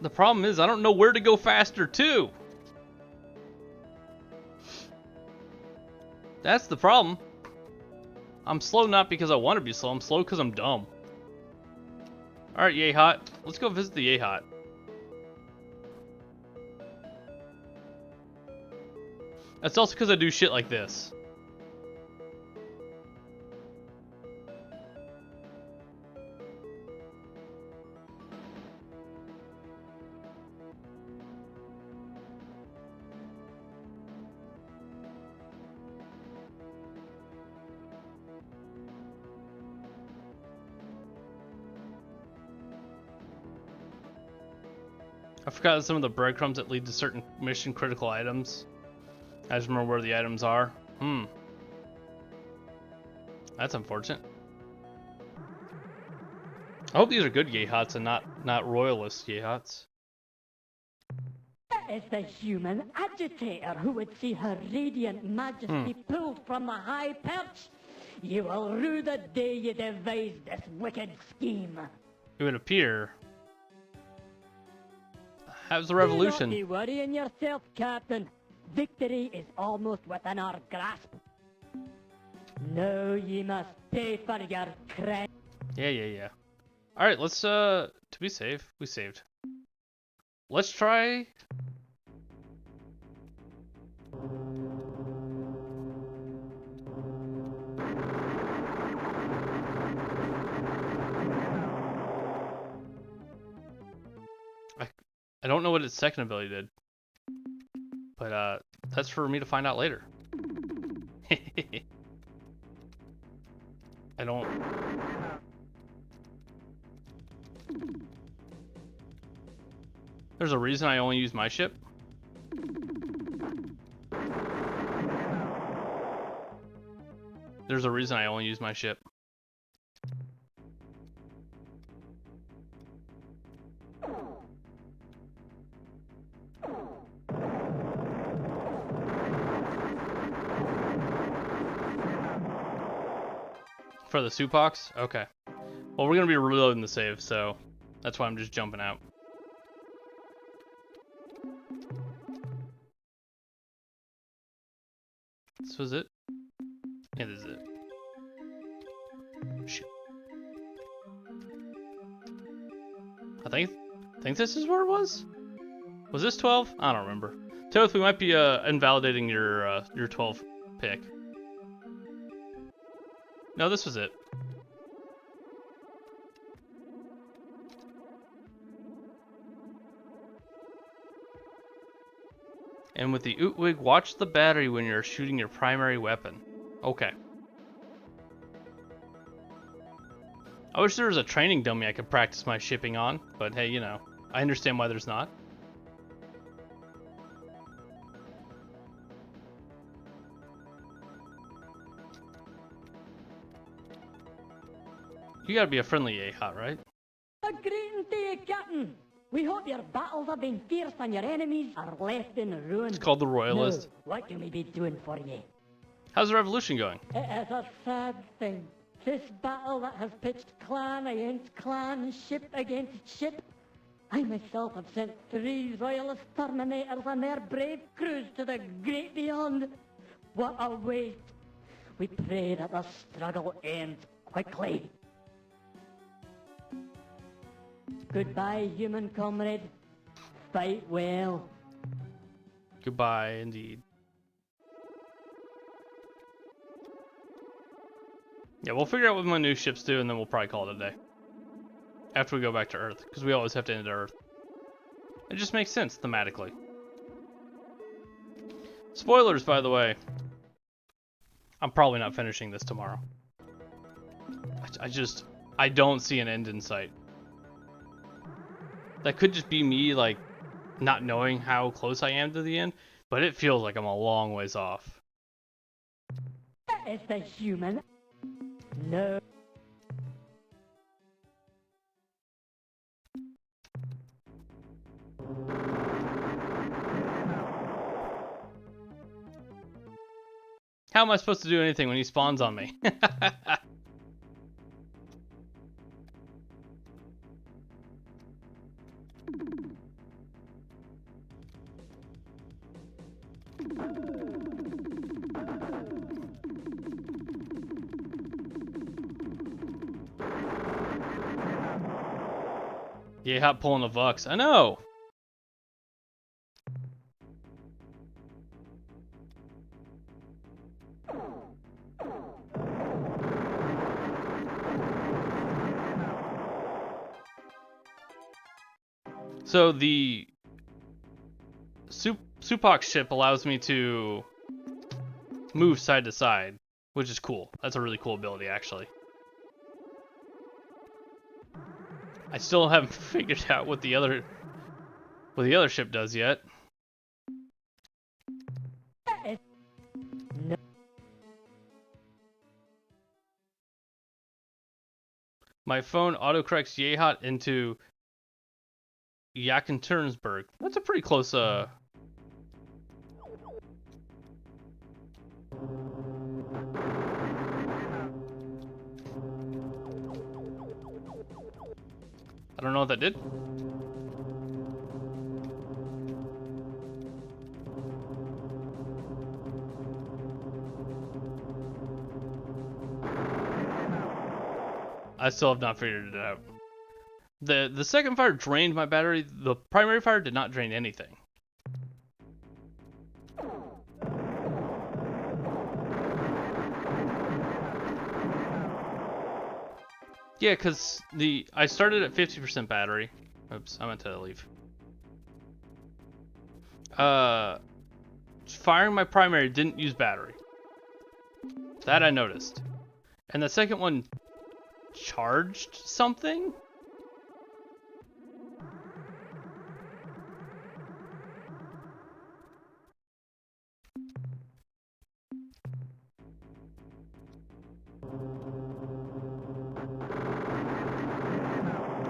The problem is I don't know where to go faster too. That's the problem. I'm slow not because I want to be slow. I'm slow because I'm dumb. Alright, Yehot. Let's go visit the Yehot. That's also because I do shit like this. I forgot some of the breadcrumbs that lead to certain mission critical items. I just remember where the items are. That's unfortunate. I hope these are good Yehots and not royalist Yehots. That is the human agitator who would see her radiant majesty pulled from the high perch. You will rue the day you devised this wicked scheme. It would appear. How's the revolution? Do not be worrying yourself, Captain. Victory is almost within our grasp. Now ye must pay for your crime. Yeah. Alright, let's to be safe, we saved. Let's try. I don't know what its second ability did. But that's for me to find out later. I don't. There's a reason I only use my ship. There's a reason I only use my ship. For the Supox? Okay. Well, we're gonna be reloading the save, so that's why I'm just jumping out. This was it? Yeah, this is it. Shoot. I think this is where it was? Was this 12? I don't remember. Toth, we might be invalidating your 12 pick. No, this was it. And with the Ootwig, watch the battery when you're shooting your primary weapon. Okay. I wish there was a training dummy I could practice my shipping on, but hey, you know, I understand why there's not. You gotta be a friendly AHOT, right? A greeting to you, Captain. We hope your battles have been fierce and your enemies are left in ruin. It's called the Royalist. Now, what can we be doing for you? How's the revolution going? It is a sad thing. This battle that has pitched clan against clan, ship against ship. I myself have sent 3 Royalist Terminators and their brave crews to the great beyond. What a waste. We pray that the struggle ends quickly. Goodbye, human comrade. Fight well. Goodbye, indeed. Yeah, we'll figure out what my new ships do, and then we'll probably call it a day. After we go back to Earth, because we always have to end at Earth. It just makes sense, thematically. Spoilers, by the way. I'm probably not finishing this tomorrow. I don't see an end in sight. That could just be me, like, not knowing how close I am to the end, but it feels like I'm a long ways off. It's the human. No. How am I supposed to do anything when he spawns on me? Yeah, hot pulling the Vux. I know. So the Supox ship allows me to move side to side, which is cool. That's a really cool ability, actually. I still haven't figured out what the other ship does yet. No. My phone autocorrects Yehat into Yakenturnsburg. That's a pretty close I don't know what that did. I still have not figured it out. The second fire drained my battery. The primary fire did not drain anything. Yeah, because I started at 50% battery. Oops, I meant to leave. Firing my primary didn't use battery. That I noticed. And the second one charged something?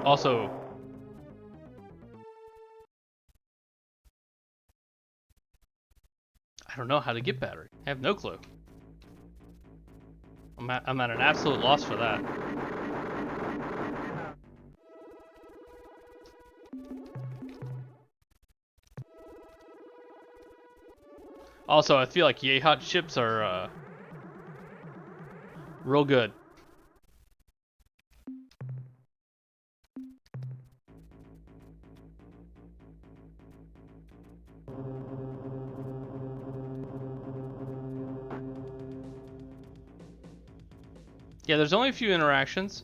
Also, I don't know how to get battery. I have no clue. I'm at an absolute loss for that. Also, I feel like Yehot ships are real good. Yeah, there's only a few interactions.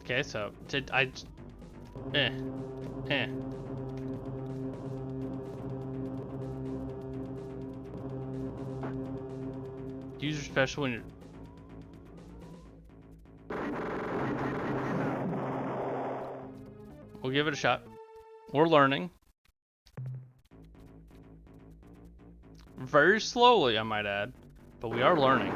Okay, so eh. User special when you're... We'll give it a shot. We're learning. Very slowly, I might add. But we are learning.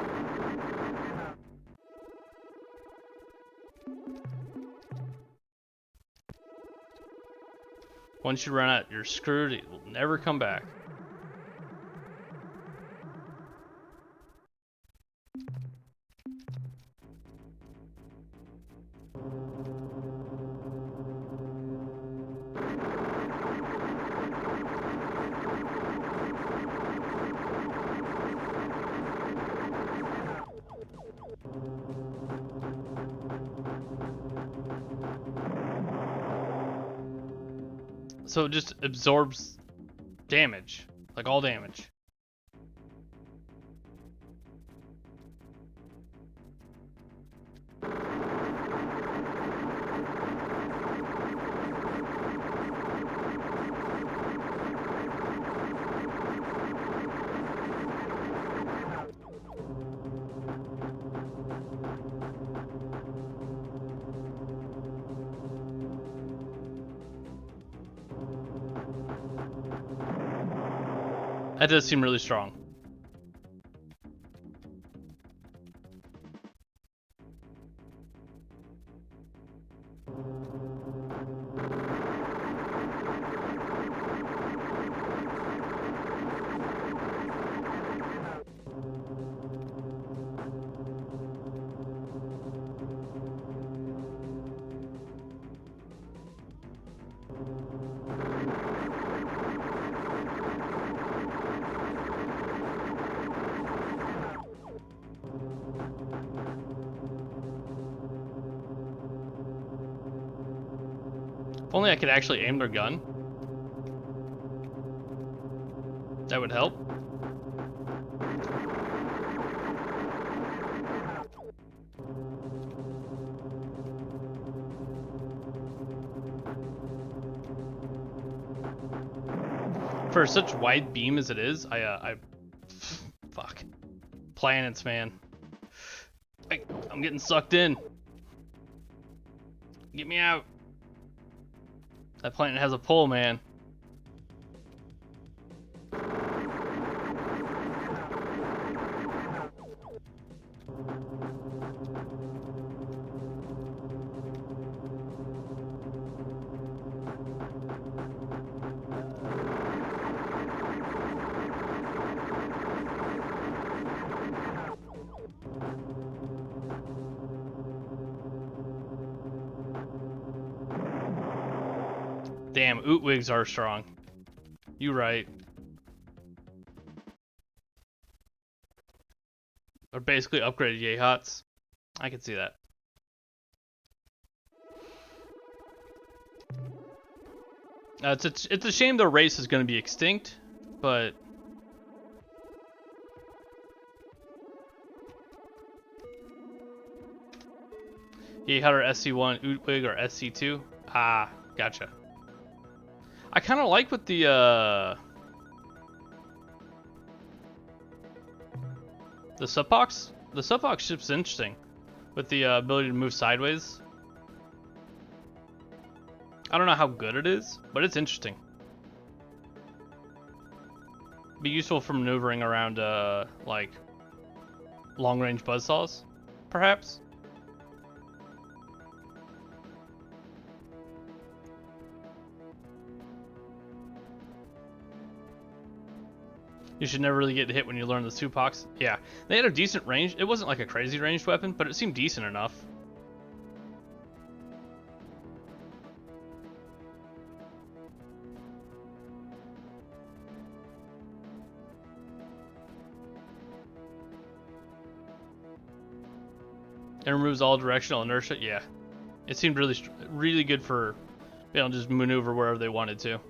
Once you run out, you're screwed. It will never come back. So it just absorbs damage, like all damage. That does seem really strong. If only I could actually aim their gun. That would help. For such wide beam as it is, fuck. Planets, man. I'm getting sucked in. Get me out. That planet has a pull, man. Damn, Ootwigs are strong. You right. Or basically upgraded Yehots. I can see that. It's a shame the race is going to be extinct, but Yehot or SC1, Ootwig or SC2. Ah, gotcha. I kind of like what the Subpox. The Subpox ship's interesting, with the ability to move sideways. I don't know how good it is, but it's interesting. Be useful for maneuvering around like long-range buzzsaws, perhaps. You should never really get hit when you learn the Supox. Yeah, they had a decent range. It wasn't like a crazy ranged weapon, but it seemed decent enough. It removes all directional inertia. Yeah, it seemed really good for being able to just maneuver wherever they wanted to.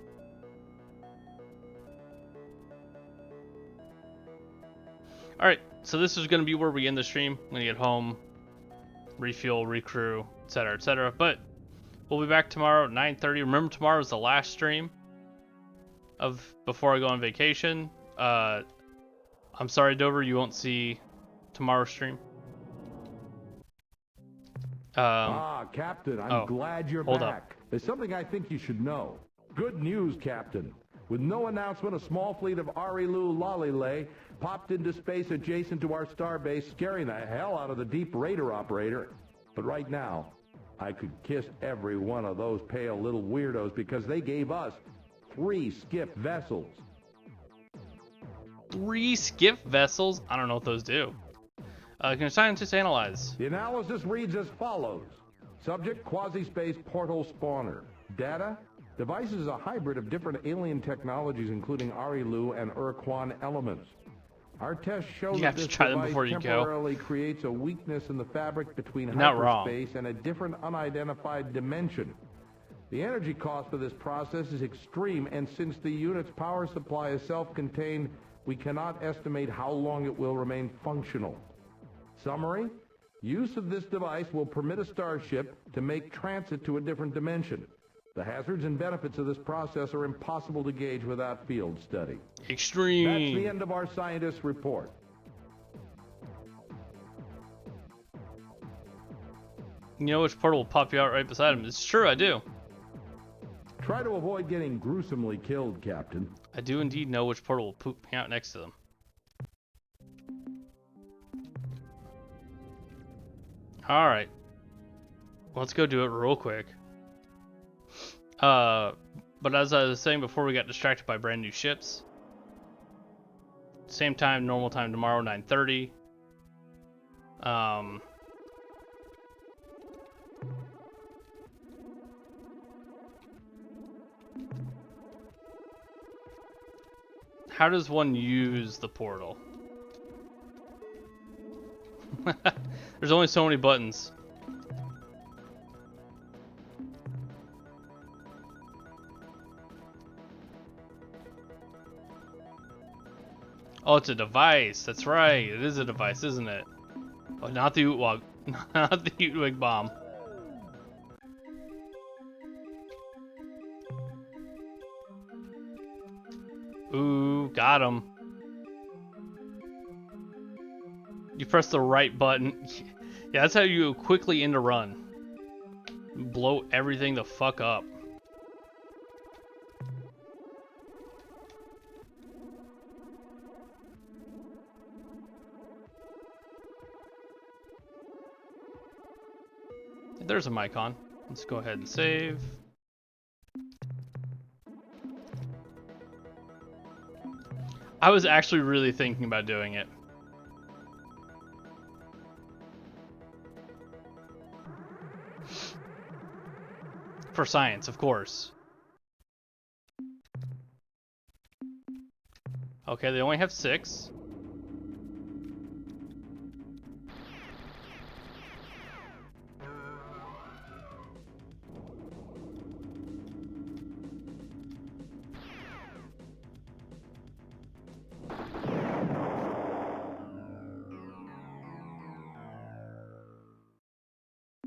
Alright, so this is going to be where we end the stream. I'm going to get home, refuel, recrew, etc., etc. But we'll be back tomorrow at 9:30. Remember, tomorrow is the last stream of before I go on vacation. I'm sorry, Dover, you won't see tomorrow's stream. Captain, I'm glad you're hold back. up. There's something I think you should know. Good news, Captain. With no announcement, a small fleet of Arilu Lalile popped into space adjacent to our starbase, scaring the hell out of the deep radar operator. But right now, I could kiss every one of those pale little weirdos because they gave us 3 skiff vessels. 3 skiff vessels? I don't know what those do. Can scientists analyze? The analysis reads as follows. Subject, quasi-space portal spawner. Data, device is a hybrid of different alien technologies including Arilu and Urquan elements. Our tests show that this device temporarily creates a weakness in the fabric between hyperspace and a different unidentified dimension. The energy cost of this process is extreme, and since the unit's power supply is self-contained, we cannot estimate how long it will remain functional. Summary, use of this device will permit a starship to make transit to a different dimension. The hazards and benefits of this process are impossible to gauge without field study. Extreme. That's the end of our scientist's report. You know which portal will pop you out right beside him? It's true, I do. Try to avoid getting gruesomely killed, Captain. I do indeed know which portal will poop me out next to them. Alright. Let's go do it real quick. But as I was saying before, we got distracted by brand new ships. Same time, normal time tomorrow, 9:30. How does one use the portal? There's only so many buttons. Oh, it's a device. That's right. It is a device, isn't it? Oh, not the Utwag. Not the Utwig bomb. Ooh, got him. You press the right button. Yeah, that's how you quickly end a run. Blow everything the fuck up. There's a Micon. Let's go ahead and save. I was actually really thinking about doing it. For science, of course. Okay, they only have 6.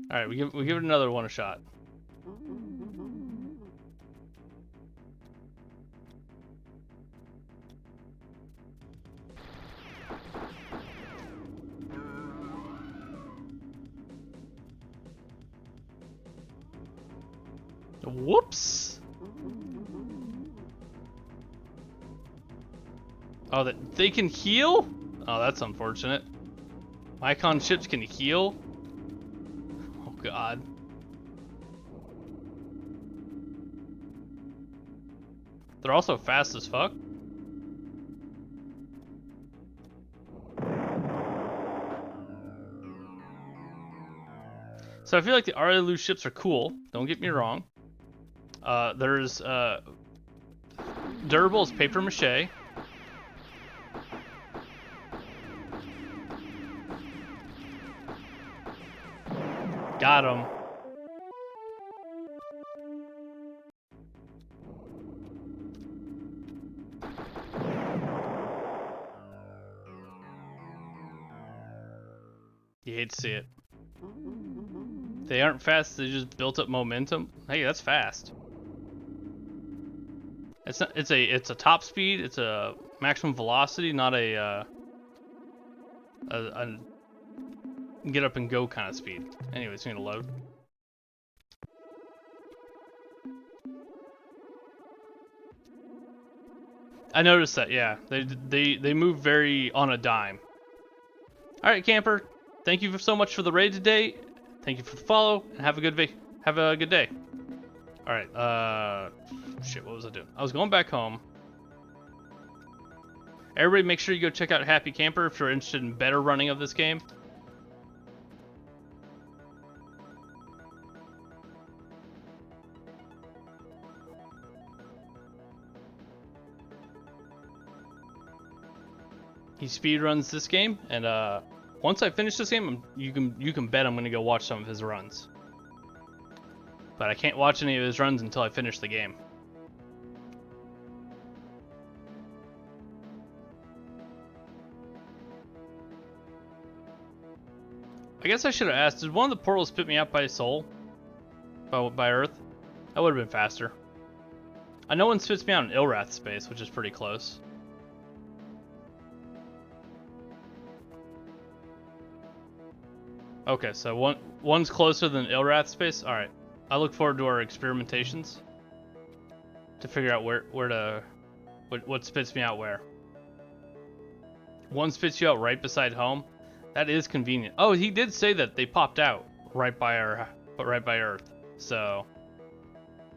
All right, we give it another one a shot. Whoops! Oh, that they can heal? Oh, that's unfortunate. Icon ships can heal? Oh god. They're also fast as fuck. So I feel like the Araloo ships are cool. Don't get me wrong. There's durable as paper mache. Got him. You hate to see it. They aren't fast, they just built up momentum. Hey, that's fast. It's not, it's a top speed, it's a maximum velocity, not a get up and go kind of speed. Anyway, it's gonna load. I noticed that, yeah. They move very on a dime. Alright, camper. Thank you so much for the raid today. Thank you for the follow, and have a good day. Alright, shit, what was I doing? I was going back home. Everybody make sure you go check out Happy Camper if you're interested in better running of this game. He speedruns this game, and once I finish this game, you can bet I'm gonna go watch some of his runs. But I can't watch any of his runs until I finish the game. I guess I should have asked, did one of the portals spit me out by Sol? By Earth? That would have been faster. I know one spits me out in Ilrath space, which is pretty close. Okay, so one's closer than Ilrath space? Alright. I look forward to our experimentations to figure out what spits me out where. One spits you out right beside home. That is convenient. Oh, he did say that they popped out right by Earth. So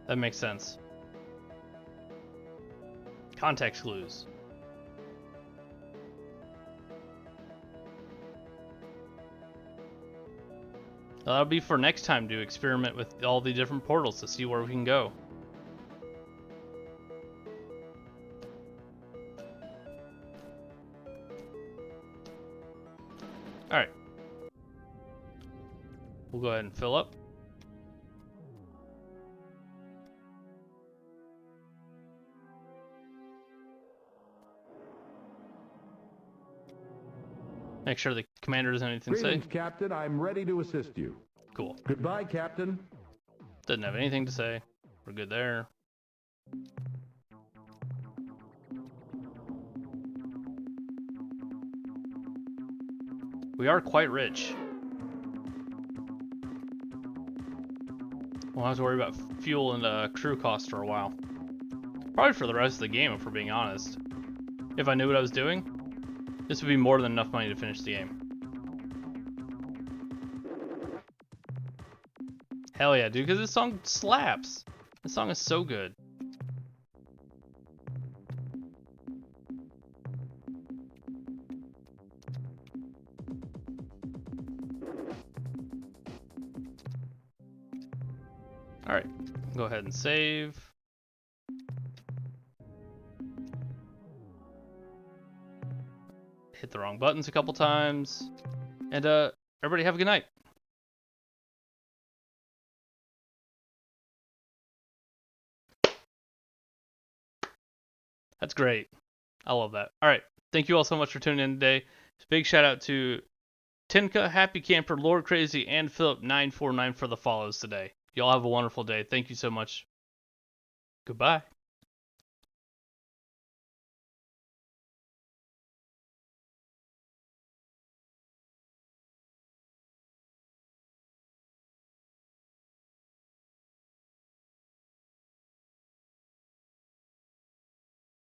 that makes sense. Context clues. That'll be for next time to experiment with all the different portals to see where we can go. Alright. We'll go ahead and fill up. Make sure the commander doesn't have anything to say. Greetings, Captain. I'm ready to assist you. Cool. Goodbye, Captain. Doesn't have anything to say. We're good there. We are quite rich. Won't have to worry about fuel and crew costs for a while. Probably for the rest of the game, if we're being honest. If I knew what I was doing, this would be more than enough money to finish the game. Hell yeah, dude, because this song slaps. This song is so good. Alright, go ahead and save. Hit the wrong buttons a couple times. And everybody have a good night. That's great. I love that. Alright, thank you all so much for tuning in today. Big shout out to Tinka, Happy Camper, Lord Crazy, and Philip949 for the follows today. Y'all have a wonderful day. Thank you so much. Goodbye.